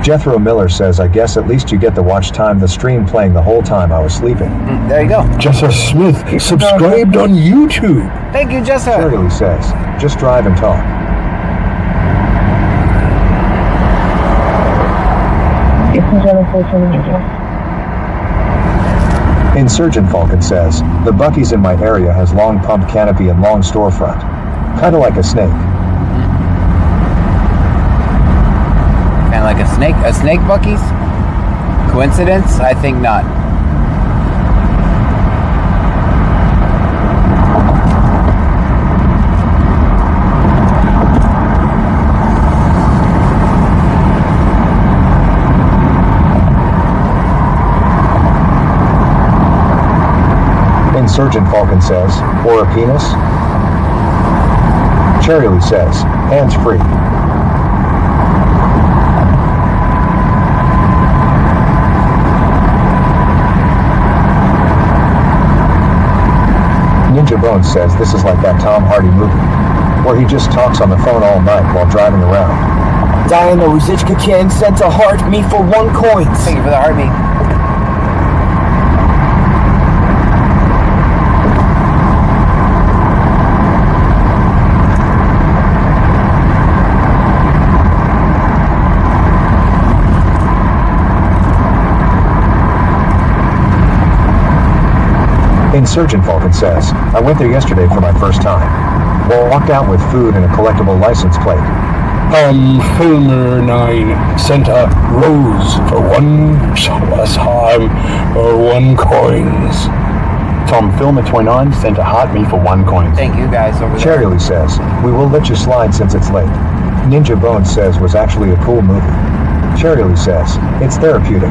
Speaker 5: Jethro Miller says, I guess at least you get to watch the stream playing the whole time I was sleeping.
Speaker 3: There you go.
Speaker 7: Jessa Smith subscribed on YouTube.
Speaker 3: Thank you, Jessa.
Speaker 5: Shirley says, just drive and talk. Insurgent Falcon says, the Bucky's in my area has long pump canopy and long storefront. Kinda like a snake.
Speaker 3: Kinda like a snake? A snake, Bucky's? Coincidence? I think not.
Speaker 5: Insurgent Falcon says, or a penis? Cherryly says, hands free. Ninja Bone says this is like that Tom Hardy movie, where he just talks on the phone all night while driving around.
Speaker 8: Diana Ruzichka-Chen sent a heart me for 1 coin.
Speaker 3: Thank you for the heartbeat.
Speaker 5: Insurgent Falcon says, I went there yesterday for my first time. Walked out with food and a collectible license plate.
Speaker 7: Filmer 9 sent a rose for 1 time or 1 coins.
Speaker 9: Tom Filmer 29 sent a heart me for 1 coin.
Speaker 3: Thank you guys over there.
Speaker 5: Cherryly says, we will let you slide since it's late. Ninja Bone says was actually a cool movie. Cherryly says, it's therapeutic.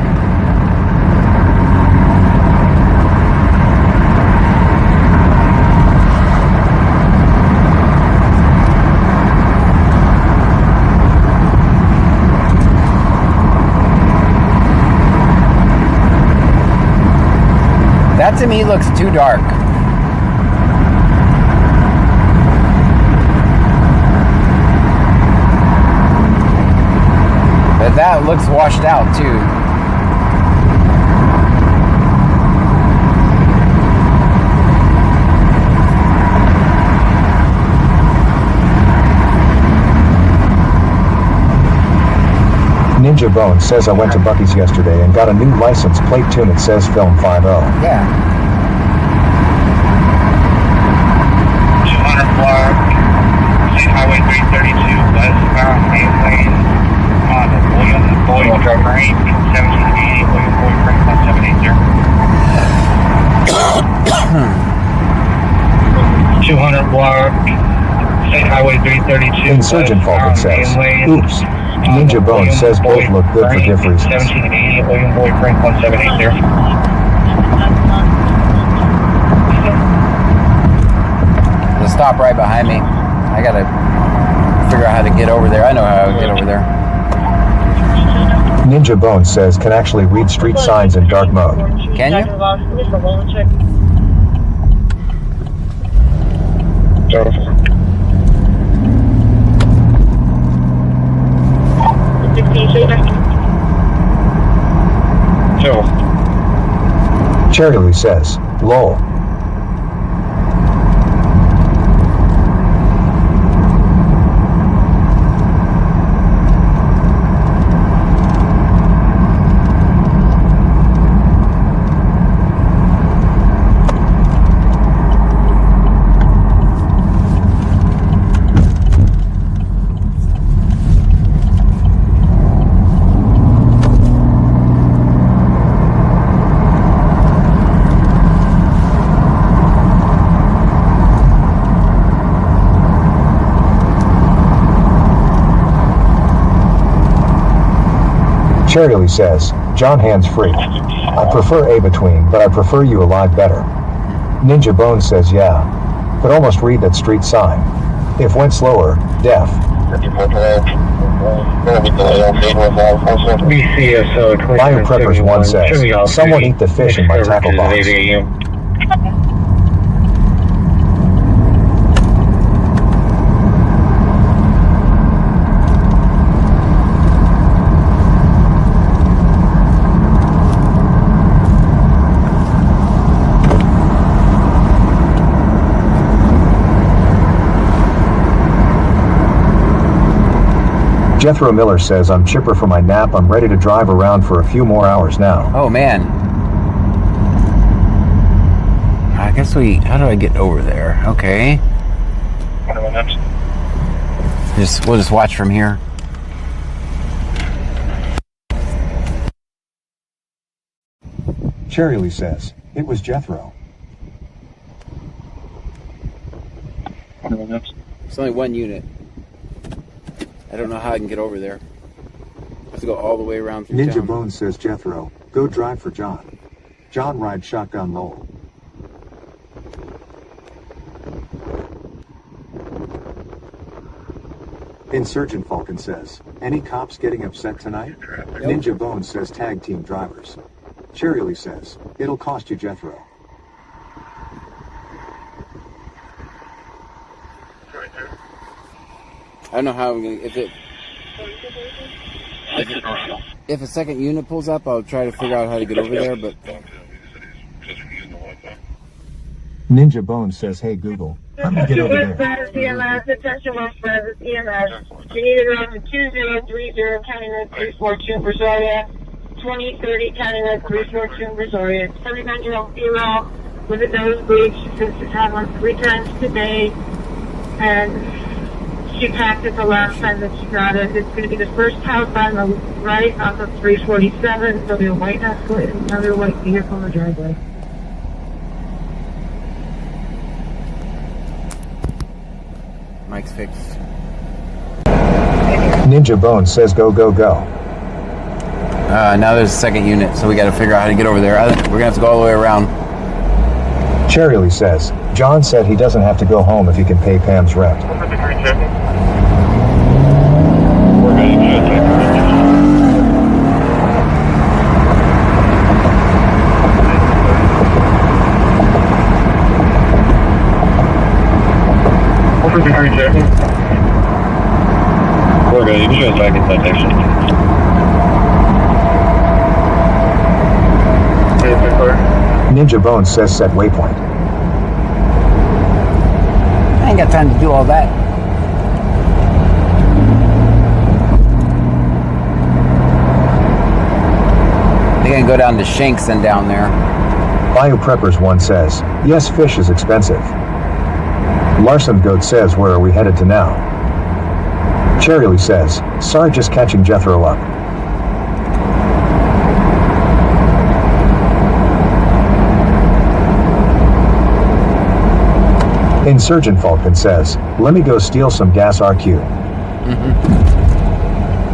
Speaker 3: That to me looks too dark. But that looks washed out too.
Speaker 5: Ninja Bone says I went to Buc-ee's yesterday and got a new license plate tune. It says Film 50.
Speaker 3: Yeah.
Speaker 17: 200 block, State Highway 332, westbound main lane on William Boyd Drain, 1780, William Boyd Drain, 1780. 200 block, State Highway 332.
Speaker 5: Insurgent Falcon says, oops. Ninja Bone says both look good for diff reasons.
Speaker 17: 1780, William Boyd Drain, 1780.
Speaker 3: Just stop right behind me. I gotta figure out how to get over there. I know how to get over there.
Speaker 5: Ninja Bone says can actually read street signs in dark mode.
Speaker 3: Can you?
Speaker 5: Cherry Lee says, lol. Cherry Lee says, John hands free. I prefer A between, but I prefer you alive better. Ninja Bone says yeah, but almost read that street sign. If went slower, deaf. Fire Preppers 1 says, someone eat the fish in my tackle box. Jethro Miller says, I'm chipper for my nap. I'm ready to drive around for a few more hours now.
Speaker 3: Oh, man. I guess how do I get over there? Okay. We'll just watch from here.
Speaker 5: Cherry Lee says, it was Jethro.
Speaker 3: It's only one unit. I don't know how I can get over there. I have to go all the way around through
Speaker 5: Ninja
Speaker 3: town.
Speaker 5: Bone says, Jethro, go drive for John. John rides shotgun lol. Insurgent Falcon says, any cops getting upset tonight? Yep. Ninja Bone says tag team drivers. Cherry Lee says, it'll cost you Jethro.
Speaker 3: I don't know how I'm gonna. If a second unit pulls up, I'll try to figure out how to get over there. But
Speaker 5: Ninja Bone says, "Hey Google, let me get over there."
Speaker 10: EMS, attention West Brazos, EMS. You need to run to 2030 County Road 342 Brazoria, 2030 County Road 342 Brazoria. 700 female with a nosebleed. She says she's had one 3 times today, and she packed it the last time that she got it. It's going to be the first house on the right off of 347. There'll be a white Escalade and another white vehicle in the driveway.
Speaker 3: Mike's fixed.
Speaker 5: Ninja Bone says, "Go, go, go."
Speaker 3: Now there's a second unit, so we got to figure out how to get over there. We're going to have to go all the way around.
Speaker 5: Cherry Lee says, John said he doesn't have to go home if he can pay Pam's rent.
Speaker 15: We're good. You can show us back in citation.
Speaker 5: Ninja Bone says set waypoint.
Speaker 3: I ain't got time to do all that. They're gonna go down to Shanks and down there.
Speaker 5: BioPreppers 1 says, yes, fish is expensive. Larson Goat says, where are we headed to now? Cherry says, sorry, just catching Jethro up. Insurgent Falcon says, let me go steal some gas RQ.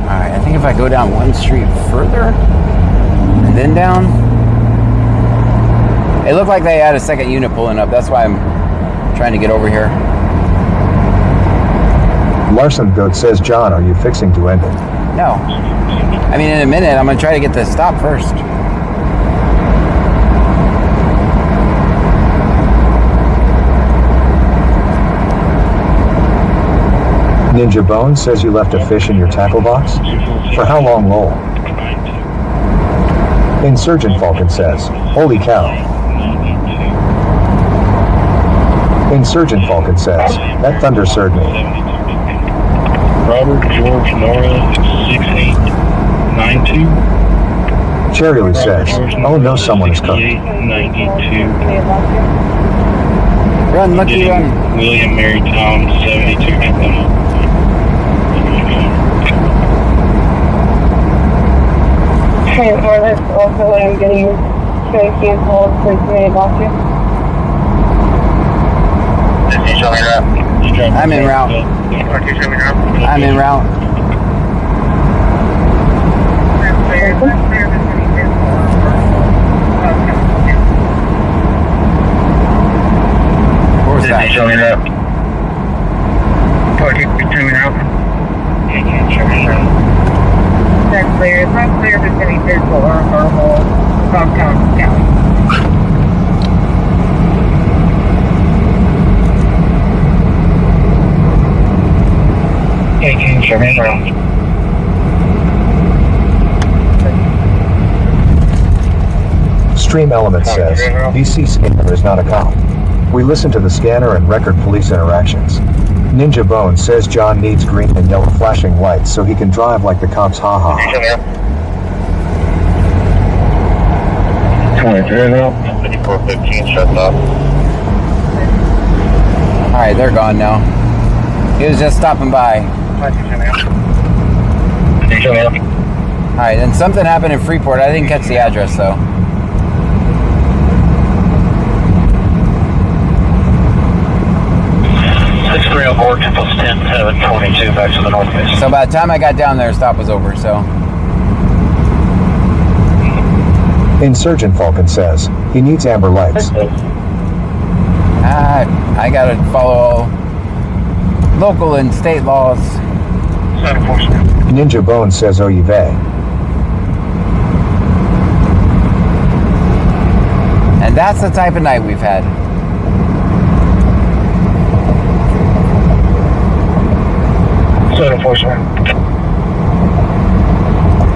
Speaker 3: Alright, I think if I go down one street further and then down. It looked like they had a second unit pulling up. That's why I'm trying to get over here.
Speaker 5: Larson Goat says, John, are you fixing to end it?
Speaker 3: No. I mean, in a minute, I'm going to try to get this stop first.
Speaker 5: Ninja Bone says you left a fish in your tackle box? For how long, lol? Insurgent Falcon says, holy cow. Insurgent Falcon says, that thunder stirred me.
Speaker 17: Robert George Nora 6892.
Speaker 5: Cherry says, oh no, someone is cooked.
Speaker 17: 92.
Speaker 3: Run, Lucky, run.
Speaker 17: William Mary Tom 72.
Speaker 10: Transport is also I'm getting Tracy and Paul to Cincinnati, Boston.
Speaker 3: I'm en route. I'm en route. Where's that?
Speaker 10: That's clear. It's not clear if it's any physical or verbal from County.
Speaker 5: Stream Element says, BC Scanner is not a cop. We listen to the scanner and record police interactions. Ninja Bone says John needs green and yellow flashing lights so he can drive like the cops, haha.
Speaker 15: 5415 shuts off.
Speaker 3: Alright, they're gone now. He was just stopping by. Alright, then something happened in Freeport. I didn't catch the address though.
Speaker 15: Board, 10-7-22 back to the northwest.
Speaker 3: So by the time I got down there, stop was over, so.
Speaker 5: Insurgent Falcon says, he needs amber lights.
Speaker 3: I gotta follow all local and state laws.
Speaker 5: Ninja Bone says, oh, you vey.
Speaker 3: And that's the type of night we've had.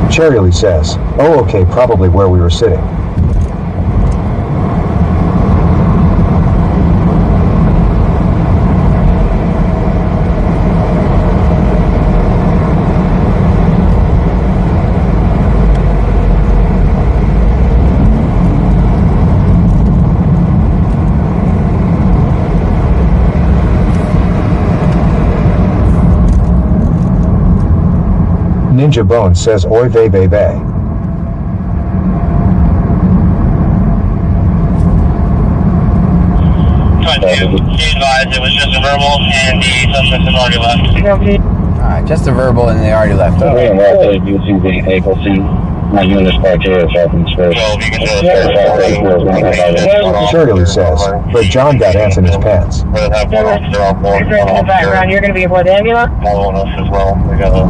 Speaker 5: Cherry says, oh, okay, probably where we were sitting. Ninja Bone says, oi vey vey vey.
Speaker 15: It was just a verbal and the suspect has already left.
Speaker 3: Alright, just a verbal and they already left.
Speaker 15: Okay.
Speaker 5: Shirley says, but John got ants in his pants.
Speaker 10: In the background, you're going to be aboard the ambulance?
Speaker 15: As well. We got a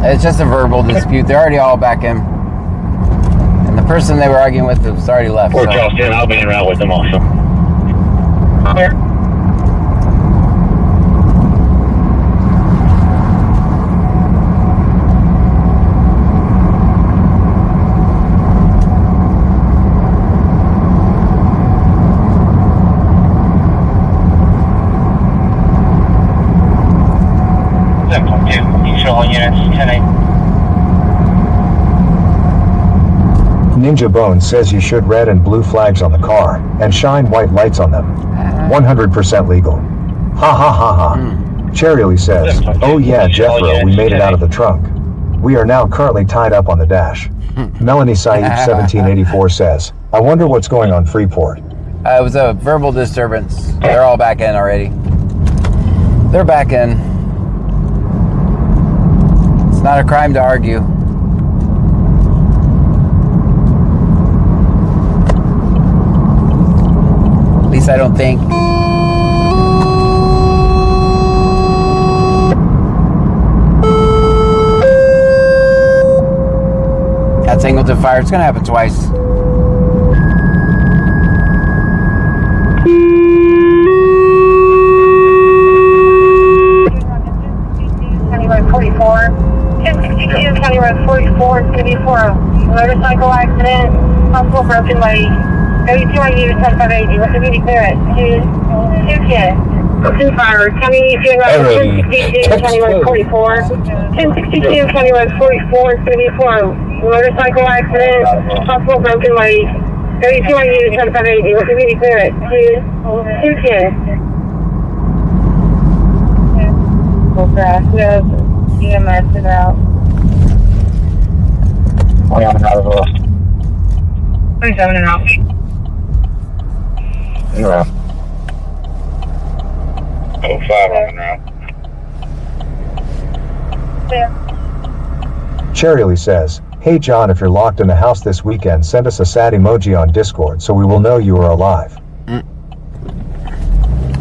Speaker 3: It's just a verbal dispute. They're already all back in. And the person they were arguing with has already left.
Speaker 15: Port Charleston, I'll be en route with them also.
Speaker 10: Clear.
Speaker 15: Units, 10-8.
Speaker 5: Ninja Bone says you should red and blue flags on the car and shine white lights on them. 100% legal. Ha ha ha ha. Cherry says, oh yeah, Jethro, we made it out of the trunk. We are now currently tied up on the dash. Melanie Saeed 1784 says, I wonder what's going on Freeport.
Speaker 3: It was a verbal disturbance. They're all back in already. They're back in. It's not a crime to argue. At least I don't think. That's Angleton Fire. It's going to happen twice.
Speaker 10: County Road 44. 1062 County Road 44 is going to be for a motorcycle accident. Possible broken leg. WTYU 1058. What's the beauty clear it? 210. Fire. County Road 1062 County Road 44. 1062 County Road 44 is going to be for a motorcycle accident. Possible broken leg. WTYU 1058. What's the beauty clear it? 210. EMS is out.
Speaker 15: I'm out as well.
Speaker 10: 27 and out.
Speaker 15: Yeah.
Speaker 12: 05 on the route.
Speaker 5: Cherry says, hey John, if you're locked in the house this weekend, send us a sad emoji on Discord so we will know you are alive.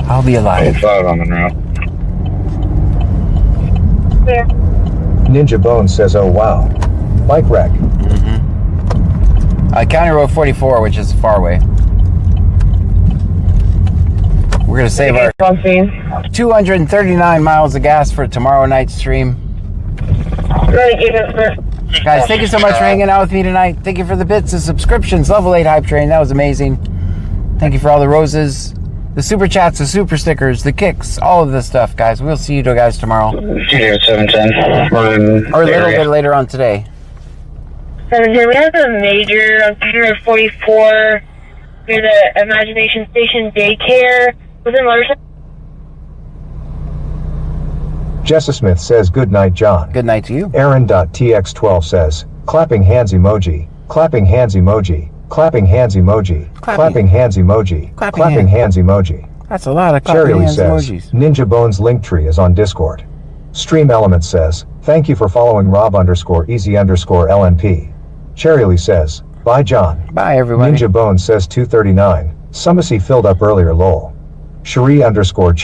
Speaker 3: I'll be alive.
Speaker 12: 05 on the route.
Speaker 5: Ninja Bone says, oh wow. Bike wreck.
Speaker 3: County Road 44, which is far away. We're going to save our 239 miles of gas for tomorrow night's stream. Guys, thank you so much for hanging out with me tonight. Thank you for the bits, the subscriptions, level 8 hype train. That was amazing. Thank you for all the roses, the super chats, the super stickers, the kicks, all of this stuff, guys. We'll see you guys tomorrow.
Speaker 15: Here, 710.
Speaker 3: Or a little bit later on today.
Speaker 10: 710, we have a major on County Road 44 near the Imagination Station Daycare with a motorcycle.
Speaker 5: Jessa Smith says, good night, John.
Speaker 3: Good night to you.
Speaker 5: Aaron.tx12 says, clapping hands emoji, clapping hands emoji, clapping hands emoji, clapping hands emoji, clapping hands emoji.
Speaker 3: That's a lot of clapping hands
Speaker 5: says,
Speaker 3: emojis.
Speaker 5: Ninja Bones Linktree is on Discord. Stream Element says, thank you for following Rob_Easy_LNP. Cherry says, bye John.
Speaker 3: Bye everyone.
Speaker 5: Ninja Bones says 239. Sumacy filled up earlier lol. Cherie_.